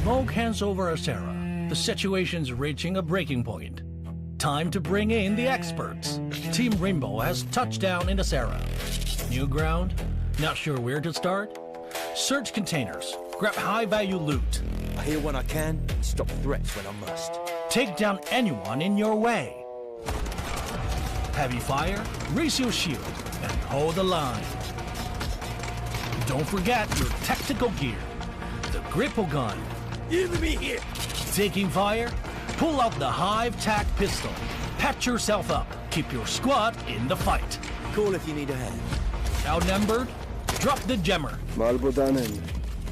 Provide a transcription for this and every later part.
Smoke hands over Asera. The situation's reaching a breaking point. Time to bring in the experts. Team Rainbow has touched down in Asera. New ground? Not sure where to start? Search containers. Grab high-value loot. I hear when I can and stop threats when I must. Take down anyone in your way. Heavy fire, raise your shield, and hold the line. Don't forget your tactical gear. The gripple gun. Enemy here! Taking fire? Pull out the Hive-Tac pistol. Patch yourself up. Keep your squad in the fight. Call if you need a hand. Outnumbered? Drop the jammer. 말보다는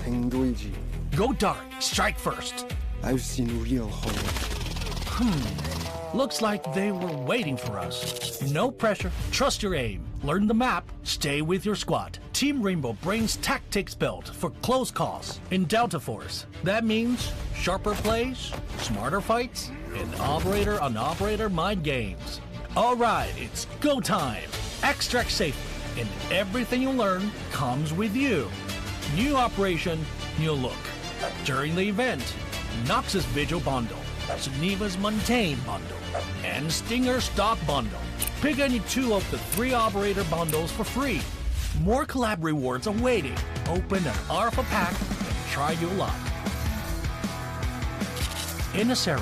행동이지. Go dark. Strike first. I've seen real horror. Looks like they were waiting for us. No pressure. Trust your aim. Learn the map. Stay with your squad. Team Rainbow brings tactics built for close calls in Delta Force. That means sharper plays, smarter fights, and operator-on-operator mind games. Alright, it's go time. Extract safely, and everything you learn comes with you. New operation, new look. During the event, Noxus Vigil Bundle, Geneva's Montaigne Bundle, and Stinger Stock Bundle. Pick any two of the 3 operator bundles for free. More collab rewards awaiting. Open an Alpha pack and try your luck. In Asera,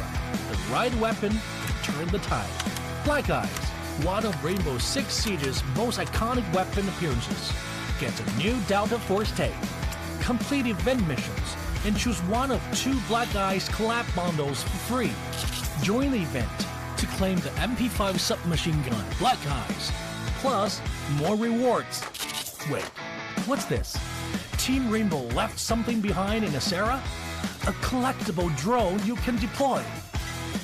the right weapon can turn the tide. Black Eyes, one of Rainbow Six Siege's most iconic weapon appearances, gets a new Delta Force take. Complete event missions and choose one of 2 Black Eyes collab bundles for free. Join the event to claim the MP5 submachine gun Black Eyes, plus more rewards. Wait, what's this? Team Rainbow left something behind in Asera? A collectible drone you can deploy.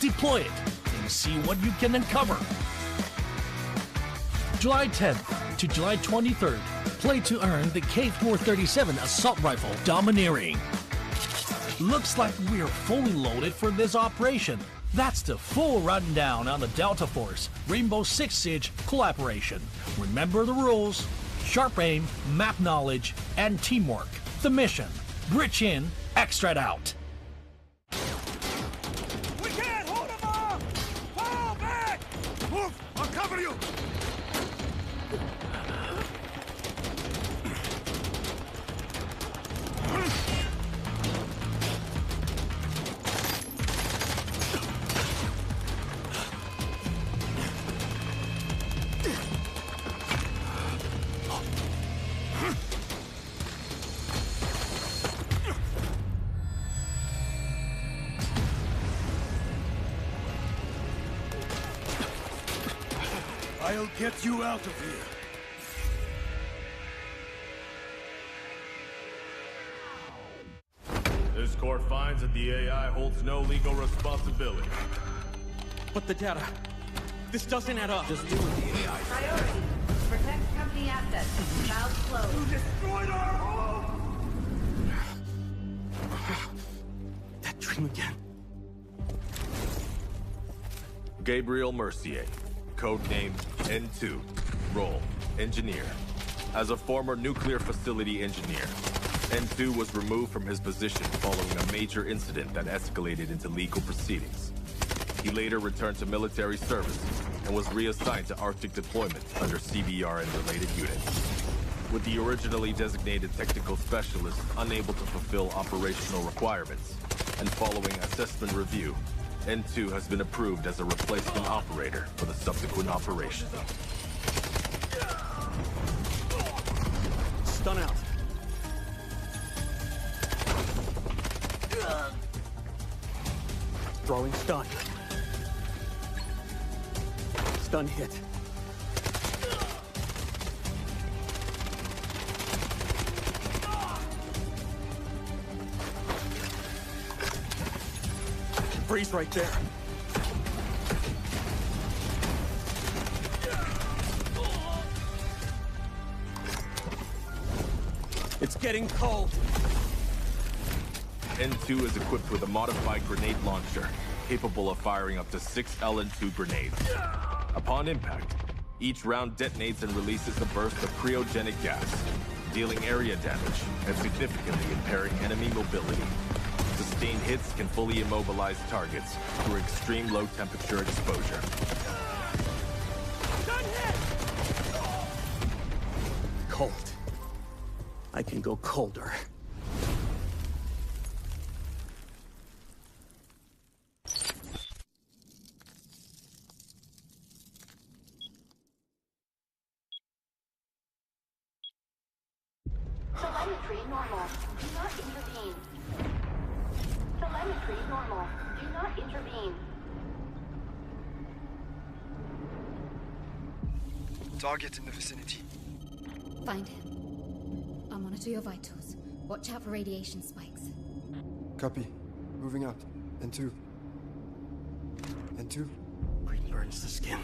Deploy it and see what you can uncover. July 10th to July 23rd, play to earn the K437 assault rifle Domineering. Looks like we're fully loaded for this operation. That's the full rundown on the Delta Force Rainbow Six Siege collaboration. Remember the rules: sharp aim, map knowledge, and teamwork. The mission: bridge in, extract out. We can't hold them off! Fall back! Move! I'll cover you! I'll get you out of here. This court finds that the AI holds no legal responsibility. But the data, this doesn't add up. Just deal with the AI. Priority. Protect company assets. Valve closed. You destroyed our home! That dream again. Gabriel Mercier, codename N2, role engineer. As a former nuclear facility engineer, N2 was removed from his position following a major incident that escalated into legal proceedings. He later returned to military service and was reassigned to Arctic deployment under CBR and related units. With the originally designated technical specialist unable to fulfill operational requirements, and following assessment review, N2 has been approved as a replacement operator for the subsequent operation. Stun out. Throwing stun. Stun hit. Freeze right there. It's getting cold. N2 is equipped with a modified grenade launcher, capable of firing up to 6 LN2 grenades. Upon impact, each round detonates and releases a burst of cryogenic gas, dealing area damage and significantly impairing enemy mobility. To Sustained hits can fully immobilize targets through extreme low temperature exposure. Cold. I can go colder. Telemetry normal. Do not intervene. Telemetry normal. Do not intervene. Target in the vicinity. Find him. I'll monitor your vitals. Watch out for radiation spikes. Copy. Moving out. N2. N2. Green burns the skin.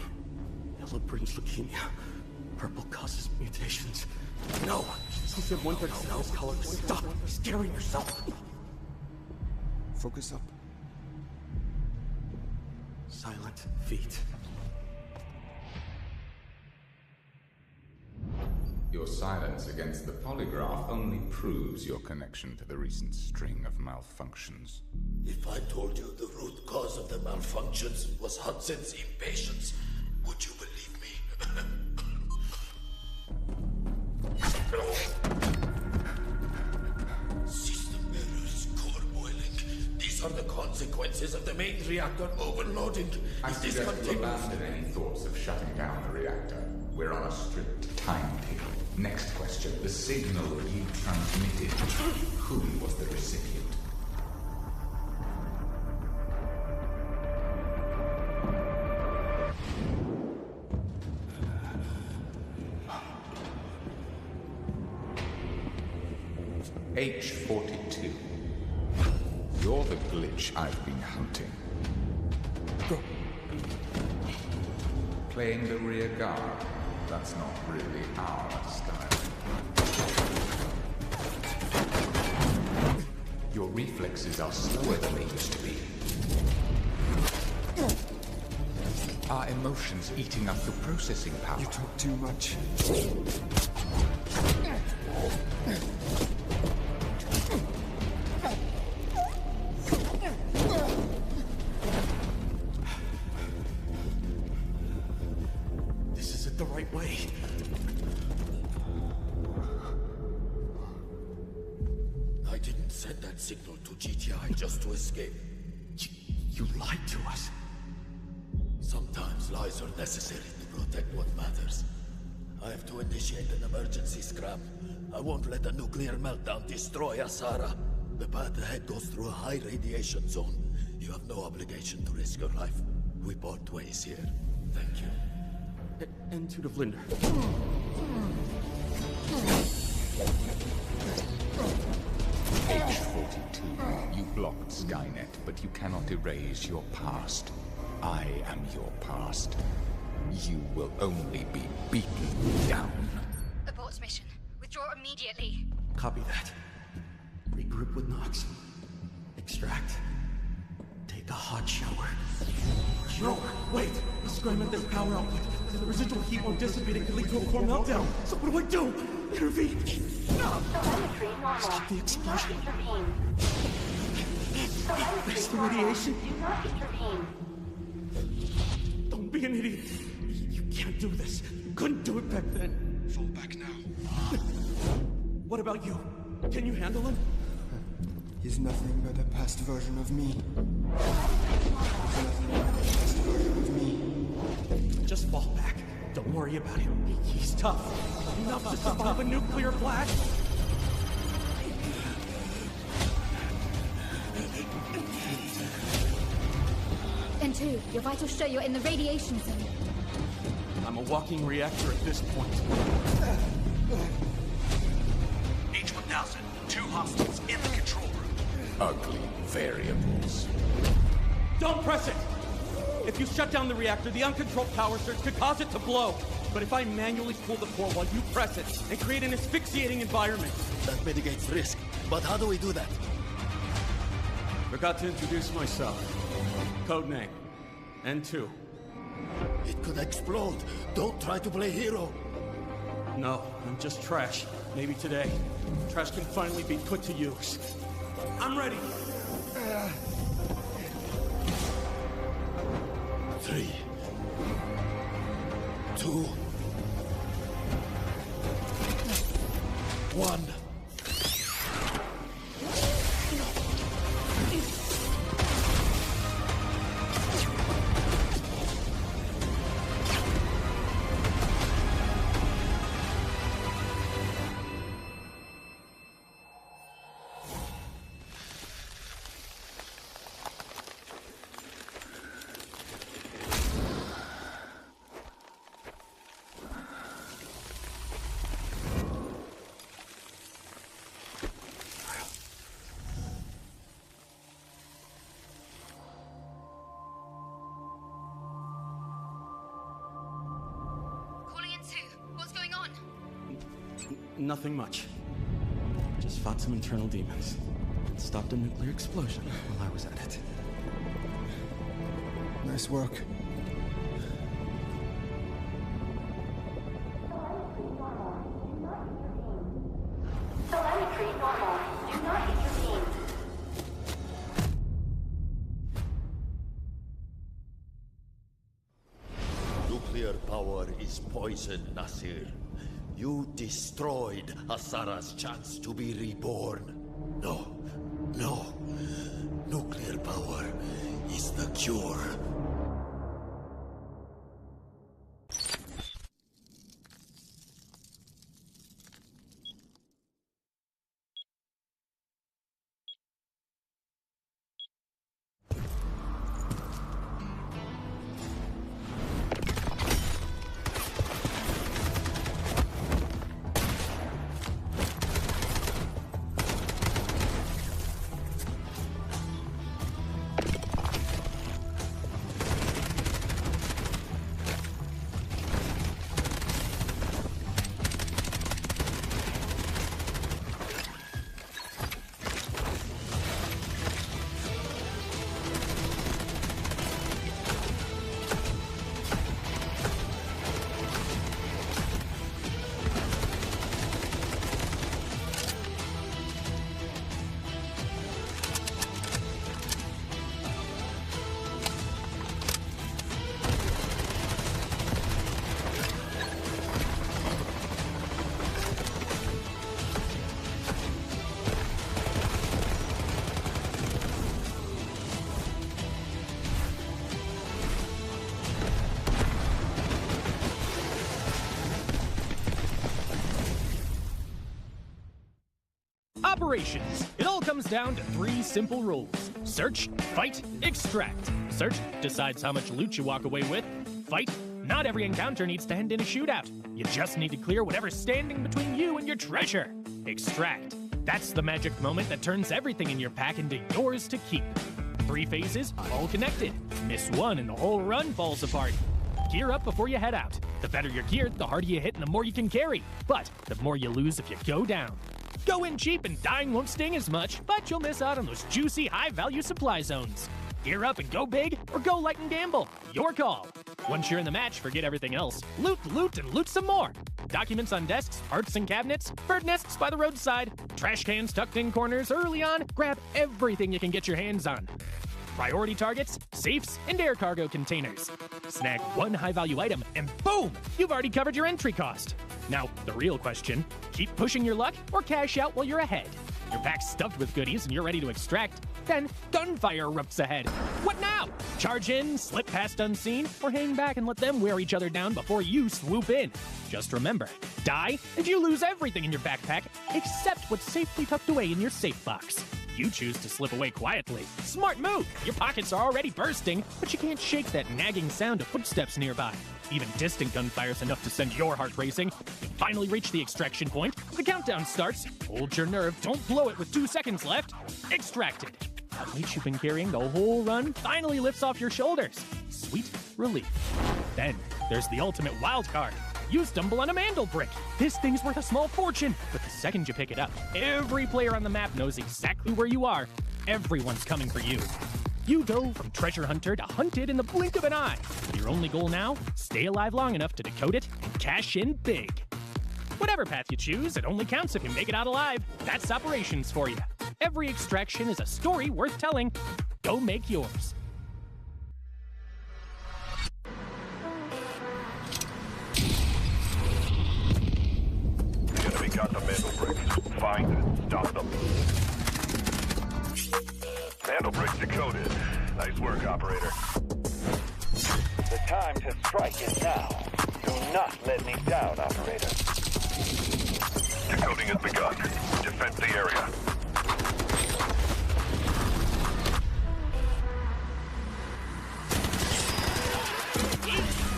Yellow brings leukemia. Purple causes mutations. No! You said 1/3 is color. Stop scaring yourself! Focus up. Silent feet. Your silence against the polygraph only proves your connection to the recent string of malfunctions. If I told you the root cause of the malfunctions was Hudson's impatience, would you believe me? System errors, core boiling. These are the consequences of the main reactor overloading. I suggest you abandon any thoughts of shutting down the reactor. We're on a strict timetable. Next question. The signal you transmitted. Who was the recipient? H42. You're the glitch I've been hunting. Go. Playing the rear guard. That's not really our style. Your reflexes are slower than they used to be. Are emotions eating up your processing power? You talk too much. This isn't the right way. I didn't send that signal to GTI just to escape. You lied to us. Sometimes lies are necessary to protect what matters. I have to initiate an emergency scram. I won't let a nuclear meltdown destroy Asara. The path ahead goes through a high radiation zone. You have no obligation to risk your life. We part ways here. Thank you. N2 to Vlinder. H42. You blocked Skynet, but you cannot erase your past. I am your past. You will only be beaten down. Abort mission. Withdraw immediately. Copy that. Regroup with Nox. Extract. Take a hot shower. No, wait! The scram at this power output. The residual heat won't dissipate and could lead to a core meltdown. So what do I do? Intervene! No! Telemetry normal. Stop the explosion. Do not intervene. Telemetry It's the normal. radiation. Do not intervene. Don't be an idiot. You can't do this. You couldn't do it back then. Fall back now. What about you? Can you handle him? He's nothing but a past version of me. He's nothing but a past version of me. Just fall back. Don't worry about him. He's tough. Enough to survive a nuclear blast. N2, your vitals show you're in the radiation zone. I'm a walking reactor at this point. H-1000, 2 hostiles in the control room. Ugly variables. Don't press it! If you shut down the reactor, the uncontrolled power surge could cause it to blow. But if I manually pull the core while you press it and create an asphyxiating environment... That mitigates risk. But how do we do that? Forgot to introduce myself. Codename, N2. It could explode. Don't try to play hero. No, I'm just trash. Maybe today, trash can finally be put to use. I'm ready. 3, 2, 1. Nothing much. Just fought some internal demons. Stopped a nuclear explosion while I was at it. Nice work. Telemetry normal. Do not intervene. Nuclear power is poison, Nasir. You destroyed Asara's chance to be reborn. No. Nuclear power is the cure. Operations. It all comes down to 3 simple rules. Search, fight, extract. Search decides how much loot you walk away with. Fight. Not every encounter needs to end in a shootout. You just need to clear whatever's standing between you and your treasure. Extract. That's the magic moment that turns everything in your pack into yours to keep. 3 phases, all connected. Miss one and the whole run falls apart. Gear up before you head out. The better you're geared, the harder you hit and the more you can carry. But the more you lose if you go down. Go in cheap and dying won't sting as much, but you'll miss out on those juicy, high-value supply zones. Gear up and go big, or go light and gamble. Your call. Once you're in the match, forget everything else. Loot, and loot some more. Documents on desks, parts and cabinets, bird nests by the roadside, trash cans tucked in corners early on. Grab everything you can get your hands on. Priority targets, safes, and air cargo containers. Snag one high-value item, and boom! You've already covered your entry cost. Now, the real question, keep pushing your luck or cash out while you're ahead. Your pack's stuffed with goodies and you're ready to extract. Then, gunfire erupts ahead. What now? Charge in, slip past unseen, or hang back and let them wear each other down before you swoop in. Just remember, die and you lose everything in your backpack except what's safely tucked away in your safe box. You choose to slip away quietly. Smart move! Your pockets are already bursting, but you can't shake that nagging sound of footsteps nearby. Even distant gunfire's enough to send your heart racing. You finally reach the extraction point. The countdown starts. Hold your nerve, don't blow it with 2 seconds left. Extracted. That weight you've been carrying the whole run finally lifts off your shoulders. Sweet relief. Then, there's the ultimate wild card. You stumble on a Mandelbrick. This thing's worth a small fortune, but the second you pick it up, every player on the map knows exactly where you are. Everyone's coming for you. You go from treasure hunter to hunted in the blink of an eye. Your only goal now? Stay alive long enough to decode it and cash in big. Whatever path you choose, it only counts if you make it out alive. That's operations for you. Every extraction is a story worth telling. Go make yours. The enemy got the Mandelbrick. Find it. Stop them. Mandelbrick decoded. Nice work, operator. The time to strike is now. Do not let me down, operator. Decoding has begun. Defend the area.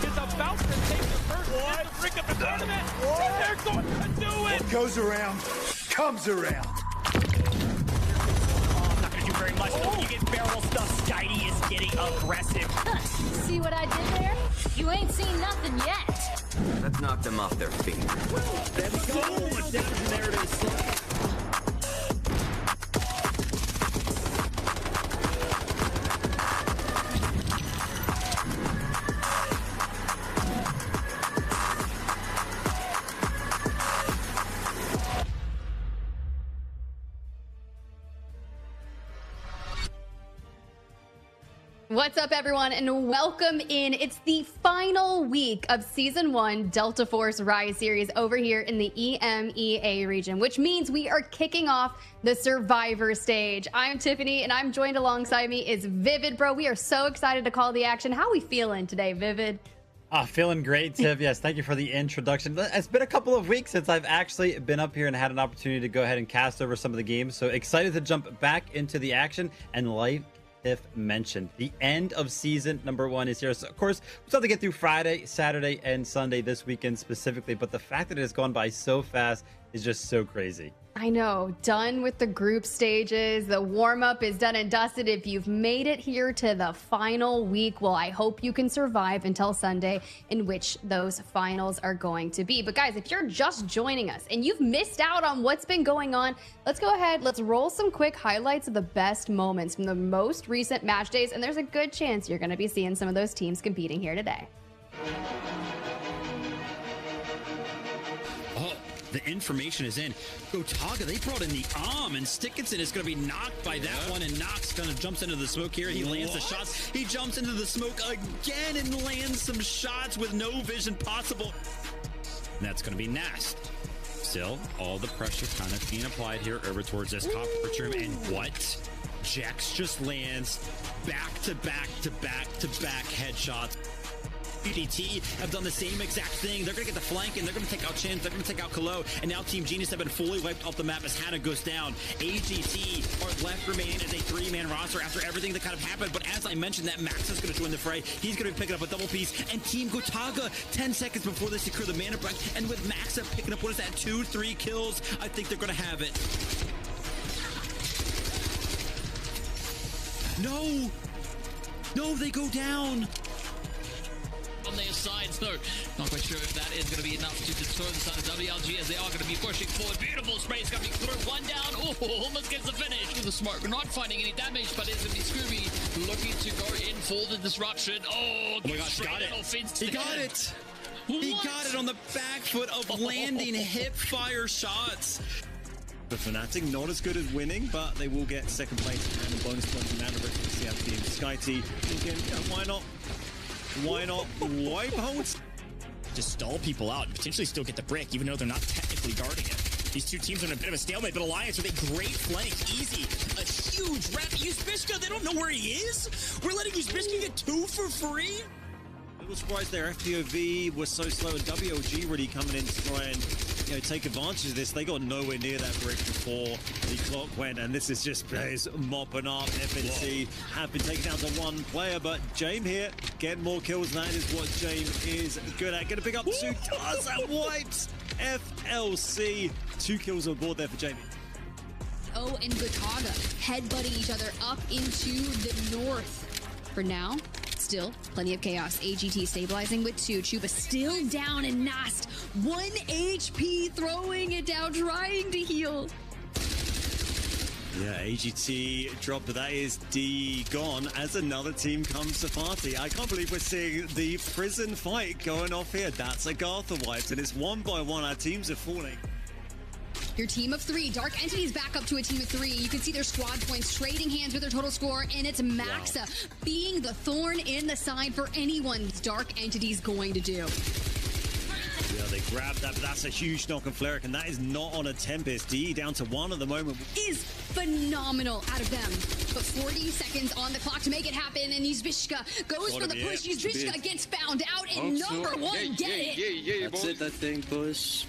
Is about to take the first hit to bring up the tournament. And they're going to do it. What goes around, comes around. Not gonna do very much, but when you get barrel stuff, Skydie is getting aggressive. See what I did there? You ain't seen nothing yet. Let's knock them off their feet. There we go. There it is. What's up, everyone, and welcome in. It's the final week of Season 1 Delta Force Rise series over here in the EMEA region, which means we are kicking off the Survivor stage. I'm Tiffany, and I'm joined alongside me is Vivid, bro. We are so excited to call the action. How are we feeling today, Vivid? Feeling great, Tiff. Yes, thank you for the introduction. It's been a couple of weeks since I've actually been up here and had an opportunity to go ahead and cast over some of the games, so excited to jump back into the action. And like Tiff mentioned, the end of season number 1 is here. So of course, we still have to get through Friday, Saturday, and Sunday this weekend specifically, but the fact that it has gone by so fast is just so crazy. I know, done with the group stages. The warm-up is done and dusted. If you've made it here to the final week, well, I hope you can survive until Sunday, in which those finals are going to be. But guys, if you're just joining us and you've missed out on what's been going on, let's go ahead. Let's roll some quick highlights of the best moments from the most recent match days. And there's a good chance you're going to be seeing some of those teams competing here today. The information is in. Gotaga, they brought in the arm, and Stickinson is going to be knocked by that one, and Nox kind of jumps into the smoke here. He lands the shots. He jumps into the smoke again and lands some shots with no vision possible. And that's going to be Nast. Still, all the pressure kind of being applied here over towards this conference room, and what? Jax just lands back-to-back headshots. UDT have done the same exact thing. They're going to get the flank, and they're going to take out Chins, they're going to take out Kalo, and now Team Genius have been fully wiped off the map as Hannah goes down. AGT are left remaining as a 3-man roster after everything that kind of happened, but as I mentioned, that Max is going to join the fray. He's going to be picking up a double piece, and Team Gotaga, 10 seconds before they secure the Mandelbrick, and with Maxa picking up, what is that, 2-3 kills, I think they're going to have it. No, they go down. On their sides, though. Not quite sure if that is going to be enough to deter the side of WLG as they are going to be pushing forward. Beautiful sprays coming through. One down. Oh, almost gets the finish. Through the smoke. Not finding any damage, but it's going to be Scooby looking to go in for the disruption. Oh my gosh, got it. He got it. He got it on the back foot of landing hip fire shots. The Fnatic not as good as winning, but they will get second place and a bonus point from Mandelbrick. See how team SkyT thinking, yeah, why not wipe holes? Just stall people out and potentially still get the brick, even though they're not technically guarding it. These two teams are in a bit of a stalemate, but Alliance with a great flank, easy, a huge wrap. Uzbishka, they don't know where he is. We're letting Uzbishka get 2 for free. A little surprised their FPOV was so slow, and WLG really coming in to try and take advantage of this. They got nowhere near that brick before the clock went, and this is just players mopping up. FNC have been taken down to one player, but James here getting more kills, and that is what James is good at. Gonna pick up 2 stars and wipes FLC. 2 kills on board there for Jamie. Oh, and Gotaga headbutting each other up into the north. For now, still plenty of chaos. AGT stabilizing with 2. Chuba still down, and Nast 1 HP, throwing it down, trying to heal. Yeah, AGT dropped, but that is D gone as another team comes to party. I can't believe we're seeing the prison fight going off here. That's Agartha wipes, and it's 1 by 1. Our teams are falling. Your team of 3, Dark Entities back up to a team of 3. You can see their squad points trading hands with their total score, and it's Maxa being the thorn in the side for anyone Dark Entities going to do. Yeah, they grabbed that, but that's a huge knock on Fleric, and that is not on a Tempest. D down to 1 at the moment. Is phenomenal out of them. But 40 seconds on the clock to make it happen, and Yuzbishka goes for the push. Yuzbishka gets found out in number 1. Get it. That's it, I think, boys.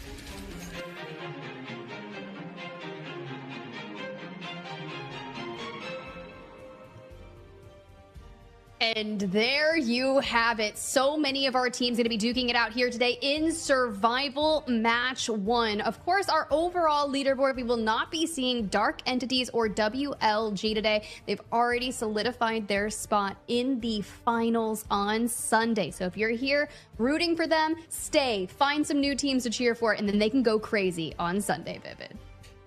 And there you have it. So many of our teams going to be duking it out here today in Survival Match 1. Of course, our overall leaderboard, we will not be seeing Dark Entities or WLG today. They've already solidified their spot in the finals on Sunday. So if you're here rooting for them, stay, find some new teams to cheer for, and then they can go crazy on Sunday, Vivid.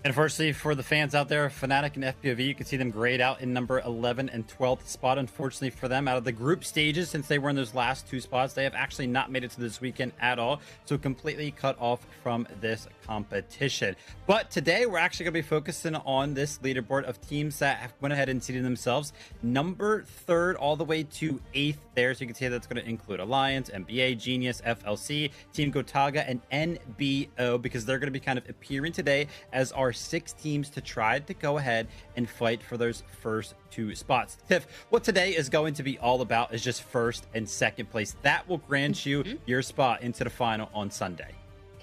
And unfortunately for the fans out there, Fnatic and FPOV, you can see them grayed out in number 11 and 12th spot. Unfortunately for them, out of the group stages, since they were in those last 2 spots, they have actually not made it to this weekend at all. So completely cut off from this competition. But today, we're actually going to be focusing on this leaderboard of teams that have went ahead and seeded themselves number 3rd all the way to 8th there. So you can see that's going to include Alliance, NBA, Genius, FLC, Team Gotaga, and NBO, because they're going to be kind of appearing today as our 6 teams to try to go ahead and fight for those first 2 spots. Tiff, what today is going to be all about is just 1st and 2nd place. That will grant you your spot into the final on Sunday.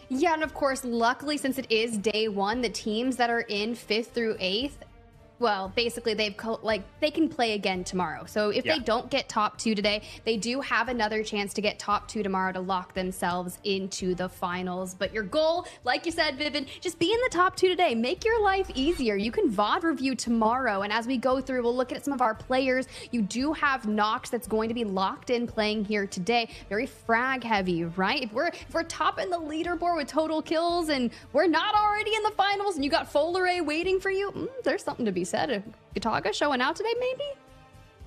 Yeah, and of course, luckily, since it is day 1, the teams that are in 5th through 8th, well, basically they can play again tomorrow. So if they don't get top 2 today, they do have another chance to get top 2 tomorrow to lock themselves into the finals. But your goal, like you said, Vivid, just be in the top 2 today. Make your life easier. You can VOD review tomorrow. And as we go through, we'll look at some of our players. You do have Nox that's going to be locked in playing here today. Very frag heavy, right? If we're top in the leaderboard with total kills and we're not already in the finals and you got Folare waiting for you, there's something to be said. Gotaga showing out today, maybe?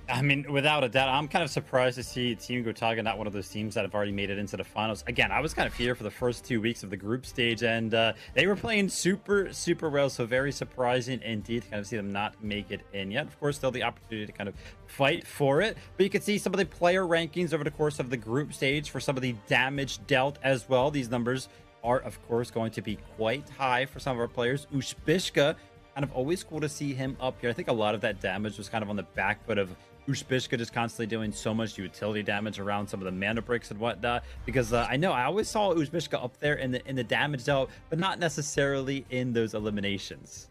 I mean, without a doubt, I'm kind of surprised to see Team Gotaga not one of those teams that have already made it into the finals. Again, I was kind of here for the first 2 weeks of the group stage, and they were playing super well, so very surprising indeed to kind of see them not make it in yet. Of course, still the opportunity to kind of fight for it, but you can see some of the player rankings over the course of the group stage for some of the damage dealt as well. These numbers are, of course, going to be quite high for some of our players. Yuzbishka, kind of always cool to see him up here. I think a lot of that damage was kind of on the back foot of Yuzbishka just constantly doing so much utility damage around some of the Mandelbricks and whatnot. Because I know I always saw Yuzbishka up there in the damage dealt, but not necessarily in those eliminations.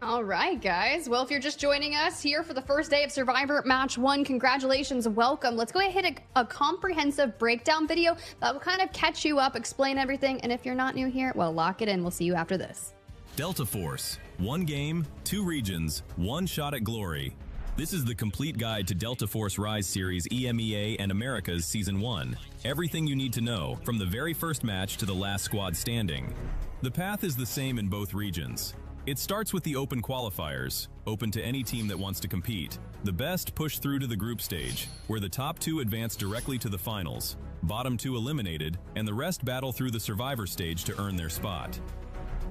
All right, guys. Well, if you're just joining us here for the first day of Survivor Match 1, congratulations, welcome. Let's go ahead and hit a comprehensive breakdown video that will kind of catch you up, explain everything. And if you're not new here, well, lock it in. We'll see you after this. Delta Force. 1 game, 2 regions, 1 shot at glory. This is the complete guide to Delta Force Rise Series EMEA and Americas Season 1. Everything you need to know, from the very first match to the last squad standing. The path is the same in both regions. It starts with the open qualifiers, open to any team that wants to compete. The best push through to the group stage, where the top 2 advance directly to the finals, bottom 2 eliminated, and the rest battle through the survivor stage to earn their spot.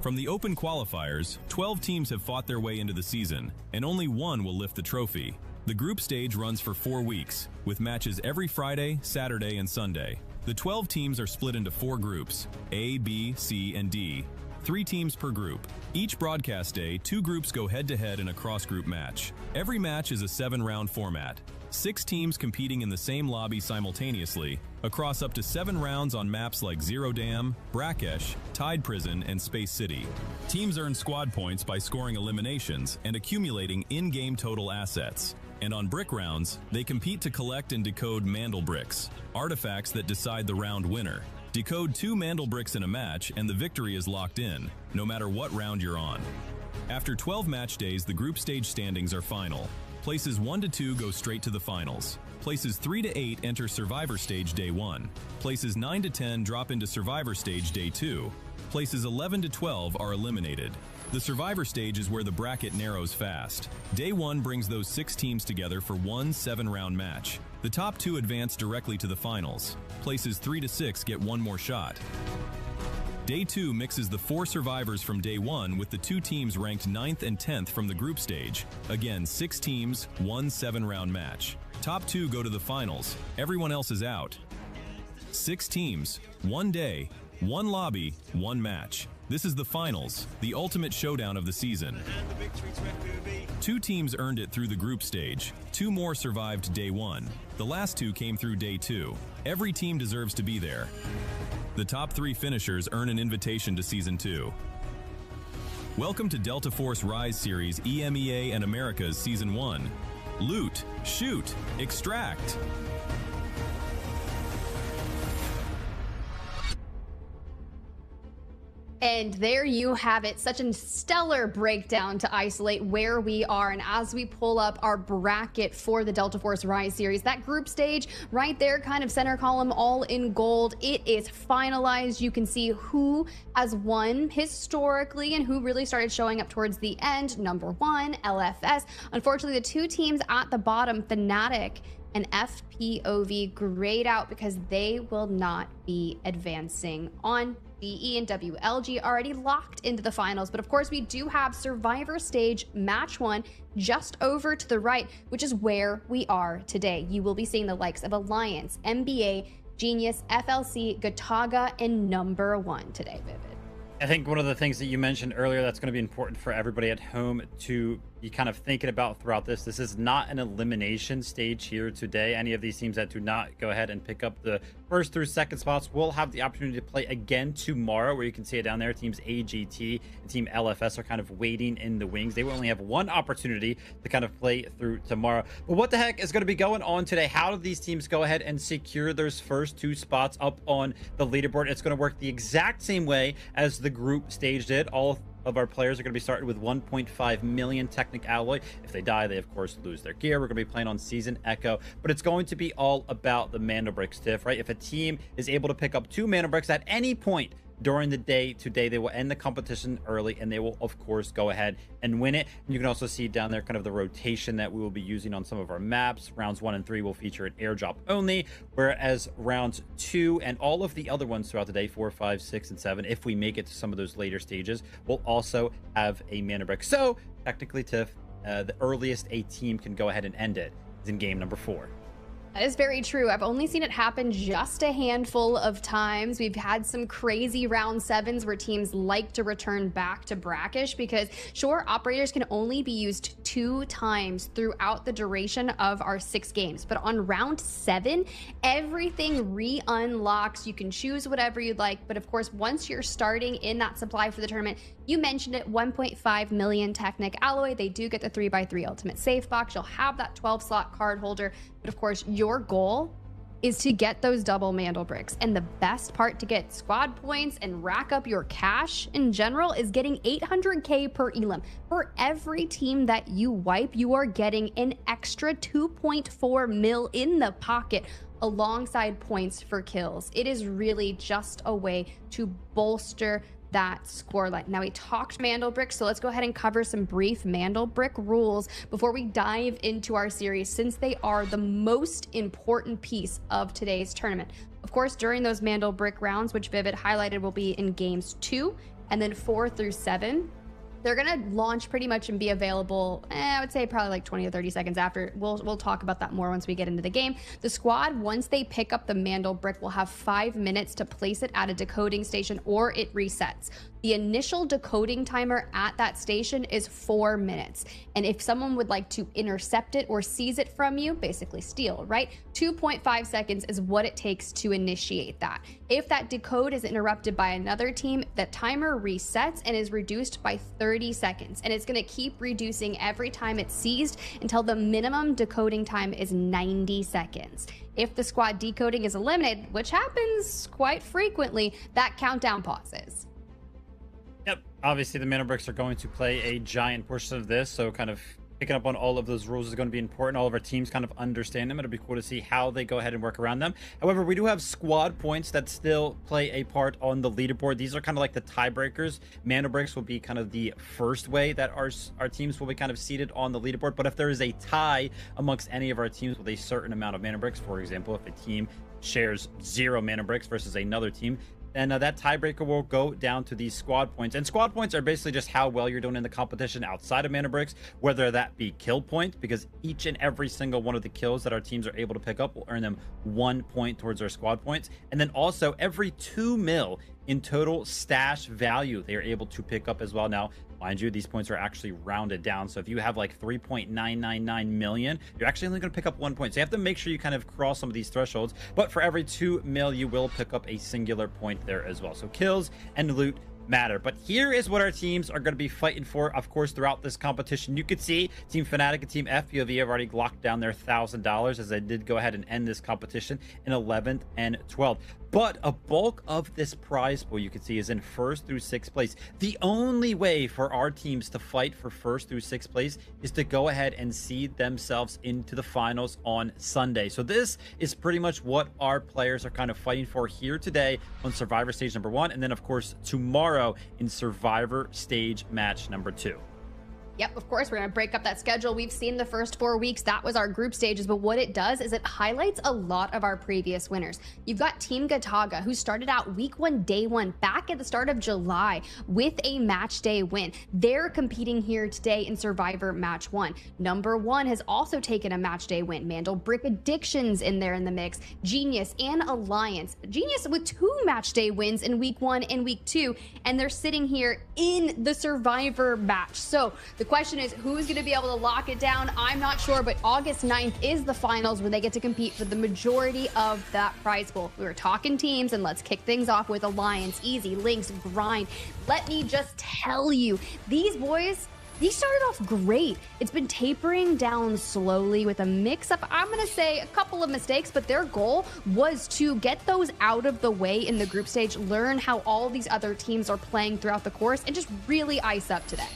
From the open qualifiers, 12 teams have fought their way into the season, and only 1 will lift the trophy. The group stage runs for 4 weeks, with matches every Friday, Saturday, and Sunday. The 12 teams are split into 4 groups, A, B, C, and D. 3 teams per group. Each broadcast day, 2 groups go head-to-head in a cross-group match. Every match is a 7-round format. 6 teams competing in the same lobby simultaneously, across up to 7 rounds on maps like Zero Dam, Brakkesh, Tide Prison, and Space City. Teams earn squad points by scoring eliminations and accumulating in-game total assets. And on brick rounds, they compete to collect and decode Mandelbricks, artifacts that decide the round winner. Decode 2 Mandelbricks in a match and the victory is locked in, no matter what round you're on. After 12 match days, the group stage standings are final. Places 1 to 2 go straight to the finals. Places 3 to 8 enter Survivor Stage Day 1. Places 9 to 10 drop into Survivor Stage Day 2. Places 11 to 12 are eliminated. The Survivor Stage is where the bracket narrows fast. Day 1 brings those 6 teams together for one 7-round match. The top 2 advance directly to the finals. Places 3 to 6 get 1 more shot. Day 2 mixes the 4 survivors from Day 1 with the 2 teams ranked 9th and 10th from the group stage. Again, 6 teams, 1 7-round match. Top 2 go to the finals. Everyone else is out. 6 teams, 1 day, 1 lobby, 1 match. This is the finals, the ultimate showdown of the season. 2 teams earned it through the group stage. 2 more survived Day 1. The last 2 came through Day 2. Every team deserves to be there. The top 3 finishers earn an invitation to Season 2. Welcome to Delta Force Rise Series EMEA and Americas Season 1. Loot, shoot, extract. And there you have it. Such a stellar breakdown to isolate where we are. And as we pull up our bracket for the Delta Force Rise series, that group stage right there, kind of center column, all in gold, it is finalized. You can see who has won historically and who really started showing up towards the end. Number 1, LFS. Unfortunately, the 2 teams at the bottom, Fnatic and FPOV, grayed out because they will not be advancing on. BE and WLG already locked into the finals, but of course we do have Survivor Stage Match 1 just over to the right, which is where we are today. You will be seeing the likes of Alliance, NBA, Genius, FLC, Gotaga, and Number 1 today, Vivid. I think one of the things that you mentioned earlier that's going to be important for everybody at home to be kind of thinking about throughout this is not an elimination stage here today. Any of these teams that do not go ahead and pick up the first through second spots will have the opportunity to play again tomorrow, where you can see it down there. Teams AGT and Team LFS are kind of waiting in the wings. They will only have one opportunity to kind of play through tomorrow. But what the heck is going to be going on today? How do these teams go ahead and secure those first 2 spots up on the leaderboard? It's going to work the exact same way as the group stage did. All of our players are going to be starting with 1.5 million Technic Alloy. If they die, they of course lose their gear. We're going to be playing on Season Echo, but it's going to be all about the Mandelbrick Stiff, right? If a team is able to pick up 2 Mandelbricks at any point during the day today, they will end the competition early, and they will of course go ahead and win it. And you can also see down there kind of the rotation that we will be using on some of our maps. Rounds 1 and 3 will feature an airdrop only, whereas rounds 2 and all of the other ones throughout the day, 4, 5, 6, and 7, if we make it to some of those later stages, will also have a Mandelbrick. So technically, Tiff, the earliest a team can go ahead and end it is in game number 4. That is very true. I've only seen it happen just a handful of times. We've had some crazy round 7s where teams like to return back to Brakkesh because, sure, operators can only be used 2 times throughout the duration of our 6 games. But on round 7, everything re-unlocks. You can choose whatever you'd like. But of course, once you're starting in that supply for the tournament, you mentioned it, 1.5 million Technic Alloy. They do get the 3x3 Ultimate Safe Box. You'll have that 12-slot card holder. But of course, your goal is to get those double Mandelbricks. And the best part to get squad points and rack up your cash in general is getting 800k per elim. For every team that you wipe, you are getting an extra 2.4 mil in the pocket alongside points for kills. It is really just a way to bolster that scoreline. Now, we talked Mandelbrick, so let's go ahead and cover some brief Mandelbrick rules before we dive into our series, since they are the most important piece of today's tournament. Of course, during those Mandelbrick rounds, which Vivid highlighted will be in games 2 and then 4 through 7, they're gonna launch pretty much and be available, I would say probably like 20 to 30 seconds after. We'll talk about that more once we get into the game. The squad, once they pick up the Mandelbrick, will have 5 minutes to place it at a decoding station or it resets. The initial decoding timer at that station is 4 minutes. And if someone would like to intercept it or seize it from you, basically steal, right? 2.5 seconds is what it takes to initiate that. If that decode is interrupted by another team, the timer resets and is reduced by 30 seconds. And it's gonna keep reducing every time it's seized until the minimum decoding time is 90 seconds. If the squad decoding is eliminated, which happens quite frequently, that countdown pauses. Yep, obviously the Mandelbricks are going to play a giant portion of this, so kind of picking up on all of those rules is going to be important. All of our teams kind of understand them. It'll be cool to see how they go ahead and work around them. However, we do have squad points that still play a part on the leaderboard. These are kind of like the tiebreakers. Mandelbricks will be kind of the first way that our teams will be kind of seated on the leaderboard. But if there is a tie amongst any of our teams with a certain amount of Mandelbricks, for example, if a team shares 0 Mandelbricks versus another team, And that tiebreaker will go down to these squad points. And squad points are basically just how well you're doing in the competition outside of Mandelbricks, whether that be kill point, because each and every single one of the kills that our teams are able to pick up will earn them 1 point towards their squad points. And then also every 2 mil in total stash value they are able to pick up as well. Now, mind you, these points are actually rounded down. So if you have like 3.999 million, you're actually only going to pick up 1 point. So you have to make sure you kind of cross some of these thresholds. But for every 2 mil, you will pick up a singular point there as well. So kills and loot matter. But here is what our teams are going to be fighting for, of course, throughout this competition. You could see Team Fnatic and Team FPOV have already locked down their $1,000 as they did go ahead and end this competition in 11th and 12th. But a bulk of this prize pool, you can see, is in 1st through 6th place. The only way for our teams to fight for 1st through 6th place is to go ahead and seed themselves into the finals on Sunday. So this is pretty much what our players are kind of fighting for here today on Survivor Stage number 1. And then, of course, tomorrow in Survivor Stage match number 2. Yep, of course, we're going to break up that schedule. We've seen the first 4 weeks. That was our group stages. But what it does is it highlights a lot of our previous winners. You've got Team Gotaga, who started out week 1, day 1, back at the start of July with a match day win. They're competing here today in Survivor Match 1. Number 1 has also taken a match day win. Mandelbrick Addiction's in there in the mix. Genius and Alliance. Genius with 2 match day wins in week 1 and week 2. And they're sitting here in the Survivor match. So the question is, who's going to be able to lock it down? I'm not sure, but August 9th is the finals where they get to compete for the majority of that prize pool. We were talking teams, and let's kick things off with Alliance, Easy, Lynx, Grind. Let me just tell you, these boys, these started off great. It's been tapering down slowly with a mix-up. I'm going to say a couple of mistakes, but their goal was to get those out of the way in the group stage, learn how all these other teams are playing throughout the course, and just really ice up today.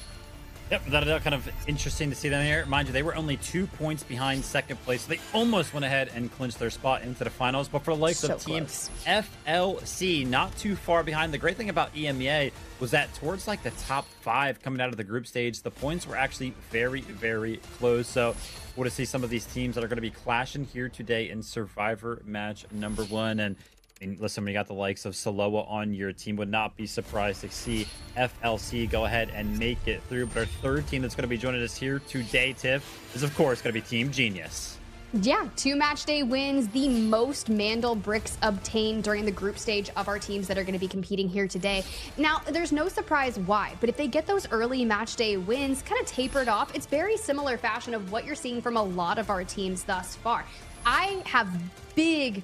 Yep, that kind of interesting to see them here. Mind you, they were only 2 points behind 2nd place. So they almost went ahead and clinched their spot into the finals. But for the likes of Team FLC, not too far behind. The great thing about EMEA was that towards like the top 5 coming out of the group stage, the points were actually very, very close. So we'll see some of these teams that are going to be clashing here today in Survivor match number 1. And listen, when you got the likes of Saloa on your team, would not be surprised to see FLC go ahead and make it through. But our 3rd team that's going to be joining us here today, Tiff, is of course going to be Team Genius. Yeah, 2 match day wins, the most Mandelbricks obtained during the group stage of our teams that are going to be competing here today. Now, there's no surprise why, but if they get those early match day wins kind of tapered off, it's very similar fashion of what you're seeing from a lot of our teams thus far. I have big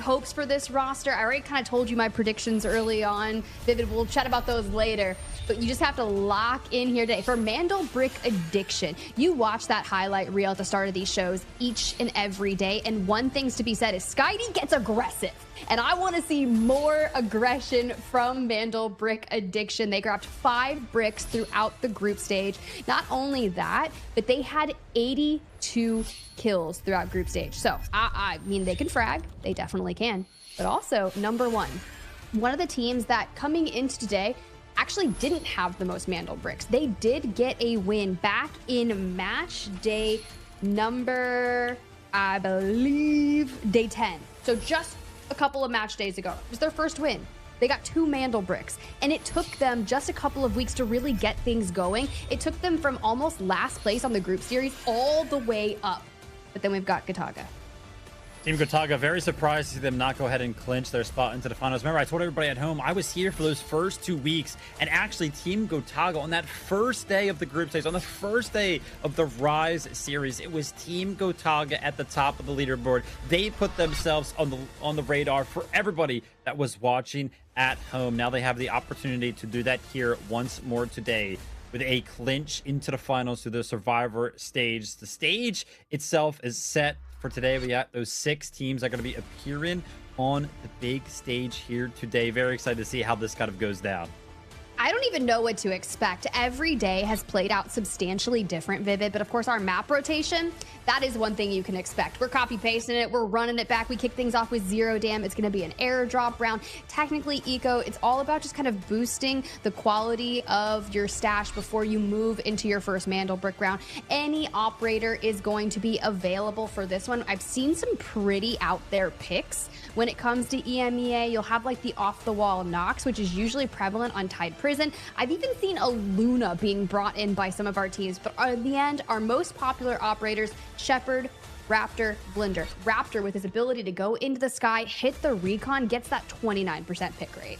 hopes for this roster. I already kind of told you my predictions early on. Vivid, we'll chat about those later. But you just have to lock in here today. For Mandelbrick Addiction, you watch that highlight reel at the start of these shows each and every day. And one thing's to be said is Skydie gets aggressive. And I want to see more aggression from Mandelbrick Addiction. They grabbed 5 bricks throughout the group stage. Not only that, but they had 82 kills throughout group stage. So, I mean, they can frag. They definitely can. But also, number 1, one of the teams that coming into today actually didn't have the most Mandelbricks. They did get a win back in match day number, I believe, day 10. So just a couple of match days ago. It was their first win. They got 2 Mandelbricks, and it took them just a couple of weeks to really get things going. It took them from almost last place on the group series all the way up. But then we've got Gotaga. Team Gotaga, very surprised to see them not go ahead and clinch their spot into the finals. Remember, I told everybody at home, I was here for those first 2 weeks. And actually, Team Gotaga, on that first day of the group stage, on the first day of the Rise series, it was Team Gotaga at the top of the leaderboard. They put themselves on the radar for everybody that was watching at home. Now they have the opportunity to do that here once more today, with a clinch into the finals to the Survivor stage. The stage itself is set for today. We got those 6 teams that are going to be appearing on the big stage here today. Very excited to see how this kind of goes down. I don't even know what to expect. Every day has played out substantially different, Vivid, but of course our map rotation, that is one thing you can expect. We're copy pasting it, we're running it back. We kick things off with Zero Dam. It's going to be an airdrop round. Technically eco, it's all about just kind of boosting the quality of your stash before you move into your first Mandelbrick round. Any operator is going to be available for this one. I've seen some pretty out there picks. When it comes to EMEA, you'll have like the off-the-wall Nox, which is usually prevalent on Tide Prison. I've even seen a Luna being brought in by some of our teams, but in the end, our most popular operators, Shepherd, Raptor, Blender. Raptor, with his ability to go into the sky, hit the recon, gets that 29% pick rate.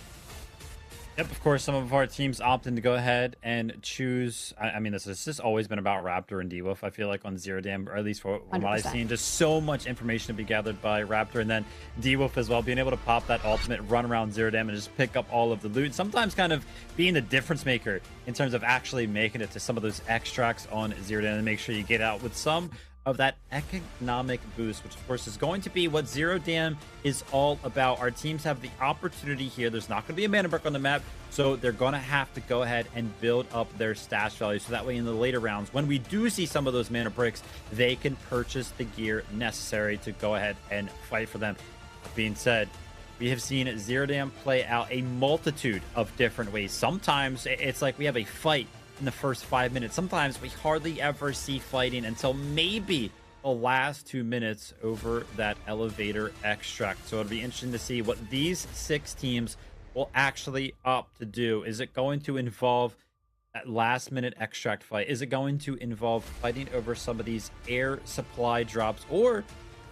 Yep, of course, some of our teams opting to go ahead and choose. I mean, this has just always been about Raptor and D-Wolf, I feel like, on Zero Dam, or at least from what I've seen. Just so much information to be gathered by Raptor, and then D-Wolf as well, being able to pop that ultimate, run around Zero Dam, and just pick up all of the loot. Sometimes kind of being the difference maker in terms of actually making it to some of those extracts on Zero Dam, and make sure you get out with some of that economic boost, which of course is going to be what Zero Dam is all about. Our teams have the opportunity here. There's not going to be a Mandelbrick on the map, so they're going to have to go ahead and build up their stash value, so that way in the later rounds, when we do see some of those Mandelbricks, they can purchase the gear necessary to go ahead and fight for them. That being said, we have seen Zero Dam play out a multitude of different ways. Sometimes it's like we have a fight in the first 5 minutes. Sometimes we hardly ever see fighting until maybe the last 2 minutes over that elevator extract. So it'll be interesting to see what these 6 teams will actually opt to do. Is it going to involve that last minute extract fight? Is it going to involve fighting over some of these air supply drops? Or are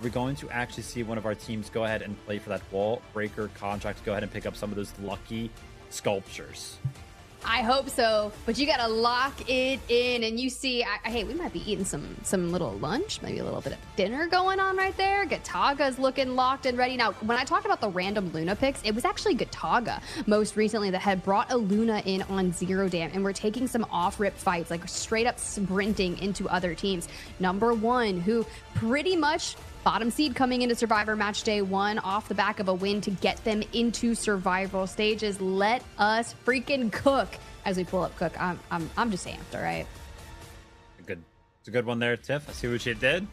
we going to actually see one of our teams go ahead and play for that wall breaker contract to go ahead and pick up some of those lucky sculptures? I hope so, but you gotta lock it in. And you see, hey, we might be eating some little lunch, maybe a little bit of dinner going on right there. Gotaga's looking locked and ready. Now, when I talked about the random Luna picks, it was actually Gotaga most recently that had brought a Luna in on Zero Dam, and we're taking some off-rip fights, like straight up sprinting into other teams. Number one, who pretty much bottom seed coming into Survivor Match Day 1 off the back of a win to get them into survival stages. Let us freaking cook as we pull up Cook. I'm just amped, all right? Good. It's a good one there, Tiff. I see what you did.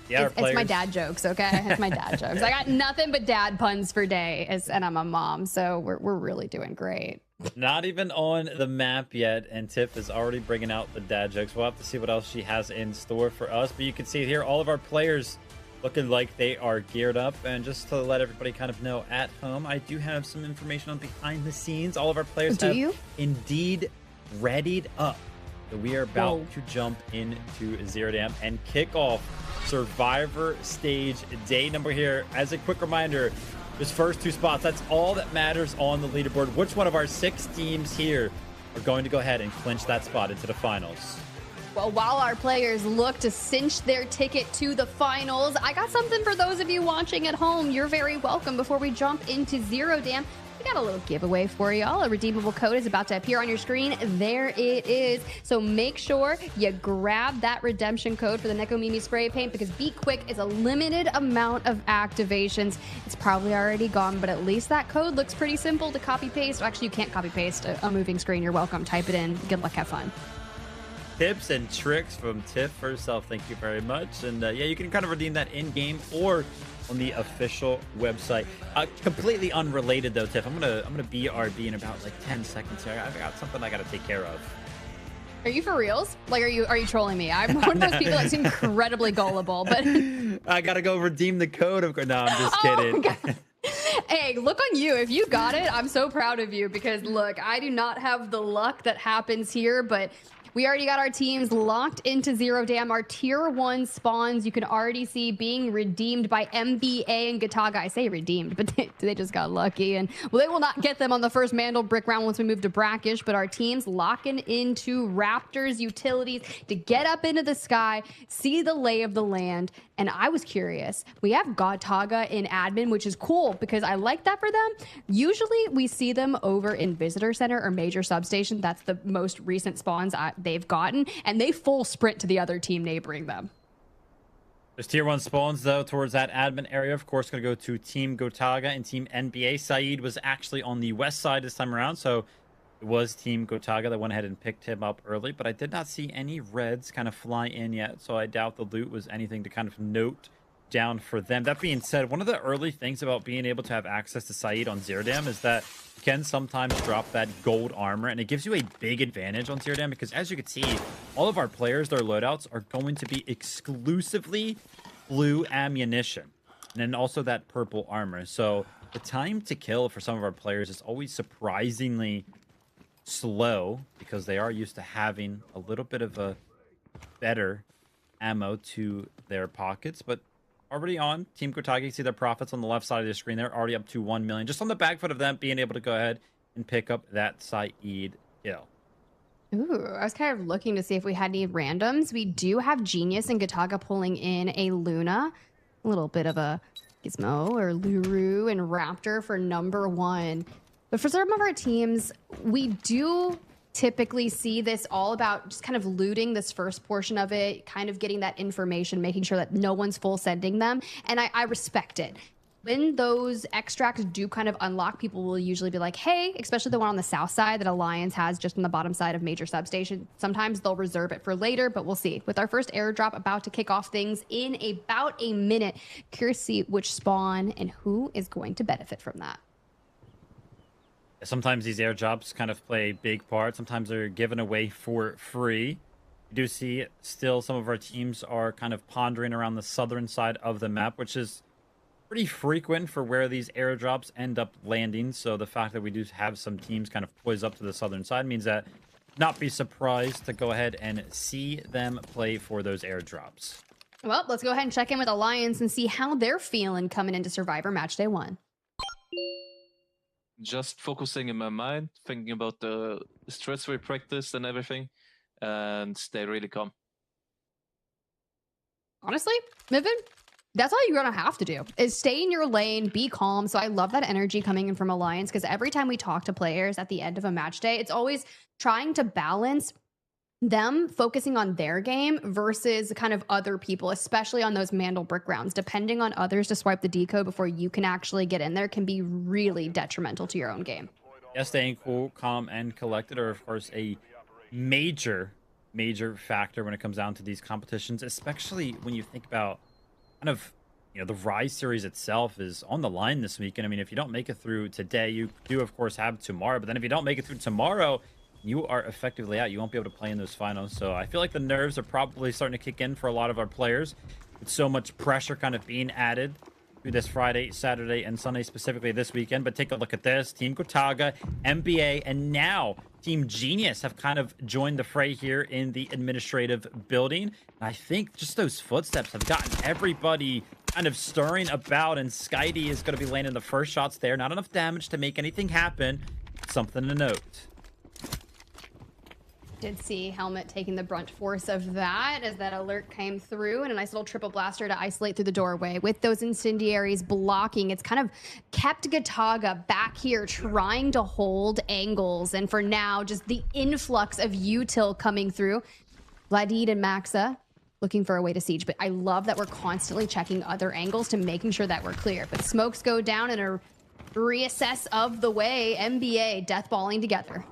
Yeah, it's my dad jokes, okay? It's my dad jokes. I got nothing but dad puns for day, and I'm a mom, so we're really doing great. Not even on the map yet, and Tiff is already bringing out the dad jokes. We'll have to see what else she has in store for us, but you can see here all of our players looking like they are geared up. And just to let everybody kind of know at home, I do have some information on behind the scenes. All of our players have indeed readied up. So we are about to jump into Zero Dam and kick off Survivor Stage Day number here. As a quick reminder, this first 2 spots, that's all that matters on the leaderboard. Which one of our 6 teams here are going to go ahead and clinch that spot into the finals? Well, while our players look to cinch their ticket to the finals, I got something for those of you watching at home. You're very welcome. Before we jump into Zero Dam, we got a little giveaway for y'all. A redeemable code is about to appear on your screen. There it is. So make sure you grab that redemption code for the Nekomimi spray paint, because Be Quick is a limited amount of activations. It's probably already gone, but at least that code looks pretty simple to copy paste. Actually, you can't copy paste a moving screen. You're welcome. Type it in. Good luck. Have fun. Tips and tricks from Tiff herself. Thank you very much. And yeah, you can kind of redeem that in game or on the official website. Completely unrelated though, Tiff. I'm gonna BRB in about like 10 seconds here. I've got something I gotta take care of. Are you for reals? Like, are you trolling me? I'm one of those people that's incredibly gullible, but I gotta go redeem the code. No, I'm just kidding. Hey, look on you. If you got it, I'm so proud of you, because look, I do not have the luck that happens here, but we already got our teams locked into Zero Dam. Our tier 1 spawns, you can already see being redeemed by MBA and Gotaga. I say redeemed, but they just got lucky. And well, they will not get them on the first Mandelbrick round once we move to Brakkesh, but our teams locking into Raptors utilities to get up into the sky, see the lay of the land. And I was curious. We have Gotaga in admin, which is cool because I like that for them. Usually we see them over in Visitor Center or Major Substation. That's the most recent spawns they've gotten, and they full sprint to the other team neighboring them. There's tier 1 spawns though towards that admin area. Of course, going to go to Team Gotaga and Team NBA. Saeed was actually on the west side this time around, so It was Team Gotaga that went ahead and picked him up early, but I did not see any reds kind of fly in yet, so I doubt the loot was anything to kind of note down for them. That being said, one of the early things about being able to have access to Saeed on Zero Dam is that you can sometimes drop that gold armor, and it gives you a big advantage on Zero Dam because, as you can see, all of our players, their loadouts are going to be exclusively blue ammunition, and then also that purple armor. So the time to kill for some of our players is always surprisingly slow because they are used to having a little bit of a better ammo to their pockets. But already on Team Gotaga, you see their profits on the left side of the screen. They're already up to 1 million just on the back foot of them being able to go ahead and pick up that Saeed kill. Ooh, I was kind of looking to see if we had any randoms. We do have Genius and Gotaga pulling in a Luna, a little bit of a Gizmo or Luru and Raptor for number 1. But for some of our teams, we do typically see this all about just kind of looting this first portion of it, kind of getting that information, making sure that no one's full sending them. And I respect it. When those extracts do kind of unlock, people will usually be like, hey, especially the one on the south side that Alliance has just on the bottom side of Major Substation. Sometimes they'll reserve it for later, but we'll see. With our first airdrop about to kick off things in about a minute, curious to see which spawn and who is going to benefit from that. Sometimes these airdrops kind of play a big part. Sometimes they're given away for free. You do see still some of our teams are kind of pondering around the southern side of the map, which is pretty frequent for where these airdrops end up landing. So the fact that we do have some teams kind of poised up to the southern side means that not be surprised to go ahead and see them play for those airdrops. Well, let's go ahead and check in with Alliance and see how they're feeling coming into Survivor Match Day 1. Just focusing in my mind, thinking about the strats we practiced and everything, and stay really calm. Honestly, Mivin, that's all you're gonna have to do is stay in your lane, be calm. So I love that energy coming in from Alliance, because every time we talk to players at the end of a match day, it's always trying to balance them focusing on their game versus kind of other people, especially on those Mandelbrick rounds. Depending on others to swipe the decode before you can actually get in there can be really detrimental to your own game. Yeah, staying cool, calm, and collected are, of course, a major factor when it comes down to these competitions, especially when you think about kind of, you know, the Rise series itself is on the line this weekend. I mean, if you don't make it through today, you do, of course, have tomorrow. But then if you don't make it through tomorrow, you are effectively out. You won't be able to play in those finals. So I feel like the nerves are probably starting to kick in for a lot of our players, with so much pressure kind of being added to this Friday, Saturday, and Sunday, specifically this weekend. But take a look at this. Team Gotaga, MBA, and now Team Genius have kind of joined the fray here in the administrative building. And I think just those footsteps have gotten everybody kind of stirring about, and Skydie is going to be landing the first shots there. Not enough damage to make anything happen. Something to note. Did see Helmet taking the brunt force of that as that alert came through, and a nice little triple blaster to isolate through the doorway. With those incendiaries blocking, it's kind of kept Gotaga back here trying to hold angles, and for now, just the influx of util coming through. Vladid and Maxa looking for a way to siege, but I love that we're constantly checking other angles to making sure that we're clear. But smokes go down and a reassess of the way. MBA deathballing together.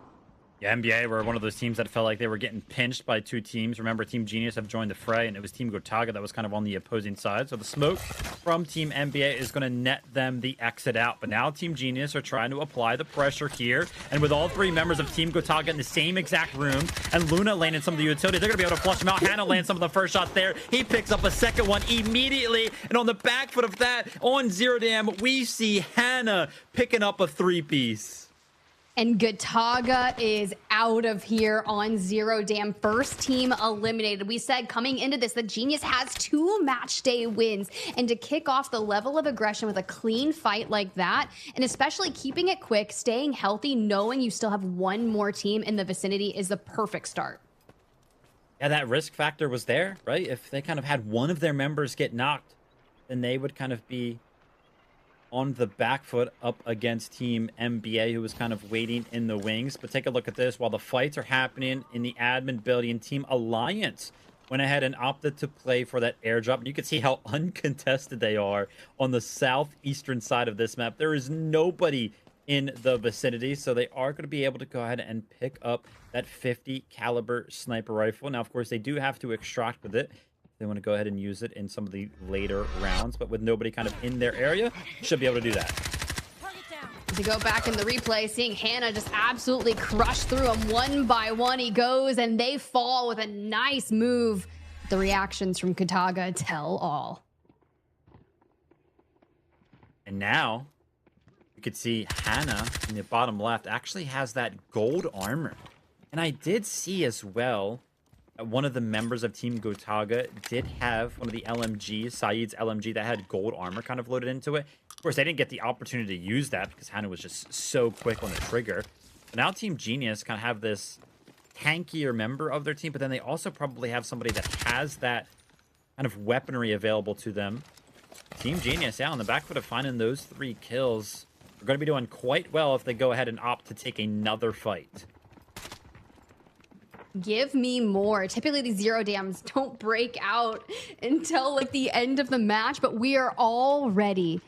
Yeah, NBA were one of those teams that felt like they were getting pinched by two teams. Remember, Team Genius have joined the fray, and it was Team Gotaga that was kind of on the opposing side. So the smoke from Team NBA is going to net them the exit out. But now Team Genius are trying to apply the pressure here. And with all three members of Team Gotaga in the same exact room, and Luna landing some of the utility, they're going to be able to flush them out. Hannah lands some of the first shots there. He picks up a second one immediately. And on the back foot of that, on Zero Dam, we see Hannah picking up a three-piece. And Gotaga is out of here on Zero Dam. First team eliminated. We said coming into this that Genius has 2 match day wins. And to kick off the level of aggression with a clean fight like that, and especially keeping it quick, staying healthy, knowing you still have one more team in the vicinity is the perfect start. Yeah, that risk factor was there, right? If they kind of had one of their members get knocked, then they would kind of be on the back foot up against Team MBA, who was kind of waiting in the wings. But take a look at this. While the fights are happening in the admin building, Team Alliance went ahead and opted to play for that airdrop. You can see how uncontested they are on the southeastern side of this map. There is nobody in the vicinity, so they are going to be able to go ahead and pick up that 50 caliber sniper rifle. Now, of course, they do have to extract with it. They want to go ahead and use it in some of the later rounds, but with nobody kind of in their area, should be able to do that. To go back in the replay, seeing Hannah just absolutely crush through them one by one. He goes and they fall with a nice move. The reactions from Gotaga tell all. And now you could see Hannah in the bottom left actually has that gold armor. And I did see as well one of the members of Team Gotaga did have one of the LMGs, Saeed's LMG, that had gold armor kind of loaded into it. Of course, they didn't get the opportunity to use that because Hannah was just so quick on the trigger. But now Team Genius kind of have this tankier member of their team, but then they also probably have somebody that has that kind of weaponry available to them. Team Genius, yeah, on the back foot of finding those 3 kills. They're going to be doing quite well if they go ahead and opt to take another fight. Give me more. Typically, these zero dams don't break out until like the end of the match, but we are already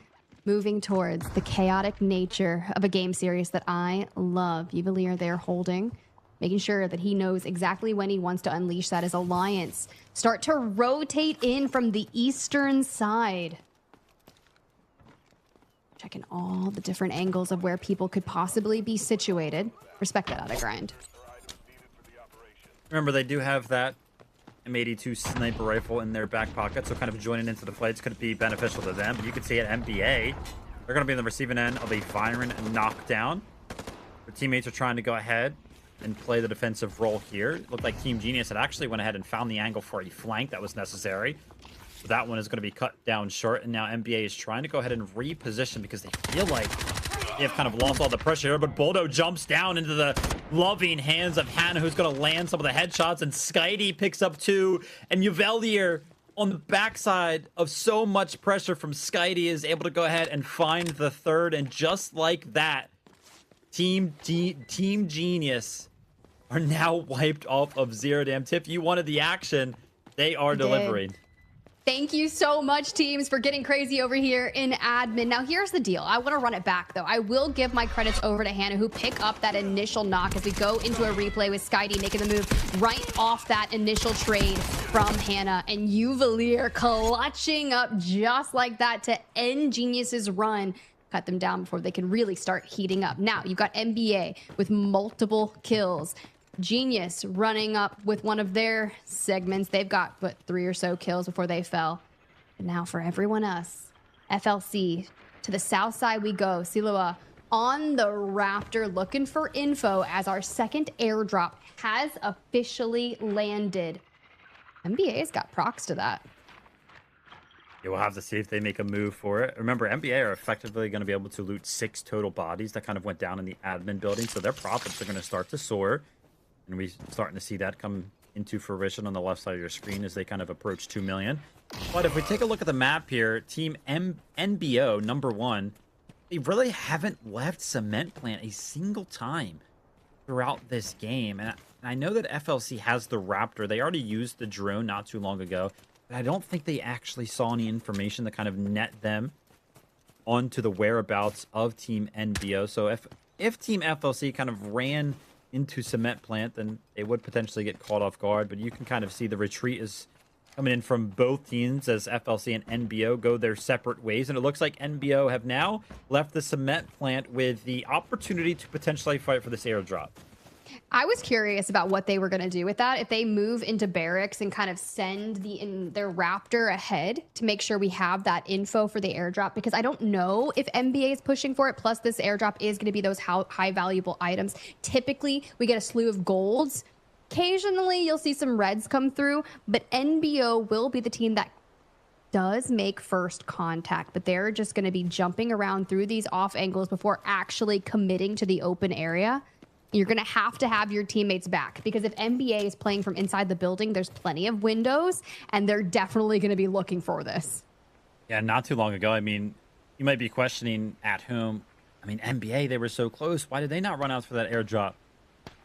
moving towards the chaotic nature of a game series that I love. Yuvelier there holding, making sure that he knows exactly when he wants to unleash that as Alliance start to rotate in from the eastern side. Checking all the different angles of where people could possibly be situated. Respect that out of grind. Remember, they do have that M82 sniper rifle in their back pocket, so kind of joining into the fights could be beneficial to them. But you can see at NBA, they're going to be on the receiving end of a Viren knockdown. Their teammates are trying to go ahead and play the defensive role here. It looked like Team Genius had actually went ahead and found the angle for a flank that was necessary. So that one is going to be cut down short, and now NBA is trying to go ahead and reposition because they feel like they have kind of lost all the pressure here, but Boldo jumps down into the loving hands of Hannah, who's going to land some of the headshots, and Skydie picks up 2, and Yuvelier on the backside of so much pressure from Skydie is able to go ahead and find the 3rd, and just like that, Team Genius are now wiped off of Zero Dam. Tiff, you wanted the action. They are delivering. Thank you so much, teams, for getting crazy over here in admin. Now, here's the deal. I want to run it back, though. I will give my credits over to Hannah, who picked up that initial knock as we go into a replay with Skydie making the move right off that initial trade from Hannah. And Yuvelier clutching up just like that to end Genius's run. Cut them down before they can really start heating up. Now, you've got NBA with multiple kills. Genius running up with one of their segments. They've got, what, 3 or so kills before they fell. And now for everyone else, FLC, to the south side we go. Siloa on the Raptor looking for info as our second airdrop has officially landed. NBA's got procs to that. Yeah, we'll have to see if they make a move for it. Remember, NBA are effectively going to be able to loot 6 total bodies that kind of went down in the admin building, so their profits are going to start to soar. And we're starting to see that come into fruition on the left side of your screen as they kind of approach 2 million. But if we take a look at the map here, Team NBO, number 1, they really haven't left Cement Plant a single time throughout this game. And I know that FLC has the Raptor. They already used the drone not too long ago. But I don't think they actually saw any information that kind of net them onto the whereabouts of Team NBO. So if Team FLC kind of ran into Cement Plant, then they would potentially get caught off guard. But you can kind of see the retreat is coming in from both teams as FLC and NBO go their separate ways. And it looks like NBO have now left the Cement Plant with the opportunity to potentially fight for this airdrop. I was curious about what they were going to do with that. If they move into barracks and kind of send their Raptor ahead to make sure we have that info for the airdrop, because I don't know if NBA is pushing for it. Plus, this airdrop is going to be those high valuable items. Typically, we get a slew of golds. Occasionally, you'll see some reds come through, but NBO will be the team that does make first contact, but they're just going to be jumping around through these off angles before actually committing to the open area. You're going to have your teammates back, because if NBA is playing from inside the building, there's plenty of windows, and they're definitely going to be looking for this. Yeah, not too long ago, I mean, you might be questioning at home. I mean, NBA, they were so close. Why did they not run out for that airdrop?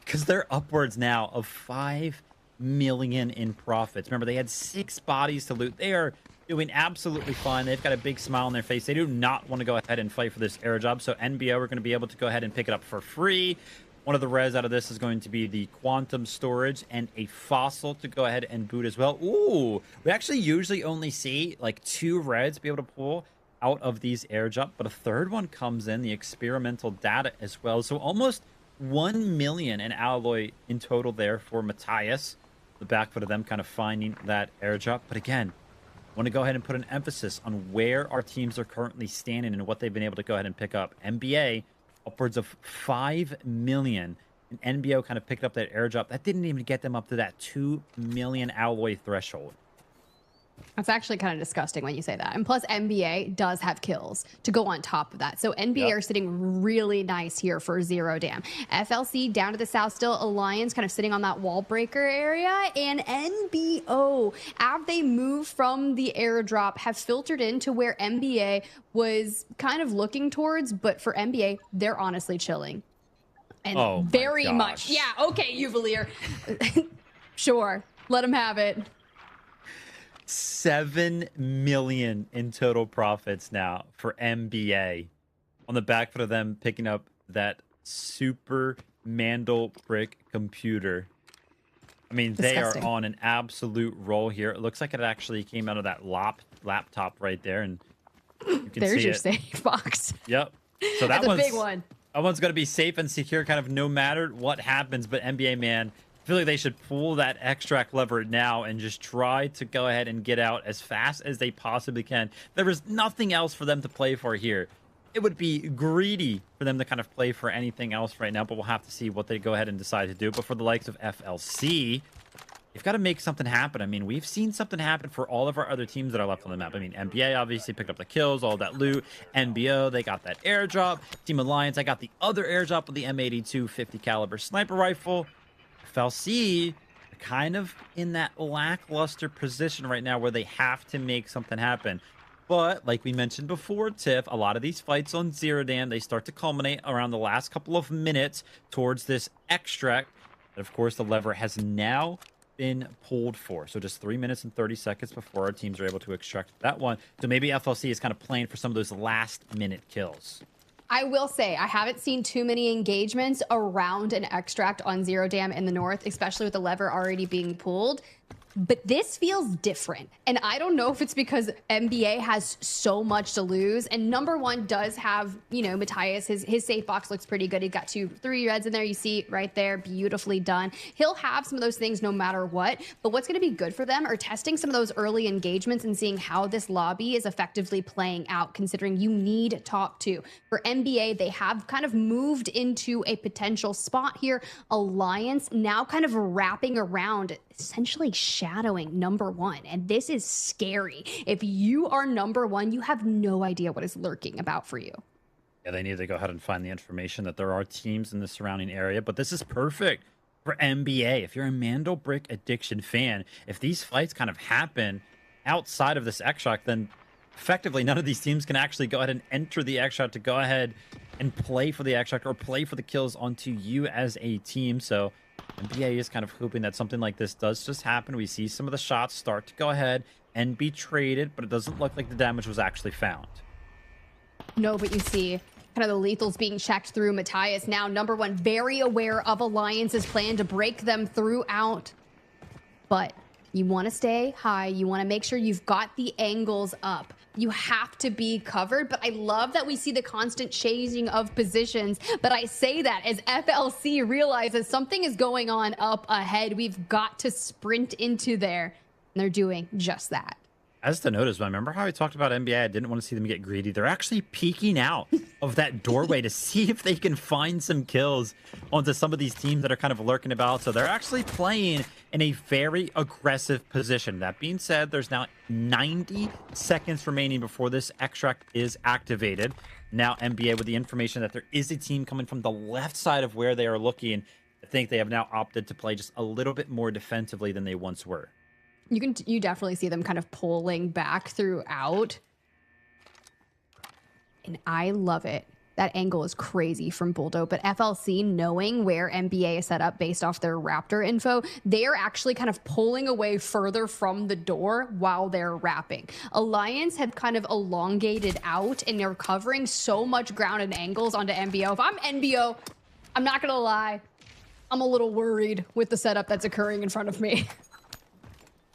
Because they're upwards now of 5 million in profits. Remember, they had 6 bodies to loot. They are doing absolutely fine. They've got a big smile on their face. They do not want to go ahead and fight for this air job. So NBO are going to be able to go ahead and pick it up for free. One of the res out of this is going to be the quantum storage and a fossil to go ahead and boot as well. Ooh, we actually usually only see like 2 reds be able to pull out of these air drop, but a third one comes in, the experimental data as well. So almost 1 million in alloy in total there for Matthias. The back foot of them kind of finding that airdrop. But again, I want to go ahead and put an emphasis on where our teams are currently standing and what they've been able to go ahead and pick up. NBA, upwards of 5 million. And NBO kind of picked up that airdrop. That didn't even get them up to that 2 million alloy threshold. That's actually kind of disgusting when you say that. And plus, NBA does have kills to go on top of that. So NBA are sitting really nice here for 0 dam. FLC down to the south still. Alliance kind of sitting on that wall breaker area. And NBO, as they move from the airdrop, have filtered into where NBA was kind of looking towards. But for NBA, they're honestly chilling. And very much. Yeah, okay, Uvalier. Sure, let them have it. 7 million in total profits now for NBA on the back foot of them picking up that super Mandelbrick computer. I mean, they are on an absolute roll here. It looks like it actually came out of that laptop right there, and you can There's see your it. safe box. Yep. So That's a big one. That one's going to be safe and secure kind of no matter what happens, but NBA, man, I feel like they should pull that extract lever now and just try to go ahead and get out as fast as they possibly can. There is nothing else for them to play for here. It would be greedy for them to kind of play for anything else right now, but we'll have to see what they go ahead and decide to do. But for the likes of FLC, you've got to make something happen. I mean, we've seen something happen for all of our other teams that are left on the map. I mean, NBA obviously picked up the kills, all that loot. NBO, they got that airdrop. Team Alliance, I got the other airdrop with the M82 50 caliber sniper rifle. FLC kind of in that lackluster position right now where they have to make something happen. But like we mentioned before, Tiff, a lot of these fights on 0 dam, they start to culminate around the last couple of minutes towards this extract. And of course, the lever has now been pulled for. So just 3 minutes and 30 seconds before our teams are able to extract that one. So maybe FLC is kind of playing for some of those last minute kills. I will say, I haven't seen too many engagements around an extract on 0 dam in the north, especially with the lever already being pulled. But this feels different. And I don't know if it's because NBA has so much to lose. And number one does have, you know, Matthias, his safe box looks pretty good. He got 3 reds in there. You see right there, beautifully done. He'll have some of those things no matter what. But what's going to be good for them are testing some of those early engagements and seeing how this lobby is effectively playing out, considering you need top 2. For NBA, they have kind of moved into a potential spot here. Alliance now kind of wrapping around, essentially shadowing number 1. And this is scary. If you are number 1, you have no idea what is lurking about for you. Yeah, they need to go ahead and find the information that there are teams in the surrounding area. But this is perfect for NBA. If you're a Mandelbrick Addiction fan, if these fights kind of happen outside of this extract, then effectively none of these teams can actually go ahead and enter the extract to go ahead and play for the extract or play for the kills onto you as a team. So NBA is kind of hoping that something like this does just happen. We see some of the shots start to go ahead and be traded, but it doesn't look like the damage was actually found. No, but you see kind of the lethals being checked through. Matthias now, number 1, very aware of Alliance's plan to break them throughout. But you want to stay high. You want to make sure you've got the angles up. You have to be covered, but I love that we see the constant changing of positions. But I say that as FLC realizes something is going on up ahead. We've got to sprint into there, and they're doing just that. As to notice, remember how I talked about NBA? I didn't want to see them get greedy. They're actually peeking out of that doorway to see if they can find some kills onto some of these teams that are kind of lurking about. So they're actually playing in a very aggressive position. That being said, there's now 90 seconds remaining before this extract is activated. Now NBA with the information that there is a team coming from the left side of where they are looking. I think they have now opted to play just a little bit more defensively than they once were. You definitely see them kind of pulling back throughout. And I love it That angle is crazy from Buldo, but FLC, knowing where NBA is set up based off their Raptor info, they're actually kind of pulling away further from the door while they're wrapping. Alliance have kind of elongated out, and they're covering so much ground and angles onto NBO. If I'm NBO, I'm not gonna lie, I'm a little worried with the setup that's occurring in front of me.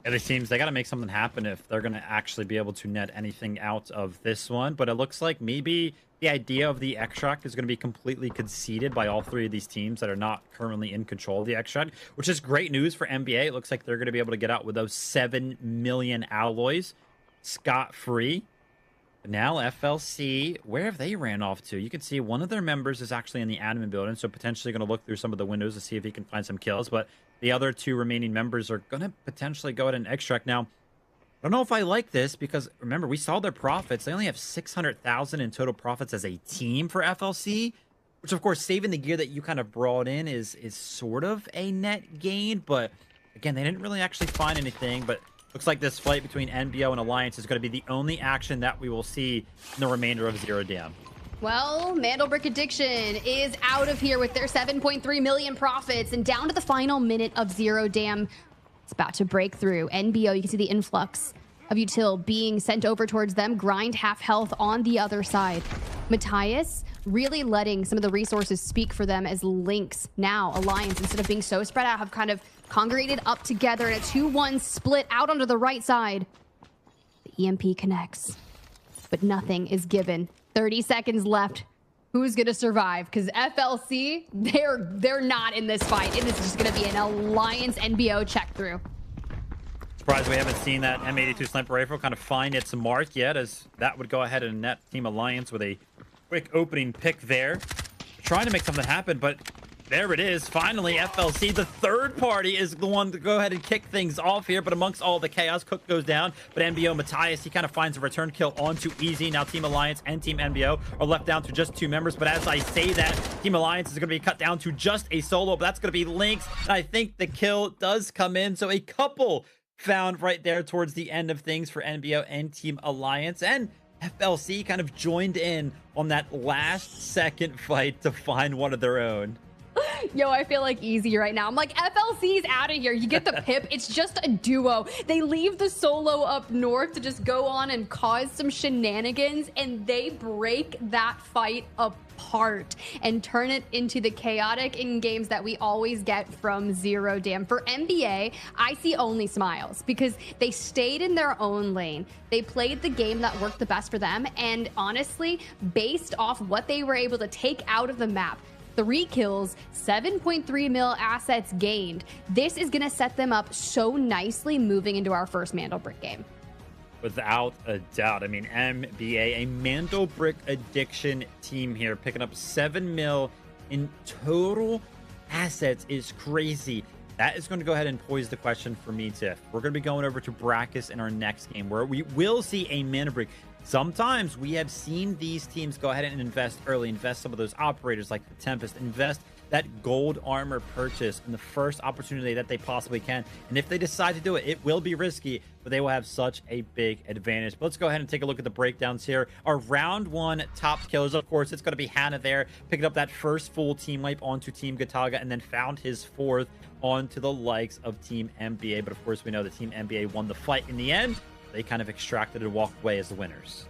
It seems they got to make something happen if they're going to actually be able to net anything out of this one. But it looks like maybe the idea of the extract is going to be completely conceded by all three of these teams that are not currently in control of the extract, which is great news for NBA. It looks like they're going to be able to get out with those 7 million alloys scot-free. But now FLC, where have they ran off to? You can see one of their members is actually in the admin building, so potentially going to look through some of the windows to see if he can find some kills. But the other 2 remaining members are going to potentially go ahead and extract. Now, I don't know if I like this because, remember, we saw their profits. They only have 600,000 in total profits as a team for FLC, which, of course, saving the gear that you kind of brought in is sort of a net gain. But, again, they didn't really actually find anything. But looks like this fight between NBO and Alliance is going to be the only action that we will see in the remainder of Zero Dam. Well, Mandelbrick Addiction is out of here with their 7.3 million profits and down to the final minute of Zero Dam. It's about to break through. NBO, you can see the influx of util being sent over towards them. Grind half health on the other side. Matthias really letting some of the resources speak for them as links now. Alliance, instead of being so spread out, have kind of congregated up together in a 2-1 split out onto the right side. The EMP connects, but nothing is given. 30 seconds left. Who's going to survive? Because FLC, they're not in this fight. And this is just going to be an Alliance NBO check through. Surprised we haven't seen that M82 sniper rifle kind of find its mark yet, as that would go ahead and net Team Alliance with a quick opening pick there. Trying to make something happen, but there it is. Finally, FLC, the third party, is the one to go ahead and kick things off here. But amongst all the chaos, Cook goes down. But NBO Matthias, he kind of finds a return kill onto Easy. Now Team Alliance and Team NBO are left down to just 2 members. But as I say that, Team Alliance is going to be cut down to just a solo. But that's going to be Lynx. And I think the kill does come in. So a couple found right there towards the end of things for NBO and Team Alliance. And FLC kind of joined in on that last second fight to find one of their own. Yo, I feel like Easy right now. I'm like, FLC's out of here. You get the pip. It's just a duo. They leave the solo up north to just go on and cause some shenanigans, and they break that fight apart and turn it into the chaotic in games that we always get from Zero Dam. For NBA, I see only smiles because they stayed in their own lane. They played the game that worked the best for them, and honestly, based off what they were able to take out of the map, 3 kills, 7.3 mil assets gained. This is going to set them up so nicely moving into our first Mandelbrick game. Without a doubt. I mean, MBA, a Mandelbrick Addiction team here, picking up 7 mil in total assets is crazy. That is going to go ahead and pose the question for me, Tiff. We're going to be going over to Brakkesh in our next game, where we will see a Mandelbrick. Sometimes we have seen these teams go ahead and invest early, invest some of those operators like the Tempest, invest that gold armor purchase in the first opportunity that they possibly can. And if they decide to do it, it will be risky, but they will have such a big advantage. But let's go ahead and take a look at the breakdowns here. Our round 1 top killers, of course, it's going to be Hannah there, picking up that first full team wipe onto Team Gotaga, and then found his 4th onto the likes of Team NBA. But of course, we know that Team NBA won the fight in the end. They kind of extracted and walked away as the winners.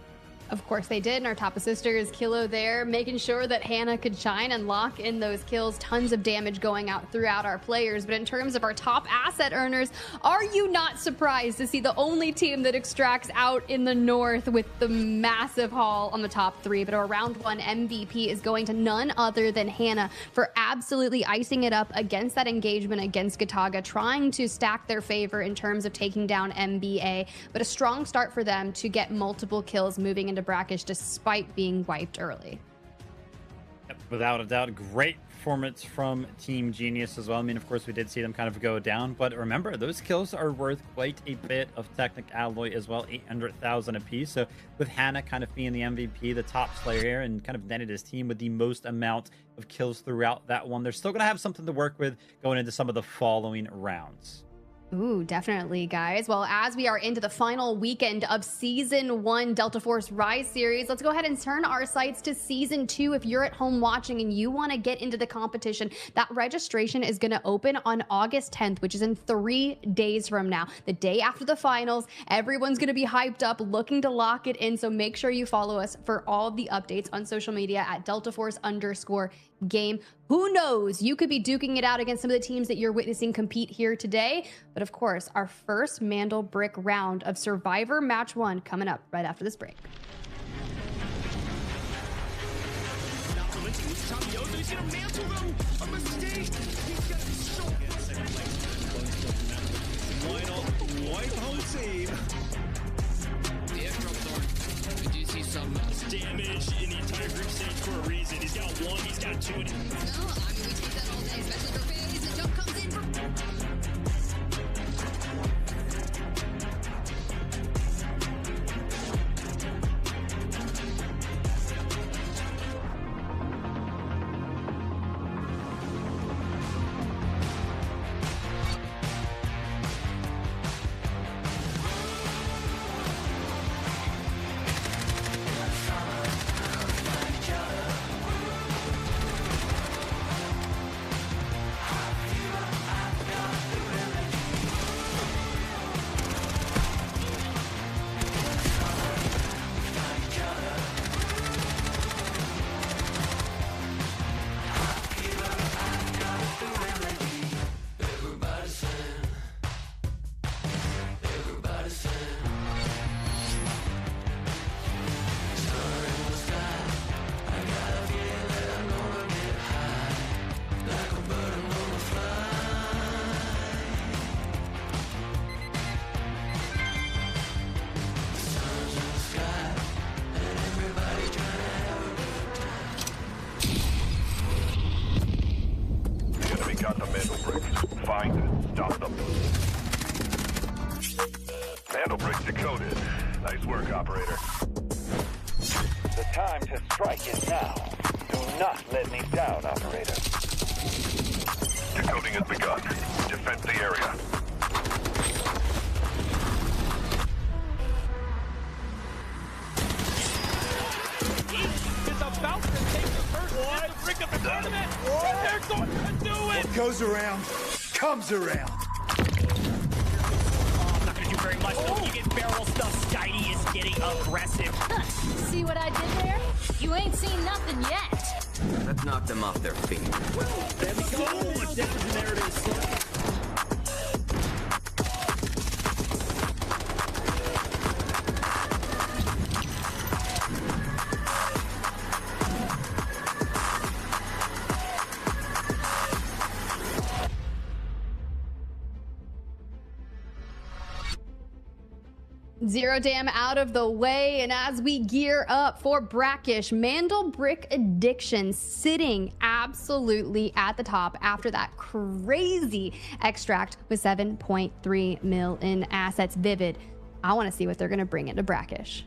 Of course they did, and our top assister is Kilo there, making sure that Hannah could shine and lock in those kills. Tons of damage going out throughout our players. But in terms of our top asset earners, are you not surprised to see the only team that extracts out in the north with the massive haul on the top 3? But our round 1 MVP is going to none other than Hannah for absolutely icing it up against that engagement against Gotaga, trying to stack their favor in terms of taking down NBA. But a strong start for them to get multiple kills moving into Brakkesh despite being wiped early. Yep, without a doubt, great performance from Team Genius as well. I mean, of course, we did see them kind of go down, but remember, those kills are worth quite a bit of Technic Alloy as well, 800,000 apiece. So with Hannah kind of being the MVP, the top player here, and kind of netted his team with the most amount of kills throughout that one, they're still going to have something to work with going into some of the following rounds. Ooh, definitely, guys. Well, as we are into the final weekend of Season 1 Delta Force Rise series, let's go ahead and turn our sights to Season 2. If you're at home watching and you want to get into the competition, that registration is going to open on August 10th, which is in 3 days from now, the day after the finals. Everyone's going to be hyped up, looking to lock it in, so make sure you follow us for all of the updates on social media at DeltaForce_game. Who knows? You could be duking it out against some of the teams that you're witnessing compete here today. But of course, our first Mandelbrick round of Survivor Match 1 coming up right after this break. White home team. We do see some damage in the entire group stage for a reason. He's got 1, he's got 2. No, I mean, we take that all day, especially for FaZe. The jump comes in for... Got the Mandelbrick. Find it. Stop them. Mandelbrick decoded. Nice work, operator. The time to strike is now. Do not let me down, operator. Decoding has begun. Defend the area. Is about to take the first brick of the tournament. And they're going to do it. What goes around comes around. Oh, I'm not going to do very much, though. When you get barrel stuff, Skydie is getting aggressive. See what I did there? You ain't seen nothing yet. That knocked them off their feet. There we go. Different narrative. Zero Dam out of the way, and as we gear up for Brakkesh, Mandelbrick Addiction sitting absolutely at the top after that crazy extract with 7.3 mil in assets. Vivid, I want to see what they're going to bring into Brakkesh.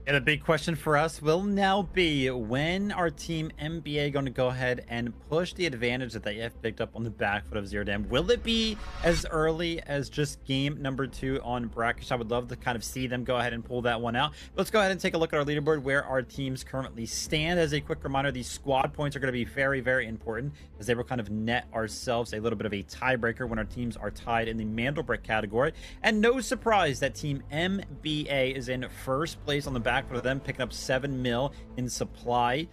And the big question for us will now be, when are Team NBA going to go ahead and push the advantage that they have picked up on the back foot of Zero Dam? Will it be as early as just game number 2 on Brakkesh? I would love to kind of see them go ahead and pull that one out. But let's go ahead and take a look at our leaderboard, where our teams currently stand. As a quick reminder, these squad points are going to be very, very important, as they will kind of net ourselves a little bit of a tiebreaker when our teams are tied in the Mandelbrick category. And no surprise that Team MBA is in first place on the back for them, picking up 7 mil in supplies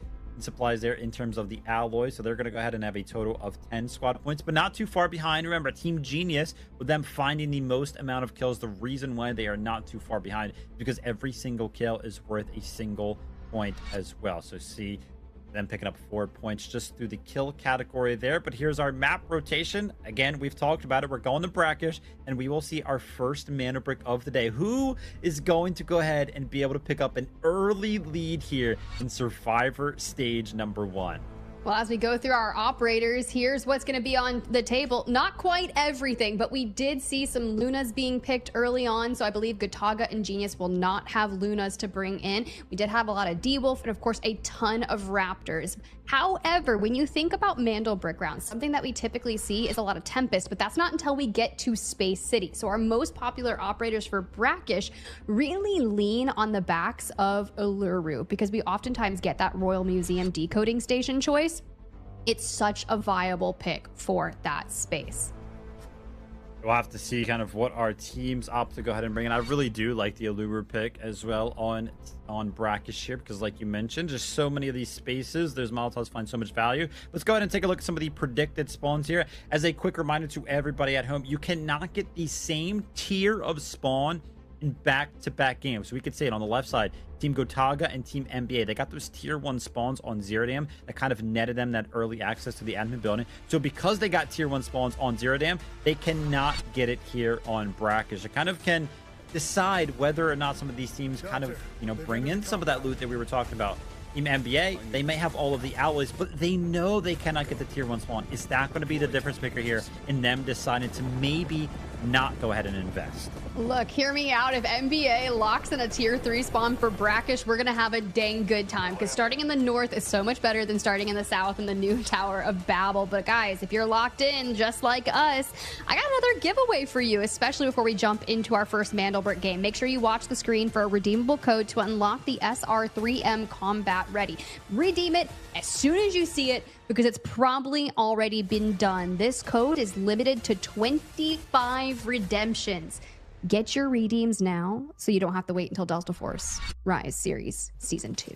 there in terms of the alloy. So they're going to go ahead and have a total of 10 squad points, but not too far behind. Remember, Team Genius, with them finding the most amount of kills, the reason why they are not too far behind is because every single kill is worth a single point as well. So see them picking up 4 points just through the kill category there. But here's our map rotation. Again, we've talked about it. We're going to Brakkesh, and we will see our first Mandelbrick of the day. Who is going to go ahead and be able to pick up an early lead here in Survivor Stage number 1? Well, as we go through our operators, here's what's going to be on the table. Not quite everything, but we did see some Lunas being picked early on. So I believe Gotaga and Genius will not have Lunas to bring in. We did have a lot of D-Wolf and, of course, a ton of Raptors. However, when you think about Mandelbrick rounds, something that we typically see is a lot of Tempest, but that's not until we get to Space City. So our most popular operators for Brakkesh really lean on the backs of Uluru because we oftentimes get that Royal Museum decoding station choice. It's such a viable pick for that space. We'll have to see kind of what our teams opt to go ahead and bring in. I really do like the Allure pick as well on Brakkesh here because, like you mentioned, just so many of these spaces, there's Molotovs find so much value. Let's go ahead and take a look at some of the predicted spawns here. As a quick reminder to everybody at home, you cannot get the same tier of spawn in back-to-back games. So we could say it on the left side, Team Gotaga and Team NBA. They got those tier 1 spawns on Zero Dam that kind of netted them that early access to the admin building. So because they got tier 1 spawns on Zero Dam, they cannot get it here on Brakkesh. It kind of can decide whether or not some of these teams kind of, bring in some of that loot that we were talking about. Team NBA, they may have all of the alloys, but they know they cannot get the tier 1 spawn. Is that going to be the difference maker here in them deciding to maybe not go ahead and invest? Look, hear me out. If NBA locks in a tier 3 spawn for Brakkesh, we're going to have a dang good time because starting in the north is so much better than starting in the south in the new Tower of Babel. But guys, if you're locked in just like us, I got another giveaway for you, especially before we jump into our first Mandelbrick game. Make sure you watch the screen for a redeemable code to unlock the SR3M Combat Ready. Redeem it as soon as you see it because it's probably already been done. This code is limited to 25 redemptions. Get your redeems now so you don't have to wait until Delta Force Rise Series Season 2.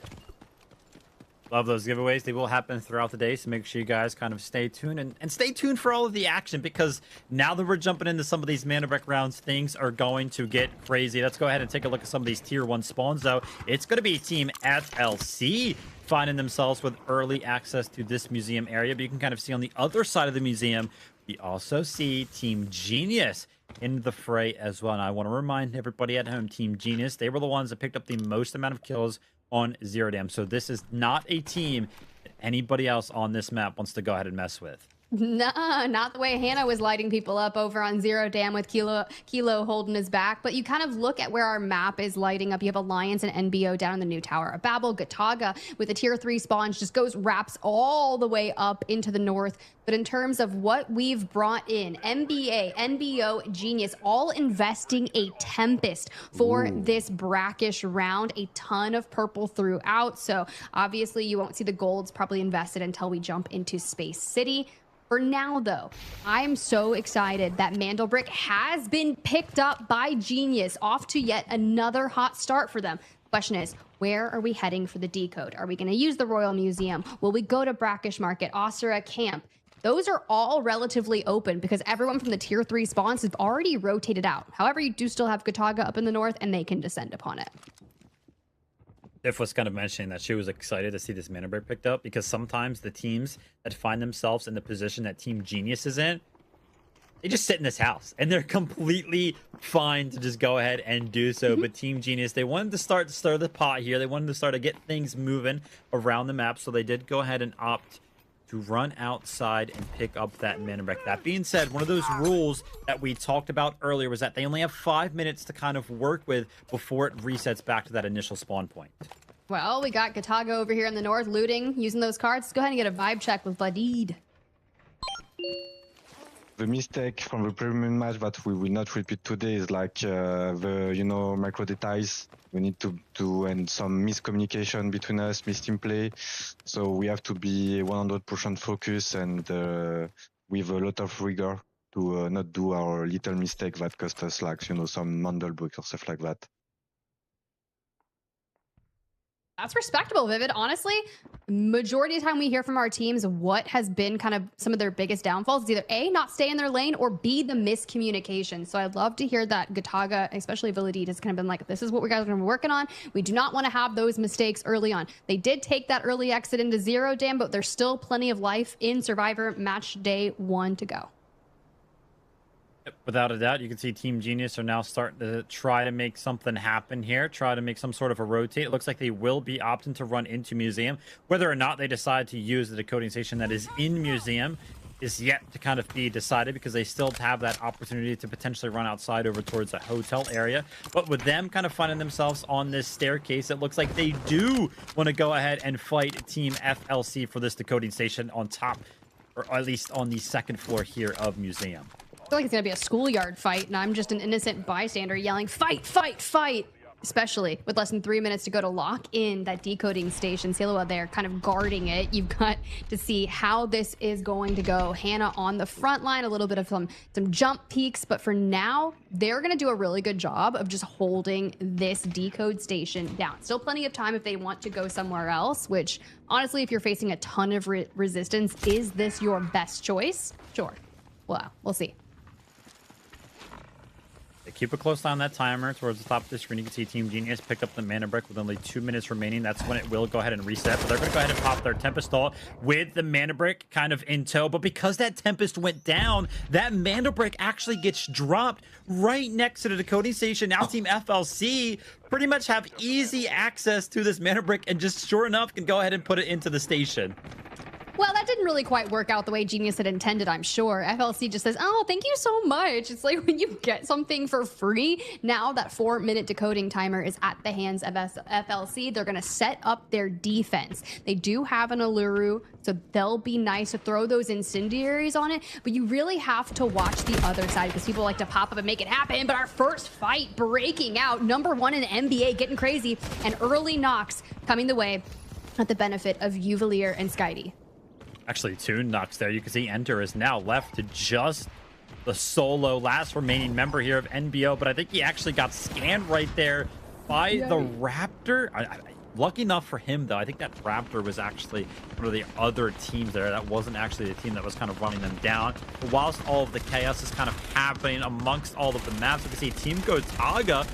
Love those giveaways. They will happen throughout the day, so make sure you guys kind of stay tuned and stay tuned for all of the action because now that we're jumping into some of these Mandelbrick rounds, things are going to get crazy. Let's go ahead and take a look at some of these tier 1 spawns, though. It's going to be Team FLC finding themselves with early access to this museum area, but you can kind of see on the other side of the museum, we also see Team Genius in the fray as well. And I want to remind everybody at home, Team Genius, they were the ones that picked up the most amount of kills on Zero Dam. So this is not a team that anybody else on this map wants to go ahead and mess with. Nah, not the way Hannah was lighting people up over on Zero Dam with Kilo holding his back. But you kind of look at where our map is lighting up. You have Alliance and NBO down in the new Tower of Babel. Gotaga with a tier 3 spawn just wraps all the way up into the north. But in terms of what we've brought in, NBA, NBO, Genius, all investing a Tempest for this Brakkesh round. A ton of purple throughout. So obviously you won't see the golds probably invested until we jump into Space City. For now, though, I'm so excited that Mandelbrick has been picked up by Genius, off to yet another hot start for them. Question is, where are we heading for the decode? Are we going to use the Royal Museum? Will we go to Brakkesh Market, Osira Camp? Those are all relatively open because everyone from the tier 3 spawns have already rotated out. However, you do still have Gotaga up in the north and they can descend upon it. Tiff was kind of mentioning that she was excited to see this Mandelbrick picked up because sometimes the teams that find themselves in the position that Team Genius is in, they just sit in this house and they're completely fine to just go ahead and do so. But Team Genius, they wanted to start to stir the pot here. They wanted to start to get things moving around the map. So they did go ahead and opt to run outside and pick up that Mandelbrick. That being said, one of those rules that we talked about earlier was that they only have 5 minutes to kind of work with before it resets back to that initial spawn point. Well, we got Gotaga over here in the north looting, using those cards. Let's go ahead and get a vibe check with Vladid. The mistake from the premium match that we will not repeat today is like the micro details. We need to do and some miscommunication between us, misteam play. So we have to be 100% focused and with a lot of rigor to not do our little mistake that cost us like some Mandelbrick or stuff like that. That's respectable, Vivid. Honestly, majority of the time we hear from our teams what has been kind of some of their biggest downfalls is either A, not stay in their lane, or B, the miscommunication. So I'd love to hear that Gotaga, especially Villadid, has kind of been like, this is what we guys are going to be working on. We do not want to have those mistakes early on. They did take that early exit into Zero Dam, but there's still plenty of life in Survivor match day 1 to go. Without a doubt, you can see Team Genius are now starting to try to make something happen here, try to make some sort of a rotate. It looks like they will be opting to run into Museum. Whether or not they decide to use the decoding station that is in Museum is yet to kind of be decided, because they still have that opportunity to potentially run outside over towards a hotel area. But with them kind of finding themselves on this staircase, it looks like they do want to go ahead and fight Team FLC for this decoding station on top, or at least on the second floor here of Museum. I feel like it's going to be a schoolyard fight, and I'm just an innocent bystander yelling, fight, fight, fight! Especially with less than 3 minutes to go to lock in that decoding station. Silhouette there kind of guarding it. You've got to see how this is going to go. Hannah on the front line, a little bit of some jump peaks, but for now, they're going to do a really good job of just holding this decode station down. Still plenty of time if they want to go somewhere else, which honestly, if you're facing a ton of resistance, is this your best choice? Sure. Well, we'll see. They keep a close eye on that timer towards the top of the screen. You can see Team Genius picked up the mana brick with only 2 minutes remaining. That's when it will go ahead and reset. But they're going to go ahead and pop their Tempest ult with the mana brick kind of in tow. But because that Tempest went down, that mana brick actually gets dropped right next to the decoding station. Now Team FLC pretty much have easy access to this mana brick and just sure enough can go ahead and put it into the station. Well, that didn't really quite work out the way Genius had intended, I'm sure. FLC just says, oh, thank you so much. It's like when you get something for free, now that 4-minute decoding timer is at the hands of FLC. They're going to set up their defense. They do have an Alluru, so they'll be nice to throw those incendiaries on it, but you really have to watch the other side because people like to pop up and make it happen. But our first fight breaking out, #1 in the NBA getting crazy, and early knocks coming the way at the benefit of Uvalier and Skydie. Actually, 2 knocks there. You can see Enter is now left to just the solo last remaining member here of NBO, but I think he actually got scanned right there by the Raptor. Lucky enough for him, though, I think that Raptor was actually one of the other teams there. That wasn't actually the team that was kind of running them down. But whilst all of the chaos is kind of happening amongst all of the maps, you can see Team Gotaga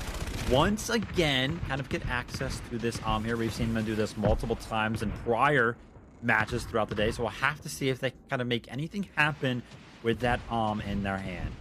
once again kind of get access to this here. We've seen them do this multiple times in prior matches throughout the day, so we'll have to see if they kind of make anything happen with that in their hand.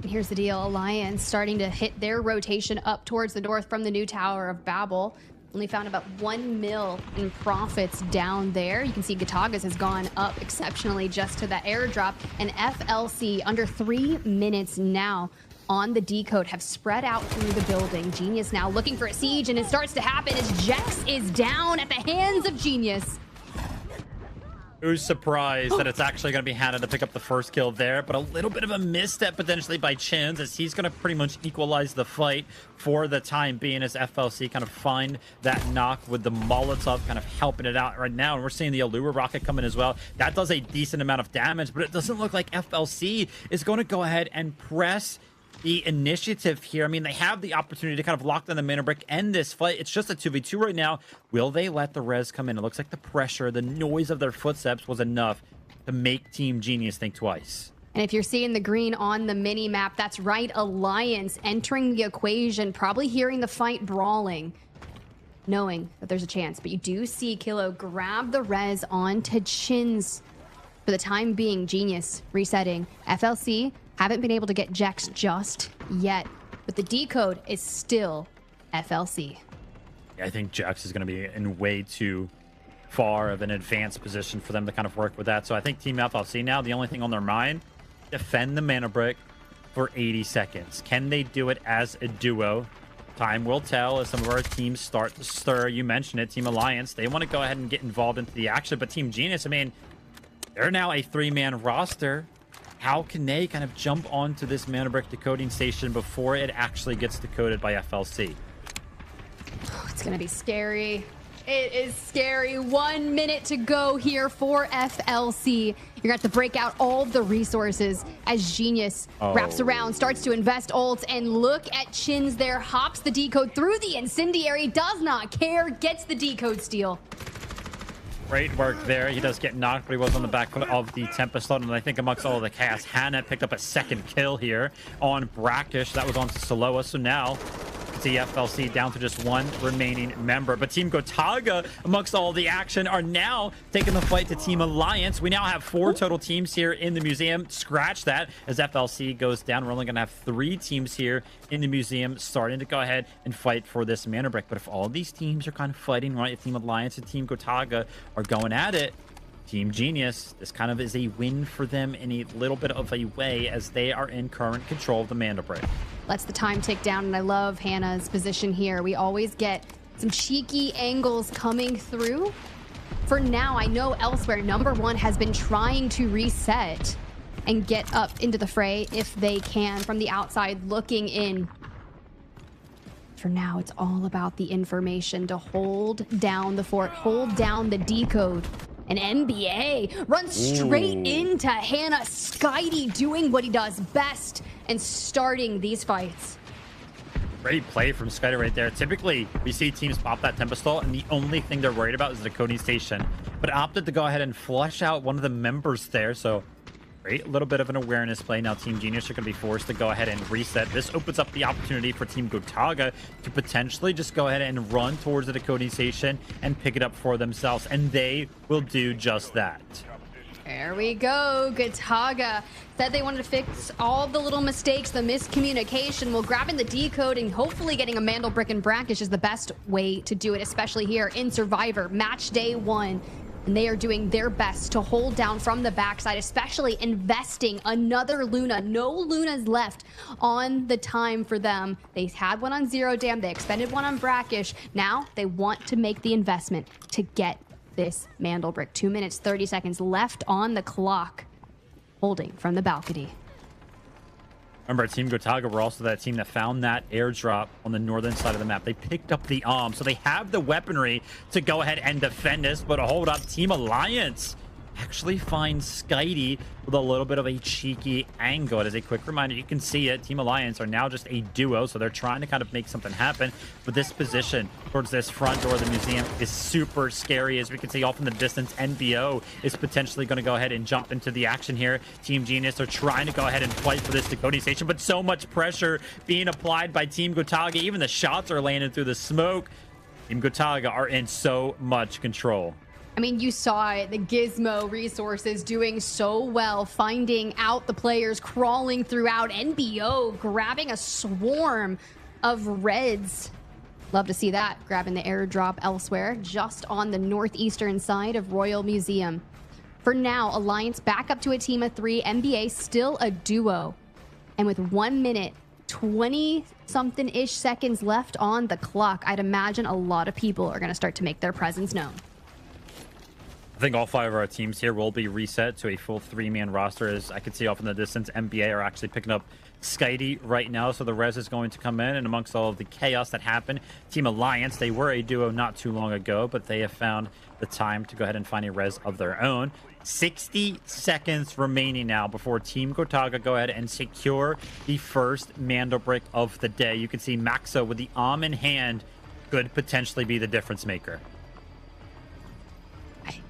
Here's the deal. Alliance starting to hit their rotation up towards the north from the new Tower of Babel. Only found about 1 mil in profits down there. You can see Gotaga's has gone up exceptionally just to that airdrop, and FLC under 3 minutes now on the decode have spread out through the building. Genius now looking for a siege, and it starts to happen as Jex is down at the hands of Genius. Who's surprised that it's actually going to be Hannah to pick up the first kill there, but a little bit of a misstep potentially by Chins, as he's going to pretty much equalize the fight for the time being, as FLC kind of find that knock with the Molotov kind of helping it out right now. And we're seeing the Allura rocket come in as well. That does a decent amount of damage, but it doesn't look like FLC is going to go ahead and press the initiative here. I mean, they have the opportunity to kind of lock down the mana brick, end this fight. It's just a 2v2 right now. Will they let the res come in? It looks like the pressure, the noise of their footsteps was enough to make Team Genius think twice. And if you're seeing the green on the mini map, that's right, Alliance entering the equation, probably hearing the fight brawling, knowing that there's a chance. But you do see Kilo grab the res onto Chins. For the time being, Genius resetting. FLC haven't been able to get Jex just yet, but the decode is still FLC. I think Jex is going to be in way too far of an advanced position for them to kind of work with that. So I think Team FLC now, the only thing on their mind, defend the mana brick for 80 seconds. Can they do it as a duo? Time will tell as some of our teams start to stir. You mentioned it, Team Alliance. They want to go ahead and get involved into the action, but Team Genius, I mean, they're now a 3-man roster. How can they kind of jump onto this mana brick decoding station before it actually gets decoded by FLC? Oh, it's going to be scary. It is scary. 1 minute to go here for FLC. You're going to have to break out all of the resources as Genius wraps around, starts to invest ults, and look at Chins there. Hops the decode through the incendiary, does not care, gets the decode steal. Great work there. He does get knocked, but he was on the back foot of the Tempest. And I think amongst all of the chaos, Hannah picked up a second kill here on Brakkesh. That was on Soloa. So now see FLC down to just one remaining member. But Team Gotaga, amongst all the action, are now taking the fight to Team Alliance. We now have 4 total teams here in the museum. Scratch that. As FLC goes down, we're only going to have 3 teams here in the museum starting to go ahead and fight for this Mandelbrick. But if all these teams are kind of fighting, right, if Team Alliance and Team Gotaga are going at it, Team Genius, this kind of is a win for them in a little bit of a way as they are in current control of the Mandelbrick. Lets the time tick down, and I love Hannah's position here. We always get some cheeky angles coming through. For now, I know elsewhere, number 1 has been trying to reset and get up into the fray if they can from the outside looking in. For now, it's all about the information to hold down the fort, hold down the decode. And NBA runs straight into Hannah. Skydie doing what he does best and starting these fights. Great play from Skydie right there. Typically, we see teams pop that Tempestall, and the only thing they're worried about is the decoding station. But opted to go ahead and flush out one of the members there, so great little bit of an awareness play. Now Team Genius are going to be forced to go ahead and reset. This opens up the opportunity for Team Gotaga to potentially just go ahead and run towards the decoding station and pick it up for themselves, and they will do just that. There we go. Gotaga said they wanted to fix all the little mistakes, the miscommunication. Well, grabbing the decode and hopefully getting a Mandelbrick and Brakkesh is the best way to do it, especially here in Survivor, match day 1. And they are doing their best to hold down from the backside, especially investing another Luna. No Lunas left on the time for them. They had one on Zero Dam. They expended one on Brakkesh. Now they want to make the investment to get this Mandelbrick. 2 minutes, 30 seconds left on the clock. Holding from the balcony. Remember, Team Gotaga were also that team that found that airdrop on the northern side of the map. They picked up the so they have the weaponry to go ahead and defend this. But hold up, Team Alliance actually finds Skydie with a little bit of a cheeky angle. It is a quick reminder, you can see it. Team Alliance are now just a duo, so they're trying to kind of make something happen. But this position towards this front door of the museum is super scary. As we can see off in the distance, NBO is potentially going to go ahead and jump into the action here. Team Genius are trying to go ahead and fight for this decoding station, but so much pressure being applied by Team Gotaga. Even the shots are landing through the smoke. Team Gotaga are in so much control. I mean, you saw it, the Gizmo resources doing so well, finding out the players, crawling throughout. NBO grabbing a swarm of reds. Love to see that, grabbing the airdrop elsewhere, just on the northeastern side of Royal Museum. For now, Alliance back up to a team of 3, NBA still a duo. And with 1 minute, 20-something-ish seconds left on the clock, I'd imagine a lot of people are going to start to make their presence known. I think all 5 of our teams here will be reset to a full 3-man roster. As I can see off in the distance, NBA are actually picking up Skydie right now, so the res is going to come in. And amongst all of the chaos that happened, Team Alliance, they were a duo not too long ago, but they have found the time to go ahead and find a res of their own. 60 seconds remaining now before Team Gotaga go ahead and secure the first Mandelbrick of the day. You can see Maxo with the in hand could potentially be the difference maker.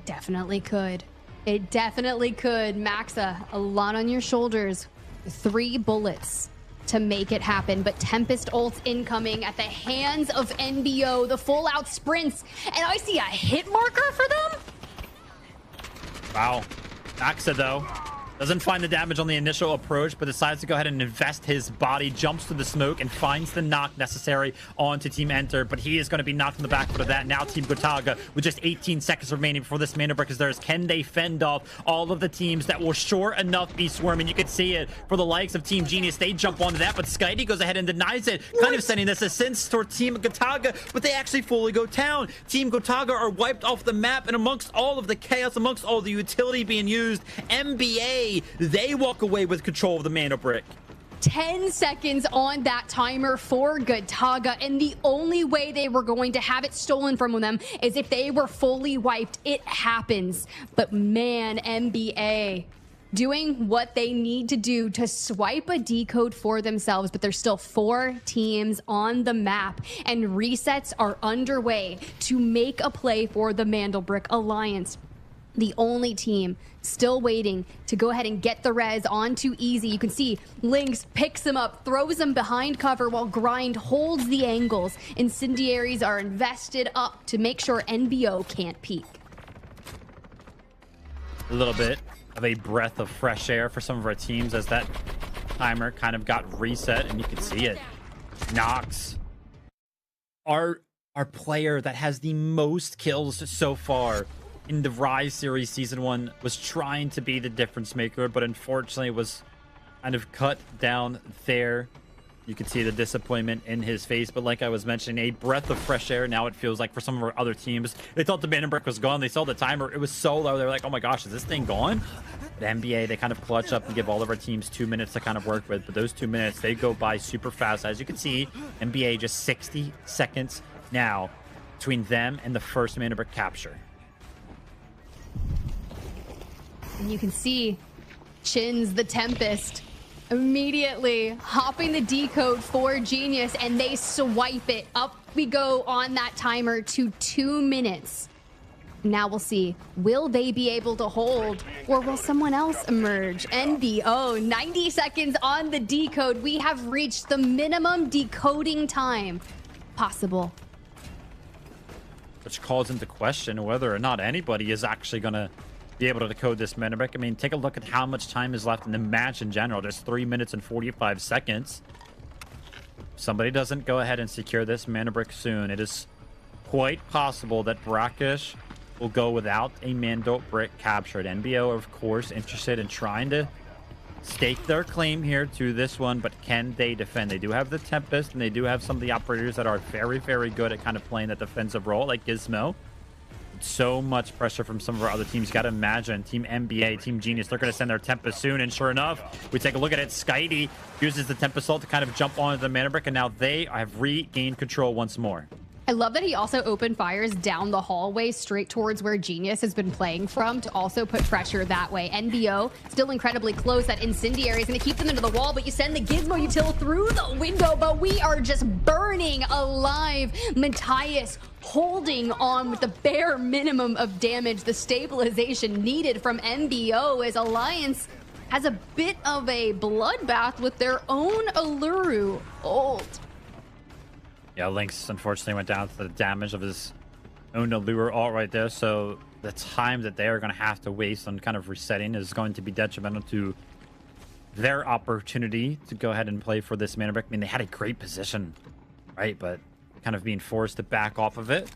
Definitely could. It definitely could. Maxa, a lot on your shoulders. 3 bullets to make it happen, but Tempest ults incoming at the hands of NBO. The full out sprints, and I see a hit marker for them. Wow. Maxa, though, doesn't find the damage on the initial approach, but decides to go ahead and invest his body, jumps through the smoke, and finds the knock necessary onto Team Enter. But he is going to be knocked in the back foot of that. Now Team Gotaga, with just 18 seconds remaining before this Mandelbrick is theirs. Can they fend off all of the teams that will sure enough be swarming? You can see it for the likes of Team Genius. They jump onto that, but Skydie goes ahead and denies it. Kind of sending this assist toward Team Gotaga, but they actually fully go down. Team Gotaga are wiped off the map, and amongst all of the chaos, amongst all the utility being used, NBA, they walk away with control of the Mandelbrick. 10 seconds on that timer for Gotaga, and the only way they were going to have it stolen from them is if they were fully wiped. It happens, but man, NBA doing what they need to do to swipe a decode for themselves, but there's still 4 teams on the map, and resets are underway to make a play for the Mandelbrick Alliance. the only team still waiting to go ahead and get the res onto Easy. You can see Lynx picks him up, throws him behind cover while Grind holds the angles. Incendiaries are invested up to make sure NBO can't peek. A little bit of a breath of fresh air for some of our teams as that timer kind of got reset, and you can see it. Nox, our player that has the most kills so far in the Rise Series Season 1, was trying to be the difference maker, but unfortunately was kind of cut down there. You can see the disappointment in his face, but like I was mentioning, a breath of fresh air now it feels like for some of our other teams. They thought the Mandelbrick was gone. They saw the timer. It was so low. They were like, oh my gosh, is this thing gone? The NBA, they kind of clutch up and give all of our teams 2 minutes to kind of work with, but those 2 minutes, they go by super fast. As you can see, NBA just 60 seconds now between them and the first Mandelbrick capture. And you can see Chin's the Tempest immediately hopping the decode for Genius, and they swipe it. Up we go on that timer to 2 minutes. Now we'll see, will they be able to hold, or will someone else emerge? NBO, 90 seconds on the decode. We have reached the minimum decoding time possible. Which calls into question whether or not anybody is actually going to be able to decode this Mandelbrick. I mean, take a look at how much time is left in the match in general. Just 3 minutes and 45 seconds. Somebody doesn't go ahead and secure this Mandelbrick soon, it is quite possible that Brakkesh will go without a Mandelbrick captured. NBO, of course, interested in trying to stake their claim here to this one, but can they defend? They do have the Tempest, and they do have some of the operators that are very, very good at kind of playing that defensive role, like Gizmo. So much pressure from some of our other teams. You got to imagine Team NBA, Team Genius, they're going to send their Tempest soon, and sure enough, we take a look at it. Skitey uses the Tempest Assault to kind of jump onto the Mandelbrick, and now they have regained control once more. I love that he also opened fires down the hallway straight towards where Genius has been playing from to also put pressure that way. NBO still incredibly close. That Incendiary is going to keep them into the wall, but you send the Gizmo Util through the window, but we are just burning alive. Matthias holding on with the bare minimum of damage, the stabilization needed from NBO as Alliance has a bit of a bloodbath with their own Alluru ult. Yeah, Lynx unfortunately went down to the damage of his own Allure ult right there, so the time that they are going to have to waste on kind of resetting is going to be detrimental to their opportunity to go ahead and play for this Mandelbrick. I mean, they had a great position, right? But kind of being forced to back off of it.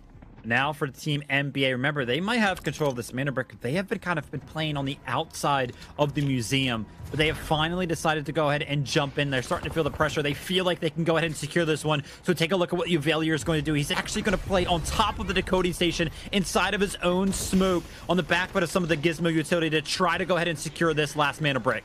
Now for Team NBA, remember, they might have control of this Mandelbrick. They have been kind of playing on the outside of the museum, but they have finally decided to go ahead and jump in. They're starting to feel the pressure. They feel like they can go ahead and secure this one. So take a look at what Uvelier is going to do. He's actually going to play on top of the decoding station inside of his own smoke on the back foot of some of the Gizmo utility to try to go ahead and secure this last Mandelbrick.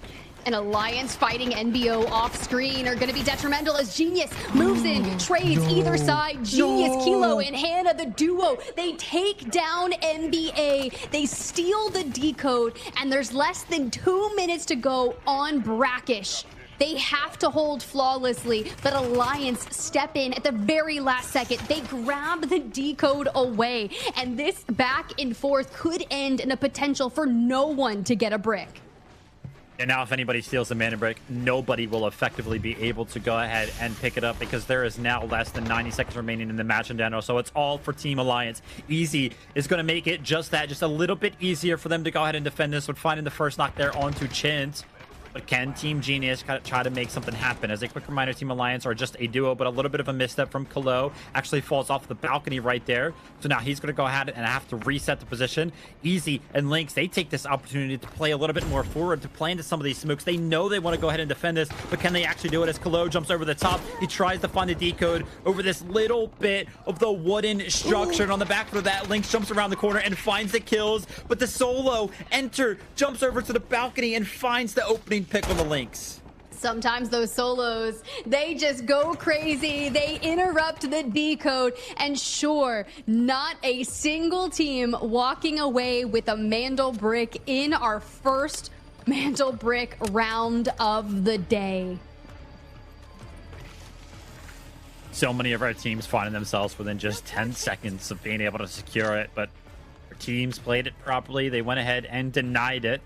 And Alliance fighting NBO off screen are going to be detrimental as Genius moves in, trades either side. Genius, Kilo, and Hannah, the duo, they take down NBA. They steal the decode, and there's less than 2 minutes to go on Brakkesh. They have to hold flawlessly, but Alliance step in at the very last second. They grab the decode away, and this back and forth could end in a potential for no one to get a brick. And now if anybody steals the Mandelbrick, nobody will effectively be able to go ahead and pick it up because there is now less than 90 seconds remaining in the match in general. So it's all for Team Alliance. Easy is going to make it just that, just a little bit easier for them to go ahead and defend this with finding the first knock there onto Chint. But can Team Genius try to make something happen? As a quick reminder, Team Alliance are just a duo, but a little bit of a misstep from Kalo. Actually falls off the balcony right there. So now he's going to go ahead and have to reset the position. Easy and Lynx, they take this opportunity to play a little bit more forward, to play into some of these smokes. They know they want to go ahead and defend this, but can they actually do it? As Kalo jumps over the top, he tries to find the decode over this little bit of the wooden structure. And on the back of that, Lynx jumps around the corner and finds the kills, but the solo jumps over to the balcony and finds the opening pick on the Lynx. Sometimes those solos, they just go crazy. They interrupt the decode, and sure, not a single team walking away with a Mandelbrick in our first Mandelbrick round of the day. So many of our teams finding themselves within just 10 seconds of being able to secure it, but Our teams played it properly. They went ahead and denied it.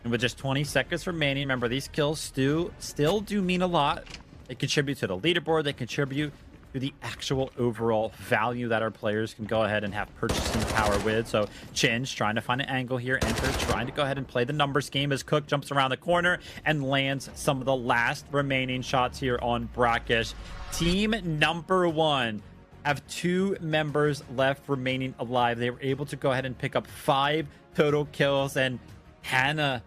And with just 20 seconds remaining, remember, these kills still do mean a lot. They contribute to the leaderboard. They contribute to the actual overall value that our players can go ahead and have purchasing power with. So Chin's trying to find an angle here. Enter, trying to go ahead and play the numbers game as Cook jumps around the corner and lands some of the last remaining shots here on Brakkesh. Team number 1 have 2 members left remaining alive. They were able to go ahead and pick up 5 total kills, and Hannah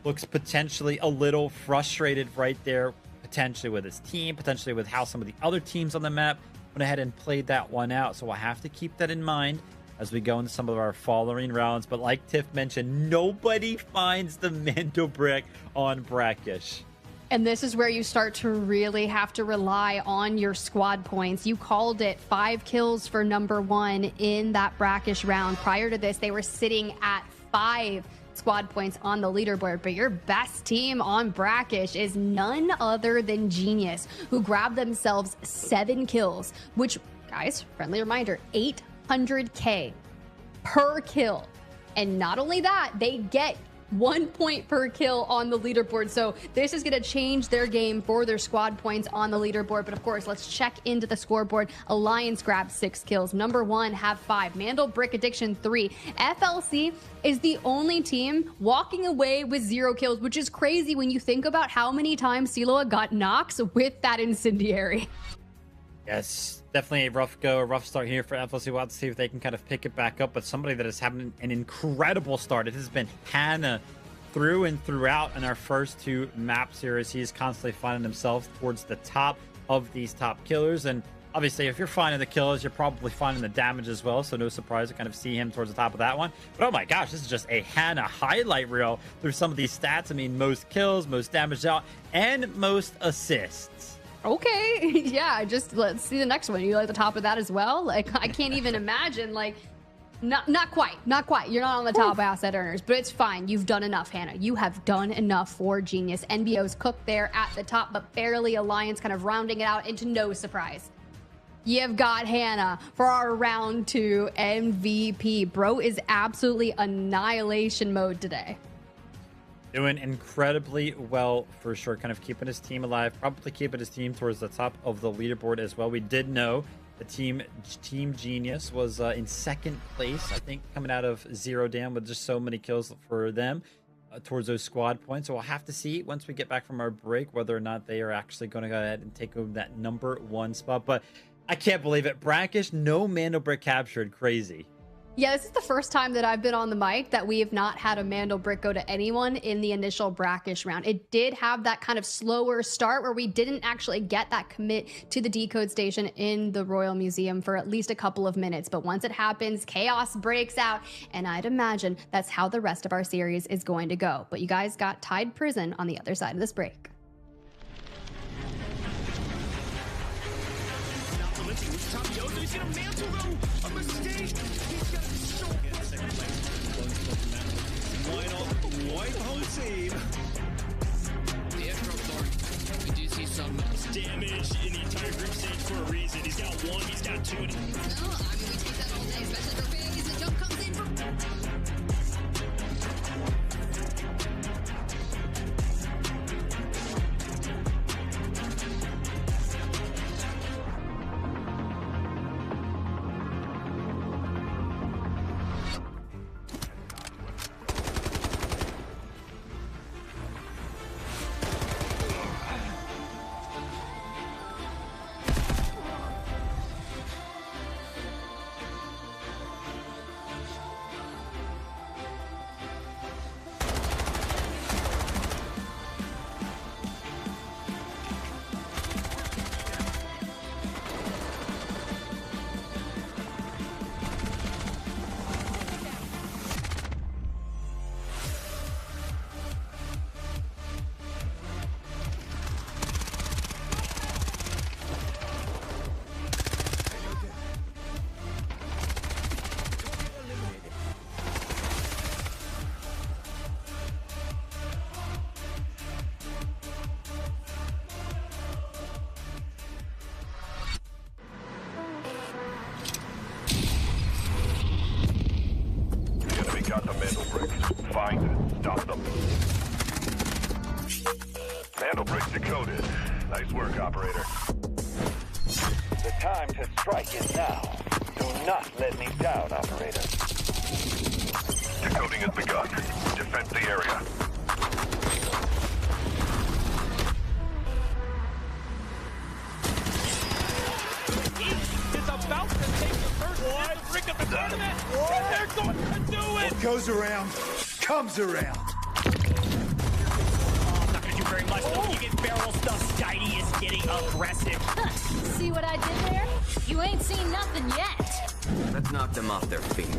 looks potentially a little frustrated right there, potentially with his team, potentially with how some of the other teams on the map went ahead and played that one out. So we'll have to keep that in mind as we go into some of our following rounds. But like Tiff mentioned, nobody finds the Mandelbrick on Brakkesh. And this is where you start to really have to rely on your squad points. You called it 5 kills for number 1 in that Brakkesh round. Prior to this, they were sitting at 5 squad points on the leaderboard, but your best team on Brakkesh is none other than Genius, who grabbed themselves 7 kills, which, guys, friendly reminder, 800k per kill. And not only that, they get 1 point per kill on the leaderboard. So this is going to change their game for their squad points on the leaderboard. But of course, let's check into the scoreboard. Alliance grabbed 6 kills. Number 1 have 5. Mandelbrick Addiction 3. FLC is the only team walking away with 0 kills, which is crazy when you think about how many times Siloa got knocks with that incendiary. Yes, definitely a rough go, a rough start here for FLC. We'll have to see if they can kind of pick it back up. But somebody that is having an incredible start. It has been Hannah through and throughout in our first 2 map series. He's constantly finding himself towards the top of these top killers. And obviously, if you're finding the kills, you're probably finding the damage as well. So no surprise to kind of see him towards the top of that one. But oh my gosh, this is just a Hannah highlight reel through some of these stats. I mean, most kills, most damage out, and most assists. Okay, yeah, just let's see the next one. You like the top of that as well? Like, I can't even imagine, like, not quite. You're not on the top asset earners, but it's fine. You've done enough, Hannah. You have done enough for Genius. NBO's Cook there at the top, but barely Alliance kind of rounding it out into no surprise. You've got Hannah for our round 2 MVP. Bro is absolutely annihilation mode today. Doing incredibly well for sure, kind of keeping his team alive, probably keeping his team towards the top of the leaderboard as well. We did know the Team Genius was in 2nd place, I think, coming out of 0 down with just so many kills for them towards those squad points. So we'll have to see once we get back from our break whether or not they are actually going to go ahead and take over that number 1 spot. But I can't believe it. Brakkesh, no Mandelbrick captured. Crazy. Yeah, this is the first time that I've been on the mic that we have not had a Mandelbrick go to anyone in the initial Brakkesh round. It did have that kind of slower start where we didn't actually get that commit to the decode station in the Royal Museum for at least a couple of minutes. But once it happens, chaos breaks out, and I'd imagine that's how the rest of our series is going to go. But you guys got Tide Prison on the other side of this break. White whole team. The airdrop door. We do see some damage in the entire group stage for a reason. He's got 1, he's got 2. No, I mean, we take that all day, especially for big as the jump comes in from... Find it. Stop them. Mandelbrick decoded. Nice work, operator. The time to strike is now. Do not let me down, operator. Decoding has begun. Defend the area. Is about to take the first hit the brink of the tournament, and they're going to do it! What goes around, comes around. Not gonna do very much though. You get barrel stuff. Skydie is getting aggressive. See what I did there? You ain't seen nothing yet. Let's knock them off their feet.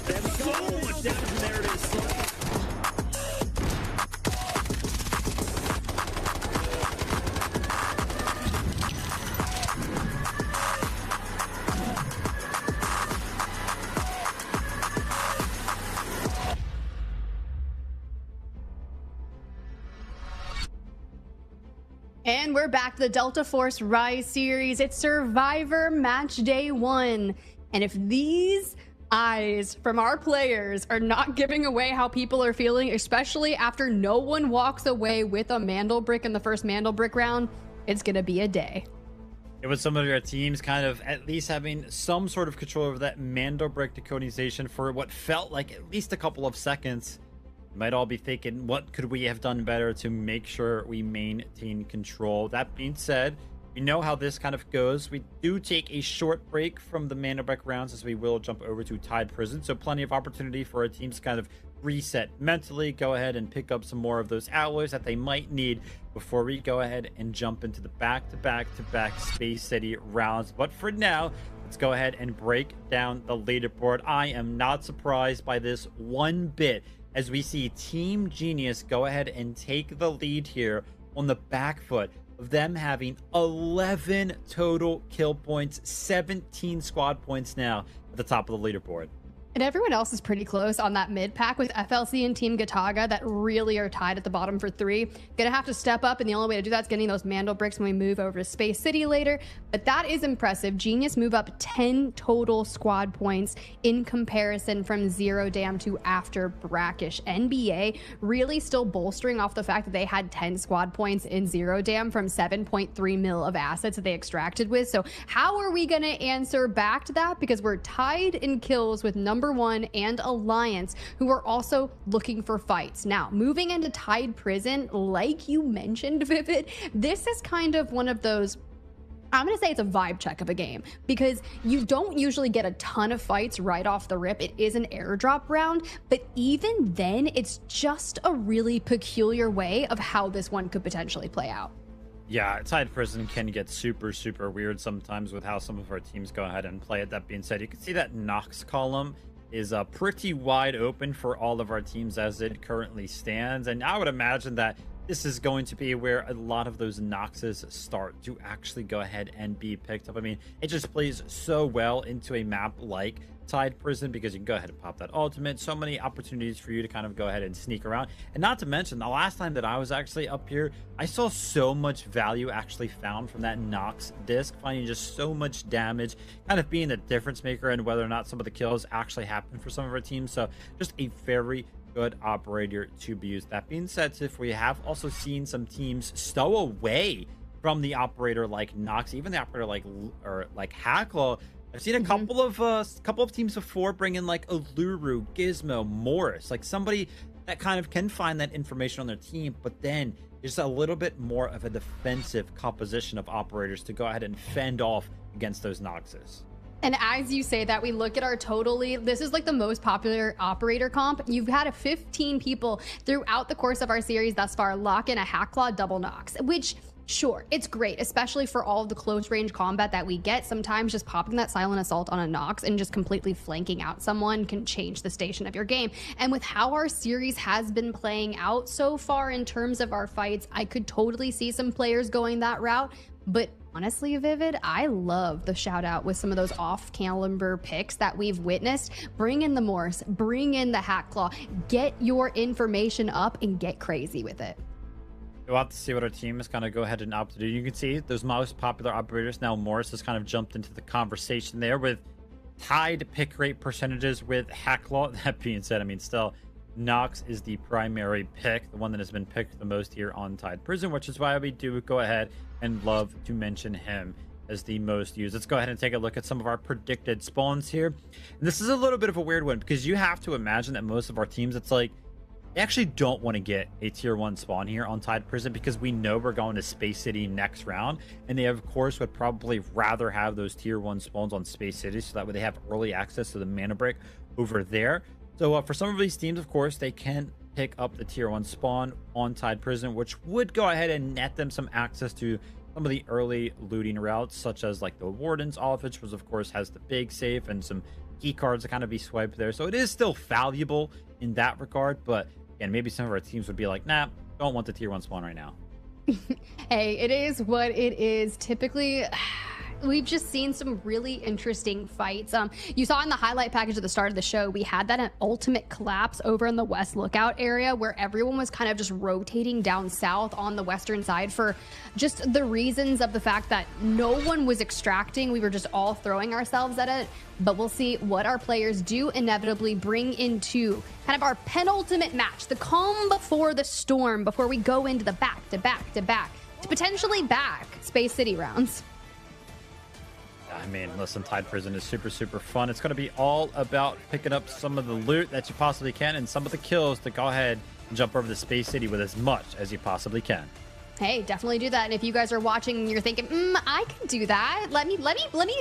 There's so much damage, and there it is. And we're back to the Delta Force Rise series. It's Survivor Match Day 1. And if these eyes from our players are not giving away how people are feeling, especially after no one walks away with a Mandelbrick in the first Mandelbrick round, it's going to be a day. It was some of your teams kind of at least having some sort of control over that Mandelbrick decodization for what felt like at least a couple of seconds. You might all be thinking, what could we have done better to make sure we maintain control? That being said, we know how this kind of goes. We do take a short break from the Mandelbrick rounds as we will jump over to Tide Prison. So plenty of opportunity for our teams to kind of reset mentally, go ahead and pick up some more of those alloys that they might need before we go ahead and jump into the back-to-back Space City rounds. But for now, let's go ahead and break down the leaderboard. I am not surprised by this one bit, as we see Team Genius go ahead and take the lead here on the back foot of them having 11 total kill points, 17 squad points now at the top of the leaderboard. And everyone else is pretty close on that mid pack with FLC and Team Gotaga that really are tied at the bottom for 3. Gonna have to step up, and the only way to do that is getting those Mandelbricks when we move over to Space City later. But that is impressive. Genius move up 10 total squad points in comparison from Zero Dam to after Brakkesh. NBA really still bolstering off the fact that they had 10 squad points in Zero Dam from 7.3 mil of assets that they extracted with. So how are we gonna answer back to that? Because we're tied in kills with number 1 and Alliance, who are also looking for fights. Now, moving into Tide Prison, like you mentioned, Vivid, this is kind of one of those, I'm going to say it's a vibe check of a game, because you don't usually get a ton of fights right off the rip. It is an airdrop round, but even then, it's just a really peculiar way of how this one could potentially play out. Yeah, Tide Prison can get super weird sometimes with how some of our teams go ahead and play it. That being said, you can see that Nox column is pretty wide open for all of our teams as it currently stands. And I would imagine that this is going to be where a lot of those Noxes start to actually go ahead and be picked up. I mean, it just plays so well into a map like Tide Prison because you can go ahead and pop that ultimate. So many opportunities for you to kind of go ahead and sneak around. And not to mention, the last time that I was actually up here, I saw so much value actually found from that Nox disc, finding just so much damage, kind of being the difference maker and whether or not some of the kills actually happen for some of our teams. So just a very good operator to be used. That being said, if we have also seen some teams stow away from the operator like Nox, even the operator like Hacklo. I've seen a couple of teams before bring in like Uluru, Gizmo, Morris, like somebody that kind of can find that information on their team, but then just a little bit more of a defensive composition of operators to go ahead and fend off against those Noxes. And as you say that, we look at our totally, this is like the most popular operator comp. You've had 15 people throughout the course of our series thus far lock in a Hacklaw double Nox, which sure, it's great, especially for all of the close range combat that we get. Sometimes just popping that silent assault on a Nox and just completely flanking out someone can change the station of your game. And with how our series has been playing out so far in terms of our fights, I could totally see some players going that route. But honestly, Vivid, I love the shout out with some of those off caliber picks that we've witnessed. Bring in the Morse, bring in the Hacklaw, get your information up and get crazy with it. We'll have to see what our team is going to go ahead and opt to do. You can see those most popular operators. Now Morris has kind of jumped into the conversation there with tied pick rate percentages with Hacklaw. That being said, I mean, still Nox is the primary pick, the one that has been picked the most here on Tide Prison, which is why we do go ahead and love to mention him as the most used. Let's go ahead and take a look at some of our predicted spawns here. And this is a little bit of a weird one because you have to imagine that most of our teams, it's like, they actually don't want to get a tier 1 spawn here on Tide Prison because we know we're going to Space City next round. And they, of course, would probably rather have those tier 1 spawns on Space City so that way they have early access to the Mandelbrick over there. So for some of these teams, of course, they can pick up the tier 1 spawn on Tide Prison, which would go ahead and net them some access to some of the early looting routes, such as like the Warden's office, which of course has the big safe and some key cards to kind of be swiped there. So it is still valuable in that regard, but and maybe some of our teams would be like, nah, don't want the tier 1 spawn right now. Hey, it is what it is. Typically, we've just seen some really interesting fights. You saw in the highlight package at the start of the show, we had that ultimate collapse over in the West Lookout area where everyone was kind of just rotating down south on the western side for just the reasons of the fact that no one was extracting. We were just all throwing ourselves at it. But we'll see what our players do inevitably bring into kind of our penultimate match, the calm before the storm, before we go into the back to potentially back Space City rounds. I mean, listen, Tide Prison is super, super fun. It's going to be all about picking up some of the loot that you possibly can and some of the kills to go ahead and jump over to Space City with as much as you possibly can. Hey, definitely do that. And if you guys are watching and you're thinking, I can do that, let me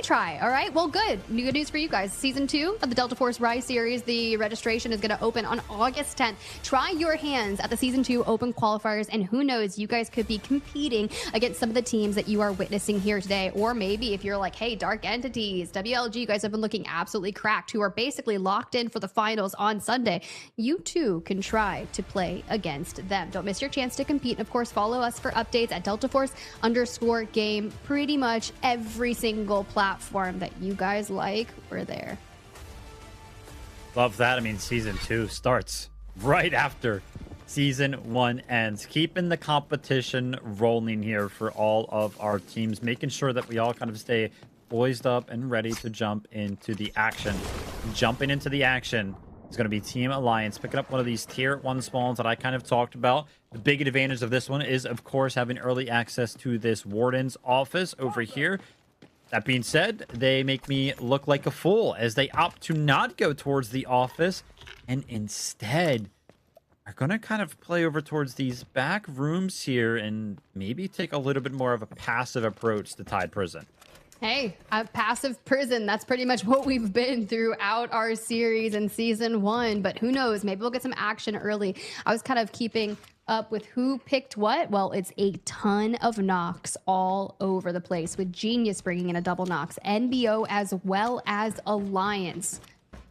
try. All right, well, good news for you guys. Season 2 of the Delta Force Rise series, the registration is going to open on August 10th. Try your hands at the Season 2 open qualifiers, and who knows, you guys could be competing against some of the teams that you are witnessing here today. Or maybe if you're like, hey, Dark Entities, WLG, you guys have been looking absolutely cracked, who are basically locked in for the finals on Sunday, you too can try to play against them. Don't miss your chance to compete. And of course, follow us for updates at DeltaForce_game. Pretty much every single platform that you guys like, we're there. Love that. I mean, Season 2 starts right after Season 1 ends. Keeping the competition rolling here for all of our teams, making sure that we all kind of stay poised up and ready to jump into the action. Jumping into the action is going to be Team Alliance, picking up one of these tier 1 spawns that I kind of talked about. The big advantage of this one is, of course, having early access to this Warden's office over here. That being said, they make me look like a fool as they opt to not go towards the office and instead are going to kind of play over towards these back rooms here and maybe take a little bit more of a passive approach to Tide Prison. Hey, a passive prison. That's pretty much what we've been throughout our series in Season 1. But who knows? Maybe we'll get some action early. I was kind of keeping up with who picked what. Well, it's a ton of Nox all over the place, with Genius bringing in a double Nox, NBO as well as Alliance,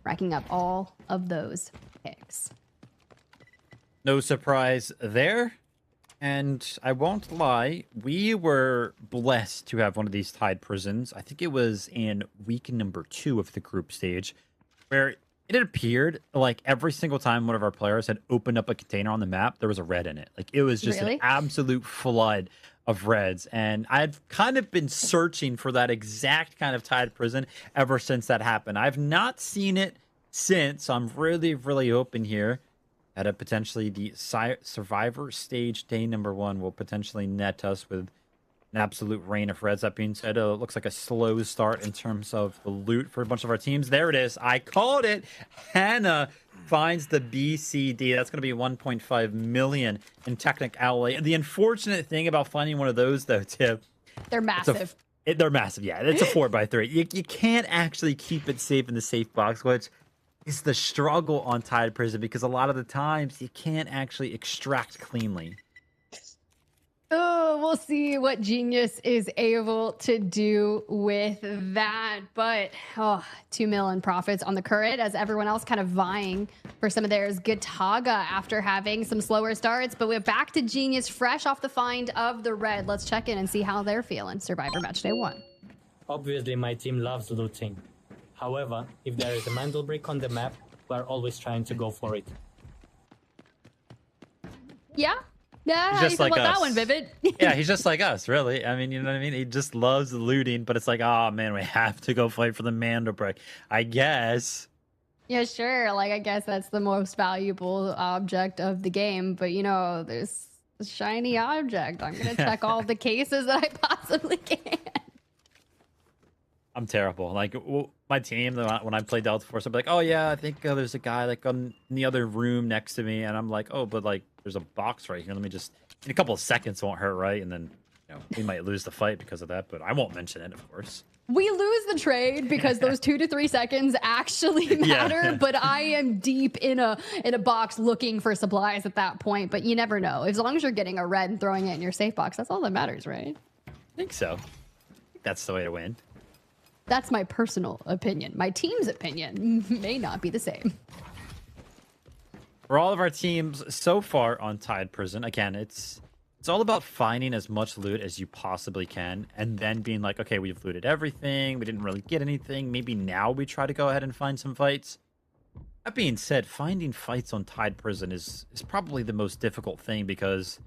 racking up all of those picks. No surprise there. And I won't lie, we were blessed to have one of these Tide Prisons. I think it was in week number 2 of the group stage, where it appeared like every single time one of our players had opened up a container on the map, there was a red in it. Like, it was just an absolute flood of reds. And I've kind of been searching for that exact kind of Tide Prison ever since that happened. I've not seen it since, so I'm really, really hoping here that potentially the Survivor Stage Day number 1 will potentially net us with an absolute rain of reds. That being said, it looks like a slow start in terms of the loot for a bunch of our teams. There it is. I called it. Hannah finds the BCD. That's going to be 1.5 million in Technic outlay. And the unfortunate thing about finding one of those, though, Tip, they're massive. They're massive, yeah. It's a 4x3. You can't actually keep it safe in the safe box, which is the struggle on Tide Prison, because a lot of the times you can't actually extract cleanly. Oh, we'll see what Genius is able to do with that. But 2 mil in profits on the current, as everyone else kind of vying for some of theirs. Gotaga after having some slower starts, but we're back to Genius fresh off the find of the red. Let's check in and see how they're feeling. Survivor Match Day 1. Obviously, my team loves looting. However, if there is a Mandelbrick on the map, we're always trying to go for it. Yeah, how just you feel like about us. that one, Vivid? Yeah, he's just like us, really. I mean, you know what I mean? He just loves looting, but it's like, oh man, we have to go fight for the Mandelbrick. I guess Yeah, sure. Like, I guess that's the most valuable object of the game. But, you know, there's a shiny object. I'm going to check all the cases that I possibly can. I'm terrible. Like, my team, when I play Delta Force, I'm like, oh, yeah, I think there's a guy, like, in the other room next to me. And I'm like, oh, but, like, there's a box right here. Let me just... In a couple of seconds won't hurt, right? And then, you know, we might lose the fight because of that. But I won't mention it, of course. We lose the trade because those 2 to 3 seconds actually matter, Yeah. but I am deep in a box looking for supplies at that point. But you never know. As long as you're getting a red and throwing it in your safe box, that's all that matters, right? I think so. I think that's the way to win. That's my personal opinion. My team's opinion may not be the same. For all of our teams so far on Tide Prison, again, it's all about finding as much loot as you possibly can and then being like, okay, we've looted everything. We didn't really get anything. Maybe now we try to go ahead and find some fights. That being said, finding fights on Tide Prison is probably the most difficult thing because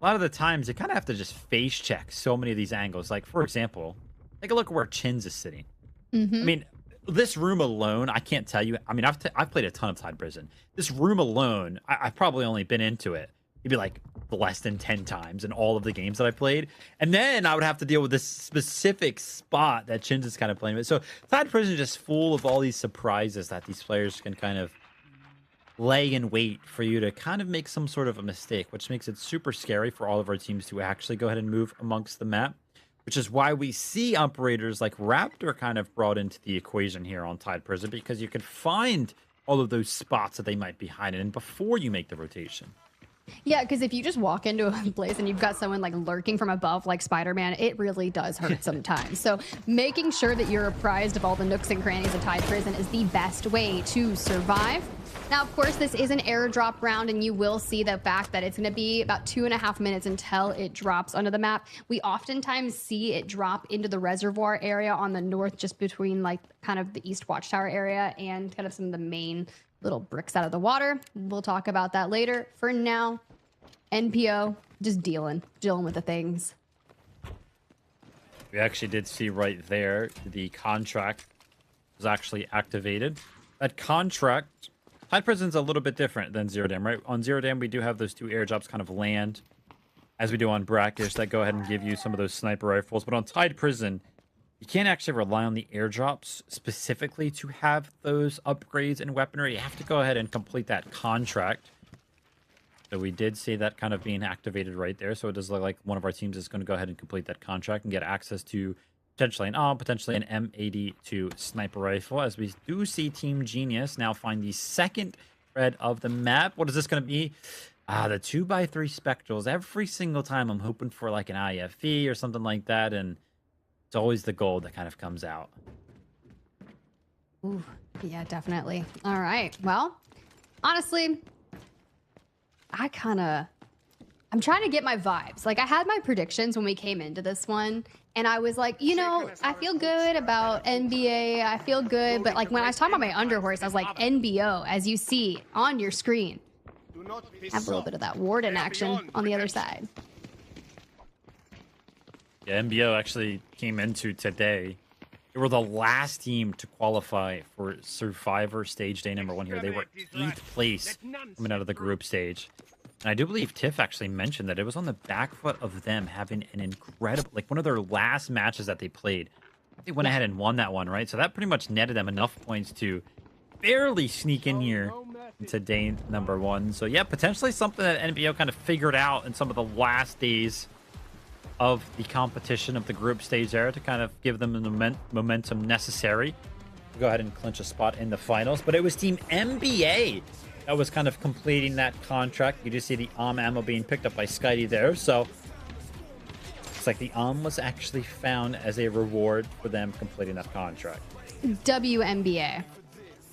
a lot of the times you kind of have to just face check so many of these angles. Like, for example, take a look at where Chins is sitting. I mean, this room alone, I can't tell you. I mean, I've played a ton of Tide Prison. This room alone, I've probably only been into it maybe like less than 10 times in all of the games that I played. And then I would have to deal with this specific spot that Chins is kind of playing with. So Tide Prison is just full of all these surprises that these players can kind of lay in wait for you to kind of make some sort of a mistake, which makes it super scary for all of our teams to actually go ahead and move amongst the map, which is why we see operators like Raptor kind of brought into the equation here on Tide Prison, because you can find all of those spots that they might be hiding in before you make the rotation. Yeah, because if you just walk into a place and you've got someone like lurking from above like Spider-Man, it really does hurt sometimes. So making sure that you're apprised of all the nooks and crannies of Tide Prison is the best way to survive. Now, of course, this is an airdrop round, and you will see the fact that it's going to be about 2.5 minutes until it drops onto the map. We oftentimes see it drop into the reservoir area on the north, just between like kind of the East Watchtower area and kind of some of the main little bricks out of the water. We'll talk about that later. For now, NPO just dealing with the things. We actually did see right there the contract was actually activated. That contract, Tide Prison's a little bit different than Zero Dam, right? On Zero Dam, we do have those 2 airdrops kind of land, as we do on Brakkesh, that go ahead and give you some of those sniper rifles. But on Tide Prison, you can't actually rely on the airdrops specifically to have those upgrades and weaponry. You have to go ahead and complete that contract. So we did see that kind of being activated right there. So it does look like one of our teams is going to go ahead and complete that contract and get access to potentially an M82 sniper rifle, as we do see Team Genius now find the second red of the map. What is this going to be? The 2x3 Spectrals. Every single time I'm hoping for like an IFE or something like that, and it's always the gold that kind of comes out. Ooh, yeah, definitely. All right. Well, honestly, I'm trying to get my vibes. Like, I had my predictions when we came into this one, and I was like, you know, I feel good about NBA. I feel good. But, like, when I was talking about my underhorse, I was like, NBO, as you see on your screen. Have a little bit of that Warden action on the other side. Yeah, NBO actually came into today. They were the last team to qualify for Survivor Stage Day #1 here. They were 8th place coming out of the group stage. And I do believe Tiff actually mentioned that it was on the back foot of them having an incredible, like one of their last matches that they played. They went ahead and won that one, right? So that pretty much netted them enough points to barely sneak in here into day #1. So yeah, potentially something that NBO kind of figured out in some of the last days of the competition of the group stage there to kind of give them the momentum necessary to go ahead and clinch a spot in the finals. But it was Team NBA that was kind of completing that contract. You do see the ammo being picked up by Skydie there. So it's like the was actually found as a reward for them completing that contract. WNBA.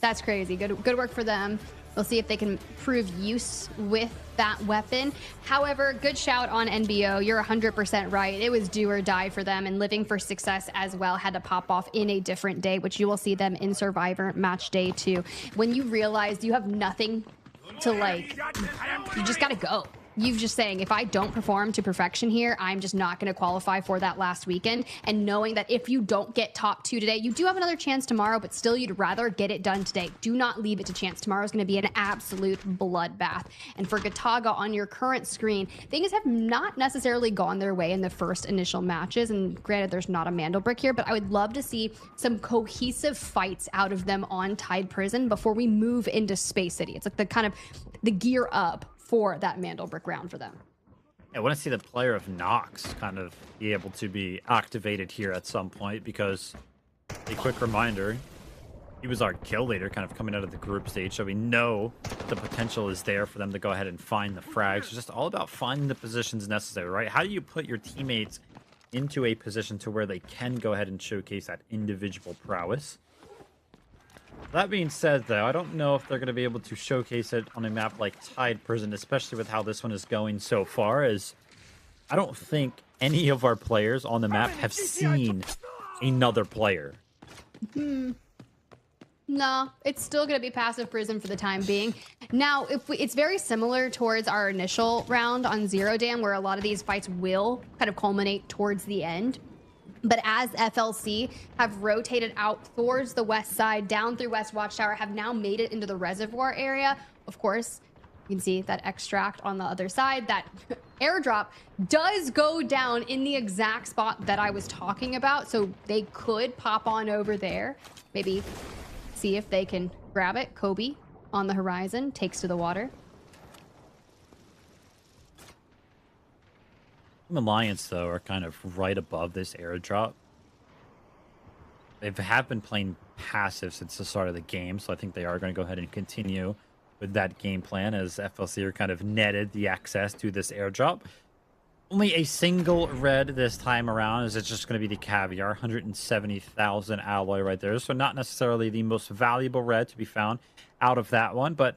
That's crazy. Good work for them. We'll see if they can prove use with that weapon. However, good shout on NBO. You're 100% right. It was do or die for them, and Living for Success as well had to pop off in a different day, which you will see them in Survivor Match Day 2. When you realize you have nothing to, like, you just got to go. you've just saying, if I don't perform to perfection here, I'm just not going to qualify for that last weekend. And knowing that if you don't get top 2 today, you do have another chance tomorrow, but still you'd rather get it done today. Do not leave it to chance. Tomorrow's going to be an absolute bloodbath. And for Gotaga on your current screen, things have not necessarily gone their way in the first initial matches. And granted, there's not a Mandelbrick here, but I would love to see some cohesive fights out of them on Tide Prison before we move into Space City. It's like the kind of the gear up for that Mandelbrick round for them. I want to see the player of Nox kind of be able to be activated here at some point, because a quick reminder, he was our kill leader kind of coming out of the group stage, so we know the potential is there for them to go ahead and find the frags. It's just all about finding the positions necessary, right? How do you put your teammates into a position to where they can go ahead and showcase that individual prowess? That being said, though, I don't know if they're going to be able to showcase it on a map like Tide Prison, especially with how this one is going so far, as I don't think any of our players on the map have seen another player. No, it's still going to be passive prison for the time being. Now, it's very similar towards our initial round on Zero Dam, where a lot of these fights will kind of culminate towards the end. But as FLC have rotated out towards the west side, down through West Watchtower, have now made it into the reservoir area. Of course, you can see that extract on the other side. That airdrop does go down in the exact spot that I was talking about. So they could pop on over there. Maybe see if they can grab it. Kobe on the horizon takes to the water. Alliance, though, are kind of right above this airdrop. They have been playing passive since the start of the game, so I think they are going to go ahead and continue with that game plan, as FLC are kind of netted the access to this airdrop. Only a single red this time around, as it's just going to be the Caviar, 170,000 alloy right there, so not necessarily the most valuable red to be found out of that one, but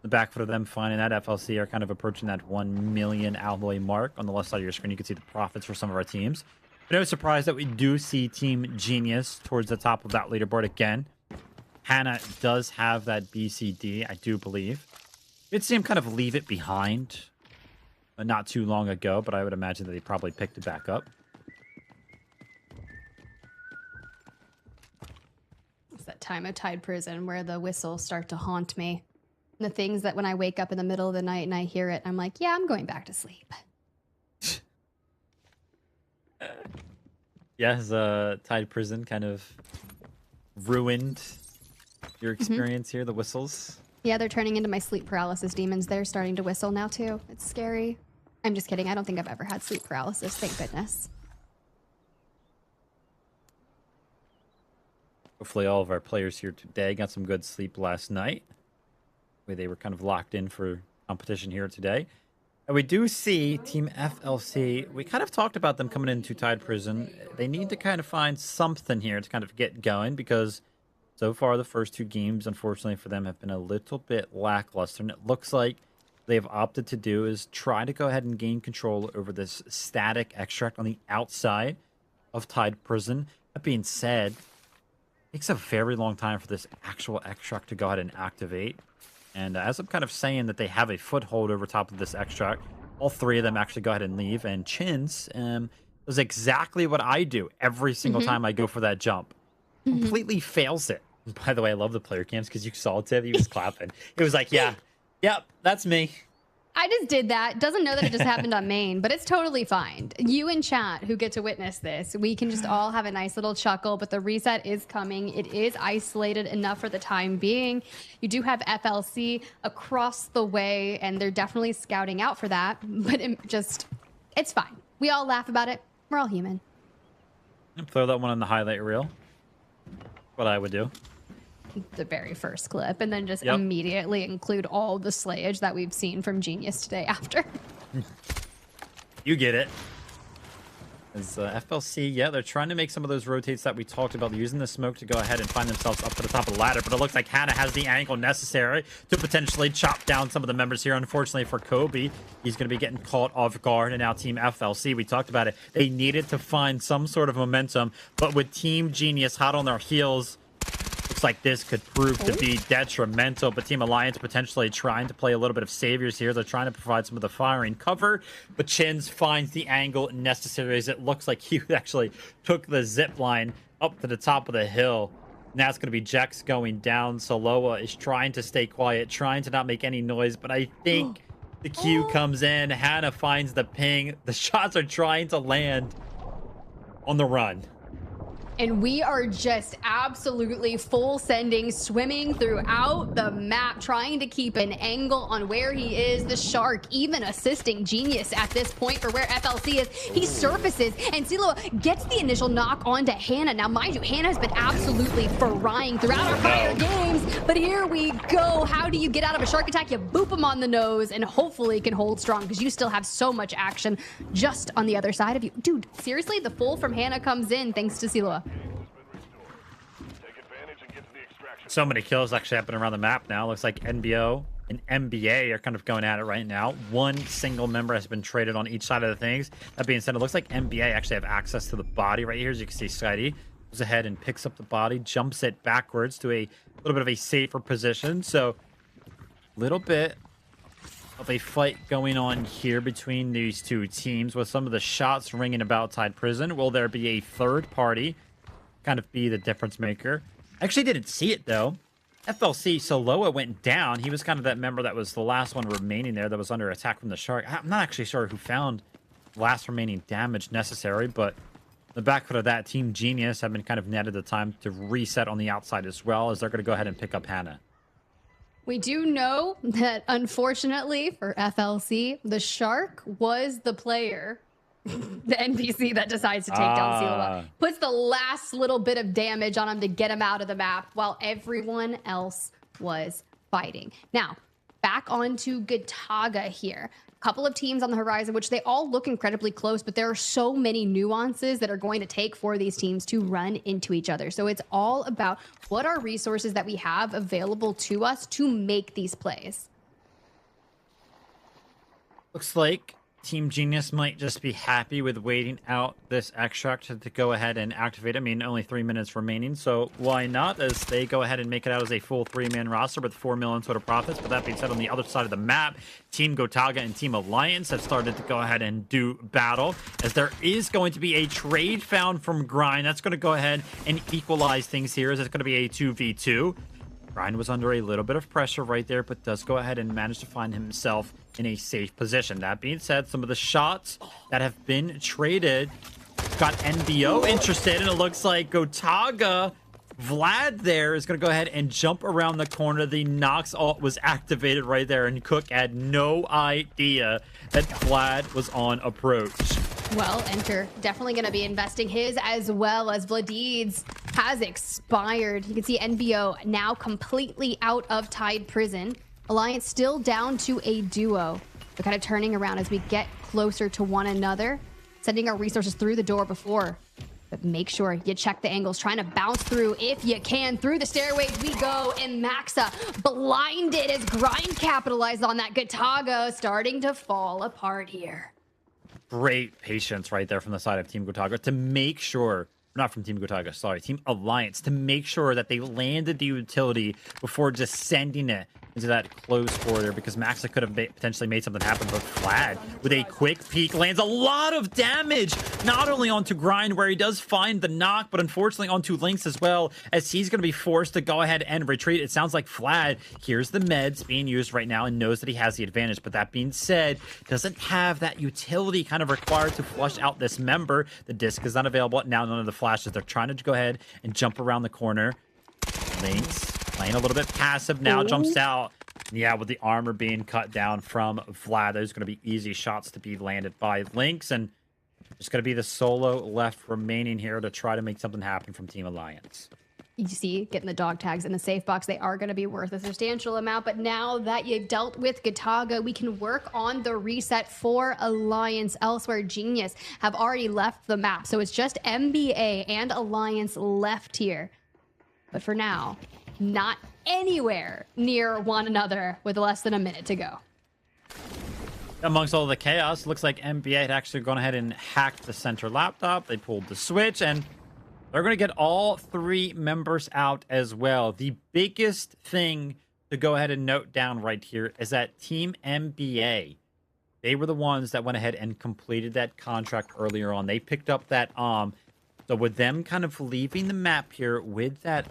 the back foot of them finding that FLC are kind of approaching that 1 million alloy mark. On the left side of your screen, you can see the profits for some of our teams. But no surprise that we do see Team Genius towards the top of that leaderboard again. Hannah does have that BCD, I do believe. Did see him kind of leave it behind not too long ago, but I would imagine that he probably picked it back up. It's that time of Tide Prison where the whistles start to haunt me. The things that when I wake up in the middle of the night and I hear it, I'm like, yeah, I'm going back to sleep. Yes, Tide Prison kind of ruined your experience here, the whistles. Yeah, they're turning into my sleep paralysis demons. They're starting to whistle now, too. It's scary. I'm just kidding. I don't think I've ever had sleep paralysis. Thank goodness. Hopefully all of our players here today got some good sleep last night. They were kind of locked in for competition here today. And we do see Team FLC. We kind of talked about them coming into Tide Prison. They need to kind of find something here to kind of get going, because so far the first 2 games, unfortunately for them, have been a little bit lackluster. And it looks like they've opted to do is try to go ahead and gain control over this static extract on the outside of Tide Prison. That being said, it takes a very long time for this actual extract to go ahead and activate. And as I'm kind of saying that they have a foothold over top of this extract, all 3 of them actually go ahead and leave. And Chins does exactly what I do every single time I go for that jump. Completely fails it. By the way, I love the player cams because you saw it, Tiff. He was clapping. It was like, yeah, yep, that's me. I just did that. Doesn't know that it just happened on main, but it's totally fine. You and chat who get to witness this, we can just all have a nice little chuckle, but the reset is coming. It is isolated enough for the time being. You do have FLC across the way, and they're definitely scouting out for that, but it's fine. We all laugh about it. We're all human. Throw that one on the highlight reel. What I would do. The very first clip, and then just immediately include all the slayage that we've seen from Genius today after. You get it. As FLC, yeah, they're trying to make some of those rotates that we talked about. They're using the smoke to go ahead and find themselves up to the top of the ladder, but it looks like Hannah has the angle necessary to potentially chop down some of the members here. Unfortunately for Kobe, he's going to be getting caught off guard, and now Team FLC, we talked about it. They needed to find some sort of momentum, but with Team Genius hot on their heels, looks looks like this could prove to be detrimental, but Team Alliance potentially trying to play a little bit of saviors here. They're trying to provide some of the firing cover, but Chins finds the angle necessary as it looks like he actually took the zip line up to the top of the hill. Now it's going to be Jex going down. Soloa is trying to stay quiet, trying to not make any noise, but I think the Q comes in. Hannah finds the ping. The shots are trying to land on the run. And we are just absolutely full sending, swimming throughout the map, trying to keep an angle on where he is. The Shark even assisting Genius at this point for where FLC is. He surfaces, and Silo gets the initial knock onto Hannah. Now, mind you, Hannah has been absolutely frying throughout our prior games, but here we go. How do you get out of a Shark attack? You boop him on the nose, and hopefully can hold strong, because you still have so much action just on the other side of you. Dude, seriously, the full from Hannah comes in thanks to Silo. So many kills actually happening around the map now. Looks like NBO and MBA are kind of going at it right now. One single member has been traded on each side of the things. That being said, it looks like MBA actually have access to the body right here. As you can see, Skydie goes ahead and picks up the body, jumps it backwards to a little bit of a safer position. So a little bit of a fight going on here between these two teams with some of the shots ringing about Tide Prison. Will there be a third party kind of be the difference maker? I actually didn't see it, though. FLC Soloa went down. He was kind of that member that was the last one remaining there that was under attack from the Shark. I'm not actually sure who found the last remaining damage necessary, but the back foot of that, Team Genius have been kind of netted the time to reset on the outside as well, as they're going to go ahead and pick up Hannah. We do know that, unfortunately, for FLC, the Shark was the player, the NPC that decides to take down Silo. Puts the last little bit of damage on him to get him out of the map while everyone else was fighting. Now, back onto Gotaga here. A couple of teams on the horizon, which they all look incredibly close, but there are so many nuances that are going to take for these teams to run into each other. So it's all about what are resources that we have available to us to make these plays. Looks like Team Genius might just be happy with waiting out this extract to go ahead and activate. I mean, only 3 minutes remaining, so why not, as they go ahead and make it out as a full 3-man roster with 4 million total profits. But that being said, on the other side of the map, Team Gotaga and Team Alliance have started to go ahead and do battle, as there is going to be a trade found from Grind. That's going to go ahead and equalize things here, as it's going to be a 2v2. Grind was under a little bit of pressure right there, but does go ahead and manage to find himself in a safe position. That being said, some of the shots that have been traded got NBO interested, and it looks like Gotaga, Vlad there, is going to go ahead and jump around the corner. The Nox ult was activated right there, and Cook had no idea that Vlad was on approach. Well, Enter definitely going to be investing his, as well as Vladi's has expired. You can see NBO now completely out of Tide Prison. Alliance still down to a duo. They're kind of turning around as we get closer to one another, sending our resources through the door before. But make sure you check the angles, trying to bounce through if you can. Through the stairways we go, and Maxa blinded as Grind capitalized on that. Gotaga starting to fall apart here. Great patience right there from the side of Team Gotaga to make sure, not from Team Gotaga, sorry, Team Alliance, to make sure that they landed the utility before just sending it into that closed corridor, because Maxa could have potentially made something happen. But Vlad, with a quick peek, lands a lot of damage, not only onto Grind, where he does find the knock, but unfortunately onto Lynx as well, as he's going to be forced to go ahead and retreat. It sounds like Vlad hears the meds being used right now and knows that he has the advantage. But that being said, doesn't have that utility kind of required to flush out this member. The disc is not available. Now none of the flashes. They're trying to go ahead and jump around the corner. Lynx playing a little bit passive now, jumps out. Yeah, with the armor being cut down from Vlad, there's going to be easy shots to be landed by Lynx, and there's going to be the solo left remaining here to try to make something happen from Team Alliance. You see, getting the dog tags in the safe box, they are going to be worth a substantial amount, but now that you've dealt with Gotaga, we can work on the reset for Alliance. Elsewhere, Genius have already left the map, so it's just MBA and Alliance left here. But for now, not anywhere near one another with less than a minute to go. Amongst all the chaos, looks like NBA had actually gone ahead and hacked the center laptop. They pulled the switch, and They're going to get all 3 members out as well. The biggest thing to go ahead and note down right here is that Team MBA, they were the ones that went ahead and completed that contract earlier on. They picked up that so with them kind of leaving the map here with that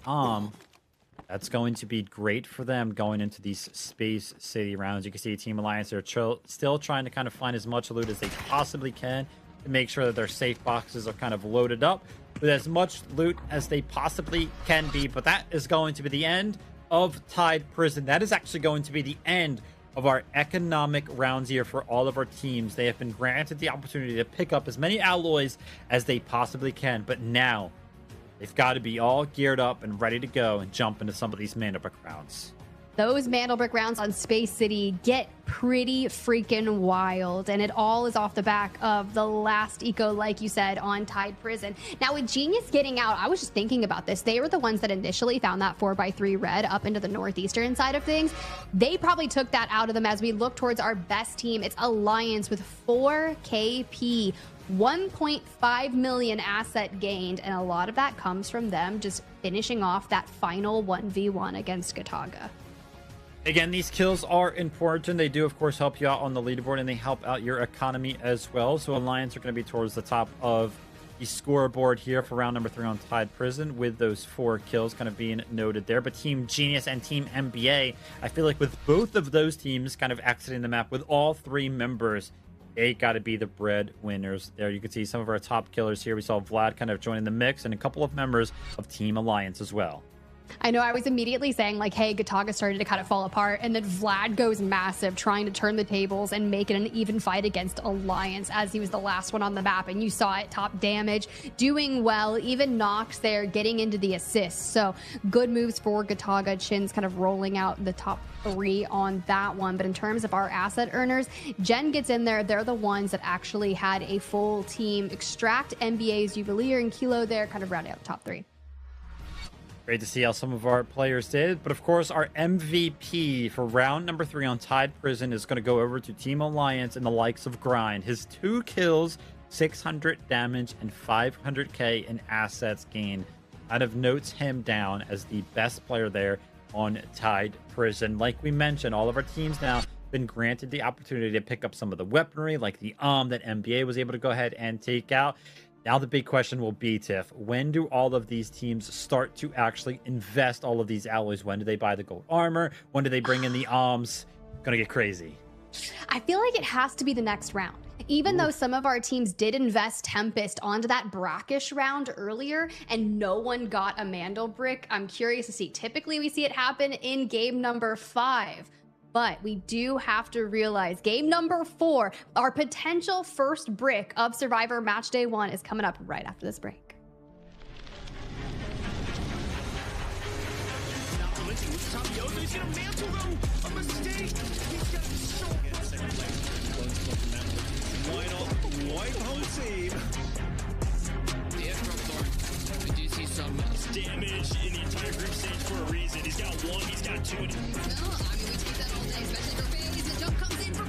that's going to be great for them going into these Space City rounds. You can see Team Alliance, they're still trying to kind of find as much loot as they possibly can to make sure that their safe boxes are kind of loaded up with as much loot as they possibly can be. But that is going to be the end of Tide Prison. That is actually going to be the end of our economic rounds here for all of our teams. They have been granted the opportunity to pick up as many alloys as they possibly can. But now they've got to be all geared up and ready to go and jump into some of these Mandelbrick rounds. Those Mandelbrick rounds on Space City get pretty freaking wild, and it all is off the back of the last eco, like you said, on Tide Prison. Now, with Genius getting out, I was just thinking about this. They were the ones that initially found that 4x3 red up into the northeastern side of things. They probably took that out of them as we look towards our best team. It's Alliance with 4 KP. 1.5 million asset gained, and a lot of that comes from them just finishing off that final 1v1 against Gotaga. Again, these kills are important. They do, of course, help you out on the leaderboard, and they help out your economy as well. So Alliance are going to be towards the top of the scoreboard here for round number 3 on Tide Prison, with those 4 kills kind of being noted there. But Team Genius and Team MBA, I feel like with both of those teams kind of exiting the map with all 3 members, they got to be the breadwinners there. You can see some of our top killers here. We saw Vlad kind of joining the mix, and a couple of members of Team Alliance as well. I know I was immediately saying, like, hey, Gotaga started to kind of fall apart, and then Vlad goes massive, trying to turn the tables and make it an even fight against Alliance, as he was the last one on the map, and you saw it, top damage, doing well, even Nox there, getting into the assists. So good moves for Gotaga. Chin's kind of rolling out the top 3 on that one. But in terms of our asset earners, Jen gets in there. They're the ones that actually had a full team. Extract, MBA's Jubileer, and Kilo there, kind of rounding out the top 3. Great to see how some of our players did. But of course, our MVP for round number 3 on Tide Prison is going to go over to Team Alliance and the likes of Grind. His 2 kills, 600 damage, and 500k in assets gained kind of notes him down as the best player there on Tide Prison. Like we mentioned, all of our teams now been granted the opportunity to pick up some of the weaponry, like the that MBA was able to go ahead and take out. Now the big question will be, Tiff, when do all of these teams start to actually invest all of these alloys? When do they buy the gold armor? When do they bring in the Gonna get crazy. I feel like it has to be the next round. Even though some of our teams did invest Tempest onto that Brakkesh round earlier and no one got a Mandelbrick, I'm curious to see. Typically we see it happen in game number 5. But we do have to realize game number 4, our potential first brick of Survivor Match Day 1 is coming up right after this break. Why not wipe home team? We do see some damage in the entire group stage for a reason. He's got 1, he's got 2. No, I mean, we take that all day, especially for FaZe. The jump comes in from...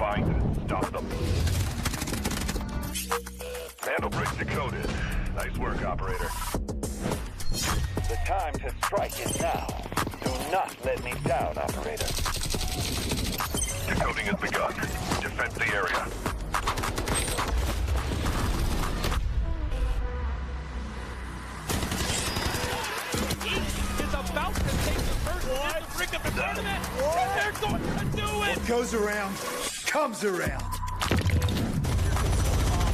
Find them. Stop them. Mandelbrick decoded. Nice work, operator. The time to strike is now. Do not let me down, operator. Decoding has begun. Defend the area. Is about to take the first Mandelbrick of the tournament. They're going to do it. What goes around, comes around.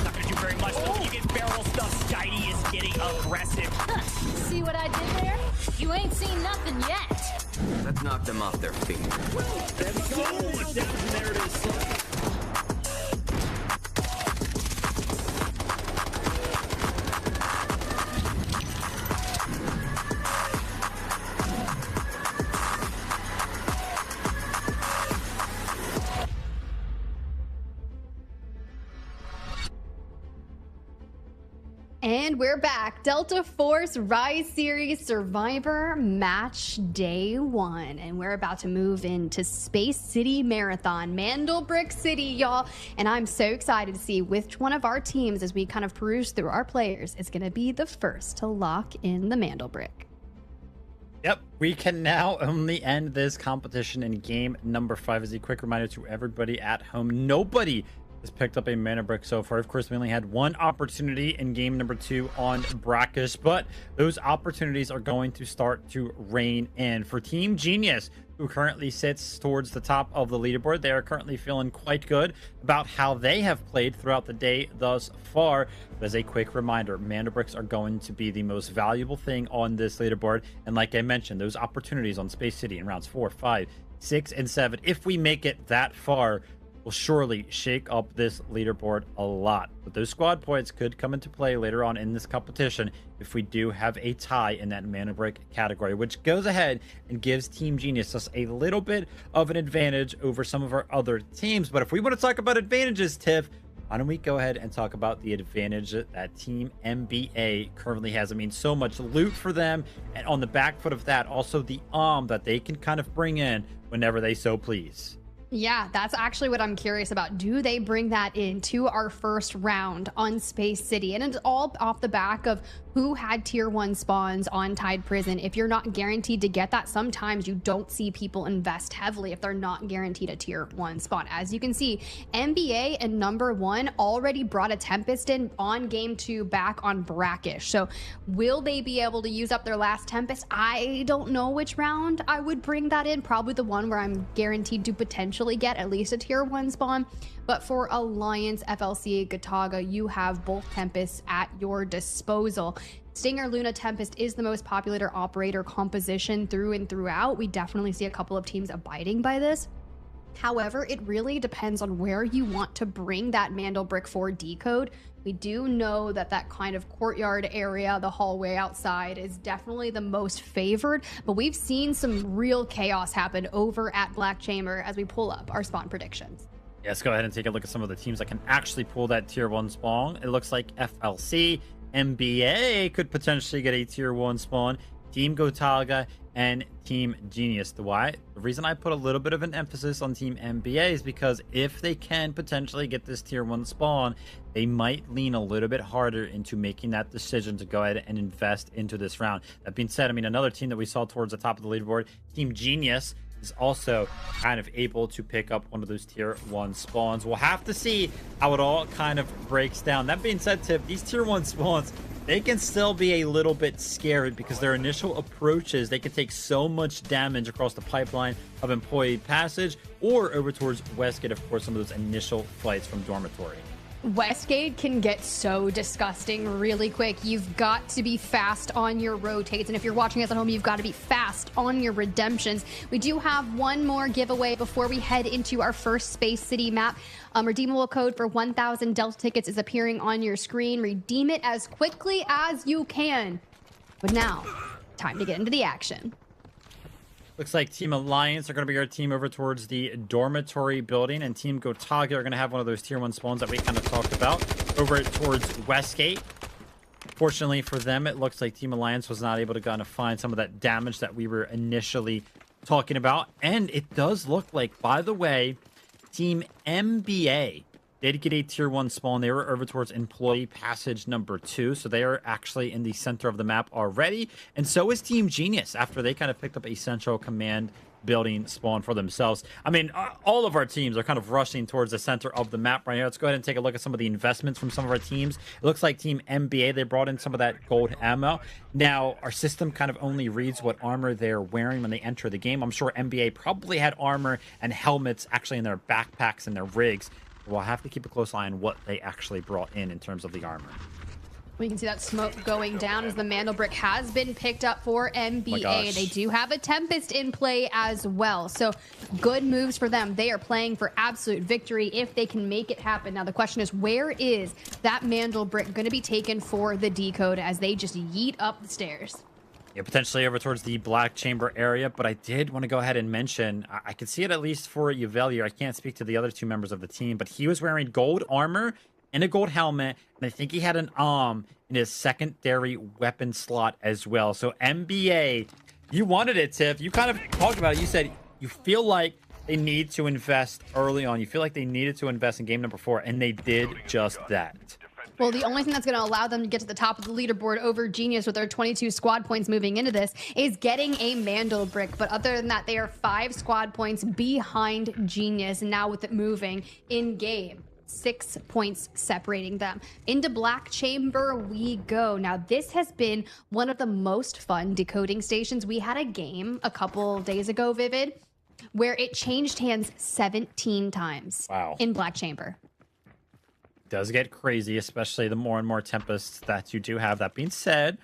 Not gonna do very much. Oh. You get barrel stuff. Skydie is getting aggressive. See what I did there? You ain't seen nothing yet. Let's knock them off their feet. There it is. And we're back. Delta Force Rise Series Survivor Match Day 1. And we're about to move into Space City Marathon, Mandelbrick City, y'all. And I'm so excited to see which one of our teams, as we kind of peruse through our players, is going to be the first to lock in the Mandelbrick. Yep, we can now only end this competition in game number 5. As a quick reminder to everybody at home, nobody has picked up a Mandelbrick so far. Of course, we only had one opportunity in game number 2 on Brakkesh, but those opportunities are going to start to rain in. For Team Genius, who currently sits towards the top of the leaderboard, they are currently feeling quite good about how they have played throughout the day thus far. But as a quick reminder, Mandelbricks are going to be the most valuable thing on this leaderboard. And like I mentioned, those opportunities on Space City in rounds 4, 5, 6, and 7, if we make it that far, will surely shake up this leaderboard a lot. But those squad points could come into play later on in this competition if we do have a tie in that Mandelbrick category, which goes ahead and gives Team Genius just a little bit of an advantage over some of our other teams. But if we want to talk about advantages, Tiff, why don't we go ahead and talk about the advantage that Team EMEA currently has? I mean, so much loot for them, and on the back foot of that, also the that they can kind of bring in whenever they so please. Yeah, that's actually what I'm curious about. Do they bring that into our first round on Space City? And it's all off the back of who had tier 1 spawns on Tide Prison. If you're not guaranteed to get that, sometimes you don't see people invest heavily if they're not guaranteed a tier 1 spawn. As you can see, NBA and number 1 already brought a Tempest in on game 2 back on Brakkesh. So will they be able to use up their last Tempest? I don't know which round I would bring that in. Probably the one where I'm guaranteed to potentially get at least a tier 1 spawn. But for Alliance, FLC, Gotaga, you have both Tempests at your disposal. Stinger Luna Tempest is the most popular operator composition through and throughout. We definitely see a couple of teams abiding by this. However, it really depends on where you want to bring that Mandelbrick 4 decode. We do know that that kind of courtyard area, the hallway outside, is definitely the most favored, but we've seen some real chaos happen over at Black Chamber as we pull up our spawn predictions. Yeah, let's go ahead and take a look at some of the teams that can actually pull that tier 1 spawn. It looks like FLC, NBA could potentially get a tier 1 spawn, Team Gotaga, and Team Genius. The reason I put a little bit of an emphasis on Team NBA is because if they can potentially get this tier 1 spawn, they might lean a little bit harder into making that decision to go ahead and invest into this round. That being said, I mean, another team that we saw towards the top of the leaderboard, Team Genius, is also kind of able to pick up one of those tier 1 spawns. We'll have to see how it all kind of breaks down. That being said, Tip, these tier 1 spawns, they can still be a little bit scary because their initial approaches, they can take so much damage across the pipeline of Employee Passage or over towards Westgate, of course, some of those initial flights from Dormitory. Westgate can get so disgusting really quick. You've got to be fast on your rotates. And if you're watching us at home, you've got to be fast on your redemptions. We do have one more giveaway before we head into our first Space City map. Redeemable code for 1,000 Delta tickets is appearing on your screen. Redeem it as quickly as you can. But now, time to get into the action. Looks like Team Alliance are going to be our team over towards the dormitory building, and Team Gotaga are going to have one of those tier 1 spawns that we kind of talked about over towards Westgate. Fortunately for them, it looks like Team Alliance was not able to kind of find some of that damage that we were initially talking about. And it does look like, by the way, Team MBA did get a tier 1 spawn. They were over towards employee passage number 2, so they are actually in the center of the map already. And so is Team Genius after they kind of picked up a central command building spawn for themselves. I mean, all of our teams are kind of rushing towards the center of the map right now. Let's go ahead and take a look at some of the investments from some of our teams. It looks like Team MBA, they brought in some of that gold ammo. Now, our system kind of only reads what armor they're wearing when they enter the game. I'm sure MBA probably had armor and helmets actually in their backpacks and their rigs. We'll have to keep a close eye on what they actually brought in terms of the armor. We can see that smoke going down as the Mandelbrick has been picked up for MBA. They do have a Tempest in play as well. So good moves for them. They are playing for absolute victory if they can make it happen. Now the question is, where is that Mandelbrick going to be taken for the decode as they just yeet up the stairs? Yeah, potentially over towards the black chamber area, but I did want to go ahead and mention, I could see it at least for Yvellier. I can't speak to the other 2 members of the team, but he was wearing gold armor and a gold helmet, and I think he had an in his secondary weapon slot as well. So MBA, you wanted it, Tiff. You kind of talked about it. You said you feel like they need to invest early on. You feel like they needed to invest in game number 4, and they did just that. Well, the only thing that's going to allow them to get to the top of the leaderboard over Genius with their 22 squad points moving into this is getting a Mandelbrick. But other than that, they are 5 squad points behind Genius. And now with it moving in game, 6 points separating them. Into Black Chamber we go. Now, this has been one of the most fun decoding stations. We had a game a couple days ago, Vivid, where it changed hands 17 times. Wow. In Black Chamber. Does get crazy, especially the more and more Tempests that you do have. That being said,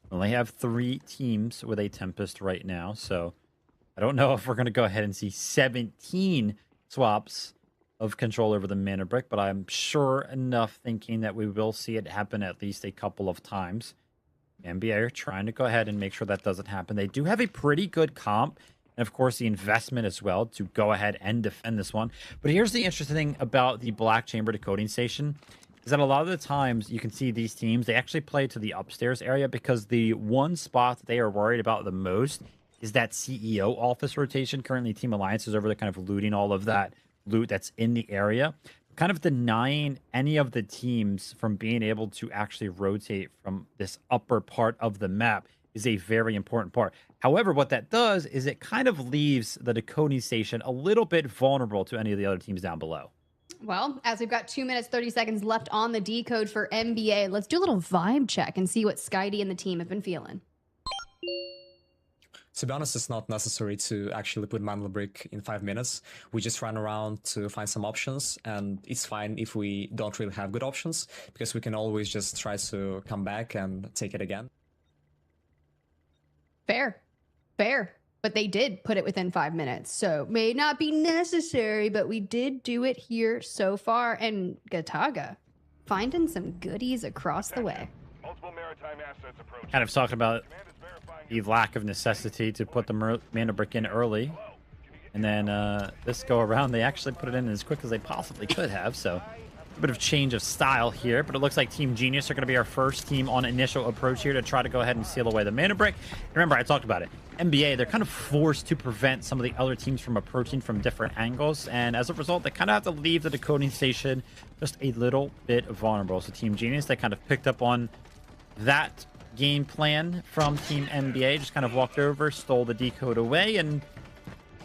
we only have 3 teams with a Tempest right now, so I don't know if we're going to go ahead and see 17 swaps of control over the Mandelbrick, but I'm sure enough thinking that we will see it happen at least a couple of times. NBA are trying to go ahead and make sure that doesn't happen. They do have a pretty good comp, and of course the investment as well to go ahead and defend this one. But here's the interesting thing about the Black Chamber decoding station is that a lot of the times you can see these teams, they actually play to the upstairs area because the one spot that they are worried about the most is that CEO office rotation. Currently Team Alliance is over there kind of looting all of that loot that's in the area, kind of denying any of the teams from being able to actually rotate from this upper part of the map is a very important part. However, what that does is it kind of leaves the decoding station a little bit vulnerable to any of the other teams down below. Well, as we've got 2 minutes, 30 seconds left on the decode for NBA, let's do a little vibe check and see what Skydie and the team have been feeling. To be honest, it's not necessary to actually put Mandelbrick in 5 minutes. We just run around to find some options, and it's fine if we don't really have good options, because we can always just try to come back and take it again. Fair. But they did put it within 5 minutes, so may not be necessary, but we did do it here so far. And Gotaga finding some goodies across the way. Kind of talking about the lack of necessity to put the Mandelbrick in early. And then this go around, they actually put it in as quick as they possibly could have, so a bit of change of style here, but it looks like Team Genius are going to be our first team on initial approach here to try to go ahead and seal away the Mandelbrick. Remember, I talked about it. NBA, they're kind of forced to prevent some of the other teams from approaching from different angles, and as a result, they kind of have to leave the decoding station just a little bit vulnerable. So Team Genius, they kind of picked up on that game plan from Team NBA, just kind of walked over, stole the decode away, and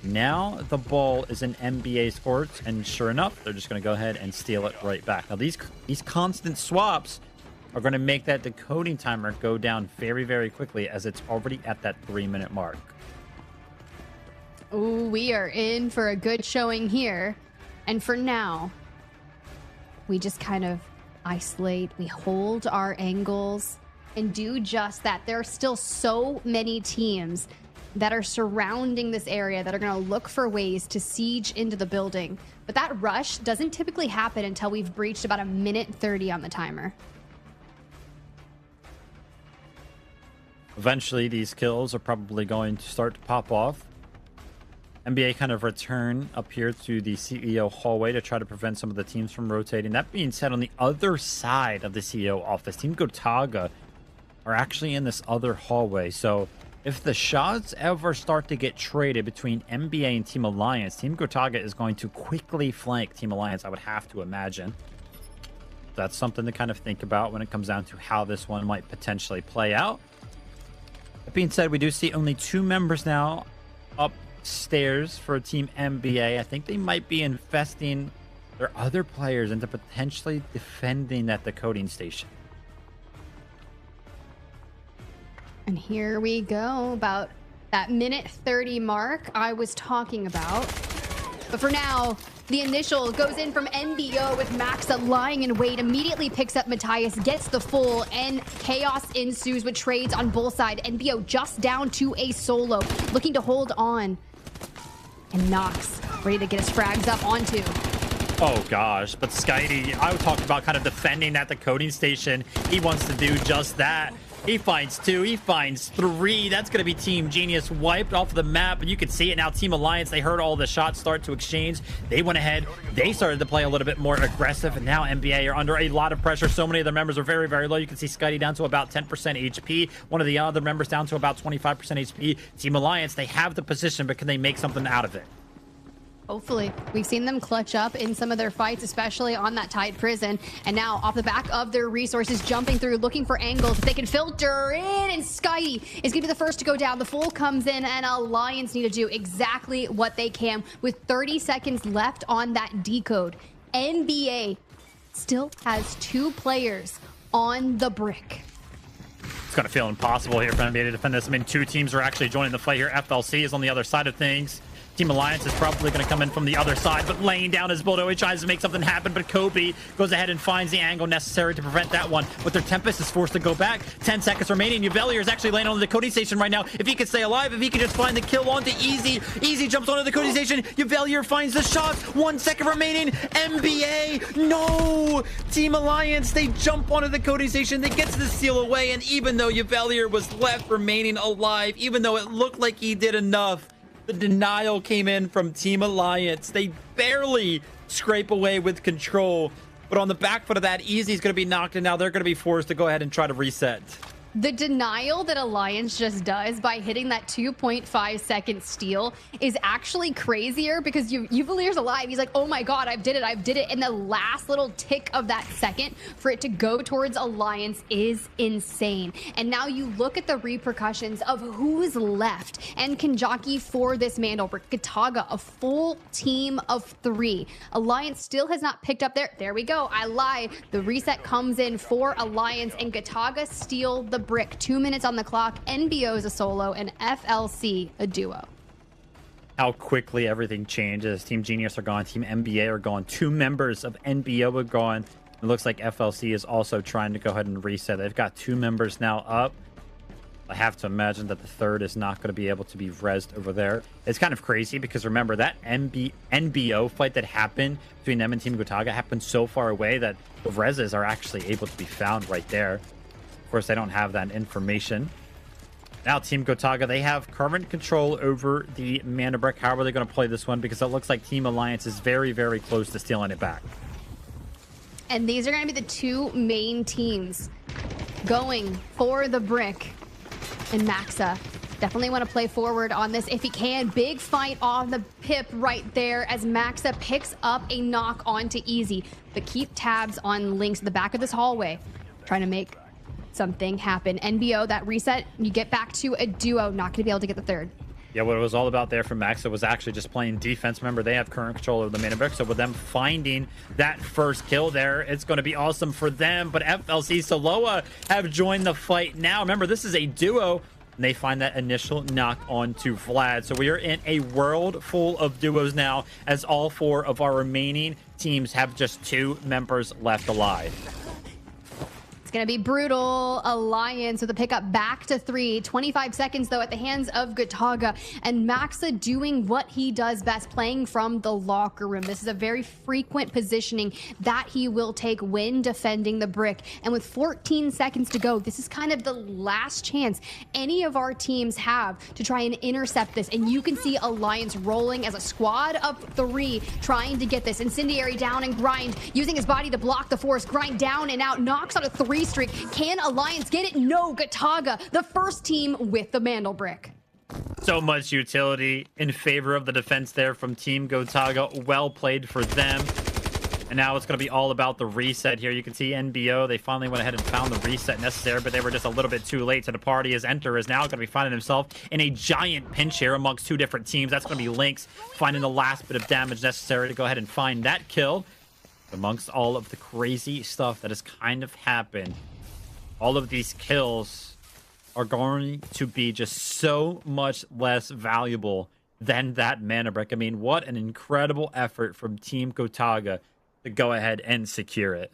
now the ball is in NBA's court, and sure enough, they're just going to go ahead and steal it right back. Now, these constant swaps are going to make that decoding timer go down very, very quickly, as it's already at that 3-minute mark. Ooh, we are in for a good showing here. And for now, we just kind of isolate, we hold our angles, and do just that. There are still so many teams that are surrounding this area that are going to look for ways to siege into the building. But that rush doesn't typically happen until we've breached about 1:30 on the timer. Eventually, these kills are probably going to start to pop off. NBA kind of return up here to the CEO hallway to try to prevent some of the teams from rotating. That being said, on the other side of the CEO office, Team Gotaga are actually in this other hallway. So if the shots ever start to get traded between NBA and Team Alliance, Team Gotaga is going to quickly flank Team Alliance, I would have to imagine. That's something to kind of think about when it comes down to how this one might potentially play out. That being said, we do see only 2 members now upstairs for Team NBA. I think they might be investing their other players into potentially defending that decoding station. And here we go, about that minute 30 mark I was talking about. But for now, the initial goes in from NBO with Maxa lying in wait, immediately picks up Matthias, gets the full, and chaos ensues with trades on both sides. NBO just down to a solo, looking to hold on. And Nox ready to get his frags up onto. Oh gosh, but Skydie, I would talk about kind of defending that decoding station. He wants to do just that. He finds 2, he finds 3. That's going to be Team Genius wiped off the map, and you can see it now. Team Alliance, they heard all the shots start to exchange. They went ahead, they started to play a little bit more aggressive, and now NBA are under a lot of pressure. So many of their members are very, very low. You can see Skydie down to about 10% HP. One of the other members down to about 25% HP. Team Alliance, they have the position, but can they make something out of it? Hopefully. We've seen them clutch up in some of their fights, especially on that tight prison. And now off the back of their resources, jumping through, looking for angles that they can filter in. And Skydie is going to be the first to go down. The full comes in, and Alliance need to do exactly what they can with 30 seconds left on that decode. NBA still has 2 players on the brick. It's going to feel impossible here for NBA to defend this. I mean, 2 teams are actually joining the fight here. FLC is on the other side of things. Team Alliance is probably going to come in from the other side, but laying down his Bulldo, he tries to make something happen, but Kobe goes ahead and finds the angle necessary to prevent that one. But their Tempest is forced to go back. 10 seconds remaining. Uvelier is actually laying on the decoding station right now. If he can stay alive, if he can just find the kill onto Easy. Easy jumps onto the decoding station. Uvelier finds the shot. 1 second remaining. NBA, no! Team Alliance, they jump onto the decoding station. They get to the seal away, and even though Uvelier was left remaining alive, even though it looked like he did enough, the denial came in from Team Alliance. They barely scrape away with control. But on the back foot of that, Easy's going to be knocked, and now they're going to be forced to go ahead and try to reset. The denial that Alliance just does by hitting that 2.5 second steal is actually crazier because Uvalier's alive. He's like, oh my god, I did it. And the last little tick of that second for it to go towards Alliance is insane. And now you look at the repercussions of who's left and can jockey for this Mandelbrick. Gotaga, a full team of 3. Alliance still has not picked up there we go. I lied. The reset comes in for Alliance, and Gotaga steal the brick. 2 minutes on the clock. NBO is a solo, and FLC a duo. How quickly everything changes. Team Genius are gone. Team NBA are gone. 2 members of NBO are gone. It looks like FLC is also trying to go ahead and reset. They've got 2 members now up. I have to imagine that the third is not going to be able to be rezzed over there. It's kind of crazy because remember that NBO fight that happened between them and Team Gotaga happened so far away that the rezzes are actually able to be found right there. Of course, they don't have that information. Now, Team Gotaga, they have current control over the Mandelbrick. How are they going to play this one? Because it looks like Team Alliance is very, very close to stealing it back. And these are going to be the 2 main teams going for the brick. And Maxa definitely want to play forward on this if he can. Big fight on the pip right there as Maxa picks up a knock onto Easy. But keep tabs on links at the back of this hallway, trying to make something happen. NBO, that reset, you get back to a duo. Not going to be able to get the third. Yeah, what it was all about there for Maxa was actually just playing defense. Remember, they have current control of the Mandelbrick, so with them finding that first kill there, it's going to be awesome for them. But FLC Soloa have joined the fight now. Remember, this is a duo, and they find that initial knock onto Vlad. So we are in a world full of duos now, as all 4 of our remaining teams have just 2 members left alive. It's going to be brutal. Alliance with a pickup back to 3. 25 seconds, though, at the hands of Gotaga. And Maxa doing what he does best, playing from the locker room. This is a very frequent positioning that he will take when defending the brick. And with 14 seconds to go, this is kind of the last chance any of our teams have to try and intercept this. And you can see Alliance rolling as a squad of 3 trying to get this. Incendiary down and Grind using his body to block the force. Grind down and out, knocks on a 3 3 streak. Can Alliance get it? No, Gotaga, the first team with the Mandelbrick. So much utility in favor of the defense there from Team Gotaga. Well played for them. And now it's going to be all about the reset here. You can see NBO, they finally went ahead and found the reset necessary, but they were just a little bit too late. So the party as Enter is now going to be finding himself in a giant pinch here amongst 2 different teams. That's going to be Lynx finding the last bit of damage necessary to go ahead and find that kill. Amongst all of the crazy stuff that has kind of happened, all of these kills are going to be just so much less valuable than that mana brick. I mean, what an incredible effort from Team Gotaga to go ahead and secure it.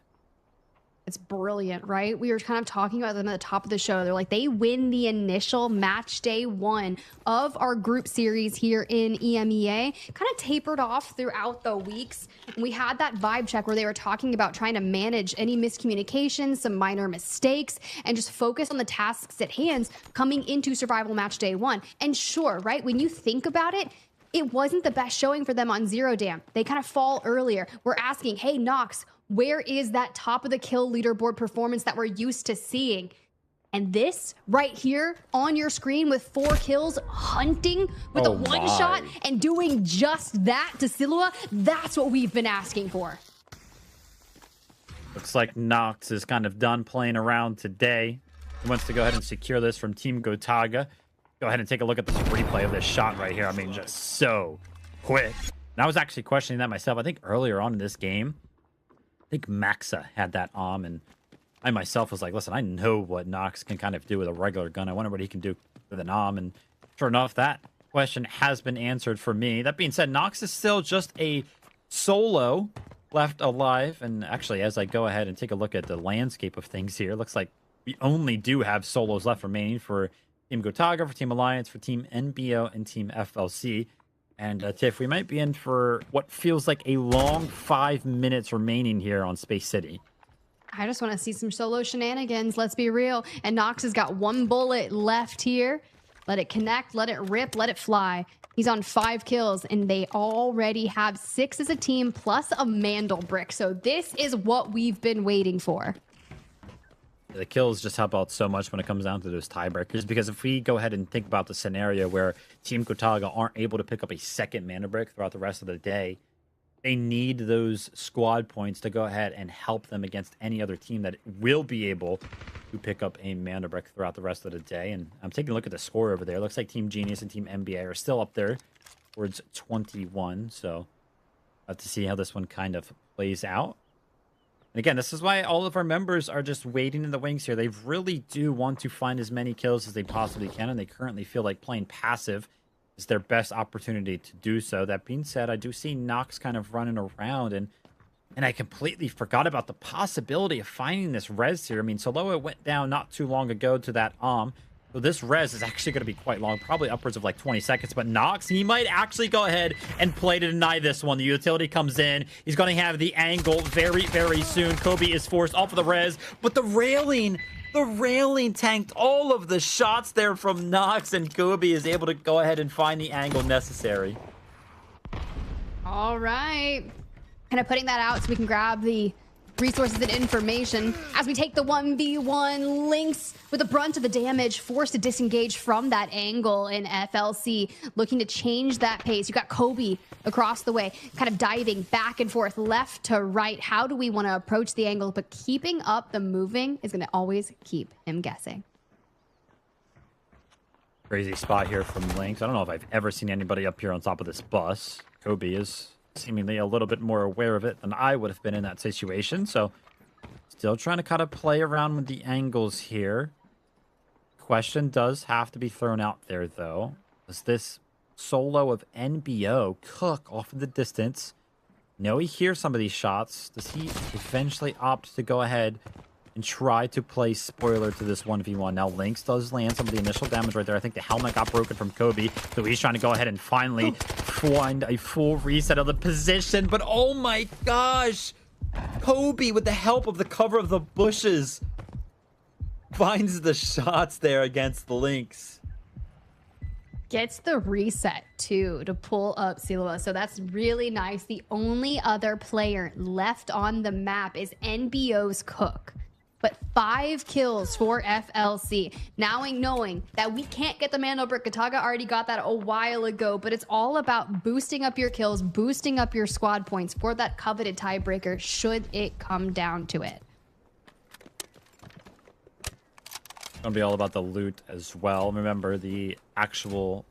It's brilliant, right? We were kind of talking about them at the top of the show. They're like, they win the initial match day 1 of our group series here in EMEA. Kind of tapered off throughout the weeks. We had that vibe check where they were talking about trying to manage any miscommunications, some minor mistakes, and just focus on the tasks at hand coming into survival match day 1. And sure, right? When you think about it, it wasn't the best showing for them on Zero Dam. They kind of fall earlier. We're asking, hey, Nox, where is that top of the kill leaderboard performance that we're used to seeing? And this right here on your screen with 4 kills, hunting with a one shot and doing just that to Silua, that's what we've been asking for. Looks like Nox is kind of done playing around today. He wants to go ahead and secure this from Team Gotaga. Go ahead and take a look at this replay of this shot right here. I mean, just so quick. And I was actually questioning that myself. I think earlier on in this game, I think Maxa had that and I myself was like, listen, I know what Nox can kind of do with a regular gun. I wonder what he can do with an and sure enough, that question has been answered for me. That being said, Nox is still just a solo left alive. And actually, as I go ahead and take a look at the landscape of things here, it looks like we only do have solos left remaining for Team Gotaga, for Team Alliance, for Team NBO, and Team FLC. And Tiff, we might be in for what feels like a long 5 minutes remaining here on Space City. I just want to see some solo shenanigans, let's be real. And Nox has got 1 bullet left here. Let it connect, let it rip, let it fly. He's on 5 kills, and they already have 6 as a team, plus a Mandelbrick. So this is what we've been waiting for. The kills just help out so much when it comes down to those tiebreakers, because if we go ahead and think about the scenario where Team Gotaga aren't able to pick up a second mana brick throughout the rest of the day, they need those squad points to go ahead and help them against any other team that will be able to pick up a mana brick throughout the rest of the day. And I'm taking a look at the score over there. It looks like Team Genius and Team NBA are still up there towards 21. So I'll have to see how this one kind of plays out. And again, this is why all of our members are just waiting in the wings here. They really do want to find as many kills as they possibly can, and they currently feel like playing passive is their best opportunity to do so. That being said, I do see Nox kind of running around, and I completely forgot about the possibility of finding this res here. I mean, Soloa went down not too long ago to that so this res is actually going to be quite long, probably upwards of like 20 seconds. But Nox, he might actually go ahead and play to deny this one. The utility comes in. He's going to have the angle very, very soon. Kobe is forced off of the res, but the railing tanked all of the shots there from Nox, and Kobe is able to go ahead and find the angle necessary. All right. Kind of putting that out so we can grab the resources and information as we take the 1v1. Lynx with the brunt of the damage, forced to disengage from that angle, in FLC looking to change that pace. You got Kobe across the way, kind of diving back and forth, left to right. How do we want to approach the angle? But keeping up the moving is going to always keep him guessing. Crazy spot here from Lynx. I don't know if I've ever seen anybody up here on top of this bus. Kobe is seemingly a little bit more aware of it than I would have been in that situation. So still trying to kind of play around with the angles here. Question does have to be thrown out there, though. Does this solo of NBO cook off in the distance? No, he hears some of these shots. Does he eventually opt to go ahead and try to play spoiler to this 1v1? Now, Lynx does land some of the initial damage right there. I think the helmet got broken from Kobe, so he's trying to go ahead and finally find a full reset of the position. But oh my gosh, Kobe, with the help of the cover of the bushes, finds the shots there against the Lynx. Gets the reset too to pull up Silua, so that's really nice. The only other player left on the map is NBO's Cook. but 5 kills for FLC. Now knowing that we can't get the Mandelbrick. Gotaga already got that a while ago, but it's all about boosting up your kills, boosting up your squad points for that coveted tiebreaker should it come down to it. It's going to be all about the loot as well. Remember, the actual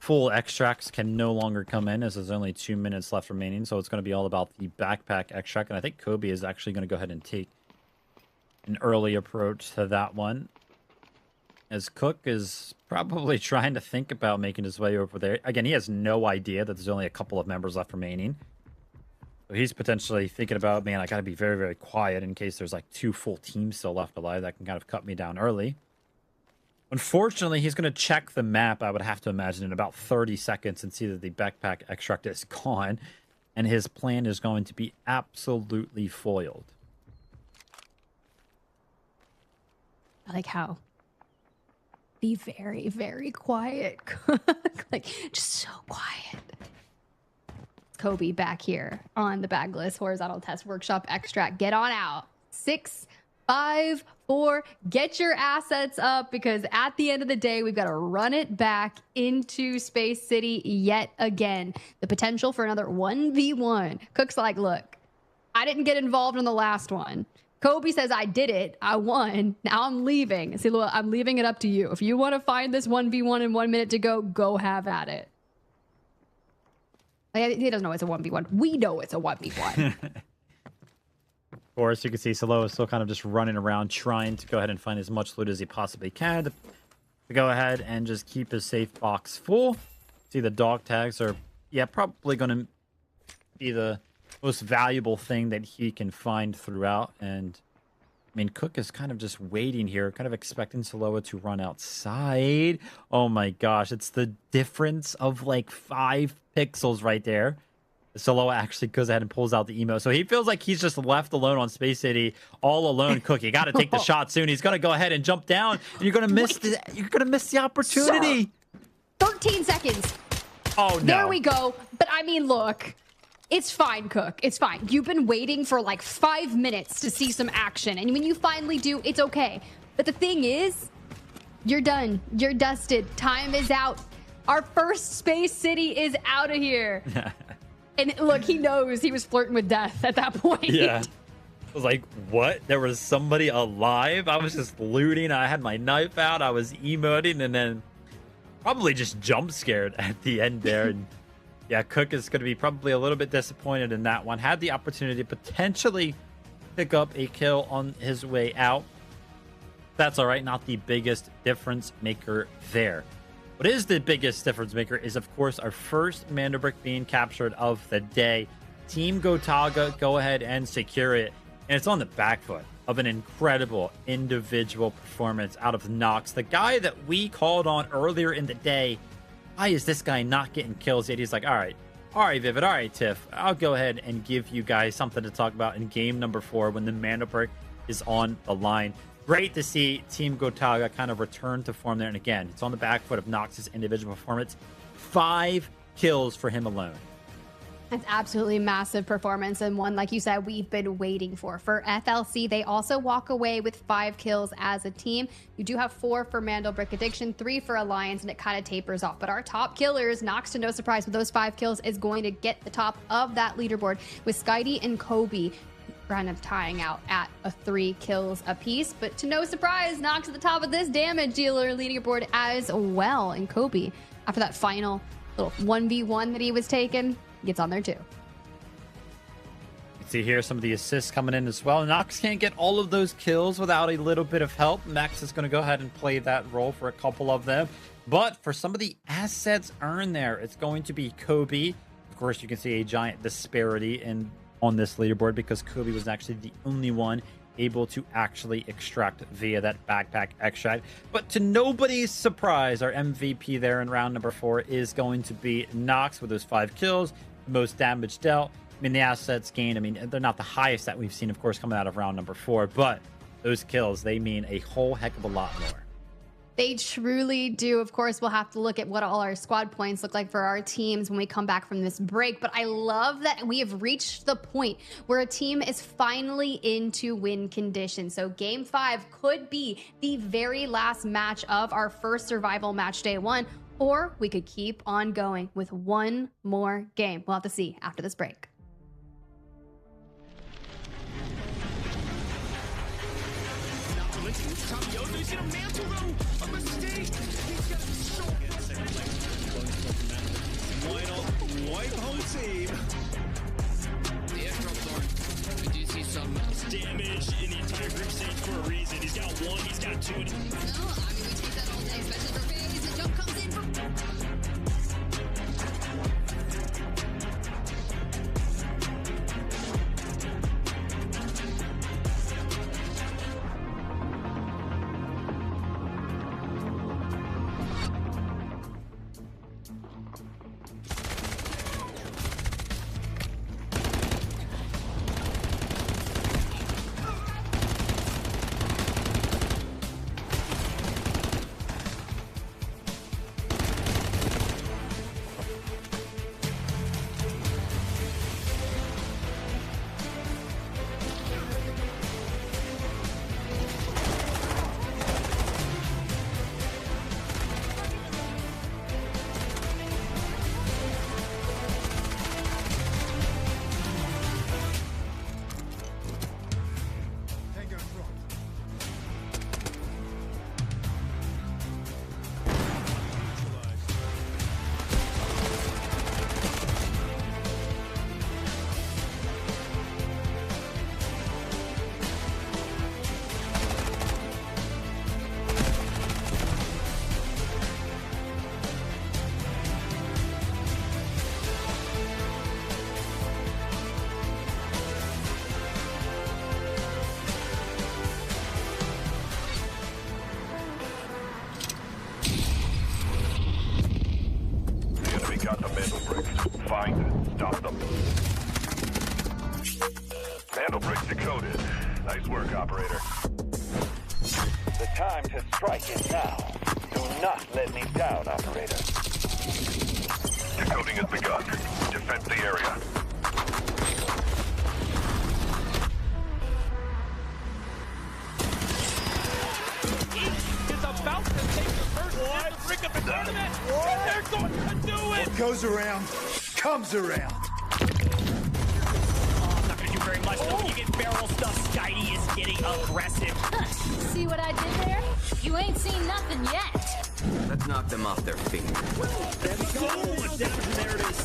full extracts can no longer come in as there's only 2 minutes left remaining. So it's going to be all about the backpack extract. And I think Kobe is actually going to go ahead and take an early approach to that one, as Cook is probably trying to think about making his way over there. Again, he has no idea that there's only a couple of members left remaining. So he's potentially thinking about, man, I got to be very, very quiet in case there's like 2 full teams still left alive that can kind of cut me down early. Unfortunately, he's going to check the map, I would have to imagine, in about 30 seconds and see that the backpack extract is gone. And his plan is going to be absolutely foiled. I like how be very, very quiet. Like, just so quiet. Kobe back here on the bagless horizontal test workshop extract. Get on out. 6, 5, 4. Get your assets up, because at the end of the day, we've got to run it back into Space City yet again. The potential for another 1v1. Cook's like, look, I didn't get involved in the last one. Kobe says, I did it. I won. Now I'm leaving. See, look, I'm leaving it up to you. If you want to find this 1v1 in 1 minute to go have at it. He doesn't know it's a 1v1. We know it's a 1v1. Of course, you can see Solo is still kind of just running around trying to go ahead and find as much loot as he possibly can to go ahead and just keep his safe box full. See, the dog tags are, yeah, probably going to be the most valuable thing that he can find throughout. And I mean, Cook is kind of just waiting here, kind of expecting Saloa to run outside. Oh my gosh, it's the difference of like 5 pixels right there. Saloa actually goes ahead and pulls out the emo. So he feels like he's just left alone on Space City, all alone. Cook, you got to take the shot soon. He's going to go ahead and jump down, and you're going to miss the opportunity. Sir, 13 seconds. Oh no. There we go. But I mean, look. It's fine, Cook. It's fine. You've been waiting for like 5 minutes to see some action. And when you finally do, it's okay. But the thing is, you're done. You're dusted. Time is out. Our first Space City is out of here. And look, he knows he was flirting with death at that point. Yeah. I was like, what? There was somebody alive? I was just looting. I had my knife out. I was emoting, and then probably just jump scared at the end there. And yeah, Cook is going to be probably a little bit disappointed in that one. Had the opportunity to potentially pick up a kill on his way out. That's all right. Not the biggest difference maker there. What is the biggest difference maker is, of course, our first Mandelbrick being captured of the day. Team Gotaga go ahead and secure it. And it's on the back foot of an incredible individual performance out of Nox, the guy that we called on earlier in the day. Why is this guy not getting kills yet? He's like, all right, Vivid, all right, Tiff, I'll go ahead and give you guys something to talk about in game number 4 when the Mandelbrick is on the line. Great to see Team Gotaga kind of return to form there. And again, it's on the back foot of Nox's individual performance. 5 kills for him alone. That's absolutely massive performance, and one, like you said, we've been waiting for. For FLC, they also walk away with 5 kills as a team. You do have 4 for Mandelbrick Addiction, 3 for Alliance, and it kind of tapers off. But our top killers, Nox, to no surprise with those 5 kills, is going to get the top of that leaderboard, with Skydie and Kobe kind of tying out at 3 kills apiece. But to no surprise, Nox at the top of this damage dealer leaderboard as well. And Kobe, after that final little 1v1 that he was taking, gets on there too. See here some of the assists coming in as well. Nox can't get all of those kills without a little bit of help. Max is going to go ahead and play that role for a couple of them. But for some of the assets earned there, it's going to be Kobe. Of course, you can see a giant disparity on this leaderboard because Kobe was actually the only one able to actually extract via that backpack extract. But to nobody's surprise, our MVP there in round number 4 is going to be Nox with those 5 kills, most damage dealt. I mean, the assets gained, I mean, they're not the highest that we've seen, of course, coming out of round number 4, but those kills, they mean a whole heck of a lot more. They truly do. Of course, we'll have to look at what all our squad points look like for our teams when we come back from this break. But I love that we have reached the point where a team is finally into win condition. So game 5 could be the very last match of our first survival match day 1, or we could keep on going with one more game. We'll have to see after this break. Why not wipe home team? The airdrop thorn. We do see some damage in the entire group stage for a reason. He's got 1, he's got 2. No, I mean, we take that all day, especially for FaZe. The jump comes in from... Got the Mandelbrick. Find it. Stop them. Mandelbrick decoded. Nice work, operator. The time to strike is now. Do not let me down, operator. Decoding has begun. Defend the area. Is about to take the first Mandelbrick of the tournament. And they're going to do it. What goes around, comes around. Oh, I'm not gonna do very much though. When you get barrel stuff, Skydie is getting aggressive. See what I did there? You ain't seen nothing yet. Let's knock them off their feet. There we go. There it is.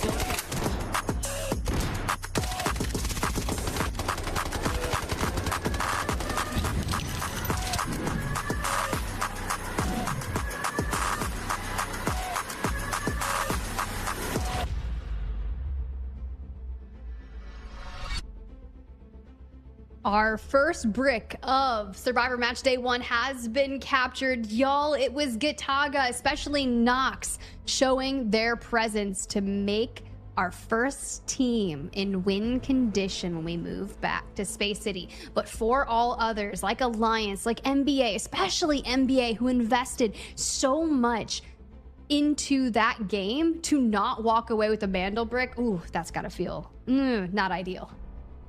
Our first brick of Survivor Match Day 1 has been captured. Y'all, it was Gotaga, especially Nox, showing their presence to make our first team in win condition when we move back to Space City. But for all others, like Alliance, like NBA, especially NBA, who invested so much into that game, to not walk away with a Mandelbrick, ooh, that's gotta feel not ideal.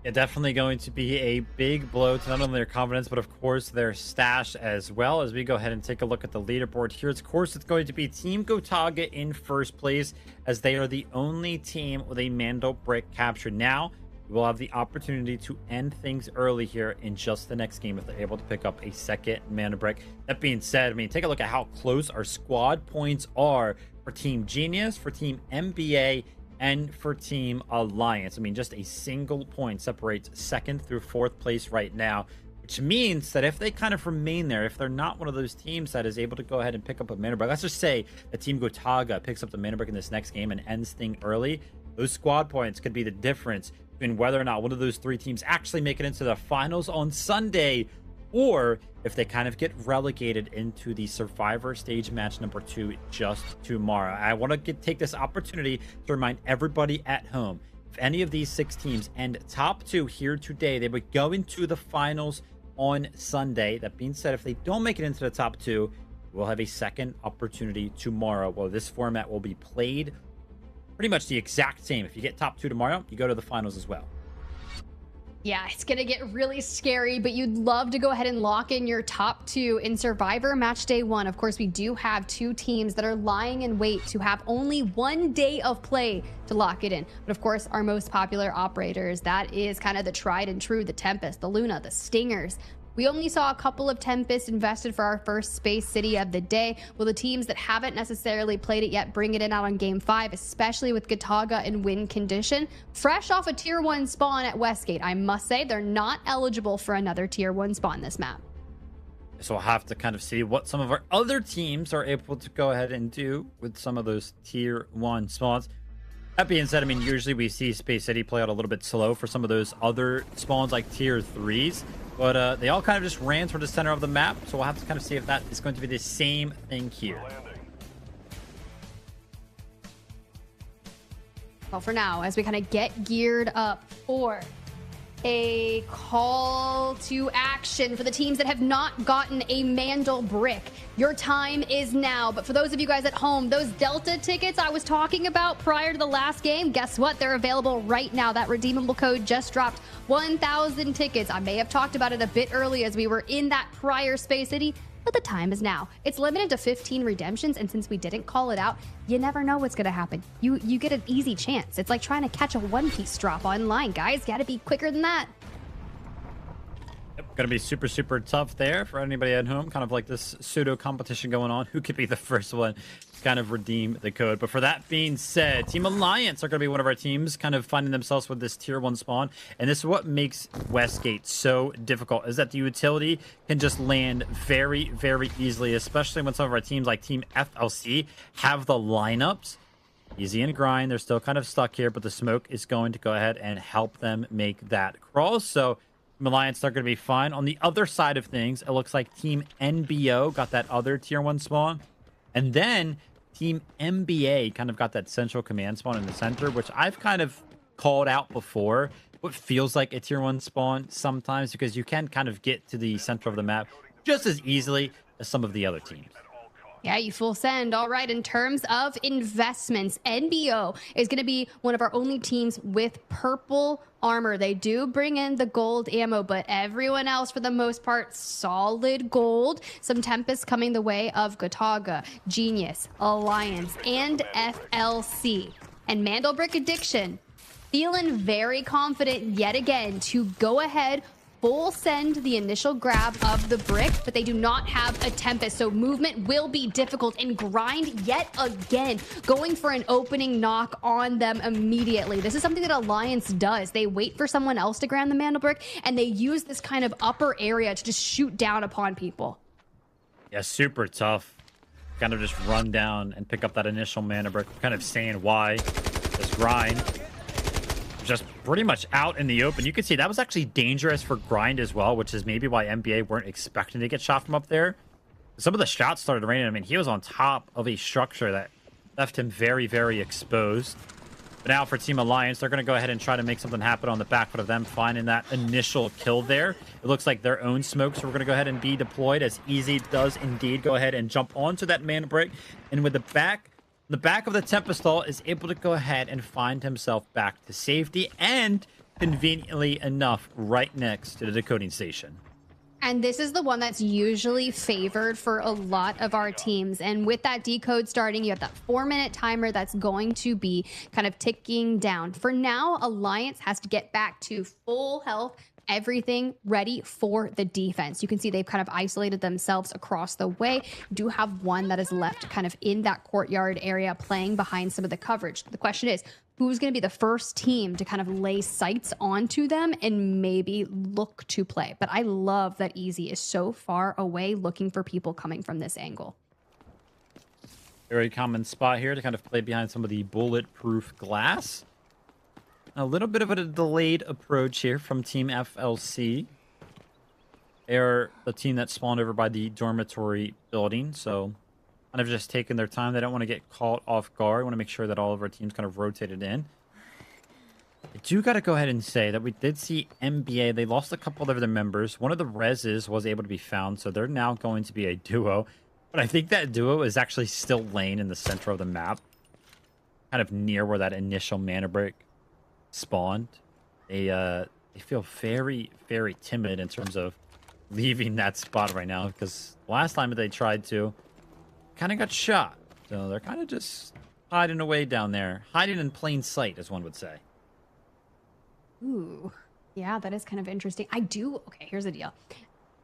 Yeah, definitely going to be a big blow to not only their confidence, but of course their stash as well. As we go ahead and take a look at the leaderboard here, of course it's going to be Team Gotaga in first place, as they are the only team with a Mandelbrick captured. Now, we will have the opportunity to end things early here in just the next game if they're able to pick up a second Mandelbrick. That being said, I mean, take a look at how close our squad points are for Team Genius, for Team NBA, and for Team Alliance. I mean, just a single point separates second through fourth place right now, which means that if they kind of remain there, if they're not one of those teams that is able to go ahead and pick up a Mandelbrick, let's just say that Team Gotaga picks up the Mandelbrick in this next game and ends thing early, those squad points could be the difference between whether or not one of those three teams actually make it into the finals on Sunday, or if they kind of get relegated into the Survivor stage match number 2 just tomorrow. I want to take this opportunity to remind everybody at home, if any of these 6 teams end top 2 here today, they would go into the finals on Sunday. That being said, if they don't make it into the top 2, We'll have a second opportunity tomorrow. Well, this format will be played pretty much the exact same. If you get top 2 tomorrow, you go to the finals as well. Yeah, it's going to get really scary, but you'd love to go ahead and lock in your top 2 in Survivor Match Day 1. Of course, we do have 2 teams that are lying in wait to have only 1 day of play to lock it in. But of course, our most popular operators, that is kind of the tried and true, the Tempest, the Luna, the Stingers. We only saw a couple of Tempest invested for our first Space City of the day. Will the teams that haven't necessarily played it yet bring it in out on Game 5, especially with Gotaga in win condition? Fresh off a Tier 1 spawn at Westgate, I must say they're not eligible for another Tier 1 spawn this map. So we'll have to kind of see what some of our other teams are able to go ahead and do with some of those Tier 1 spawns. That being said, I mean, usually we see Space City play out a little bit slow for some of those other spawns like Tier 3s. But they all kind of just ran toward the center of the map, so we'll have to kind of see if that is going to be the same thing here. Well, for now, as we kind of get geared up for a call to action for the teams that have not gotten a Mandelbrick. Your time is now. But for those of you guys at home, those Delta tickets I was talking about prior to the last game, guess what? They're available right now. That redeemable code just dropped. 1,000 tickets. I may have talked about it a bit early as we were in that prior Space City, but the time is now. It's limited to 15 redemptions, and since we didn't call it out, you never know what's going to happen. You get an easy chance. It's like trying to catch a One Piece drop online, guys. Got to be quicker than that. Yep, gonna be super, super tough there for anybody at home. Kind of like this pseudo competition going on. Who could be the first one to kind of redeem the code? But for that being said, Team Alliance are gonna be one of our teams kind of finding themselves with this Tier 1 spawn. And this is what makes Westgate so difficult, is that the utility can just land very, very easily, especially when some of our teams like Team FLC have the lineups. Easy and grind. They're still kind of stuck here, but the smoke is going to go ahead and help them make that crawl. So Alliance, they're going to be fine. On the other side of things, it looks like Team NBO got that other Tier 1 spawn. And then Team MBA kind of got that central command spawn in the center, which I've kind of called out before. What feels like a Tier 1 spawn sometimes, because you can kind of get to the center of the map just as easily as some of the other teams. Yeah, you full send. All right, in terms of investments, NBO is going to be one of our only teams with purple armor. They do bring in the gold ammo, but everyone else, for the most part, solid gold. Some Tempest coming the way of Gotaga, Genius, Alliance, and FLC. And Mandelbrick Addiction, feeling very confident yet again to go ahead, full send the initial grab of the brick, but they do not have a Tempest, so movement will be difficult, and grind yet again, going for an opening knock on them immediately. This is something that Alliance does. They wait for someone else to grab the Mandelbrick, and they use this kind of upper area to just shoot down upon people. Yeah, super tough. Kind of just run down and pick up that initial Mandelbrick. Kind of saying why. This grind just pretty much out in the open. You can see that was actually dangerous for grind as well, which is maybe why NBA weren't expecting to get shot from up there. Some of the shots started raining. I mean, he was on top of a structure that left him very, very exposed. But now for Team Alliance, they're going to go ahead and try to make something happen on the back foot of them finding that initial kill there. It looks like their own smokes are going to go ahead and be deployed, as Easy does indeed go ahead and jump onto that Mandelbrick. And with the back of the Tempestall is able to go ahead and find himself back to safety, and conveniently enough right next to the decoding station. And this is the one that's usually favored for a lot of our teams. And with that decode starting, you have that 4-minute timer that's going to be kind of ticking down. For now, Alliance has to get back to full health, everything ready for the defense. You can see they've kind of isolated themselves across the way. Do have one that is left kind of in that courtyard area playing behind some of the coverage. The question is, who's going to be the first team to kind of lay sights onto them and maybe look to play? But I love that Easy is so far away looking for people coming from this angle. Very common spot here to kind of play behind some of the bulletproof glass. A little bit of a delayed approach here from Team FLC. They're the team that spawned over by the dormitory building, so kind of just taking their time. They don't want to get caught off guard. Want to make sure that all of our teams kind of rotated in. I do got to go ahead and say that we did see NBA. They lost a couple of their members. One of the reses was able to be found, so they're now going to be a duo. But I think that duo is actually still laying in the center of the map, kind of near where that initial mana break spawned. They feel very, very timid in terms of leaving that spot right now, because last time that they tried to, kind of got shot. So they're kind of just hiding away down there, hiding in plain sight, as one would say. Ooh, yeah, that is kind of interesting. Okay, here's the deal.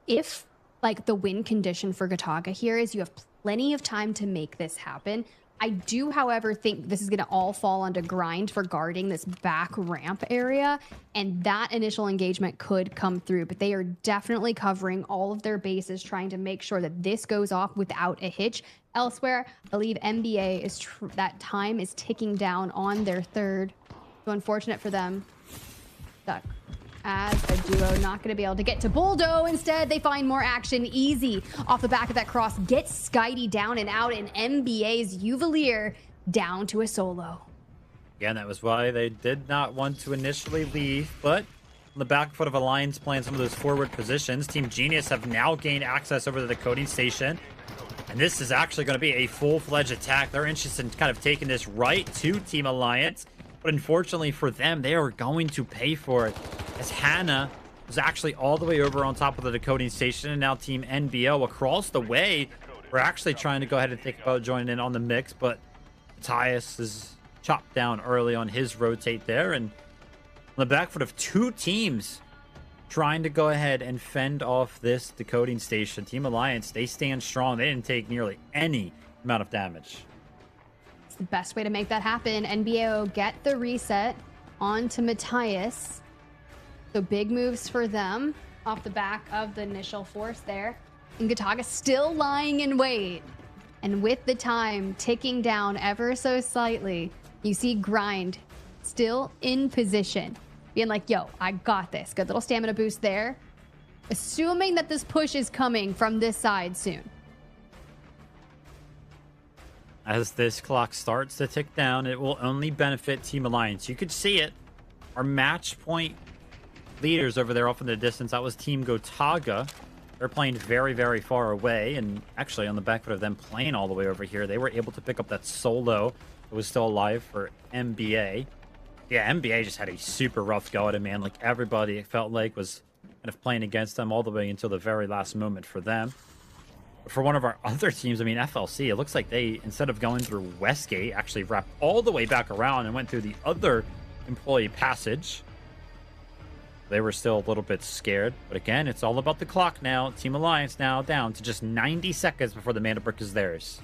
If, like, the win condition for Gotaga here is you have plenty of time to make this happen, I do, however, think this is going to all fall onto Grind for guarding this back ramp area, and that initial engagement could come through, but they are definitely covering all of their bases, trying to make sure that this goes off without a hitch. Elsewhere, I believe NBA is that time is ticking down on their third. So unfortunate for them. Stuck as a duo, not going to be able to get to Boldo. Instead, they find more action easy off the back of that cross. Gets Skydie down and out, and NBA's Uvalier down to a solo. Again, that was why they did not want to initially leave, but on the back foot of Alliance playing some of those forward positions, Team Genius have now gained access over to the coding station. And this is actually going to be a full-fledged attack. They're interested in kind of taking this right to Team Alliance. But unfortunately for them, they are going to pay for it, as Hannah was actually all the way over on top of the decoding station, and now Team NBO across the way. We're actually trying to go ahead and think about joining in on the mix, but Matthias is chopped down early on his rotate there, and on the back foot of two teams trying to go ahead and fend off this decoding station. Team Alliance, they stand strong. They didn't take nearly any amount of damage. The best way to make that happen. NBO get the reset onto Matthias. So big moves for them off the back of the initial force there. And Gotaga still lying in wait. And with the time ticking down ever so slightly, you see Grind still in position, being like, yo, I got this. Good little stamina boost there. Assuming that this push is coming from this side soon. As this clock starts to tick down, it will only benefit Team Alliance. You could see it. Our match point leaders over there off in the distance, that was Team Gotaga. They're playing very, very far away. And actually, on the back foot of them playing all the way over here, they were able to pick up that solo that was still alive for NBA. Yeah, NBA just had a super rough go at it, man. Like, everybody, it felt like, was kind of playing against them all the way until the very last moment for them. For one of our other teams, I mean, FLC, it looks like they, instead of going through Westgate, actually wrapped all the way back around and went through the other employee passage. They were still a little bit scared. But again, it's all about the clock now. Team Alliance now down to just 90 seconds before the Mandelbrick is theirs.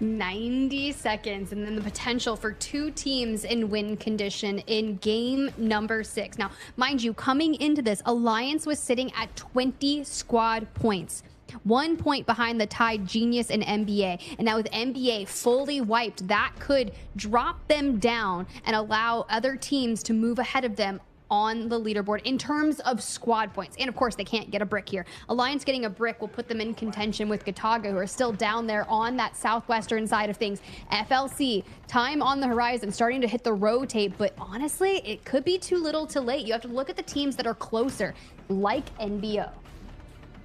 90 seconds, and then the potential for two teams in win condition in game number 6. Now, mind you, coming into this, Alliance was sitting at 20 squad points. 1 point behind the tied Genius and NBA. And now with NBA fully wiped, that could drop them down and allow other teams to move ahead of them on the leaderboard in terms of squad points. And of course, they can't get a brick here. Alliance getting a brick will put them in contention with Gotaga, who are still down there on that southwestern side of things. FLC, time on the horizon, starting to hit the rotate, but honestly, it could be too little too late. You have to look at the teams that are closer, like NBO.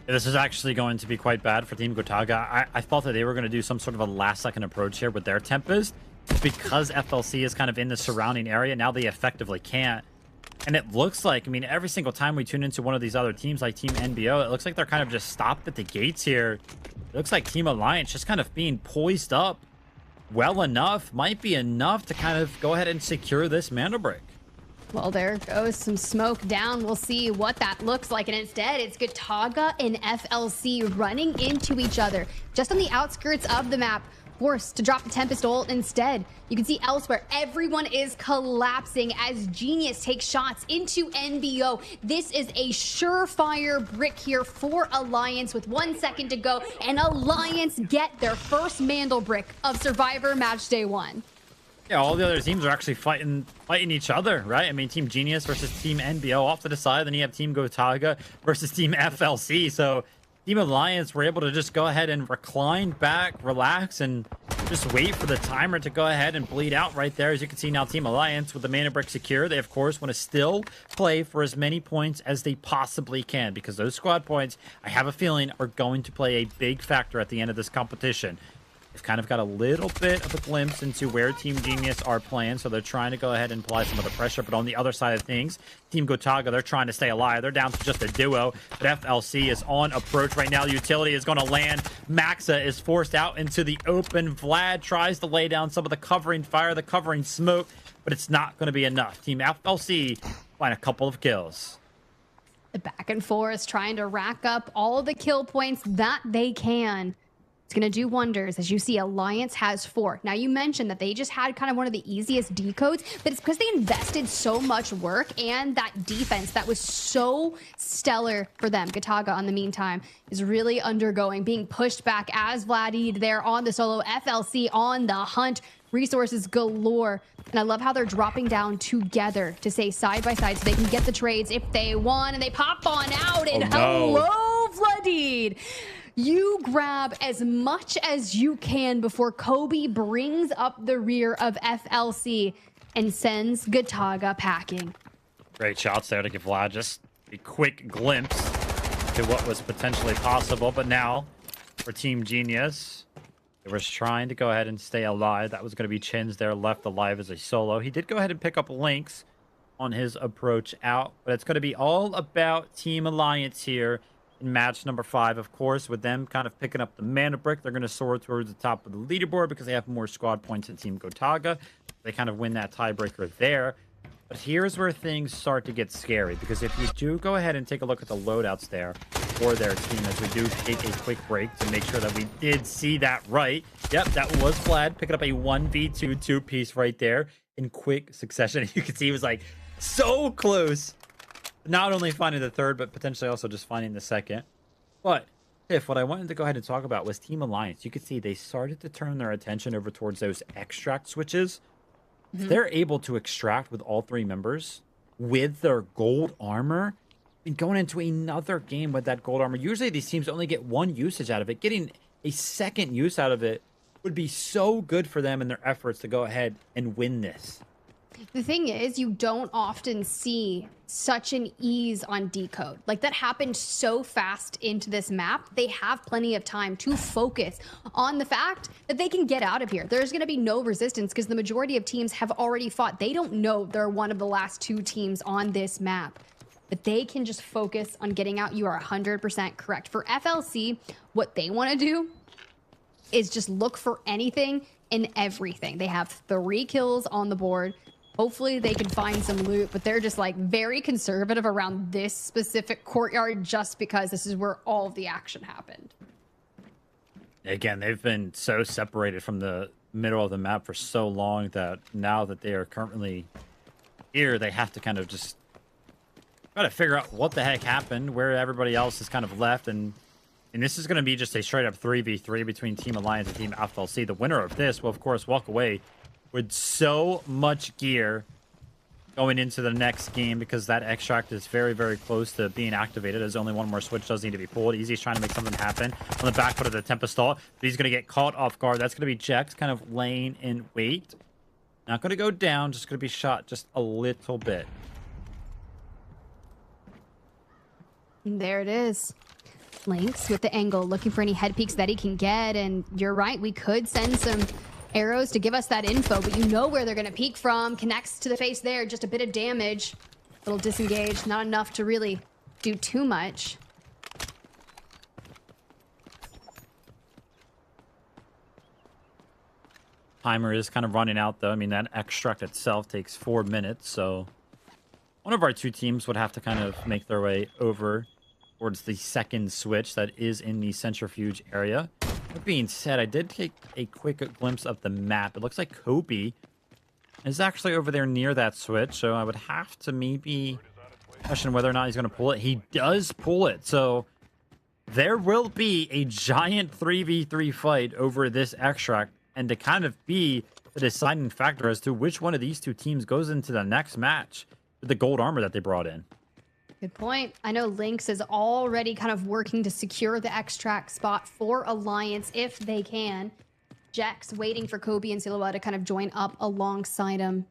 This is actually going to be quite bad for Team Gotaga. I thought that they were going to do some sort of a last-second approach here with their Tempest. Because FLC is kind of in the surrounding area, now they effectively can't. And it looks like, I mean, every single time we tune into one of these other teams like Team NBO, it looks like they're kind of just stopped at the gates here. It looks like Team Alliance just kind of being poised up well enough, might be enough to kind of go ahead and secure this Mandelbrick. Well, there goes some smoke down. We'll see what that looks like. And instead, it's Gotaga and FLC running into each other just on the outskirts of the map. Forced to drop the Tempest ult instead. You can see elsewhere, everyone is collapsing as Genius takes shots into NBO. This is a surefire brick here for Alliance with 1 second to go, and Alliance get their first Mandelbrick of Survivor Match Day 1. Yeah, all the other teams are actually fighting each other, right? I mean, Team Genius versus Team NBO off to the side, then you have Team Gotaga versus Team FLC, so Team Alliance were able to just go ahead and recline back, relax, and just wait for the timer to go ahead and bleed out right there. As you can see now, Team Alliance with the Mandelbrick secure, they of course want to still play for as many points as they possibly can, because those squad points, I have a feeling, are going to play a big factor at the end of this competition. They've kind of got a little bit of a glimpse into where Team Genius are playing, so they're trying to go ahead and apply some of the pressure. But on the other side of things, Team Gotaga, they're trying to stay alive. They're down to just a duo, but FLC is on approach right now. The utility is going to land. Maxa is forced out into the open. Vlad tries to lay down some of the covering fire, the covering smoke, but it's not going to be enough. Team FLC find a couple of kills. The back and forth, trying to rack up all of the kill points that they can. It's going to do wonders. As you see, Alliance has 4. Now, you mentioned that they just had kind of one of the easiest decodes, but it's because they invested so much work and that defense that was so stellar for them. Gotaga, on the meantime, is really undergoing, being pushed back as Vladid there on the solo. FLC on the hunt. Resources galore. And I love how they're dropping down together to stay side by side so they can get the trades if they want. And they pop on out. And hello, Vladid. You grab as much as you can before Kobe brings up the rear of FLC and sends Gotaga packing. Great shots there to give Vlad just a quick glimpse to what was potentially possible. But now, for Team Genius, they were trying to go ahead and stay alive. That was going to be Chins there, left alive as a solo. He did go ahead and pick up Lynx on his approach out, but it's going to be all about Team Alliance here in match number 5, of course, with them kind of picking up the Mandelbrick. They're going to soar towards the top of the leaderboard because they have more squad points than Team Gotaga. They kind of win that tiebreaker there. But here's where things start to get scary, because if you do go ahead and take a look at the loadouts there for their team, as we do take a quick break to make sure that we did see that right. Yep, that was Vlad picking up a 1v2 two-piece right there in quick succession. You can see he was like so close. Not only finding the third, but potentially also just finding the second. But if what I wanted to go ahead and talk about was Team Alliance, you could see they started to turn their attention over towards those extract switches. If they're able to extract with all 3 members with their gold armor and going into another game with that gold armor, usually these teams only get 1 usage out of it. Getting a second use out of it would be so good for them in their efforts to go ahead and win this. The thing is, you don't often see such an ease on decode. Like, that happened so fast into this map. They have plenty of time to focus on the fact that they can get out of here. There's going to be no resistance because the majority of teams have already fought. They don't know they're one of the last 2 teams on this map, but they can just focus on getting out. You are 100% correct. For FLC, what they want to do is just look for anything and everything. They have 3 kills on the board. Hopefully they can find some loot, but they're just like very conservative around this specific courtyard just because this is where all of the action happened. Again, they've been so separated from the middle of the map for so long that now that they are currently here, they have to kind of just try to figure out what the heck happened, where everybody else is kind of left, and this is going to be just a straight up 3v3 between Team Alliance and Team FLC. The winner of this will, of course, walk away with so much gear going into the next game, because that extract is very, very close to being activated. There's only 1 more switch does need to be pulled. Easy's trying to make something happen on the back foot of the Tempest Ult, but he's going to get caught off guard. That's going to be Jex kind of laying in wait. Not going to go down, just going to be shot just a little bit. There it is. Lynx with the angle, looking for any head peeks that he can get, and you're right, we could send some arrows to give us that info, but you know where they're going to peek from. Connects to the face there, just a bit of damage. A little disengaged, not enough to really do too much. Timer is kind of running out, though. I mean, that extract itself takes 4 minutes, so one of our 2 teams would have to kind of make their way over towards the second switch that is in the centrifuge area. That being said, I did take a quick glimpse of the map. It looks like Kobe is actually over there near that switch, so I would have to maybe question whether or not he's going to pull it. He does pull it, so there will be a giant 3v3 fight over this extract, and to kind of be the deciding factor as to which one of these 2 teams goes into the next match with the gold armor that they brought in. Good point. I know Lynx is already kind of working to secure the extract spot for Alliance if they can. Jex waiting for Kobe and Silhouette to kind of join up alongside him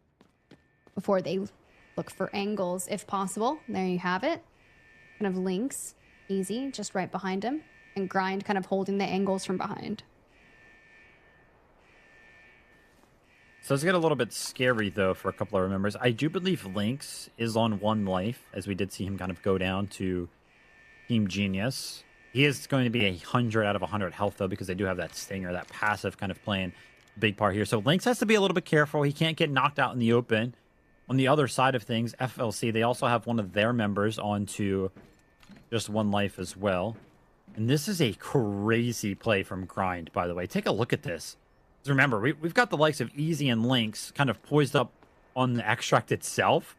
before they look for angles if possible. There you have it. Kind of Lynx, easy, just right behind him. And Grind kind of holding the angles from behind. So it's getting a little bit scary, though, for a couple of our members. I do believe Lynx is on 1 life, as we did see him kind of go down to Team Genius. He is going to be 100 out of 100 health, though, because they do have that Stinger, that passive kind of playing a big part here. So Lynx has to be a little bit careful. He can't get knocked out in the open. On the other side of things, FLC, they also have one of their members onto just 1 life as well. And this is a crazy play from Grind, by the way. Take a look at this. Remember, we've got the likes of Easy and Lynx kind of poised up on the extract itself.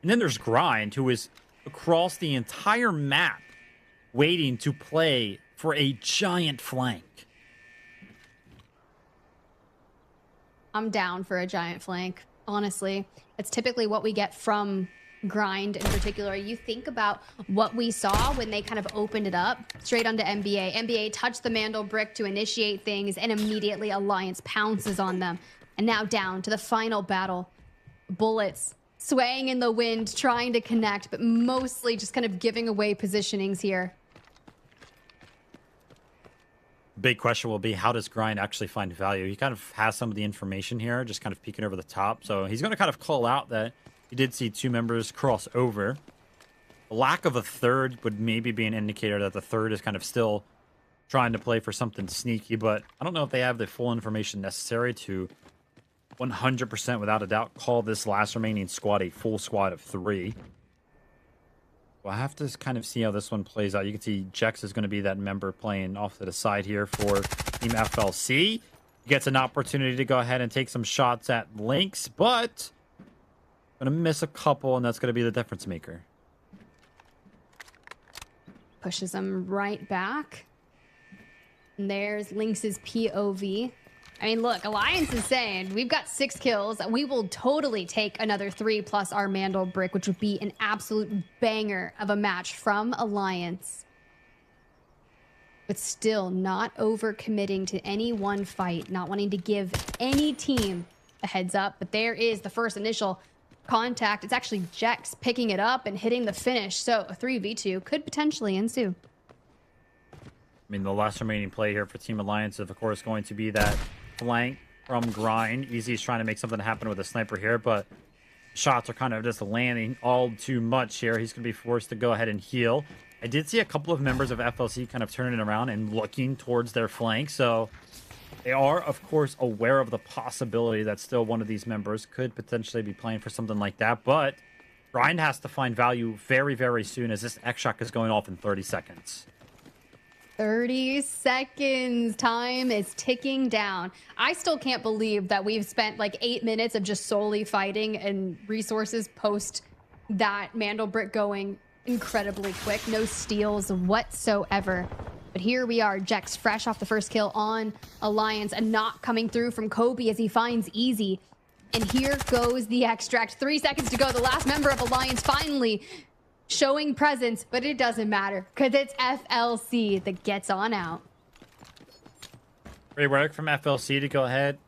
And then there's Grind, who is across the entire map waiting to play for a giant flank. I'm down for a giant flank, honestly. It's typically what we get from Grind in particular. You think about what we saw when they kind of opened it up straight onto NBA. NBA touched the Mandelbrick to initiate things, and immediately Alliance pounces on them. And now down to the final battle. Bullets swaying in the wind, trying to connect, but mostly just kind of giving away positionings here. Big question will be, how does Grind actually find value? He kind of has some of the information here, just kind of peeking over the top. So he's going to kind of call out that he did see 2 members cross over. The lack of a third would maybe be an indicator that the third is kind of still trying to play for something sneaky, but I don't know if they have the full information necessary to 100% without a doubt call this last remaining squad a full squad of 3. We'll have to kind of see how this one plays out. You can see Jex is going to be that member playing off to the side here for Team FLC. He gets an opportunity to go ahead and take some shots at Lynx, but going to miss a couple, and that's going to be the difference maker. Pushes him right back. And there's Lynx's POV. I mean, look, Alliance is saying we've got 6 kills. We will totally take another 3 plus our Mandelbrick, which would be an absolute banger of a match from Alliance. But still not over-committing to any one fight, not wanting to give any team a heads up. But there is the first initial contact. It's actually Jex picking it up and hitting the finish. So a 3v2 could potentially ensue. I mean, the last remaining play here for Team Alliance is, of course, going to be that flank from Grind. Easy's trying to make something happen with a sniper here, but shots are kind of just landing all too much here. He's going to be forced to go ahead and heal. I did see a couple of members of FLC kind of turning around and looking towards their flank, so they are, of course, aware of the possibility that still one of these members could potentially be playing for something like that, but Grind has to find value very, very soon, as this X-Shock is going off in 30 seconds. 30 seconds. Time is ticking down. I still can't believe that we've spent like 8 minutes of just solely fighting and resources post that Mandelbrick going incredibly quick. No steals whatsoever. But here we are, Jex fresh off the first kill on Alliance, and not coming through from Kobe as he finds Easy. And here goes the extract. 3 seconds to go. The last member of Alliance finally showing presence, but it doesn't matter because it's FLC that gets on out. Great work from FLC to go ahead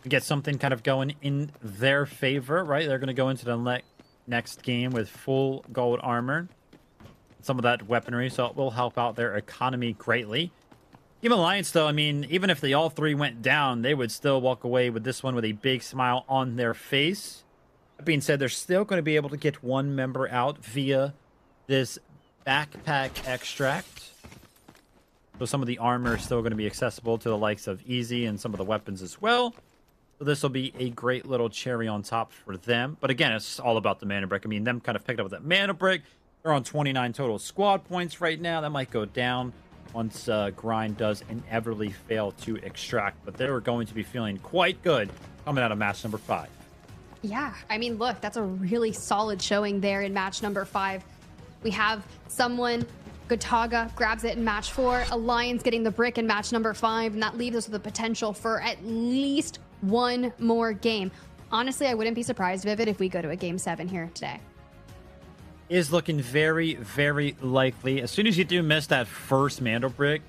and get something kind of going in their favor, right? They're going to go into the next game with full gold armor, some of that weaponry, so it will help out their economy greatly. Team Alliance, though, I mean, even if they all 3 went down, they would still walk away with this one with a big smile on their face. That being said, they're still going to be able to get 1 member out via this backpack extract. So some of the armor is still going to be accessible to the likes of Easy and some of the weapons as well. So this will be a great little cherry on top for them. But again, it's all about the Mandelbrick. I mean, them kind of picked up that Mandelbrick. They're on 29 total squad points right now. That might go down once Grind does inevitably fail to extract. But they're going to be feeling quite good coming out of match number 5. Yeah, I mean, look, that's a really solid showing there in match number 5. We have someone, Gotaga grabs it in match 4, Alliance getting the brick in match number 5, and that leaves us with the potential for at least 1 more game. Honestly, I wouldn't be surprised, Vivid, if we go to a game 7 here today. Is looking very, very likely. As soon as you do miss that first Mandelbrick,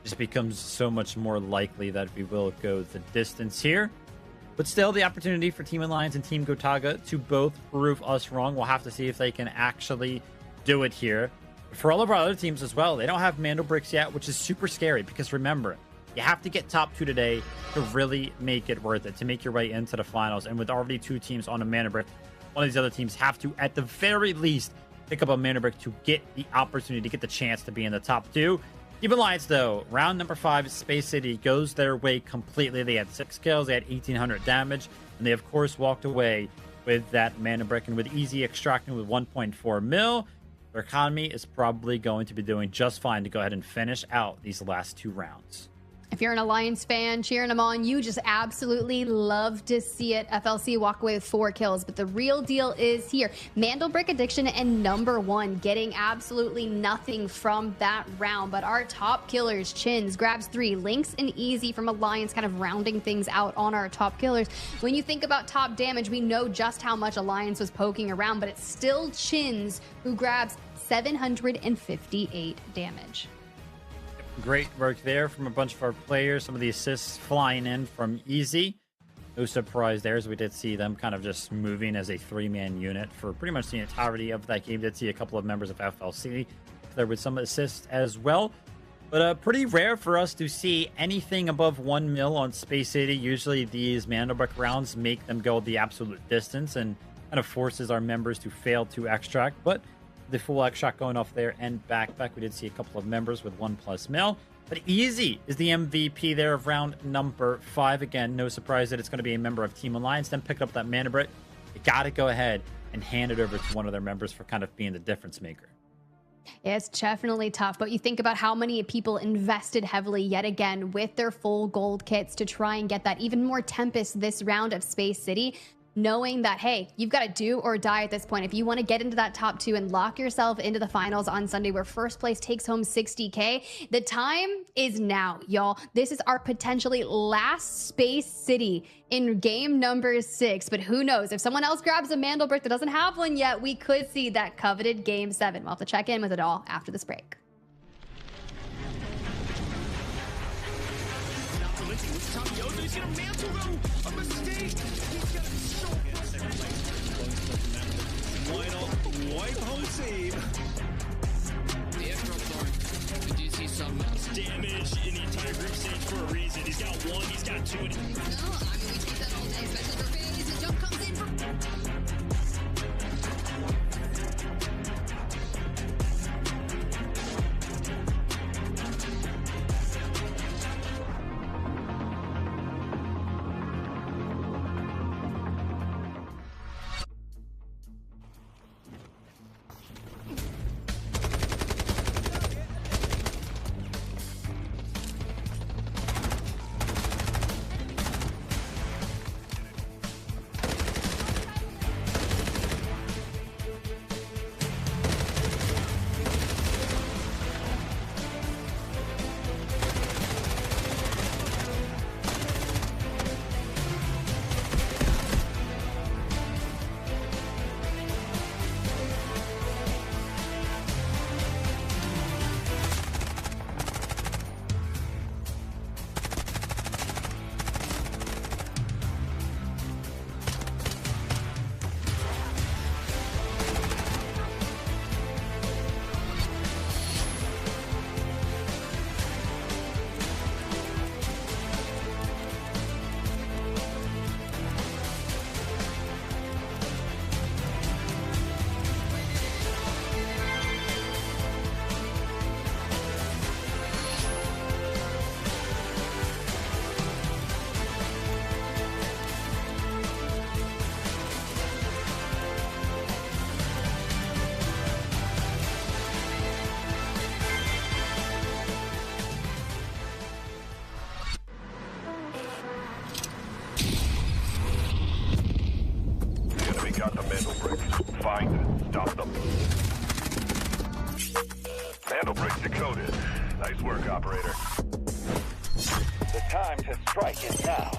just becomes so much more likely that we will go the distance here. But still, the opportunity for Team Alliance and Team Gotaga to both prove us wrong. We'll have to see if they can actually do it here. For all of our other teams as well, they don't have Mandelbricks yet, which is super scary because remember, you have to get top 2 today to really make it worth it, to make your way into the finals. And with already 2 teams on a Mandelbrick, one of these other teams have to, at the very least, pick up a Mandelbrick to get the opportunity, to get the chance to be in the top 2. Team Alliance, though, round number 5, Space City, goes their way completely. They had 6 kills, they had 1,800 damage, and they, of course, walked away with that Mandelbrick. And with Easy extracting with 1.4 mil, their economy is probably going to be doing just fine to go ahead and finish out these last 2 rounds. If you're an Alliance fan cheering them on, you just absolutely love to see it. FLC walk away with 4 kills, but the real deal is here. Mandelbrick Addiction and number 1 getting absolutely nothing from that round, but our top killers, Chins grabs 3, Lynx and Easy from Alliance kind of rounding things out on our top killers. When you think about top damage, we know just how much Alliance was poking around, but it's still Chins who grabs 758 damage. Great work there from a bunch of our players. Some of the assists flying in from Easy. No surprise there, as we did see them kind of just moving as a 3-man unit for pretty much the entirety of that game. Did see a couple of members of FLC there with some assists as well. But pretty rare for us to see anything above 1 mil on Space City. Usually these Mandelbrick rounds make them go the absolute distance and kind of forces our members to fail to extract. But the full extract going off there and backpack, we did see a couple of members with 1+ mil. But Easy is the MVP there of round number 5. Again, no surprise that it's going to be a member of Team Alliance. Then pick up that Mandelbrick. You got to go ahead and hand it over to one of their members for kind of being the difference maker. Yeah, it's definitely tough, but you think about how many people invested heavily yet again with their full gold kits to try and get that even more Tempest this round of Space City, knowing that, hey, you've got to do or die at this point. If you want to get into that top 2 and lock yourself into the finals on Sunday where first place takes home 60K, the time is now, y'all. This is our potentially last Space City in game number 6, but who knows? If someone else grabs a Mandelbrick that doesn't have one yet, we could see that coveted game 7. We'll have to check in with it all after this break. Why not wipe home team? The airdrop thorn. We do see some damage in the entire group stage for a reason. He's got 1, he's got 2. No, I mean, we take that all day, especially for FaZe. The jump comes in from... Got the Mandelbricks. Find it. Stop them. Mandelbricks decoded. Nice work, operator. The time to strike is now.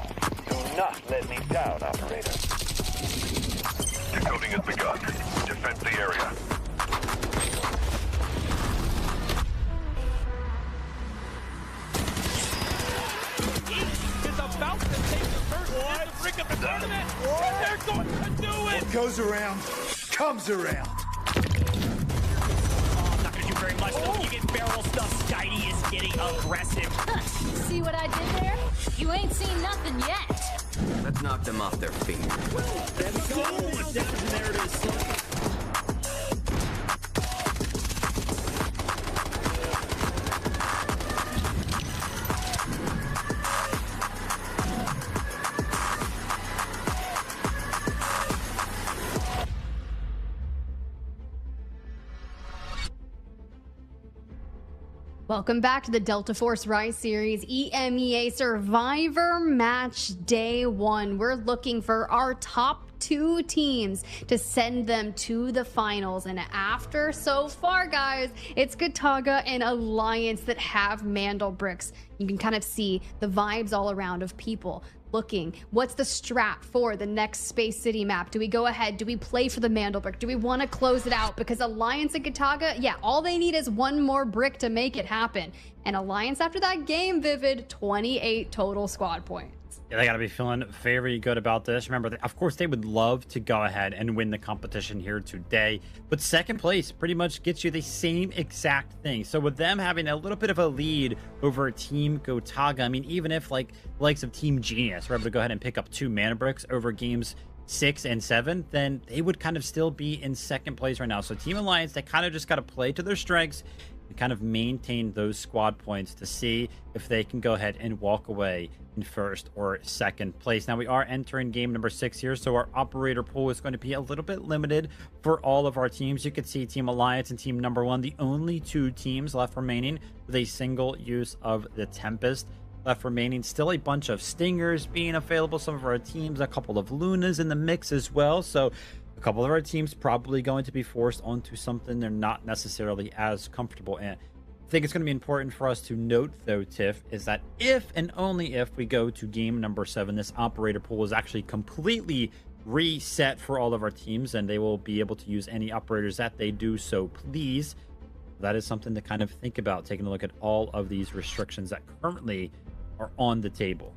Do not let me down, operator. Decoding has begun. Defend the area. back at the tournament. And they're going to do it. What goes around comes around. Oh, not gonna do very much though. You get barrel stuff. Skydie is getting aggressive. See what I did there? You ain't seen nothing yet. Let's knock them off their feet. There we go. Down from there it is. Welcome back to the Delta Force Rise Series EMEA Survivor Match Day 1. We're looking for our top 2 teams to send them to the finals. And after so far, guys, it's Gotaga and Alliance that have Mandelbricks. You can kind of see the vibes all around of people looking. What's the strat for the next Space City map? Do we go ahead? Do we play for the Mandelbrick? Do we want to close it out? Because Alliance and Gotaga, yeah, all they need is one more brick to make it happen. And Alliance, after that game, Vivid, 28 total squad points. Yeah, they got to be feeling very good about this. Remember, of course, they would love to go ahead and win the competition here today. But second place pretty much gets you the same exact thing. So with them having a little bit of a lead over Team Gotaga, I mean, even if like the likes of Team Genius were able to go ahead and pick up 2 mana bricks over games 6 and 7, then they would kind of still be in second place right now. So Team Alliance, they kind of just got to play to their strengths and kind of maintain those squad points to see if they can go ahead and walk away in first or second place. Now we are entering game number 6 here, so our operator pool is going to be a little bit limited for all of our teams. You can see Team Alliance and Team Number 1, the only 2 teams left remaining with a single use of the Tempest left remaining. Still a bunch of Stingers being available, some of our teams, a couple of Lunas in the mix as well. So a couple of our teams probably going to be forced onto something they're not necessarily as comfortable in. I think it's going to be important for us to note, though, Tiff, is that if and only if we go to game number 7, this operator pool is actually completely reset for all of our teams, and they will be able to use any operators that they do so please. That is something to kind of think about, taking a look at all of these restrictions that currently are on the table.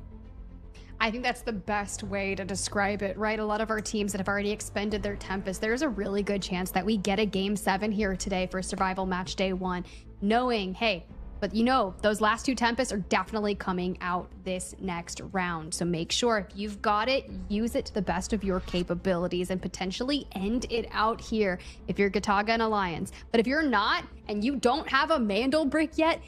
I think that's the best way to describe it, right? A lot of our teams that have already expended their Tempest, there's a really good chance that we get a game 7 here today for Survival Match Day 1, knowing, hey, but you know, those last 2 Tempests are definitely coming out this next round. So make sure if you've got it, use it to the best of your capabilities and potentially end it out here if you're Gotaga and Alliance. But if you're not, and you don't have a Mandelbrick yet,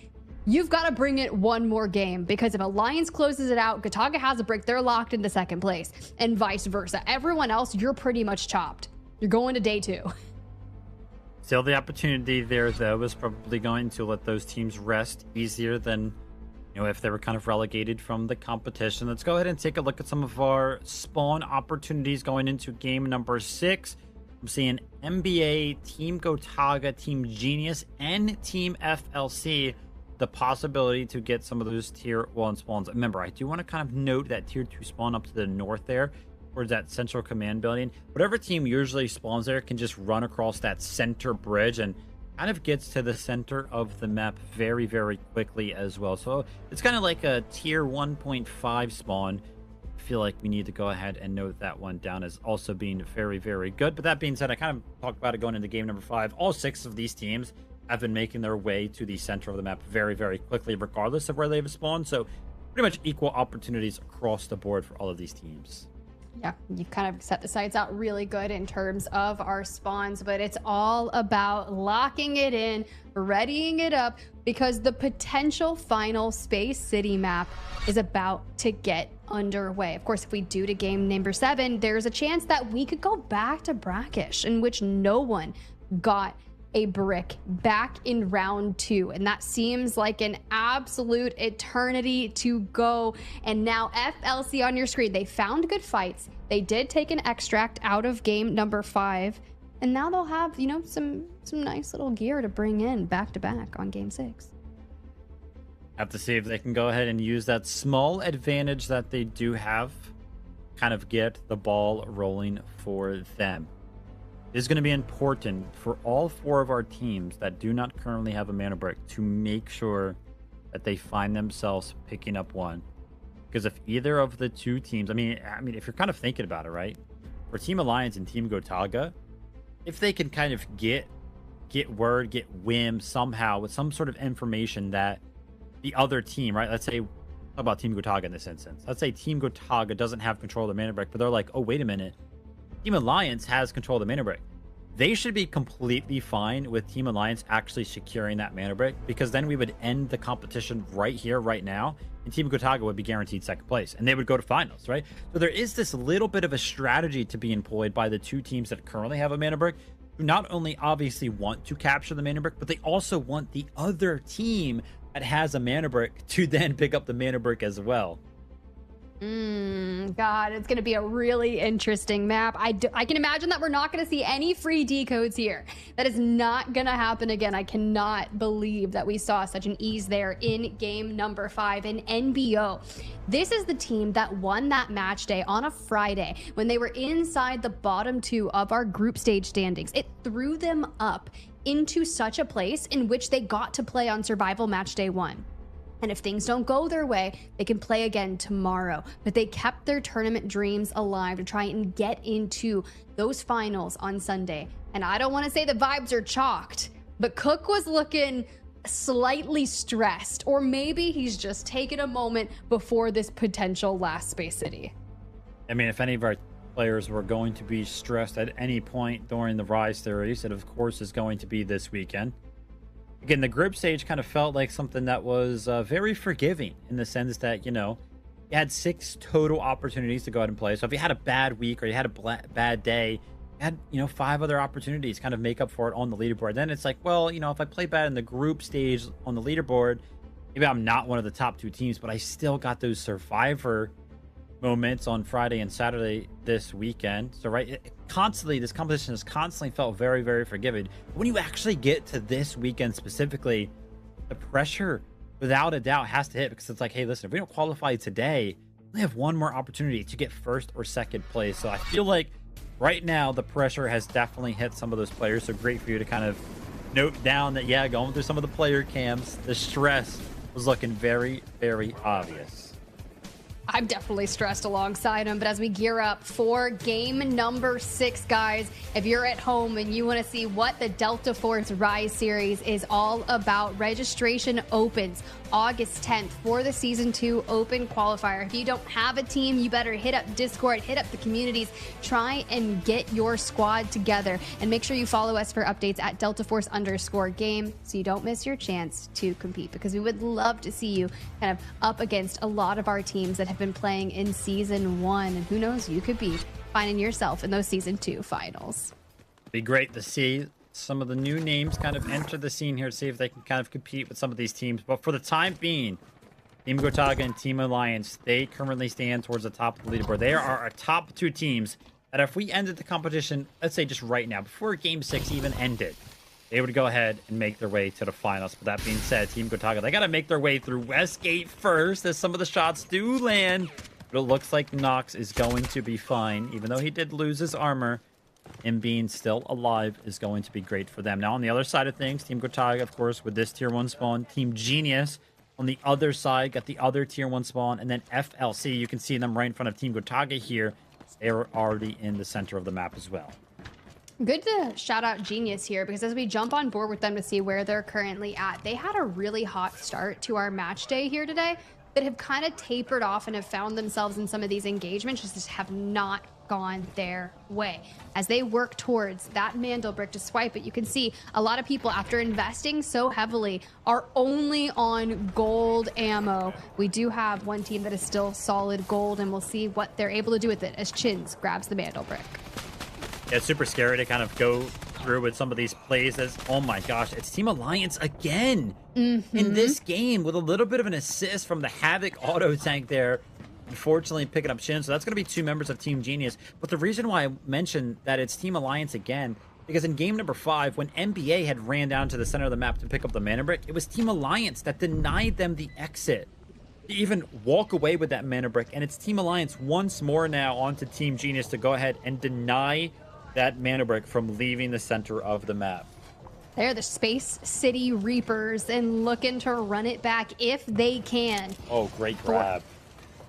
you've got to bring it one more game, because if Alliance closes it out, Gotaga has a brick, they're locked into second place, and vice versa. Everyone else, you're pretty much chopped. You're going to day 2. Still, the opportunity there, though, is probably going to let those teams rest easier than, you know, if they were kind of relegated from the competition. Let's go ahead and take a look at some of our spawn opportunities going into game number 6. I'm seeing NBA, Team Gotaga, Team Genius, and Team FLC. The possibility to get some of those tier 1 spawns. Remember, I do want to kind of note that tier 2 spawn up to the north there, towards that central command building. Whatever team usually spawns there can just run across that center bridge and kind of gets to the center of the map very, very quickly as well. So it's kind of like a tier 1.5 spawn. I feel like we need to go ahead and note that one down as also being very, very good. But that being said, I kind of talked about it going into game number 5. All 6 of these teams have been making their way to the center of the map very, very quickly, regardless of where they've spawned. So pretty much equal opportunities across the board for all of these teams. Yeah, you've kind of set the sights out really good in terms of our spawns, but it's all about locking it in, readying it up, because the potential final Space City map is about to get underway. Of course, if we do to game number 7, there's a chance that we could go back to Brakkesh, in which no one got a brick back in round 2, and that seems like an absolute eternity to go. And now FLC on your screen, they found good fights, they did take an extract out of game number 5, and now they'll have, you know, some nice little gear to bring in back to back on game 6. Have to see if they can go ahead and use that small advantage that they do have, kind of get the ball rolling for them. It is going to be important for all 4 of our teams that do not currently have a mana brick to make sure that they find themselves picking up one. Because if either of the two teams, I mean, if you're kind of thinking about it, right? For Team Alliance and Team Gotaga, if they can kind of get word, get whim somehow with some sort of information that the other team, right? Let's say, talk about Team Gotaga in this instance. Let's say Team Gotaga doesn't have control of the mana brick, but they're like, oh, wait a minute. Team Alliance has control of the mana brick. They should be completely fine with Team Alliance actually securing that mana brick, because then we would end the competition right here, right now, and Team Gotaga would be guaranteed second place, and they would go to finals, right? So there is this little bit of a strategy to be employed by the two teams that currently have a mana brick, who not only obviously want to capture the mana brick, but they also want the other team that has a mana brick to then pick up the mana brick as well. God, it's going to be a really interesting map. I can imagine that we're not going to see any free decodes here. That is not going to happen again. I cannot believe that we saw such an ease there in game number 5 in NBO. This is the team that won that match day on a Friday when they were inside the bottom 2 of our group stage standings. It threw them up into such a place in which they got to play on survival match day 1. And if things don't go their way, they can play again tomorrow. But they kept their tournament dreams alive to try and get into those finals on Sunday. And I don't want to say the vibes are chalked, but Cook was looking slightly stressed, or maybe he's just taking a moment before this potential last Space City. I mean, if any of our players were going to be stressed at any point during the Rise series, it of course is going to be this weekend. Again, the group stage kind of felt like something that was very forgiving in the sense that, you know, you had 6 total opportunities to go out and play. So if you had a bad week or you had a bad day, you had, you know, 5 other opportunities kind of make up for it on the leaderboard. Then it's like, well, you know, if I play bad in the group stage on the leaderboard, maybe I'm not one of the top 2 teams, but I still got those survivor moments on Friday and Saturday this weekend. So constantly, this competition has constantly felt very, very forgiving. When you actually get to this weekend specifically, the pressure without a doubt has to hit, because it's like, hey, listen, if we don't qualify today, we have one more opportunity to get first or second place. So I feel like right now the pressure has definitely hit some of those players. So great for you to kind of note down that, yeah, going through some of the player cams, the stress was looking very, very obvious. I'm definitely stressed alongside him, but as we gear up for game number 6, guys, if you're at home and you want to see what the Delta Force Rise series is all about, registration opens August 10th for the Season 2 Open Qualifier. If you don't have a team, you better hit up Discord, hit up the communities, try and get your squad together, and make sure you follow us for updates at DeltaForce_game so you don't miss your chance to compete, because we would love to see you kind of up against a lot of our teams that have been playing in Season 1, and who knows, you could be finding yourself in those Season 2 finals. Be great to see some of the new names kind of enter the scene here to see if they can kind of compete with some of these teams. But for the time being, Team Gotaga and Team Alliance, they currently stand towards the top of the leaderboard. They are our top 2 teams that if we ended the competition, let's say just right now, before Game 6 even ended, they would go ahead and make their way to the finals. But that being said, Team Gotaga, they got to make their way through Westgate first, as some of the shots do land. But it looks like Nox is going to be fine, even though he did lose his armor. Him being still alive is going to be great for them. Now, on the other side of things, Team Gotaga, of course, with this Tier 1 spawn. Team Genius on the other side got the other Tier 1 spawn. And then FLC, you can see them right in front of Team Gotaga here. They're already in the center of the map as well. Good to shout out Genius here, because as we jump on board with them to see where they're currently at, they had a really hot start to our match day here today, but have kind of tapered off and have found themselves in some of these engagements just have not gone their way. As they work towards that Mandelbrick to swipe it, you can see a lot of people, after investing so heavily, are only on gold ammo. We do have one team that is still solid gold, and we'll see what they're able to do with it as Chins grabs the Mandelbrick. Yeah, it's super scary to kind of go through with some of these plays as, oh my gosh, it's Team Alliance again in this game with a little bit of an assist from the Havoc auto tank there. Unfortunately, picking up Shin, so that's going to be 2 members of Team Genius. But the reason why I mentioned that it's Team Alliance again, because in game number 5, when NBA had ran down to the center of the map to pick up the mana brick, it was Team Alliance that denied them the exit to even walk away with that mana brick. And it's Team Alliance once more now onto Team Genius to go ahead and deny that mana brick from leaving the center of the map. They're the Space City Reapers and looking to run it back if they can. Oh, great grab.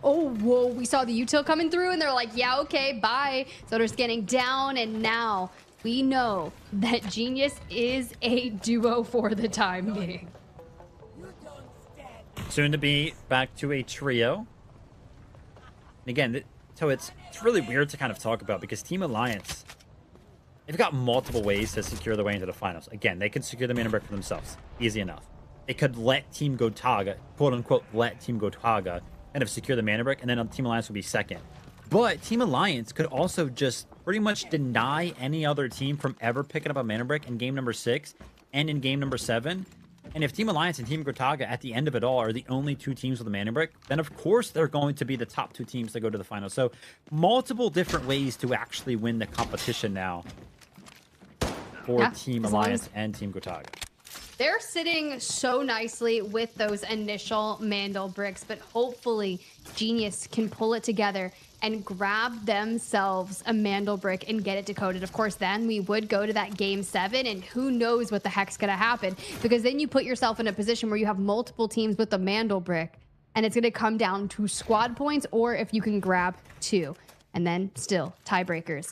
Oh, whoa, we saw the util coming through and they're like, yeah, okay, bye. So they're scanning down, and now we know that Genius is a duo for the time being. Soon to be back to a trio. And again, so it's really weird to kind of talk about because Team Alliance, they've got multiple ways to secure their way into the finals. Again, they can secure the mana brick for themselves. Easy enough. They could let Team Gotaga, quote unquote, let Team Gotaga kind of secure the mana brick, and then Team Alliance would be second. But Team Alliance could also just pretty much deny any other team from ever picking up a mana brick in game number 6 and in game number 7. And if Team Alliance and Team Gotaga at the end of it all are the only 2 teams with a mana brick, then of course they're going to be the top 2 teams that go to the final. So multiple different ways to actually win the competition now for Team Alliance and Team Gotaga. They're sitting so nicely with those initial Mandelbricks, but hopefully Genius can pull it together and grab themselves a Mandelbrick and get it decoded. Of course, then we would go to that game 7, and who knows what the heck's gonna happen, because then you put yourself in a position where you have multiple teams with the Mandelbrick, and it's gonna come down to squad points, or if you can grab 2, and then still tiebreakers.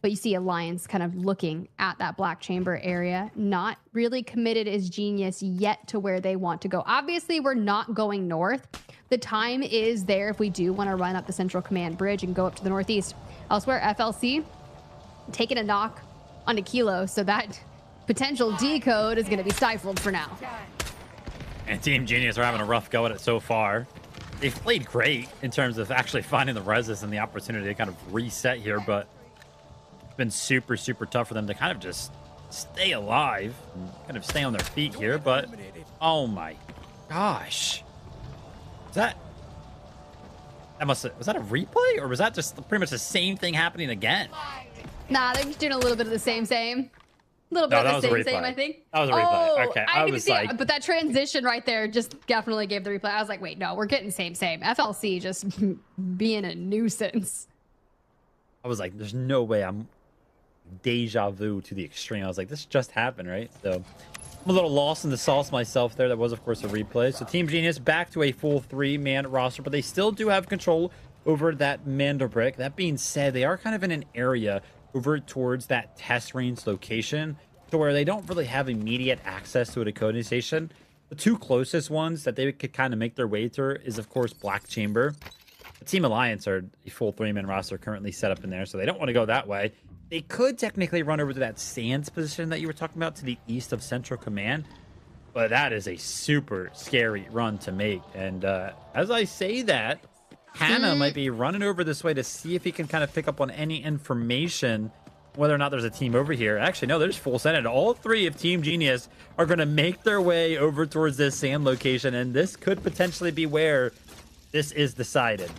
But you see Alliance kind of looking at that black chamber area, not really committed as Genius yet to where they want to go. Obviously, we're not going north. The time is there if we do want to run up the Central Command Bridge and go up to the northeast. Elsewhere, FLC taking a knock on a Kilo, so that potential decode is going to be stifled for now. And Team Genius are having a rough go at it so far. They've played great in terms of actually finding the reses and the opportunity to kind of reset here, but been super tough for them to kind of just stay alive and kind of stay on their feet here. But oh my gosh, was that was that a replay, or was that just pretty much the same thing happening again? Nah, they're just doing a little bit of the same. A little bit of the same, I think. That was a replay. Okay, I was like, but that transition right there just definitely gave the replay. I was like, wait, no, we're getting same. FLC just being a nuisance. I was like, there's no way I'm deja vu to the extreme. I was like, this just happened, right? So I'm a little lost in the sauce myself there. That was, of course, a replay. So Team Genius back to a full 3-man roster, but they still do have control over that Mandelbrick. That being said, they are kind of in an area over towards that test range location to where they don't really have immediate access to a decoding station. The 2 closest ones that they could kind of make their way through is, of course, Black Chamber. The Team Alliance are a full 3-man roster currently set up in there, so they don't want to go that way. They could technically run over to that Sands position that you were talking about to the east of Central Command, but that is a super scary run to make. And as I say that, Hannah might be running over this way to see if he can kind of pick up on any information, whether or not there's a team over here. Actually, no, there's full Senate. All 3 of Team Genius are going to make their way over towards this sand location, and this could potentially be where this is decided.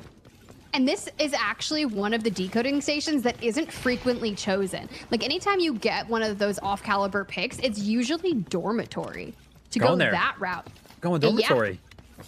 And this is actually one of the decoding stations that isn't frequently chosen. Like, anytime you get one of those off-caliber picks, it's usually dormitory to go that route. Going dormitory.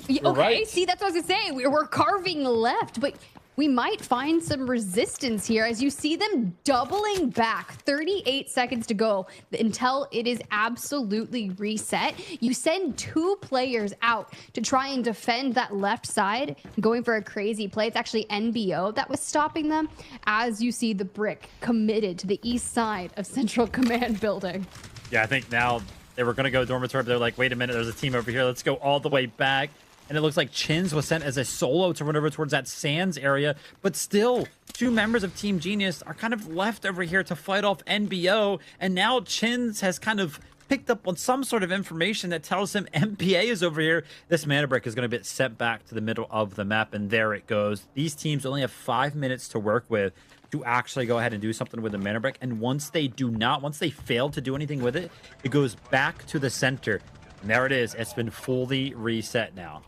Yeah. Okay, right. See, that's what I was going to say. We're carving left, but we might find some resistance here as you see them doubling back. 38 seconds to go until it is absolutely reset. You send 2 players out to try and defend that left side, going for a crazy play. It's actually NBO that was stopping them as you see the brick committed to the east side of Central Command building. Yeah, I think now they were going to go dormitory, but they're like, wait a minute, there's a team over here. Let's go all the way back. And it looks like Chins was sent as a solo to run over towards that Sands area. But still, 2 members of Team Genius are kind of left over here to fight off NBO. And now Chins has kind of picked up on some sort of information that tells him MPA is over here. This mana brick is going to be sent back to the middle of the map. And there it goes. These teams only have 5 minutes to work with to actually go ahead and do something with the mana brick. And once they fail to do anything with it, it goes back to the center. And there it is. It's been fully reset now.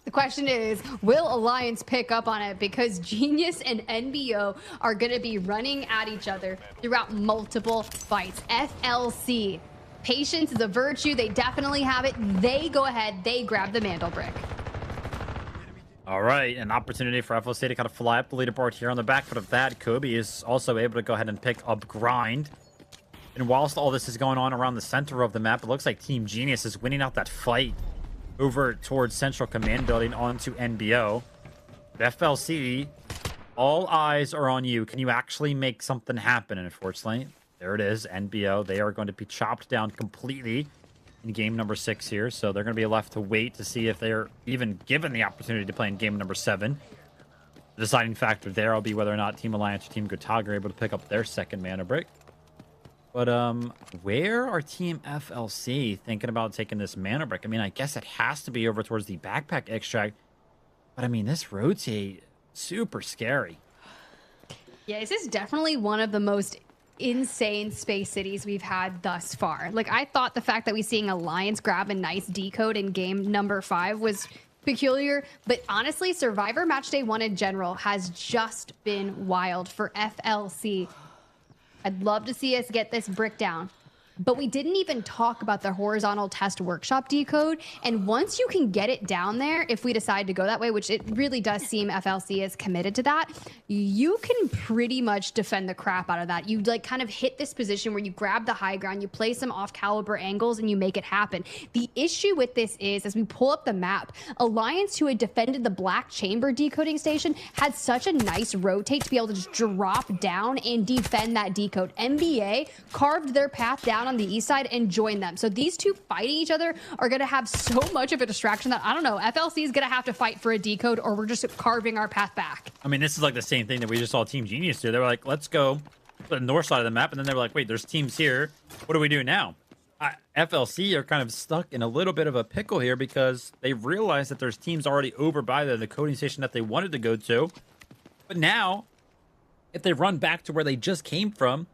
The question is, will Alliance pick up on it? Because Genius and NBO are going to be running at each other throughout multiple fights. FLC, patience is a virtue. They definitely have it. They go ahead. They grab the Mandelbrick. All right, an opportunity for FLC to kind of fly up the leaderboard here on the back foot of that. Kobe is also able to go ahead and pick up Grind. And whilst all this is going on around the center of the map, it looks like Team Genius is winning out that fight over towards Central Command building onto NBO. FLC, all eyes are on you. Can you actually make something happen? And unfortunately, there it is. NBO, they are going to be chopped down completely in game number 6 here. So they're going to be left to wait to see if they're even given the opportunity to play in game number 7. The deciding factor there will be whether or not Team Alliance or Team Gotaga are able to pick up their second mana brick. But where are Team FLC thinking about taking this mana brick? I mean, I guess it has to be over towards the backpack extract. But I mean, this rotate, super scary. Yeah, this is definitely one of the most insane space cities we've had thus far. Like, I thought the fact that we seeing Alliance grab a nice decode in game number 5 was peculiar, but honestly, Survivor Matchday 1 in general has just been wild for FLC. I'd love to see us get this brick down, but we didn't even talk about the horizontal test workshop decode. And once you can get it down there, if we decide to go that way, which it really does seem FLC is committed to that, you can pretty much defend the crap out of that. You like kind of hit this position where you grab the high ground, you play some off caliber angles, and you make it happen. The issue with this is, as we pull up the map, Alliance, who had defended the black chamber decoding station, had such a nice rotate to be able to just drop down and defend that decode. NBA carved their path down on the east side and join them. So these two fighting each other are going to have so much of a distraction that, I don't know, FLC is going to have to fight for a decode, or we're just carving our path back. I mean, this is like the same thing that we just saw Team Genius do. They were like, let's go to the north side of the map. And then they were like, wait, there's teams here. What do we do now? FLC are kind of stuck in a little bit of a pickle here because they realize that there's teams already over by the coding station that they wanted to go to. But now, if they run back to where they just came from,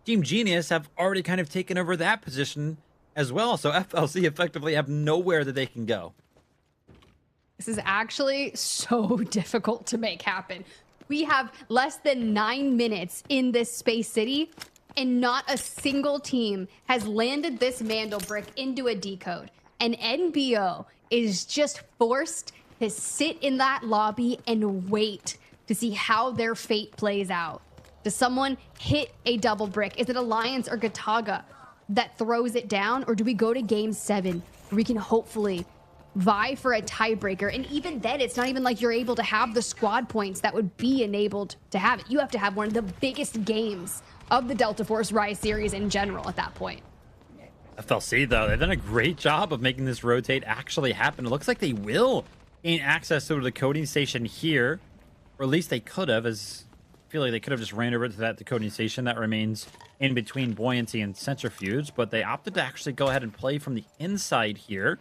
Team Genius have already kind of taken over that position as well. So FLC effectively have nowhere that they can go. This is actually so difficult to make happen. We have less than 9 minutes in this space city, and not a single team has landed this Mandelbrick into a decode. And NBO is just forced to sit in that lobby and wait to see how their fate plays out. Does someone hit a double brick? Is it Alliance or Gotaga that throws it down? Or do we go to game 7 where we can hopefully vie for a tiebreaker? And even then, it's not even like you're able to have the squad points that would be enabled to have it. You have to have one of the biggest games of the Delta Force Rise series in general at that point. FLC, though, they've done a great job of making this rotate actually happen. It looks like they will gain access to the coding station here, or at least they could have, as I feel like they could have just ran over to that decoding station that remains in between Buoyancy and Centrifuge, but they opted to actually go ahead and play from the inside here.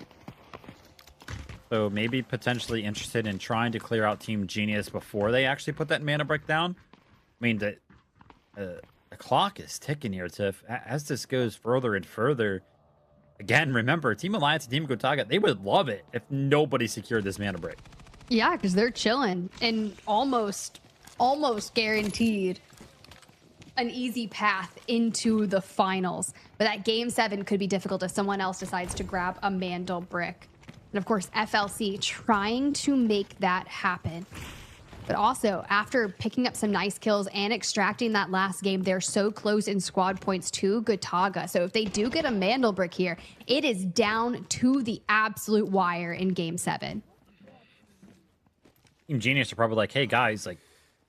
So maybe potentially interested in trying to clear out Team Genius before they actually put that mana brick down. I mean, the clock is ticking here, Tiff. As this goes further and further, again, remember, Team Alliance and Team Gotaga, they would love it if nobody secured this mana break. Yeah, because they're chilling and almost guaranteed an easy path into the finals. But that game 7 could be difficult if someone else decides to grab a Mandelbrick. And of course, FLC trying to make that happen. But also, after picking up some nice kills and extracting that last game, they're so close in squad points to Gotaga. So if they do get a Mandelbrick here, it is down to the absolute wire in game 7. Team Genius are probably like, hey guys, like,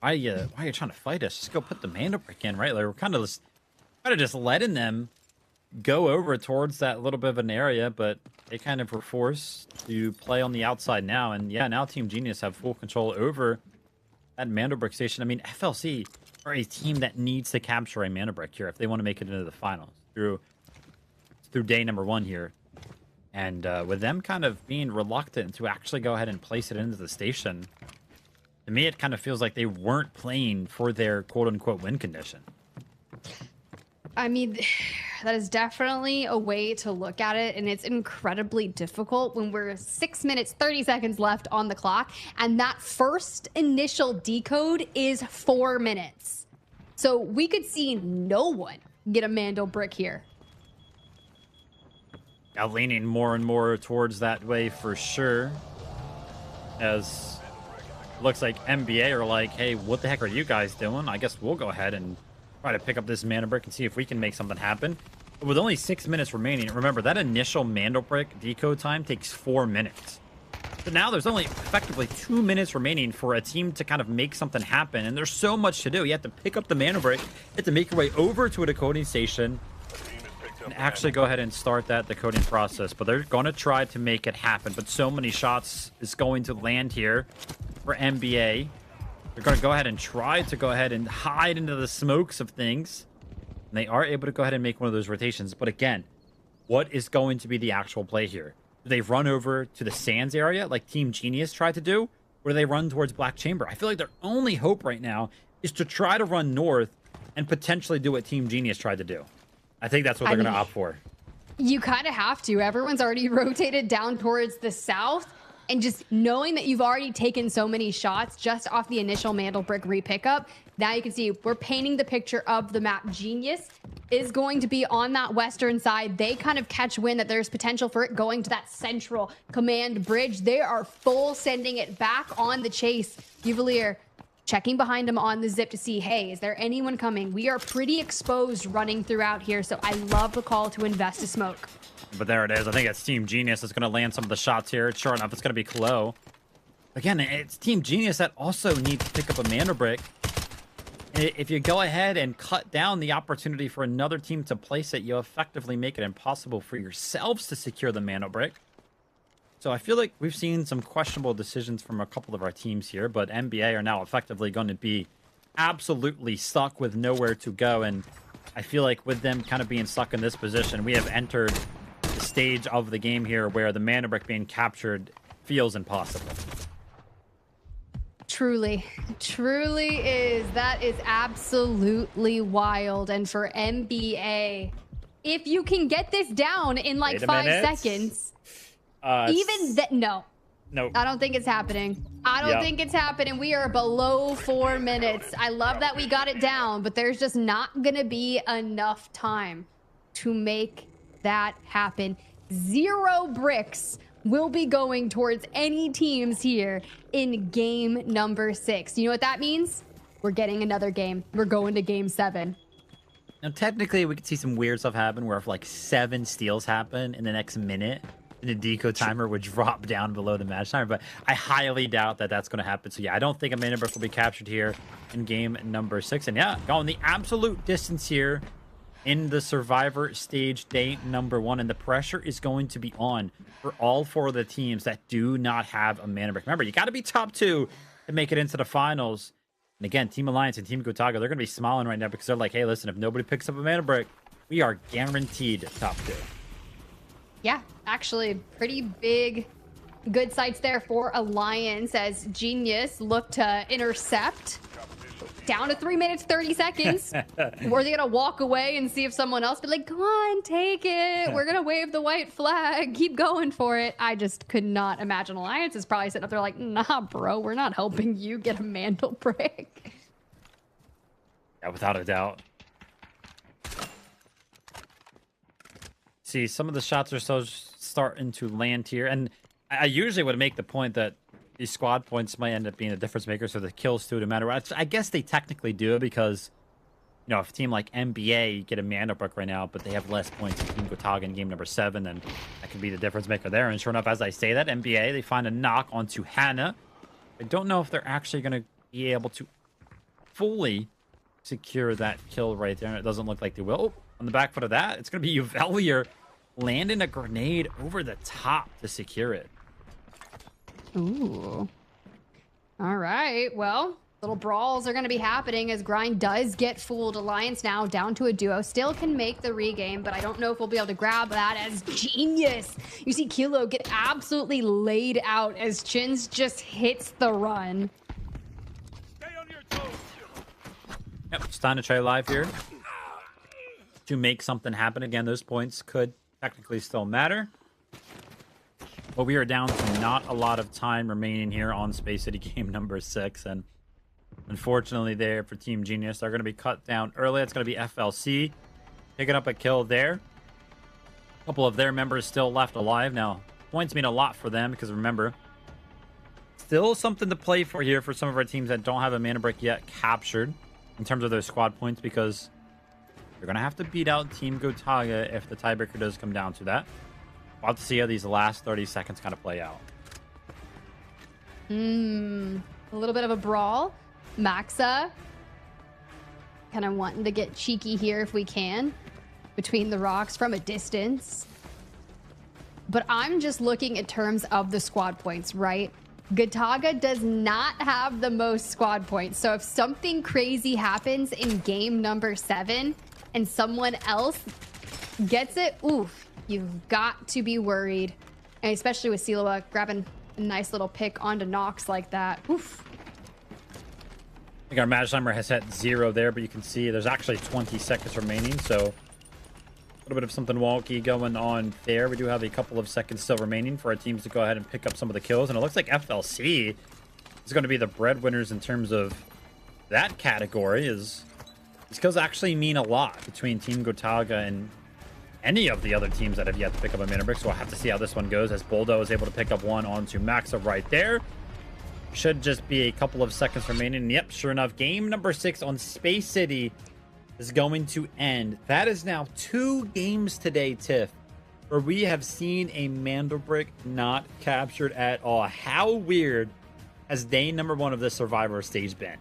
why are you trying to fight us? Just go put the Mandelbrick in, right? Like, we're kind of just letting them go over towards that little bit of an area, but they kind of were forced to play on the outside now. And yeah, now Team Genius have full control over that Mandelbrick station. I mean, FLC are a team that needs to capture a Mandelbrick here if they want to make it into the finals through day number 1 here. And with them kind of being reluctant to actually go ahead and place it into the station, to me, it kind of feels like they weren't playing for their quote-unquote win condition. I mean, that is definitely a way to look at it, and it's incredibly difficult when we're 6 minutes, 30 seconds left on the clock, and that first initial decode is 4 minutes. So we could see no one get a Mandelbrick here. Now leaning more and more towards that way for sure, as it looks like NBA are like, hey, what the heck are you guys doing? I guess we'll go ahead and try to pick up this Mandelbrick and see if we can make something happen. But with only 6 minutes remaining, remember, that initial Mandelbrick decode time takes 4 minutes. But now there's only effectively 2 minutes remaining for a team to kind of make something happen. And there's so much to do. You have to pick up the Mandelbrick. You have to make your way over to a decoding station and actually go ahead and start that decoding process. But they're going to try to make it happen. But so many shots is going to land here for NBA. They're going to go ahead and try to go ahead and hide into the smokes of things. And they are able to go ahead and make one of those rotations. But again, what is going to be the actual play here? Do they run over to the Sands area like Team Genius tried to do? Or do they run towards Black Chamber? I feel like their only hope right now is to try to run north and potentially do what Team Genius tried to do. I think that's what they're going to opt for. You kind of have to. Everyone's already rotated down towards the south. And just knowing that you've already taken so many shots just off the initial Mandelbrick re-pickup, now you can see we're painting the picture of the map. Genius is going to be on that western side. They kind of catch wind that there's potential for it going to that central command bridge. They are full sending it back on the chase. Uvalier checking behind him on the zip to see, hey, is there anyone coming? We are pretty exposed running throughout here, so I love the call to invest a smoke. But there it is. I think it's Team Genius that's going to land some of the shots here. Sure enough, it's going to be Klo. Again, it's Team Genius that also needs to pick up a Mandelbrick. If you go ahead and cut down the opportunity for another team to place it, you effectively make it impossible for yourselves to secure the Mandelbrick. So I feel like we've seen some questionable decisions from a couple of our teams here, but NBA are now effectively going to be absolutely stuck with nowhere to go. And I feel like with them kind of being stuck in this position, we have entered the stage of the game here where the Mandelbrick being captured feels impossible. Truly is. That is absolutely wild. And for NBA, if you can get this down in like 5 seconds, even that, no, I don't think it's happening. I don't think it's happening. We are below 4 minutes. I love that we got it down, but there's just not gonna be enough time to make that happen. 0 bricks will be going towards any teams here in game number 6. You know what that means? We're getting another game. We're going to game 7. Now, technically, we could see some weird stuff happen where if like 7 steals happen in the next minute, the deco timer would drop down below the match timer, but I highly doubt that that's going to happen. So yeah, I don't think a Mandelbrick will be captured here in game number 6. And yeah, going the absolute distance here in the Survivor stage day number 1, and the pressure is going to be on for all 4 of the teams that do not have a Mandelbrick. Remember, you got to be top 2 to make it into the finals. And again, Team Alliance and Team Gotaga, they're going to be smiling right now because they're like, hey, listen, if nobody picks up a Mandelbrick, we are guaranteed top 2. Yeah, actually, pretty big good sights there for Alliance as Genius look to intercept. Down to 3 minutes, 30 seconds. Were they going to walk away and see if someone else be like, come on, take it. We're going to wave the white flag. Keep going for it. I just could not imagine. Alliance is probably sitting up there like, nah, bro, we're not helping you get a Mandelbrick. Yeah, without a doubt. See, some of the shots are so starting to land here. And I usually would make the point that these squad points might end up being a difference maker, so the kills too, no matter what. I guess they technically do because, you know, if a team like NBA get a Mandelbrick right now, but they have less points than Team Gotaga in game number 7, then that could be the difference maker there. And sure enough, as I say that, NBA, they find a knock onto Hannah. I don't know if they're actually going to be able to fully secure that kill right there. It doesn't look like they will. Oh, on the back foot of that, it's going to be Uvalier landing a grenade over the top to secure it. Ooh. All right. Well, little brawls are going to be happening as Grind does get fooled. Alliance now down to a duo. Still can make the regame, but I don't know if we'll be able to grab that as Genius. You see Kilo get absolutely laid out as Chins just hits the run. Yep, it's time to try live here to make something happen. Again, those points could technically still matter. But we are down to not a lot of time remaining here on Space City game number 6. And unfortunately there for Team Genius, they're going to be cut down early. It's going to be FLC picking up a kill there. A couple of their members still left alive. Now, points mean a lot for them because remember, still something to play for here for some of our teams that don't have a Mandelbrick yet captured in terms of their squad points, because you're going to have to beat out Team Gotaga if the tiebreaker does come down to that. We'll have to see how these last 30 seconds kind of play out. A little bit of a brawl. Maxa kind of wanting to get cheeky here if we can between the rocks from a distance. But I'm just looking in terms of the squad points, right? Gotaga does not have the most squad points. So if something crazy happens in game number 7 and someone else gets it, oof, you've got to be worried. And especially with Silawa grabbing a nice little pick onto Nox like that. Oof. I think our match timer has hit 0 there, but you can see there's actually 20 seconds remaining. So a little bit of something wonky going on there. We do have a couple of seconds still remaining for our teams to go ahead and pick up some of the kills. And it looks like FLC is going to be the breadwinners in terms of that category. These kills actually mean a lot between Team Gotaga and any of the other teams that have yet to pick up a Mandelbrick. So we'll have to see how this one goes, as Boldo is able to pick up one onto Maxa right there. Should just be a couple of seconds remaining. And yep, sure enough, game number 6 on Space City is going to end. That is now 2 games today, Tiff, where we have seen a Mandelbrick not captured at all. How weird has day number 1 of the Survivor stage been?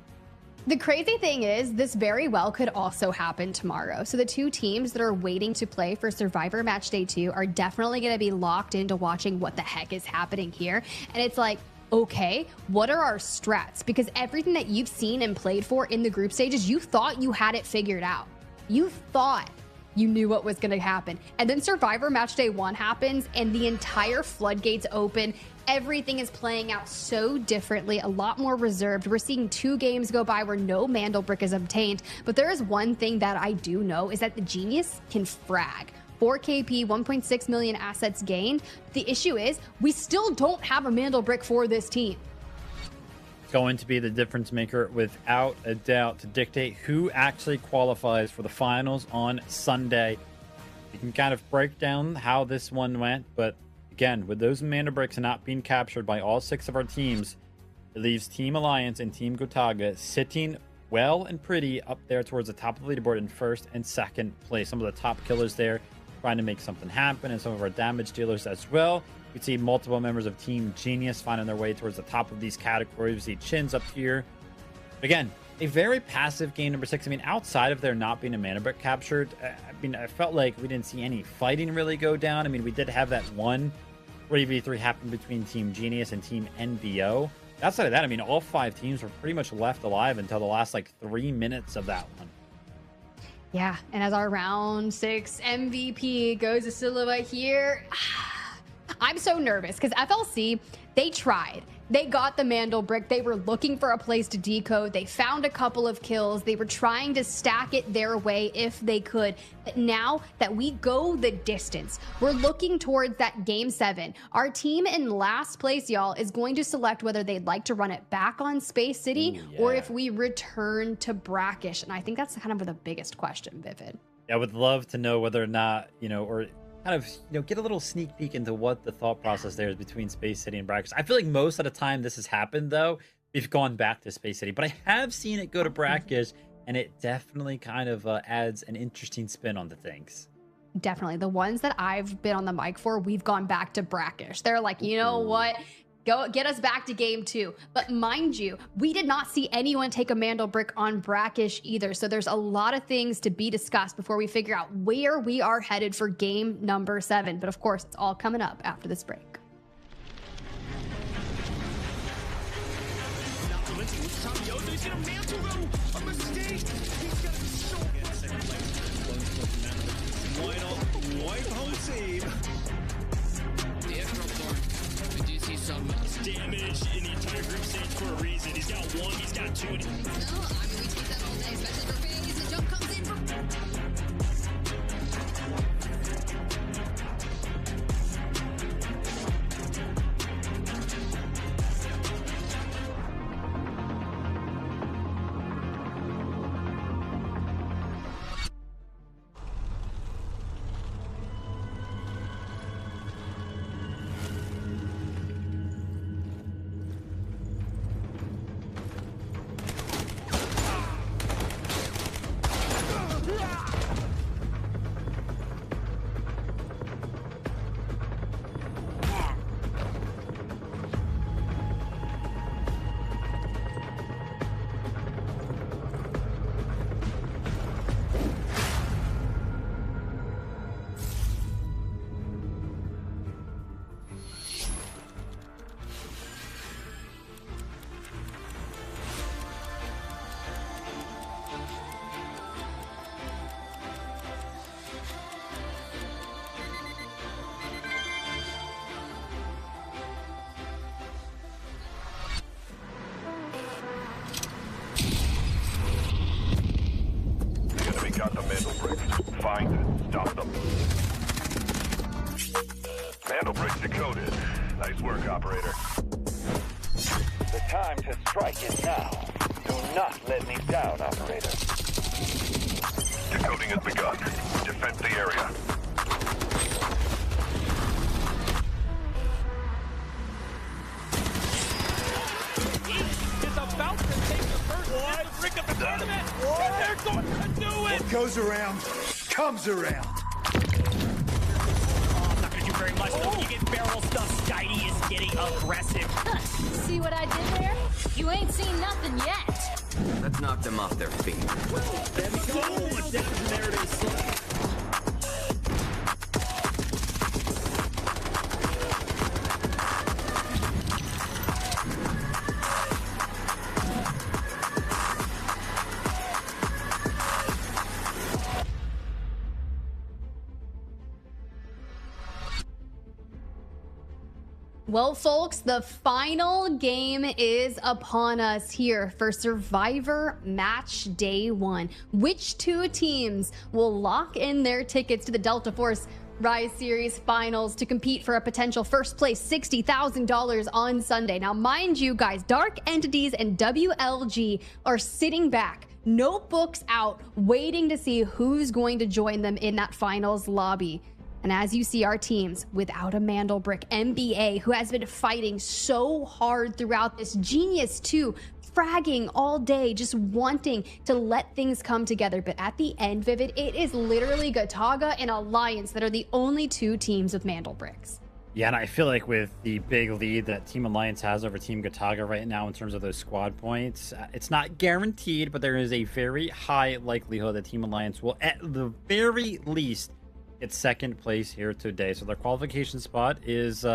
The crazy thing is, this very well could also happen tomorrow. So the 2 teams that are waiting to play for Survivor Match Day 2 are definitely going to be locked into watching what the heck is happening here. And it's like, okay, what are our strats? Because everything that you've seen and played for in the group stages, you thought you had it figured out. You thought you knew what was going to happen. And then Survivor Match Day 1 happens and the entire floodgates open. Everything is playing out so differently, a lot more reserved. We're seeing 2 games go by where no Mandelbrick is obtained. But there is one thing that I do know is that the Genius can frag. 4 KP, 1.6 million assets gained. The issue is we still don't have a Mandelbrick for this team. Going to be the difference maker without a doubt to dictate who actually qualifies for the finals on Sunday. You can kind of break down how this one went, but again, with those Mandelbricks not being captured by all 6 of our teams, it leaves Team Alliance and Team Gotaga sitting well and pretty up there towards the top of the leaderboard in 1st and 2nd place. Some of the top killers there trying to make something happen, and some of our damage dealers as well. We see multiple members of Team Genius finding their way towards the top of these categories. We see Chins up here. Again, a very passive game number 6. I mean, outside of there not being a Mandelbrick captured, I felt like we didn't see any fighting really go down. I mean, we did have that one 3v3 happen between Team Genius and Team NBO. Outside of that, I mean, all 5 teams were pretty much left alive until the last, 3 minutes of that one. Yeah, and as our round 6 MVP goes to Silva here, I'm so nervous because FLC, they tried. They got the Mandelbrick. They were looking for a place to decode. They found a couple of kills. They were trying to stack it their way if they could. But now that we go the distance, we're looking towards that game 7. Our team in last place, y'all, is going to select whether they'd like to run it back on Space City or if we return to Brakkesh. And I think that's kind of the biggest question, Vivid. I would love to know whether or not, or kind of, get a little sneak peek into what the thought process there is between Space City and Brakkesh. I feel like most of the time this has happened, though, we've gone back to Space City. But I have seen it go to Brakkesh, and it definitely kind of adds an interesting spin on the things. Definitely. The ones that I've been on the mic for, we've gone back to Brakkesh. They're like, you know what? Go get us back to game 2. But mind you, we did not see anyone take a Mandelbrick on Brakkesh either. So there's a lot of things to be discussed before we figure out where we are headed for game number 7. But of course, it's all coming up after this break. Why not wipe home team? Some damage in the entire group stage for a reason. He's got 1, he's got 2. No, I mean, we take that all day, especially for FaZe. The jump comes in from... Find it. Stop them. Mandelbrick decoded. Nice work, operator. The time to strike is now. Do not let me down, operator. Decoding has begun. Defend the area. Is about to take the first Mandelbrick of the tournament. And they're going to do it. What goes around, comes around. Oh, not gonna do very much though. You get barrel stuff. Skydie is getting aggressive. See what I did there? You ain't seen nothing yet. Let's knock them off their feet. There we go. There it is. Well, folks, the final game is upon us here for Survivor Match Day 1. Which two teams will lock in their tickets to the Delta Force Rise Series Finals to compete for a potential first place $60,000 on Sunday? Now, mind you guys, Dark Entities and WLG are sitting back, notebooks out, waiting to see who's going to join them in that finals lobby. And as you see, our teams without a Mandelbrick, MBA, who has been fighting so hard throughout this, Genius too, fragging all day, just wanting to let things come together. But at the end, Vivid, it is literally Gotaga and Alliance that are the only two teams with Mandelbricks. Yeah, and I feel like with the big lead that Team Alliance has over Team Gotaga right now in terms of those squad points, it's not guaranteed, but there is a very high likelihood that Team Alliance will, at the very least, get second place here today. So their qualification spot is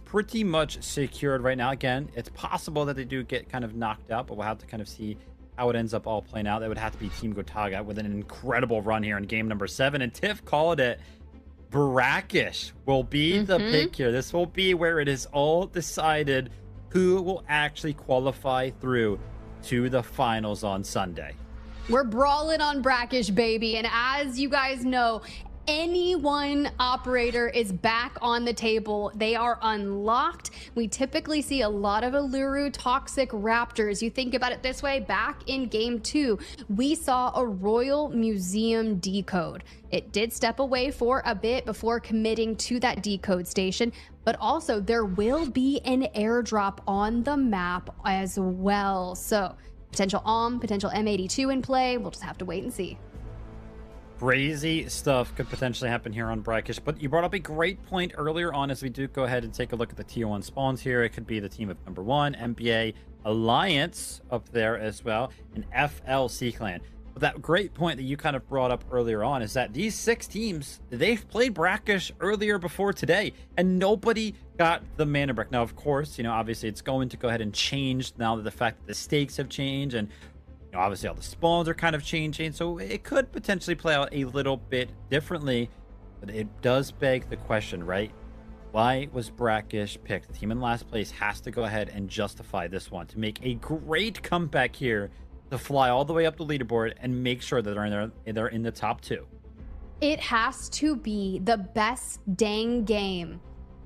pretty much secured right now. Again, it's possible that they do get kind of knocked out, but we'll have to kind of see how it ends up all playing out. That would have to be Team Gotaga with an incredible run here in game number 7. And Tiff called it. Brakkesh will be the pick here. This will be where it is all decided who will actually qualify through to the finals on Sunday. We're brawling on Brakkesh, baby. And as you guys know, any one operator is back on the table. They are unlocked. We typically see a lot of Uluru Toxic Raptors. You think about it this way, back in game 2, we saw a Royal Museum decode. It did step away for a bit before committing to that decode station, but also there will be an airdrop on the map as well. So potential potential M82 in play. We'll just have to wait and see. Crazy stuff could potentially happen here on Brakkesh, but you brought up a great point earlier on as we do go ahead and take a look at the tier 1 spawns here. It could be the team of number 1, MBA, Alliance up there as well, and FLC Clan. But that great point that you kind of brought up earlier on is that these 6 teams, they've played Brakkesh earlier before today, and nobody got the Mandelbrick. Now, of course, you know, obviously it's going to go ahead and change now that the fact that the stakes have changed, and you know, obviously all the spawns are kind of changing, so it could potentially play out a little bit differently. But it does beg the question, right? Why was Brakkesh picked? The team in last place has to go ahead and justify this one to make a great comeback here, to fly all the way up the leaderboard and make sure that they're in the top 2. It has to be the best dang game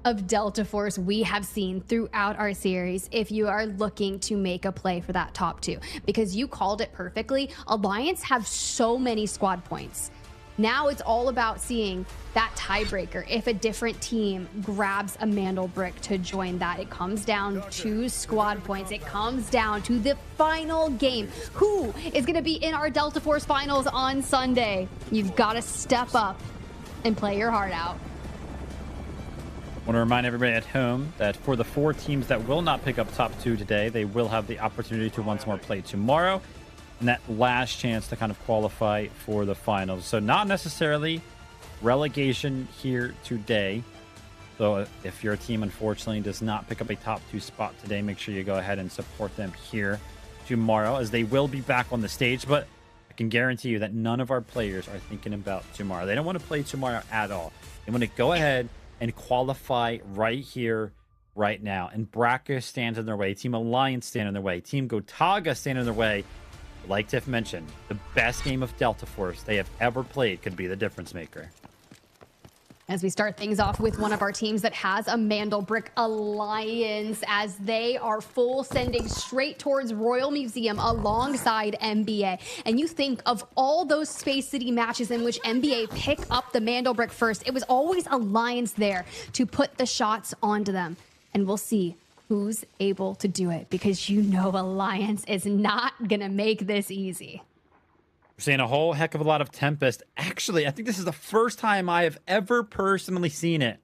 of Delta Force we have seen throughout our series if you are looking to make a play for that top 2, because you called it perfectly. Alliance have so many squad points. Now it's all about seeing that tiebreaker. If a different team grabs a Mandelbrick to join that, it comes down to squad points. It comes down to the final game. Who is going to be in our Delta Force finals on Sunday? You've got to step up and play your heart out. I want to remind everybody at home that for the 4 teams that will not pick up top 2 today, they will have the opportunity to once more play tomorrow, and that last chance to kind of qualify for the finals. So not necessarily relegation here today. So if your team unfortunately does not pick up a top 2 spot today, make sure you go ahead and support them here tomorrow, as they will be back on the stage. But I can guarantee you that none of our players are thinking about tomorrow. They don't want to play tomorrow at all. They want to go ahead and qualify right here, right now. And Brakkesh stands in their way. Team Alliance stand in their way. Team Gotaga stand in their way. like Tiff mentioned, the best game of Delta Force they have ever played could be the difference maker. As we start things off with one of our teams that has a Mandelbrick alliance, as they are full sending straight towards Royal Museum alongside NBA. And you think of all those Space City matches in which NBA pick up the Mandelbrick first, it was always Alliance there to put the shots onto them. And we'll see who's able to do it, because you know Alliance is not gonna make this easy. We're seeing a whole heck of a lot of Tempest. Actually, I think this is the first time I have ever personally seen it.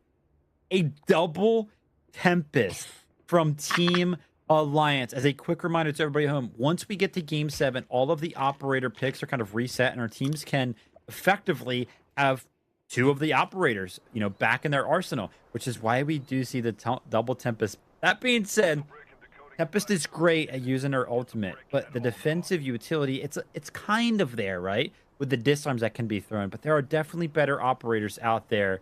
A double Tempest from Team Alliance. As a quick reminder to everybody at home, once we get to Game 7, all of the operator picks are kind of reset, and our teams can effectively have 2 of the operators, you know, back in their arsenal, which is why we do see the double Tempest. That being said, Tempest is great at using her ultimate, but the defensive utility, it's kind of there, right? With the disarms that can be thrown, but there are definitely better operators out there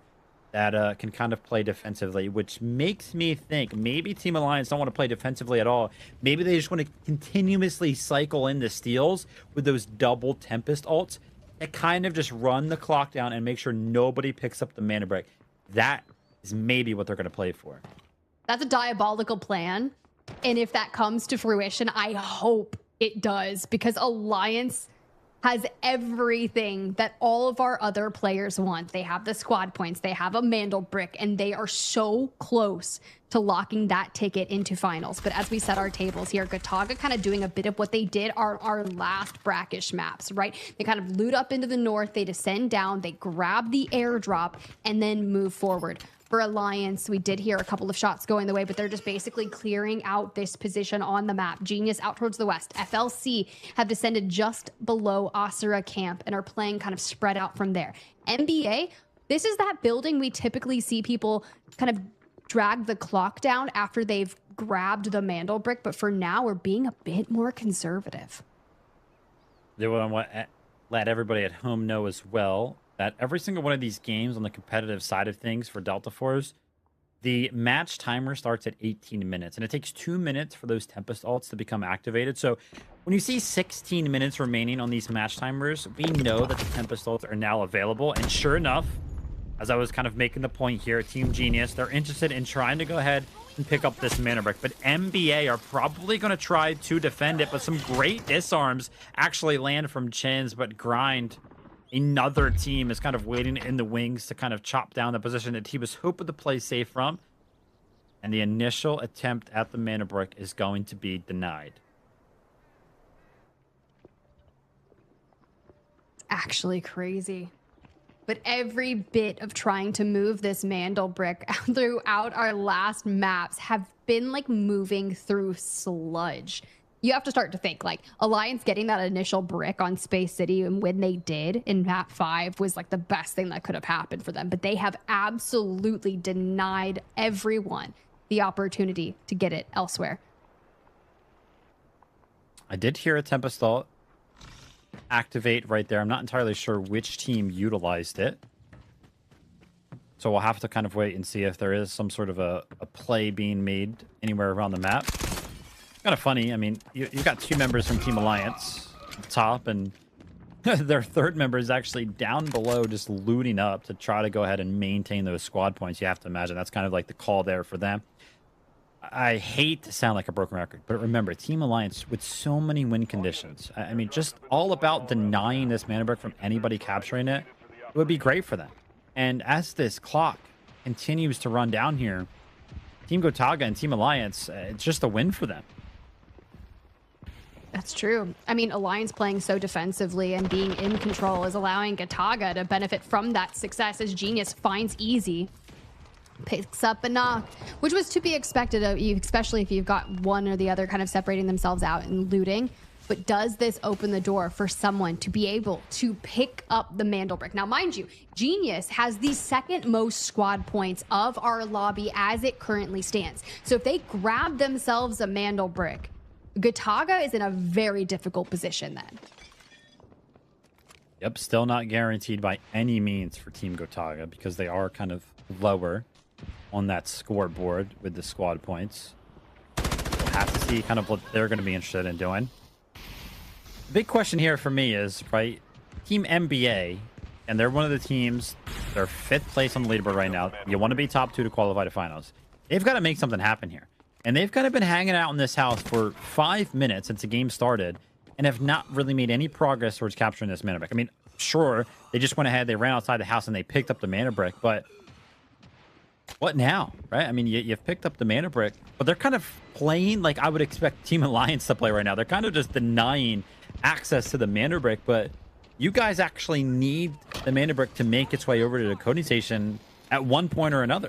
that can kind of play defensively, which makes me think maybe Team Alliance don't want to play defensively at all. Maybe they just want to continuously cycle in the steals with those double Tempest ults that kind of just run the clock down and make sure nobody picks up the mana brick. That is maybe what they're going to play for. That's a diabolical plan. And if that comes to fruition, I hope it does, because Alliance has everything that all of our other players want. They have the squad points, they have a Mandelbrick, and they are so close to locking that ticket into finals. But as we set our tables here, Gotaga kind of doing a bit of what they did our last Brakkesh maps, right? They kind of loot up into the north, they descend down, they grab the airdrop, and then move forward. For Alliance, we did hear a couple of shots going the way, but they're just basically clearing out this position on the map. Genius out towards the west. FLC have descended just below Asura camp and are playing kind of spread out from there. NBA, this is that building we typically see people kind of drag the clock down after they've grabbed the Mandelbrick, but for now, we're being a bit more conservative. I want to let everybody at home know as well that every single one of these games on the competitive side of things for Delta Force, the match timer starts at 18 minutes, and it takes 2 minutes for those Tempest ults to become activated. So when you see 16 minutes remaining on these match timers, we know that the Tempest ults are now available. And sure enough, as I was kind of making the point here, Team Genius, they're interested in trying to go ahead and pick up this mana brick. But NBA are probably going to try to defend it, but some great disarms actually land from Chins, but Grind, another team, is kind of waiting in the wings to kind of chop down the position that he was hoping to play safe from. And the initial attempt at the mana brick is going to be denied. Actually crazy. But every bit of trying to move this Mandelbrick throughout our last maps have been like moving through sludge. You have to start to think, like, Alliance getting that initial brick on Space City, and when they did in map 5 was like the best thing that could have happened for them. But they have absolutely denied everyone the opportunity to get it elsewhere. I did hear a Tempest ult activate right there. I'm not entirely sure which team utilized it. So we'll have to kind of wait and see if there is some sort of a play being made anywhere around the map. Kind of funny. I mean, you've got 2 members from Team Alliance at the top, and their third member is actually down below just looting up to try to go ahead and maintain those squad points. You have to imagine that's kind of like the call there for them. I hate to sound like a broken record, but remember, Team Alliance with so many win conditions. I mean, just all about denying this mana brick from anybody capturing it, it would be great for them. And as this clock continues to run down here, Team Gotaga and Team Alliance, it's just a win for them. That's true. I mean, Alliance playing so defensively and being in control is allowing Gotaga to benefit from that success as Genius finds Easy, picks up a knock, which was to be expected of you, especially if you've got one or the other kind of separating themselves out and looting. But does this open the door for someone to be able to pick up the Mandelbrick? Now, mind you, Genius has the second most squad points of our lobby as it currently stands. So if they grab themselves a Mandelbrick, Gotaga is in a very difficult position then. Yep, still not guaranteed by any means for Team Gotaga because they are kind of lower on that scoreboard with the squad points. We'll have to see kind of what they're going to be interested in doing. big question here for me is, right, Team NBA, and they're one of the teams, they're 5th place on the leaderboard right now. You want to be top 2 to qualify to finals. They've got to make something happen here. And they've kind of been hanging out in this house for 5 minutes since the game started and have not really made any progress towards capturing this mana brick. I mean, sure, they just went ahead, they ran outside the house and they picked up the mana brick, but what now, right? I mean, you've picked up the mana brick, but they're kind of playing like I would expect Team Alliance to play right now. They're kind of just denying access to the mana brick, but you guys actually need the mana brick to make its way over to the coding station at one point or another.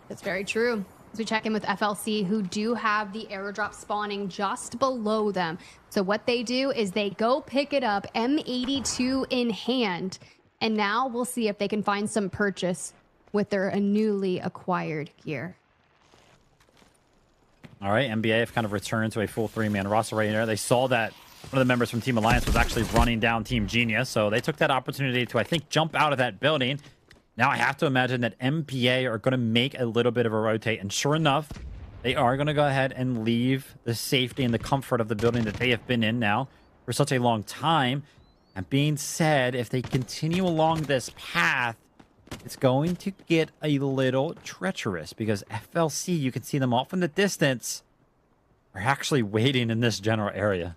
That's very true. As we check in with FLC, who do have the airdrop spawning just below them. So what they do is they go pick it up, M82 in hand, and now we'll see if they can find some purchase with their newly acquired gear. All right, NBA have kind of returned to a full 3-man roster right here. They saw that one of the members from Team Alliance was actually running down Team Genius, so they took that opportunity to, I think, jump out of that building. Now I have to imagine that MPA are going to make a little bit of a rotate, and sure enough, they are going to go ahead and leave the safety and the comfort of the building that they have been in now for such a long time. And being said, if they continue along this path, it's going to get a little treacherous because FLC, you can see them off in the distance, are actually waiting in this general area.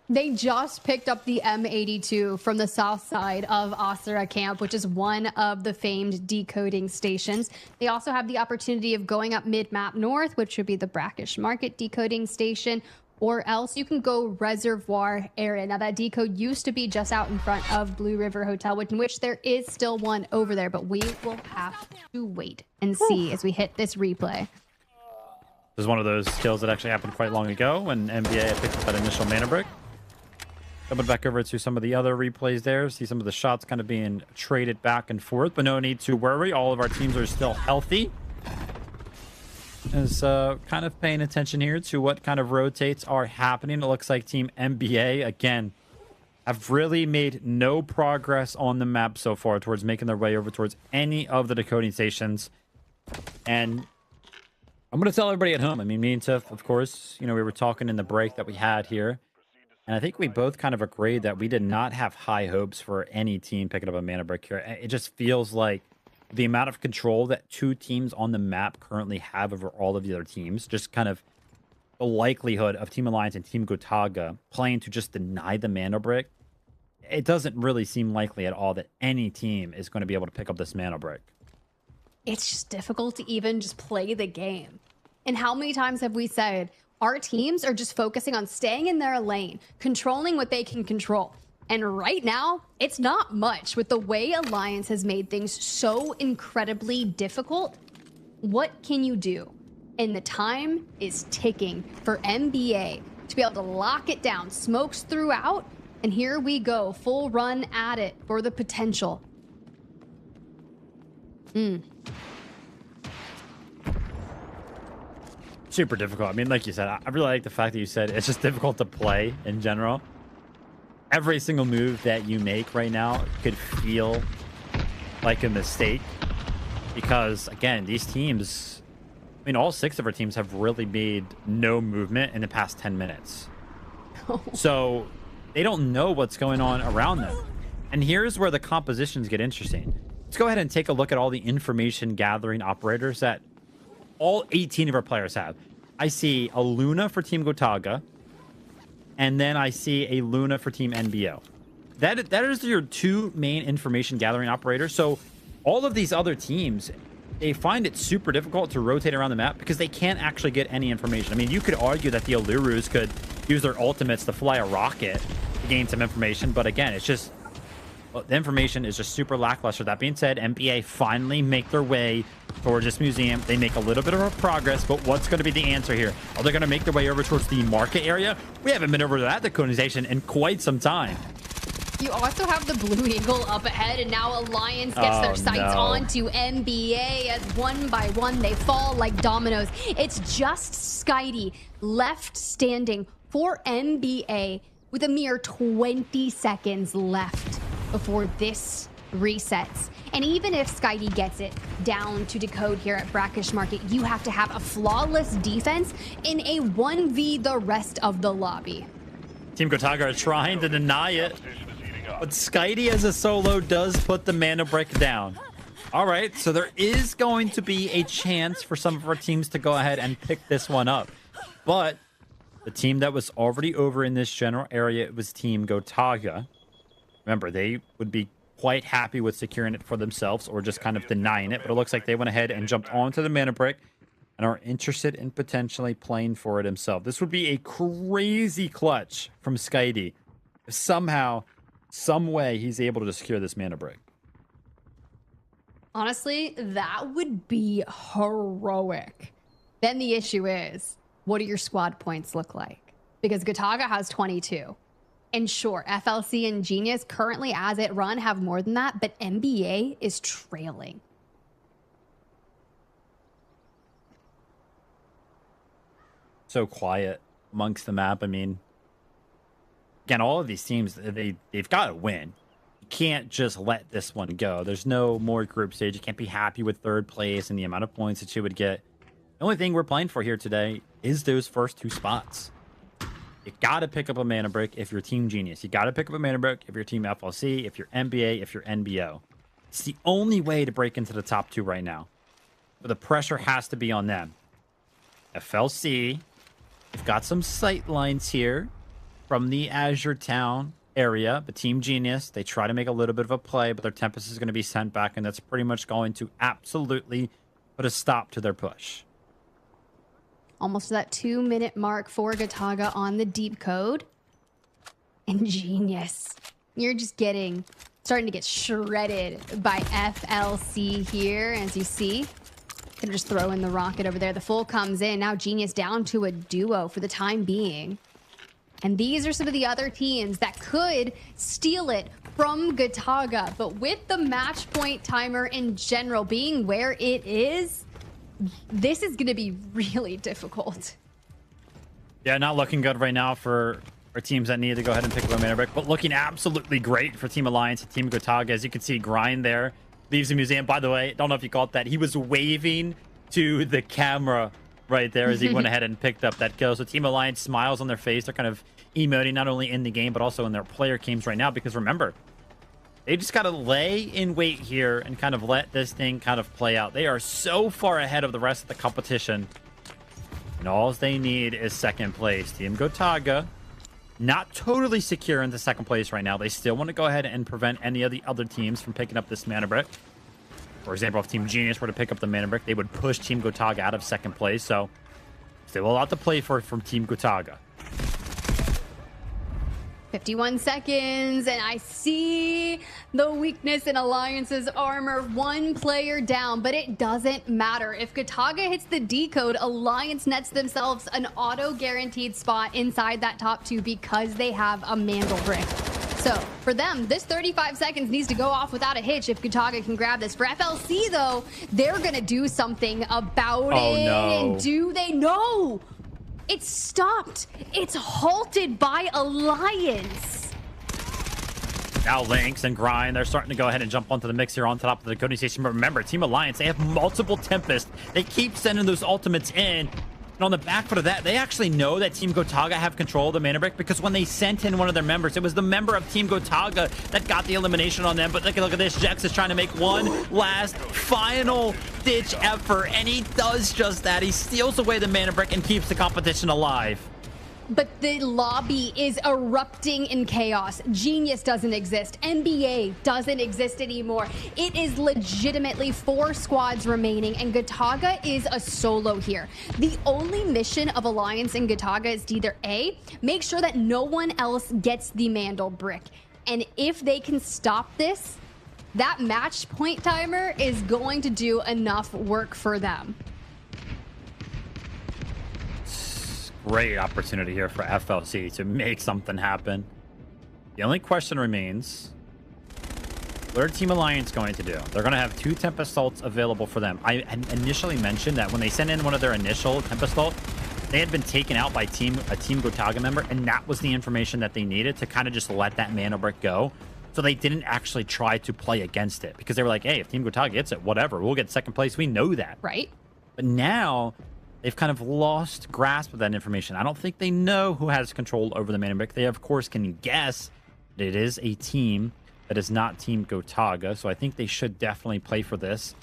They just picked up the M82 from the south side of Asura Camp, which is one of the famed decoding stations. They also have the opportunity of going up mid-map north, which would be the Brakkesh Market decoding station, or else you can go Reservoir area. Now, that decode used to be just out in front of Blue River Hotel, in which there is still one over there, but we will have to wait and see as we hit this replay. This is one of those kills that actually happened quite long ago when NBA picked up that initial mana brick. Coming back over to some of the other replays there. See some of the shots kind of being traded back and forth, but no need to worry. All of our teams are still healthy. Is kind of paying attention here to what kind of rotates are happening. It looks like Team NBA, again, have really made no progress on the map so far towards making their way over towards any of the decoding stations. And I'm going to tell everybody at home. I mean, me and Tiff, of course, you know, we were talking in the break that we had here. And I think we both kind of agreed that we did not have high hopes for any team picking up a mana brick here. It just feels like the amount of control that 2 teams on the map currently have over all of the other teams, just kind of the likelihood of Team Alliance and Team Gotaga playing to just deny the mana brick, it doesn't really seem likely at all that any team is going to be able to pick up this mana brick. It's just difficult to even just play the game. And how many times have we said our teams are just focusing on staying in their lane, controlling what they can control? And right now, it's not much with the way Alliance has made things so incredibly difficult. What can you do? And the time is ticking for NBA to be able to lock it down. Smokes throughout, and here we go, full run at it for the potential. Super difficult. I mean, like you said, I really like the fact that you said it's just difficult to play in general. Every single move that you make right now could feel like a mistake because, again, these teams, I mean, all 6 of our teams have really made no movement in the past 10 minutes. So they don't know what's going on around them. And here's where the compositions get interesting. Let's go ahead and take a look at all the information gathering operators that all 18 of our players have. I see a Luna for Team Gotaga, and then I see a Luna for Team NBO. That is your 2 main information gathering operators. So all of these other teams, they find it super difficult to rotate around the map because they can't actually get any information. I mean, you could argue that the Alurus could use their ultimates to fly a rocket to gain some information, but again, it's just, well, the information is just super lackluster. That being said, MPA finally make their way towards this museum. They make a little bit of a progress, but what's going to be the answer here? Are they going to make their way over towards the market area? We haven't been over to that decoding station in quite some time. You also have the Blue Eagle up ahead, and now Alliance gets their sights onto NBA as one by one they fall like dominoes. It's just Skydie left standing for NBA with a mere 20 seconds left before this resets. And even if Skydie gets it down to decode here at Brakkesh Market, you have to have a flawless defense in a 1v the rest of the lobby. Team Gotaga are trying to deny it. But Skitey as a solo does put the mana brick down. All right, so there is going to be a chance for some of our teams to go ahead and pick this one up. But the team that was already over in this general area was Team Gotaga. Remember, they would be quite happy with securing it for themselves or just kind of denying it. But it looks like they went ahead and jumped onto the mana brick and are interested in potentially playing for it himself. This would be a crazy clutch from Skitey if somehow, some way, he's able to secure this mana brick. Honestly, that would be heroic. Then the issue is, what do your squad points look like? Because Gotaga has 22. And sure, FLC and Genius currently as it run have more than that, but NBA is trailing. So quiet amongst the map. I mean, again, all of these teams, they've got to win. You can't just let this one go. There's no more group stage. You can't be happy with third place and the amount of points that you would get. The only thing we're playing for here today is those first 2 spots. You got to pick up a mana brick if you're Team Genius. You got to pick up a mana brick if you're Team FLC, if you're NBA, if you're NBO. It's the only way to break into the top 2 right now. But the pressure has to be on them. FLC, they've got some sight lines here from the Azure Town area, but Team Genius, they try to make a little bit of a play, but their Tempest is going to be sent back, and that's pretty much going to absolutely put a stop to their push. Almost to that 2-minute mark for Gotaga on the deep code. And Genius, you're just starting to get shredded by FLC here, as you see. Gonna just throw in the rocket over there. The full comes in. Now Genius down to a duo for the time being. And these are some of the other teams that could steal it from Gotaga. But with the match point timer in general being where it is, this is going to be really difficult. Yeah, not looking good right now for teams that need to go ahead and pick up a mana brick, but looking absolutely great for Team Alliance and Team Gotaga. As you can see, Grind there leaves the museum. By the way, don't know if you caught that. He was waving to the camera right there as he went ahead and picked up that kill. So Team Alliance, smiles on their face. They're kind of emoting not only in the game, but also in their player games right now, because remember, they just got to lay in wait here and kind of let this thing kind of play out. They are so far ahead of the rest of the competition. And all they need is second place. Team Gotaga, not totally secure into second place right now. They still want to go ahead and prevent any of the other teams from picking up this mana brick. For example, if Team Genius were to pick up the mana brick, they would push Team Gotaga out of second place. So still a lot to play for from Team Gotaga. 51 seconds, and I see the weakness in Alliance's armor. 1 player down, but it doesn't matter. If Gotaga hits the decode, Alliance nets themselves an auto-guaranteed spot inside that top 2 because they have a Mandelbrick. So for them, this 35 seconds needs to go off without a hitch if Gotaga can grab this. For FLC, though, they're going to do something about it. No. And do they? No! It's stopped. It's halted by Alliance. Now Lynx and Grind, they're starting to go ahead and jump onto the mix here on top of the decoding station. But remember, Team Alliance, they have multiple Tempest. They keep sending those ultimates in. And on the back foot of that, they actually know that Team Gotaga have control of the mana brick, because when they sent in one of their members, it was the member of Team Gotaga that got the elimination on them. But look at this. Jex is trying to make one last final ditch effort, and he does just that. He steals away the mana brick and keeps the competition alive. But the lobby is erupting in chaos. Genius doesn't exist. NBA doesn't exist anymore. It is legitimately 4 squads remaining, and Gotaga is a solo here. The only mission of Alliance and Gotaga is to either A, make sure that no one else gets the Mandelbrick. And if they can stop this, that match point timer is going to do enough work for them. Great opportunity here for FLC to make something happen. The only question remains, what are Team Alliance going to do? They're going to have 2 Tempest Assaults available for them. I initially mentioned that when they sent in one of their initial Tempest Assault, they had been taken out by a Team Gotaga member, and that was the information that they needed to kind of just let that mana brick go. So they didn't actually try to play against it, because they were like, hey, if Team Gotaga gets it, whatever, we'll get second place. We know that. Right. But now they've kind of lost grasp of that information. I don't think they know who has control over the Mandelbrick. They, of course, can guess that it is a team that is not Team Gotaga, so I think they should definitely play for this.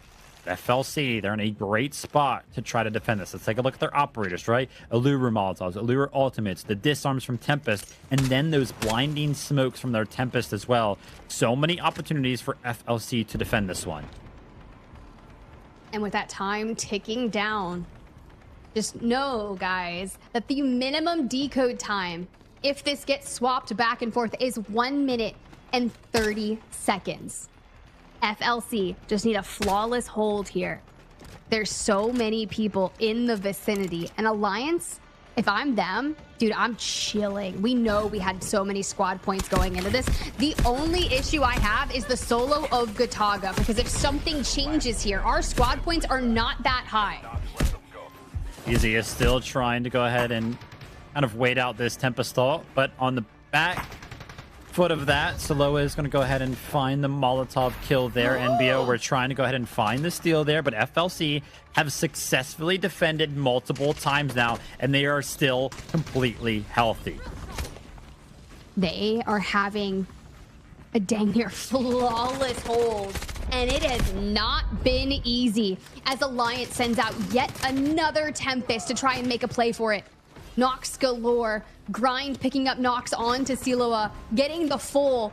FLC, they're in a great spot to try to defend this. Let's take a look at their operators, right? Allure Molotovs, Allure Ultimates, the disarms from Tempest, and then those blinding smokes from their Tempest as well. So many opportunities for FLC to defend this one. And with that time ticking down, just know, guys, that the minimum decode time, if this gets swapped back and forth, is 1 minute and 30 seconds. FLC just need a flawless hold here. There's so many people in the vicinity. And Alliance, if I'm them, dude, I'm chilling. We know we had so many squad points going into this. The only issue I have is the solo of Gotaga, because if something changes here, our squad points are not that high. Easy is still trying to go ahead and kind of wait out this Tempest Thought, but on the back foot of that, Saloa is going to go ahead and find the Molotov kill there. NBO, we're trying to go ahead and find the steal there, but FLC have successfully defended multiple times now, and they are still completely healthy. They are having a dang near flawless hold, and it has not been easy as Alliance sends out yet another Tempest to try and make a play for it. Nox galore, Grind picking up Nox onto Siloa, getting the full.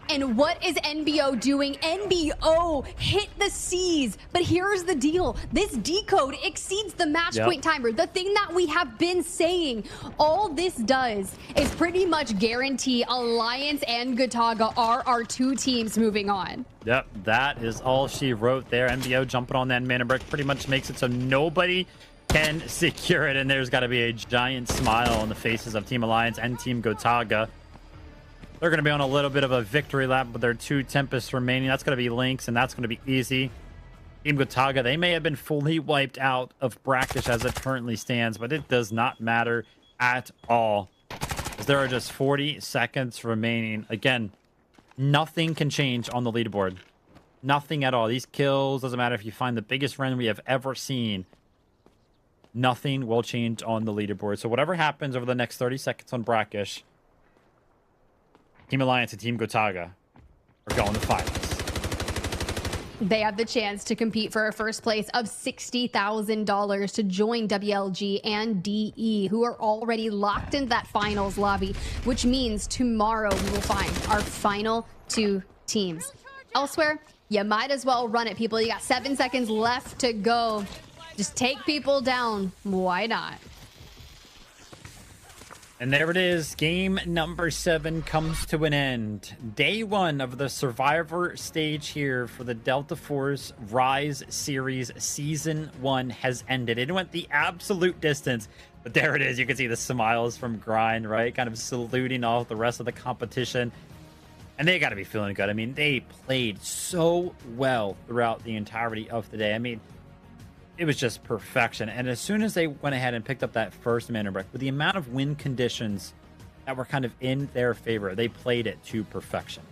And what is NBO doing? NBO hit the C's. But here's the deal. This decode exceeds the match point timer. The thing that we have been saying, all this does is pretty much guarantee Alliance and Gotaga are our two teams moving on. Yep, that is all she wrote there. NBO jumping on that Mandelbrick pretty much makes it so nobody can secure it, and there's got to be a giant smile on the faces of Team Alliance and Team Gotaga. They're going to be on a little bit of a victory lap with their 2 Tempests remaining. That's going to be Lynx, and that's going to be easy. Team Gotaga, they may have been fully wiped out of Brakkesh as it currently stands, but it does not matter at all, as there are just 40 seconds remaining. Again, nothing can change on the leaderboard. Nothing at all. These kills, doesn't matter if you find the biggest run we have ever seen, nothing will change on the leaderboard. So whatever happens over the next 30 seconds on Brakkesh, Team Alliance and Team Gotaga are going to finals. They have the chance to compete for a first place of $60,000 to join WLG and DE, who are already locked into that finals lobby, which means tomorrow we will find our final 2 teams. Elsewhere, you might as well run it, people. You got 7 seconds left to go. Just take people down. Why not? And there it is. Game number 7 comes to an end. Day 1 of the Survivor stage here for the Delta Force Rise Series Season 1 has ended. It went the absolute distance, but there it is. You can see the smiles from Grind, right? Kind of saluting off the rest of the competition. And they got to be feeling good. I mean, they played so well throughout the entirety of the day. I mean, it was just perfection. And as soon as they went ahead and picked up that first Mandelbrick, with the amount of win conditions that were kind of in their favor, they played it to perfection.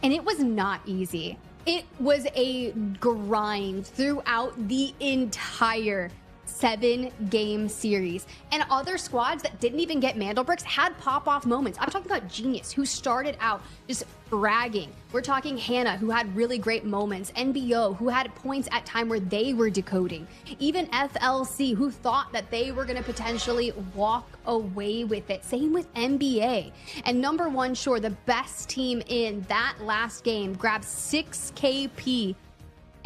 And it was not easy. It was a grind throughout the entire 7-game series. And other squads that didn't even get Mandelbricks had pop-off moments. I'm talking about Genius, who started out just bragging. We're talking Hannah, who had really great moments. NBO, who had points at time where they were decoding. Even FLC, who thought that they were going to potentially walk away with it. Same with NBA. And number 1, sure, the best team in that last game grabbed 6 KP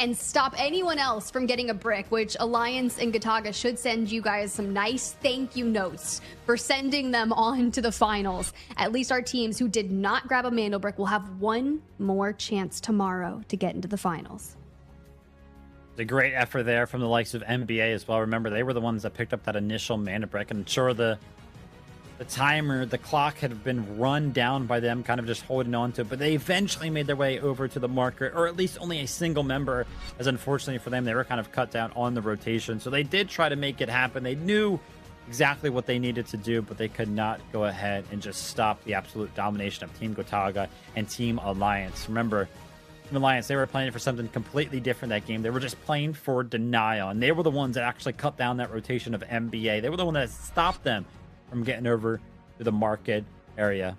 and stop anyone else from getting a brick, which Alliance and Gotaga should send you guys some nice thank you notes for sending them on to the finals. At least our teams who did not grab a Mandelbrick will have one more chance tomorrow to get into the finals. It's a great effort there from the likes of NBA as well. Remember, they were the ones that picked up that initial Mandelbrick, and sure, the timer, the clock had been run down by them, kind of just holding on to it, but they eventually made their way over to the marker, or at least only a single member, as unfortunately for them, they were kind of cut down on the rotation. So they did try to make it happen. They knew exactly what they needed to do, but they could not go ahead and just stop the absolute domination of Team Gotaga and Team Alliance. Remember, Team Alliance, they were playing for something completely different that game. They were just playing for denial, and they were the ones that actually cut down that rotation of MBA. They were the one that stopped them from getting over to the market area.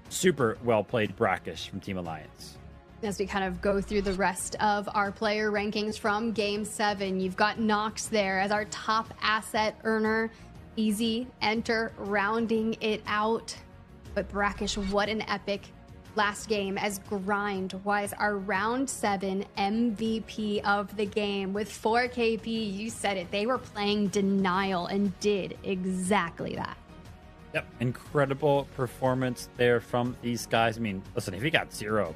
Super well played Brakkesh from Team Alliance. As we kind of go through the rest of our player rankings from Game 7, you've got Nox there as our top asset earner. Easy enter, rounding it out. But Brakkesh, what an epic last game, as Grind was our round 7 MVP of the game with 4 KP. You said it. They were playing denial and did exactly that. Yep, incredible performance there from these guys. I mean, listen, if he got 0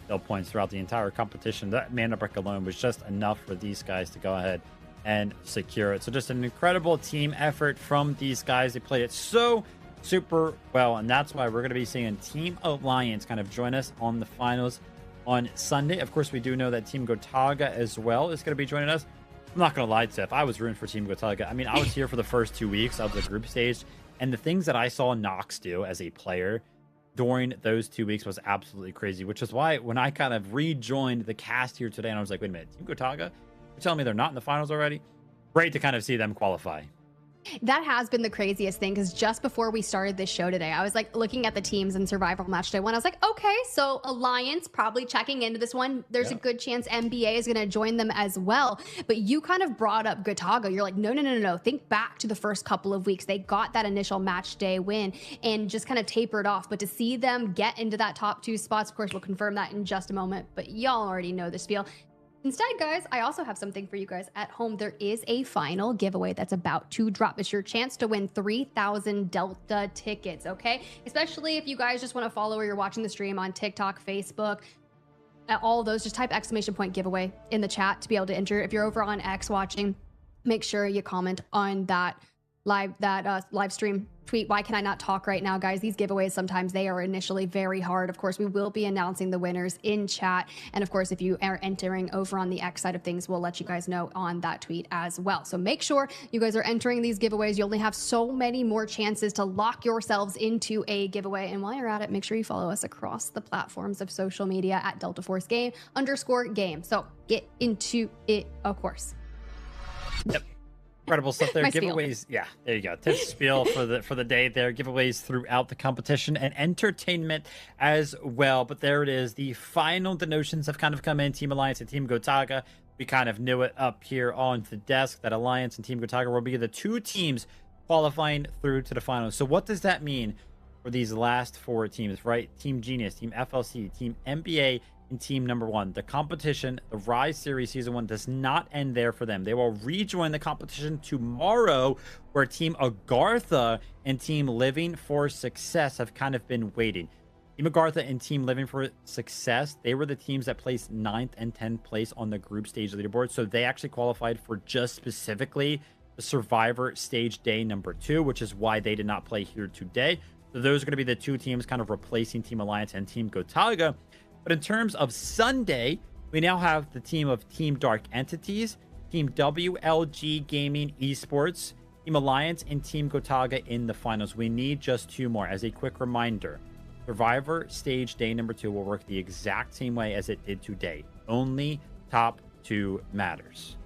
kill points throughout the entire competition, that Mandelbrick alone was just enough for these guys to go ahead and secure it. So just an incredible team effort from these guys. They played it so super well, and that's why we're going to be seeing Team Alliance kind of join us on the finals on Sunday. Of course, we do know that Team Gotaga as well is going to be joining us. I'm not going to lie, Tiff, I was rooting for Team Gotaga. I mean, I was here for the first 2 weeks of the group stage, and the things that I saw Nox do as a player during those 2 weeks was absolutely crazy, which is why when I kind of rejoined the cast here today, and I was like, wait a minute, Team Gotaga? You're telling me they're not in the finals already? Great to kind of see them qualify. That has been the craziest thing, because just before we started this show today, I was like looking at the teams in Survival Match Day 1. I was like, okay, so Alliance probably checking into this one. There's a good chance MBA is going to join them as well. But you kind of brought up Gotaga. You're like, no. Think back to the first couple of weeks. They got that initial match day win and just kind of tapered off. But to see them get into that top 2 spots, of course, we'll confirm that in just a moment. But y'all already know the spiel. Instead, guys, I also have something for you guys at home. There is a final giveaway that's about to drop. It's your chance to win 3,000 Delta tickets, okay? Especially if you guys just want to follow or you're watching the stream on TikTok, Facebook, all of those. Just type ! giveaway in the chat to be able to enter. If you're over on X watching, make sure you comment on that live stream tweet. Why can I not talk right now, guys? These giveaways, sometimes they are initially very hard. Of course, we will be announcing the winners in chat. And of course, if you are entering over on the X side of things, we'll let you guys know on that tweet as well. So make sure you guys are entering these giveaways. You only have so many more chances to lock yourselves into a giveaway. And while you're at it, make sure you follow us across the platforms of social media at Delta Force Game_game. So get into it, of course. Yep. Incredible stuff there. My Giveaways, spiel. yeah, there you go. Tips spiel for the day there. Giveaways throughout the competition and entertainment as well. But there it is. The final denotions have kind of come in. Team Alliance and Team Gotaga. We kind of knew it up here on the desk that Alliance and Team Gotaga will be the 2 teams qualifying through to the finals. So what does that mean for these last 4 teams, right? Team Genius, Team FLC, Team MBA, and Team Number 1. The competition, the Rise Series Season 1, does not end there for them. They will rejoin the competition tomorrow, where Team Agartha and Team Living for Success have kind of been waiting. Team Agartha and Team Living for Success, they were the teams that placed 9th and 10th place on the group stage leaderboard, so they actually qualified for just specifically the Survivor Stage Day number 2, which is why they did not play here today. So those are going to be the 2 teams kind of replacing Team Alliance and Team Gotaga. But in terms of Sunday, we now have the team of Team Dark Entities, Team WLG Gaming Esports, Team Alliance, and Team Gotaga in the finals. We need just 2 more. As a quick reminder, Survivor Stage Day number 2 will work the exact same way as it did today. Only top 2 matters.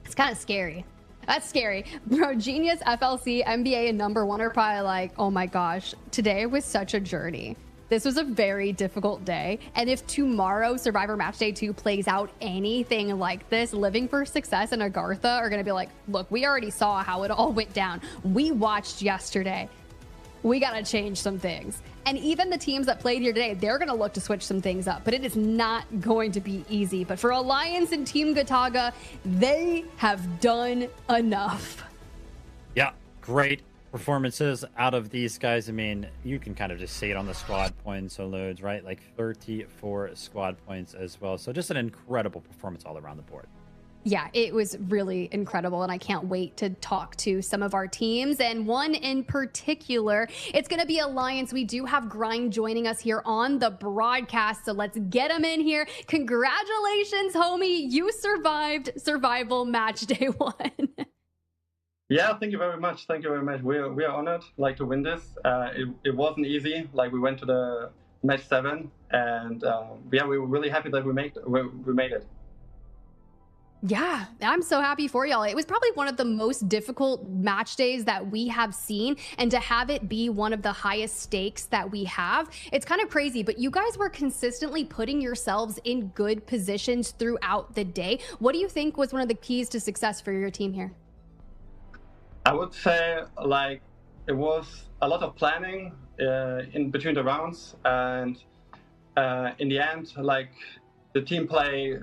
It's kind of scary. That's scary. Bro, Genius, FLC, MBA, and Number 1 are probably like, oh my gosh, today was such a journey. This was a very difficult day. And if tomorrow Survivor Match Day 2 plays out anything like this, Living for Success and Agartha are going to be like, look, we already saw how it all went down. We watched yesterday. We got to change some things. And even the teams that played here today, they're going to look to switch some things up, but it is not going to be easy. But for Alliance and Team Gotaga, they have done enough. Yeah, great performances out of these guys. I mean, you can kind of just see it on the squad points loads, right? Like 34 squad points as well. So just an incredible performance all around the board. Yeah, it was really incredible, and I can't wait to talk to some of our teams, and one in particular. It's going to be Alliance. We do have Grind joining us here on the broadcast, so let's get him in here. Congratulations, homie. You survived Survival Match Day 1. Yeah, thank you very much. Thank you very much. We are honored, like, to win this. It wasn't easy. Like, we went to the match 7 and yeah, we were really happy that we made it. Yeah, I'm so happy for y'all. It was probably one of the most difficult match days that we have seen, and to have it be one of the highest stakes that we have, it's kind of crazy, but you guys were consistently putting yourselves in good positions throughout the day. What do you think was one of the keys to success for your team here? I would say like it was a lot of planning in between the rounds, and in the end, like the team play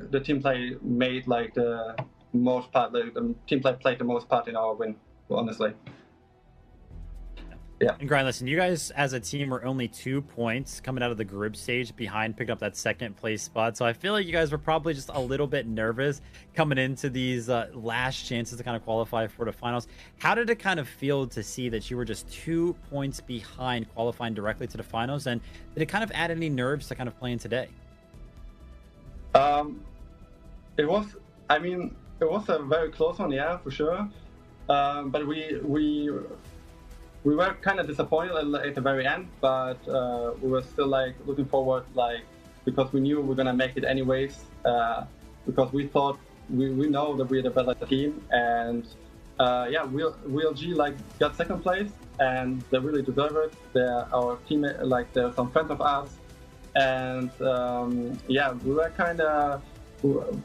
made like the most part. The team play played the most part in our win, honestly. Yeah. And Grind, listen, you guys as a team were only 2 points coming out of the group stage behind picking up that second place spot. So I feel like you guys were probably just a little bit nervous coming into these last chances to kind of qualify for the finals. How did it kind of feel to see that you were just 2 points behind qualifying directly to the finals? And did it kind of add any nerves to kind of playing today? It was, I mean, it was a very close one, yeah, for sure. But we were kind of disappointed at the very end, but we were still like looking forward, like, because we knew we were gonna make it anyways. Because we thought we know that we're the better team, and yeah, WLG like got second place, and they really deserve it. They're our teammate, like they're some friends of ours, and yeah, we were kind of.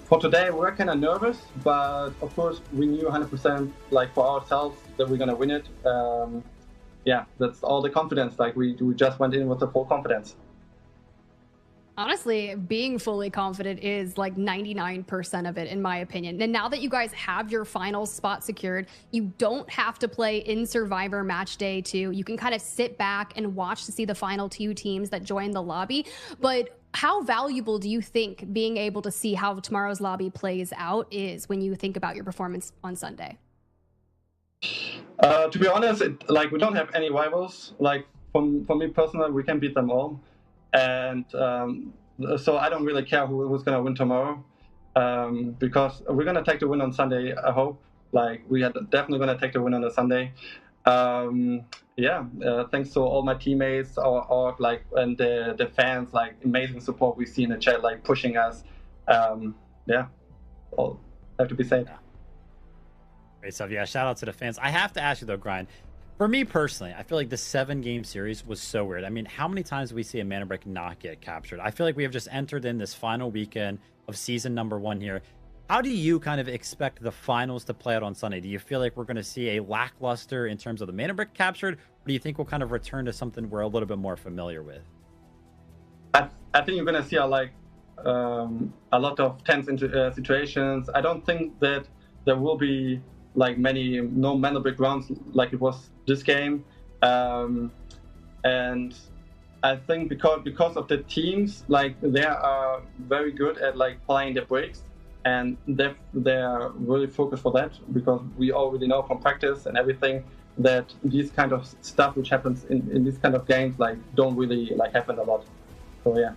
For today, we were kind of nervous, but of course we knew 100%, like for ourselves, that we're gonna win it. Yeah, that's all the confidence. Like we just went in with the full confidence. Honestly, being fully confident is like 99% of it, in my opinion. And now that you guys have your final spot secured, you don't have to play in Survivor Match Day 2. You can kind of sit back and watch to see the final 2 teams that join the lobby. But how valuable do you think being able to see how tomorrow's lobby plays out is when you think about your performance on Sunday? To be honest, like we don't have any rivals. Like for me personally, we can beat them all, and so I don't really care who's gonna win tomorrow, because we're gonna take the win on Sunday. I hope. Like we are definitely gonna take the win on the Sunday. Yeah, thanks to all my teammates, or like, and the fans, like amazing support we see in the chat, like pushing us. Yeah, all have to be said. Great stuff. Yeah, shout out to the fans. I have to ask you though, Grind. For me personally, I feel like the 7-game series was so weird. I mean, how many times do we see a Mandelbrick not get captured? I feel like we have just entered in this final weekend of season number 1 here. How do you kind of expect the finals to play out on Sunday? Do you feel like we're going to see a lackluster in terms of the Mandelbrick captured, or do you think we'll kind of return to something we're a little bit more familiar with? I think you're going to see a lot of tense situations. I don't think that there will be like no Mandelbrick rounds like it was this game, and I think because of the teams, like they are very good at like playing the breaks, and they're really focused for that, because we already know from practice and everything that these kind of stuff which happens in these kind of games like don't really like happen a lot. So yeah.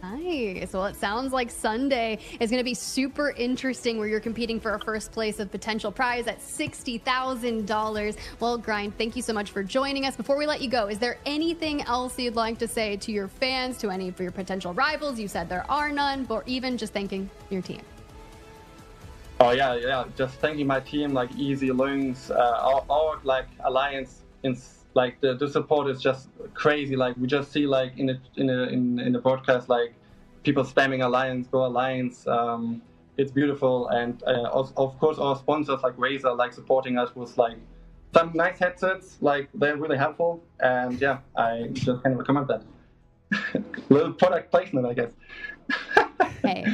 Nice. Well, it sounds like Sunday is going to be super interesting, where you're competing for a first place of potential prize at $60,000. Well, Grind, thank you so much for joining us. Before we let you go, is there anything else you'd like to say to your fans, to any of your potential rivals? You said there are none, or even just thanking your team. Oh yeah. Just thanking my team, like Easy, Lungs, our like alliance. Like the support is just crazy. Like we just see like in the broadcast, like people spamming Alliance, go Alliance. It's beautiful, and of course our sponsors like Razer, like supporting us with like some nice headsets. Like they're really helpful, and yeah, I just kind of recommend that. Little product placement, I guess. Hey.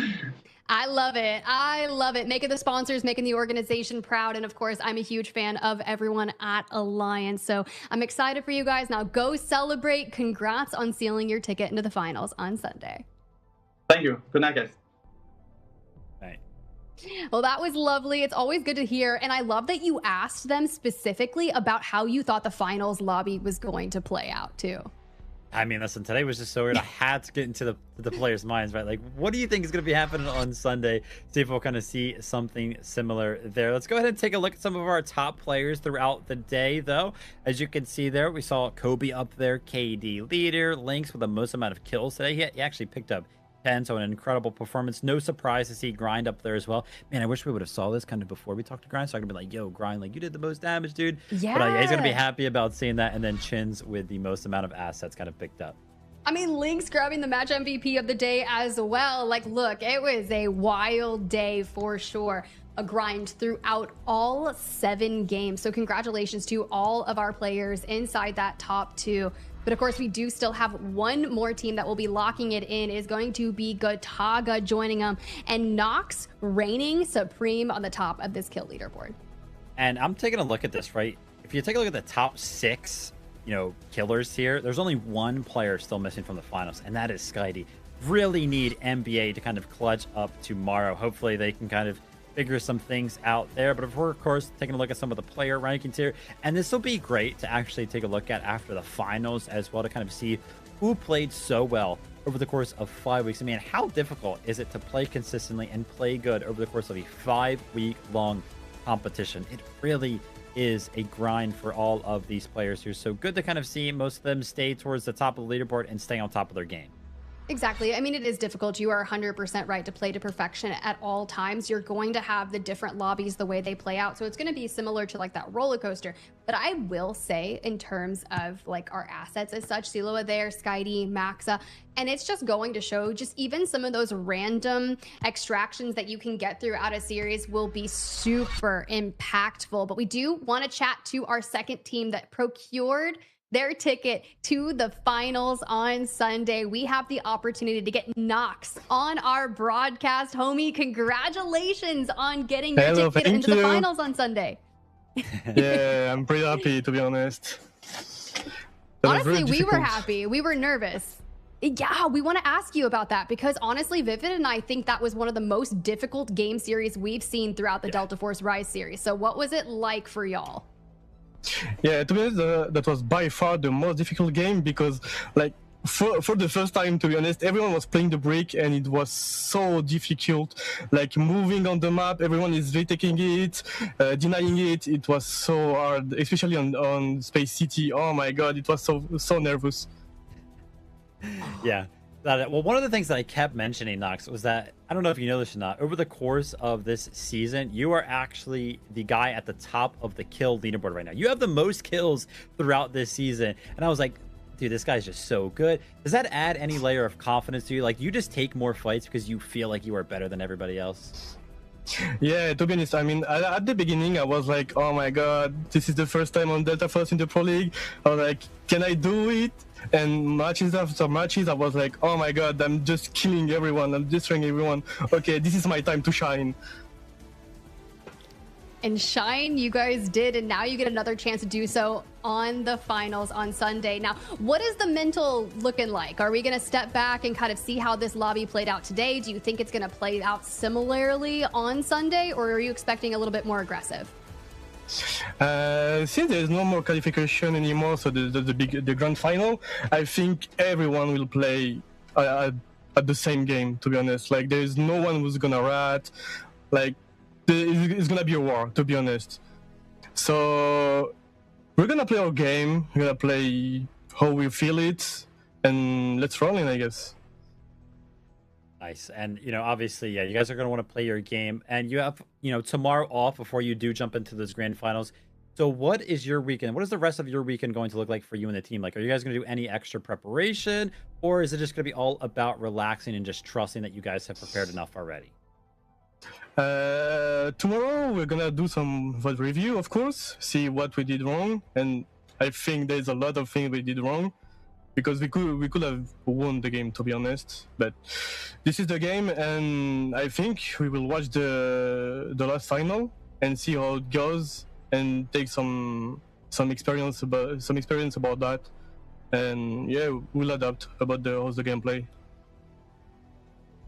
I love it. I love it. Making the sponsors, making the organization proud. And of course, I'm a huge fan of everyone at Alliance. So I'm excited for you guys. Now go celebrate. Congrats on sealing your ticket into the finals on Sunday. Thank you. Good night, guys. Right. Well, that was lovely. It's always good to hear. And I love that you asked them specifically about how you thought the finals lobby was going to play out too. I mean, listen, today was just so weird. I had to get into the players' minds, right? Like, what do you think is going to be happening on Sunday? See if we'll kind of see something similar there. Let's go ahead and take a look at some of our top players throughout the day, though. As you can see there, we saw Kobe up there, KD leader, Lynx with the most amount of kills today. He actually picked up 10, so an incredible performance. No surprise to see Grind up there as well. Man, I wish we would have saw this kind of before we talked to Grind, so I could be like, yo, Grind, like, you did the most damage, dude. Yeah. But he's gonna be happy about seeing that. And then Chins with the most amount of assets kind of picked up. I mean, Lynx grabbing the match MVP of the day as well. Like, look, it was a wild day for sure. A grind throughout all 7 games. So congratulations to all of our players inside that top 2. But of course, we do still have one more team that will be locking it in. Is going to be Gotaga joining them, and Nox reigning supreme on the top of this kill leaderboard. And I'm taking a look at this, right? If you take a look at the top 6, killers here, there's only one player still missing from the finals, and that is Skydie. Really need NBA to kind of clutch up tomorrow. Hopefully they can kind of figure some things out there. But of course, taking a look at some of the player rankings here, and this will be great to actually take a look at after the finals as well, to kind of see who played so well over the course of 5 weeks. I mean, how difficult is it to play consistently and play good over the course of a 5-week long competition? It really is a grind for all of these players here. So good to kind of see most of them stay towards the top of the leaderboard and stay on top of their game. Exactly. I mean, it is difficult. You are 100% right to play to perfection at all times. You're going to have the different lobbies, the way they play out. So it's going to be similar to like that roller coaster. But I will say, in terms of like our assets as such, Siloa there, Skydie, Maxa, and it's just going to show just even some of those random extractions that you can get throughout a series will be super impactful. But we do want to chat to our second team that procured their ticket to the finals on Sunday. We have the opportunity to get Nox on our broadcast. Homie, congratulations on getting your ticket into the finals on Sunday. Yeah, I'm pretty happy, to be honest. Honestly, we were happy. We were nervous. Yeah, we want to ask you about that because honestly, Vivid and I think that was one of the most difficult game series we've seen throughout the Delta Force Rise series. So what was it like for y'all? Yeah, to be honest, that was by far the most difficult game because, like, for the first time, to be honest, everyone was playing the brick and it was so difficult. Like, moving on the map, everyone is retaking it, denying it. It was so hard, especially on Space City. Oh my god, it was so nervous. Yeah. Well, one of the things that I kept mentioning, Nox, was that, I don't know if you know this or not, over the course of this season, you are actually the guy at the top of the kill leaderboard right now. You have the most kills throughout this season. And I was like, dude, this guy's just so good. Does that add any layer of confidence to you? Like, you just take more fights because you feel like you are better than everybody else? Yeah, to be honest, I mean, at the beginning, I was like, oh my god, this is the first time on Delta Force in the Pro League. I was like, can I do it? And matches after matches, I was like, oh my god, I'm just killing everyone. I'm destroying everyone. Okay, this is my time to shine. And shine you guys did, and now you get another chance to do so on the finals on Sunday. Now, what is the mental looking like? Are we going to step back and kind of see how this lobby played out today? Do you think it's going to play out similarly on Sunday, or are you expecting a little bit more aggressive? Since there's no more qualification anymore, so the grand final, I think everyone will play at the same game, to be honest. Like, there's no one who's gonna rat. Like, it's gonna be a war, to be honest. So we're gonna play our game, we're gonna play how we feel it, and let's roll in, I guess. Nice. And, obviously, yeah, you guys are going to want to play your game. And you have, tomorrow off before you do jump into those grand finals. So what is your weekend? What is the rest of your weekend going to look like for you and the team? Like, are you guys going to do any extra preparation? Or is it just going to be all about relaxing and just trusting that you guys have prepared enough already? Tomorrow, we're going to do some VOD review, of course. See what we did wrong. And I think there's a lot of things we did wrong. Because we could have won the game, to be honest, but this is the game, and I think we will watch the last final and see how it goes, and take some experience about that, and yeah, we'll adapt about how's the gameplay.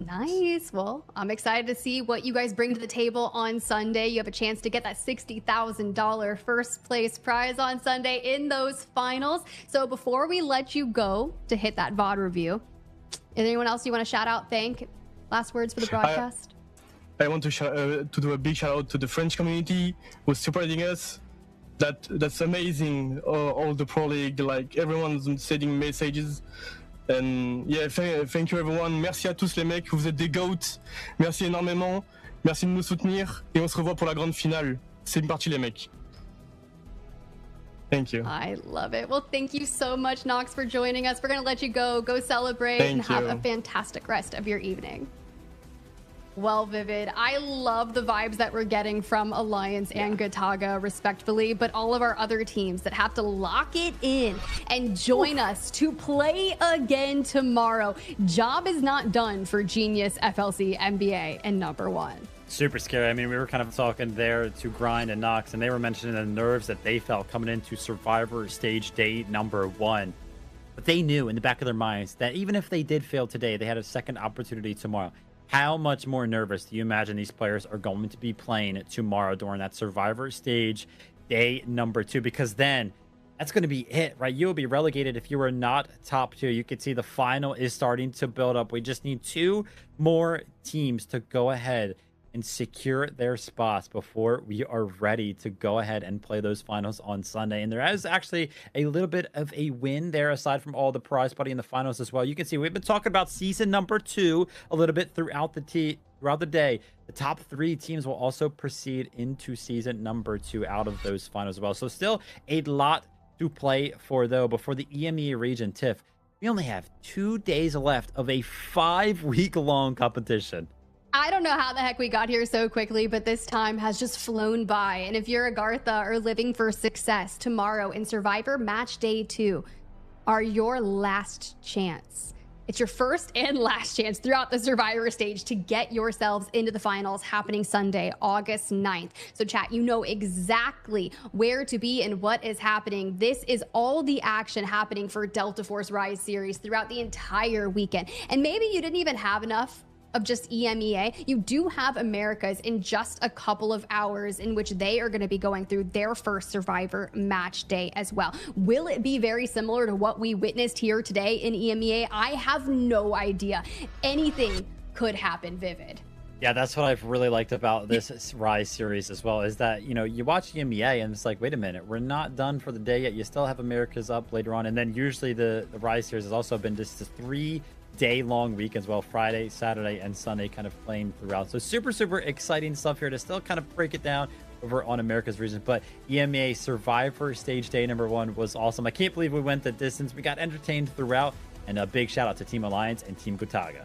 Nice. Well, I'm excited to see what you guys bring to the table on Sunday. You have a chance to get that $60,000 first place prize on Sunday in those finals. So before we let you go to hit that VOD review, is there anyone else you want to shout out, thank? Last words for the broadcast? I want to do a big shout out to the French community who's supporting us. That's amazing. All the Pro League, like everyone's sending messages. And yeah, thank you everyone. Merci à tous les mecs, vous êtes des GOATs. Merci énormément. Merci de nous soutenir. Et on se revoit pour la grande finale. C'est une partie les mecs. Thank you. I love it. Well, thank you so much, Nox, for joining us. We're going to let you go celebrate and have a fantastic rest of your evening. Well, Vivid, I love the vibes that we're getting from Alliance and Gotaga, respectfully, but all of our other teams that have to lock it in and join us to play again tomorrow. Job is not done for Genius, FLC, NBA, and number one. Super scary. I mean, we were kind of talking there to Grind and Nox, and they were mentioning the nerves that they felt coming into Survivor Stage Day number one. But they knew in the back of their minds that even if they did fail today, they had a second opportunity tomorrow. How much more nervous do you imagine these players are going to be playing tomorrow during that Survivor Stage Day number two? Because then that's going to be it, right? You will be relegated if you are not top two. You can see the final is starting to build up. We just need 2 more teams to go ahead and secure their spots before we are ready to go ahead and play those finals on Sunday. And there is actually a little bit of a win there aside from all the prize money in the finals as well. You can see we've been talking about season number 2 a little bit throughout the day. The top 3 teams will also proceed into season number 2 out of those finals as well. So still a lot to play for though. But for the EMEA region, Tiff, we only have 2 days left of a 5-week-long competition. I don't know how the heck we got here so quickly, but this time has just flown by. And if you're Agartha or living for success, tomorrow in Survivor Match Day 2 are your last chance. It's your first and last chance throughout the Survivor stage to get yourselves into the finals happening Sunday, August 9th. So chat, you know exactly where to be and what is happening. This is all the action happening for Delta Force Rise series throughout the entire weekend. And maybe you didn't even have enough of just EMEA. You do have Americas in just a couple of hours in which they are going to be going through their first Survivor Match Day as well. Will it be very similar to what we witnessed here today in EMEA? I have no idea. Anything could happen, Vivid. Yeah, that's what I've really liked about this Rise series as well, is that, you know, you watch EMEA and it's like, wait a minute, we're not done for the day yet. You still have Americas up later on. And then usually the Rise series has also been just a 3-day-long week as well, Friday, Saturday, and Sunday kind of playing throughout. So super exciting stuff here to still kind of break it down over on America's region. But EMEA Survivor Stage Day number 1 was awesome. I can't believe we went the distance. We got entertained throughout, and a big shout out to Team Alliance and Team Gotaga.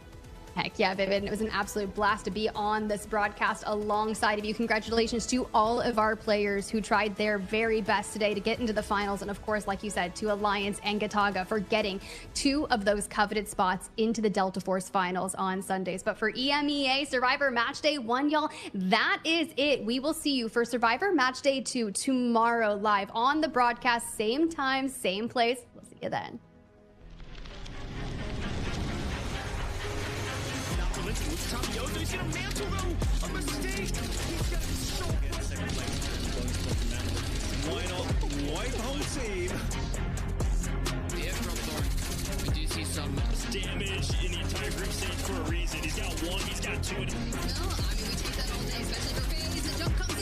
Heck yeah, Vivid. It was an absolute blast to be on this broadcast alongside of you. Congratulations to all of our players who tried their very best today to get into the finals. And of course, like you said, to Alliance and Gotaga for getting 2 of those coveted spots into the Delta Force finals on Sundays. But for EMEA Survivor Match Day 1, y'all, that is it. We will see you for Survivor Match Day 2 tomorrow live on the broadcast. Same time, same place. We'll see you then. He's gonna mantle though. A mistake. He's got so why not wipe home team? The airdrop thorn. We do see some damage in the entire group stage for a reason. He's got 1, he's got 2. No, I mean, we take that all day, especially for phase. The jump comes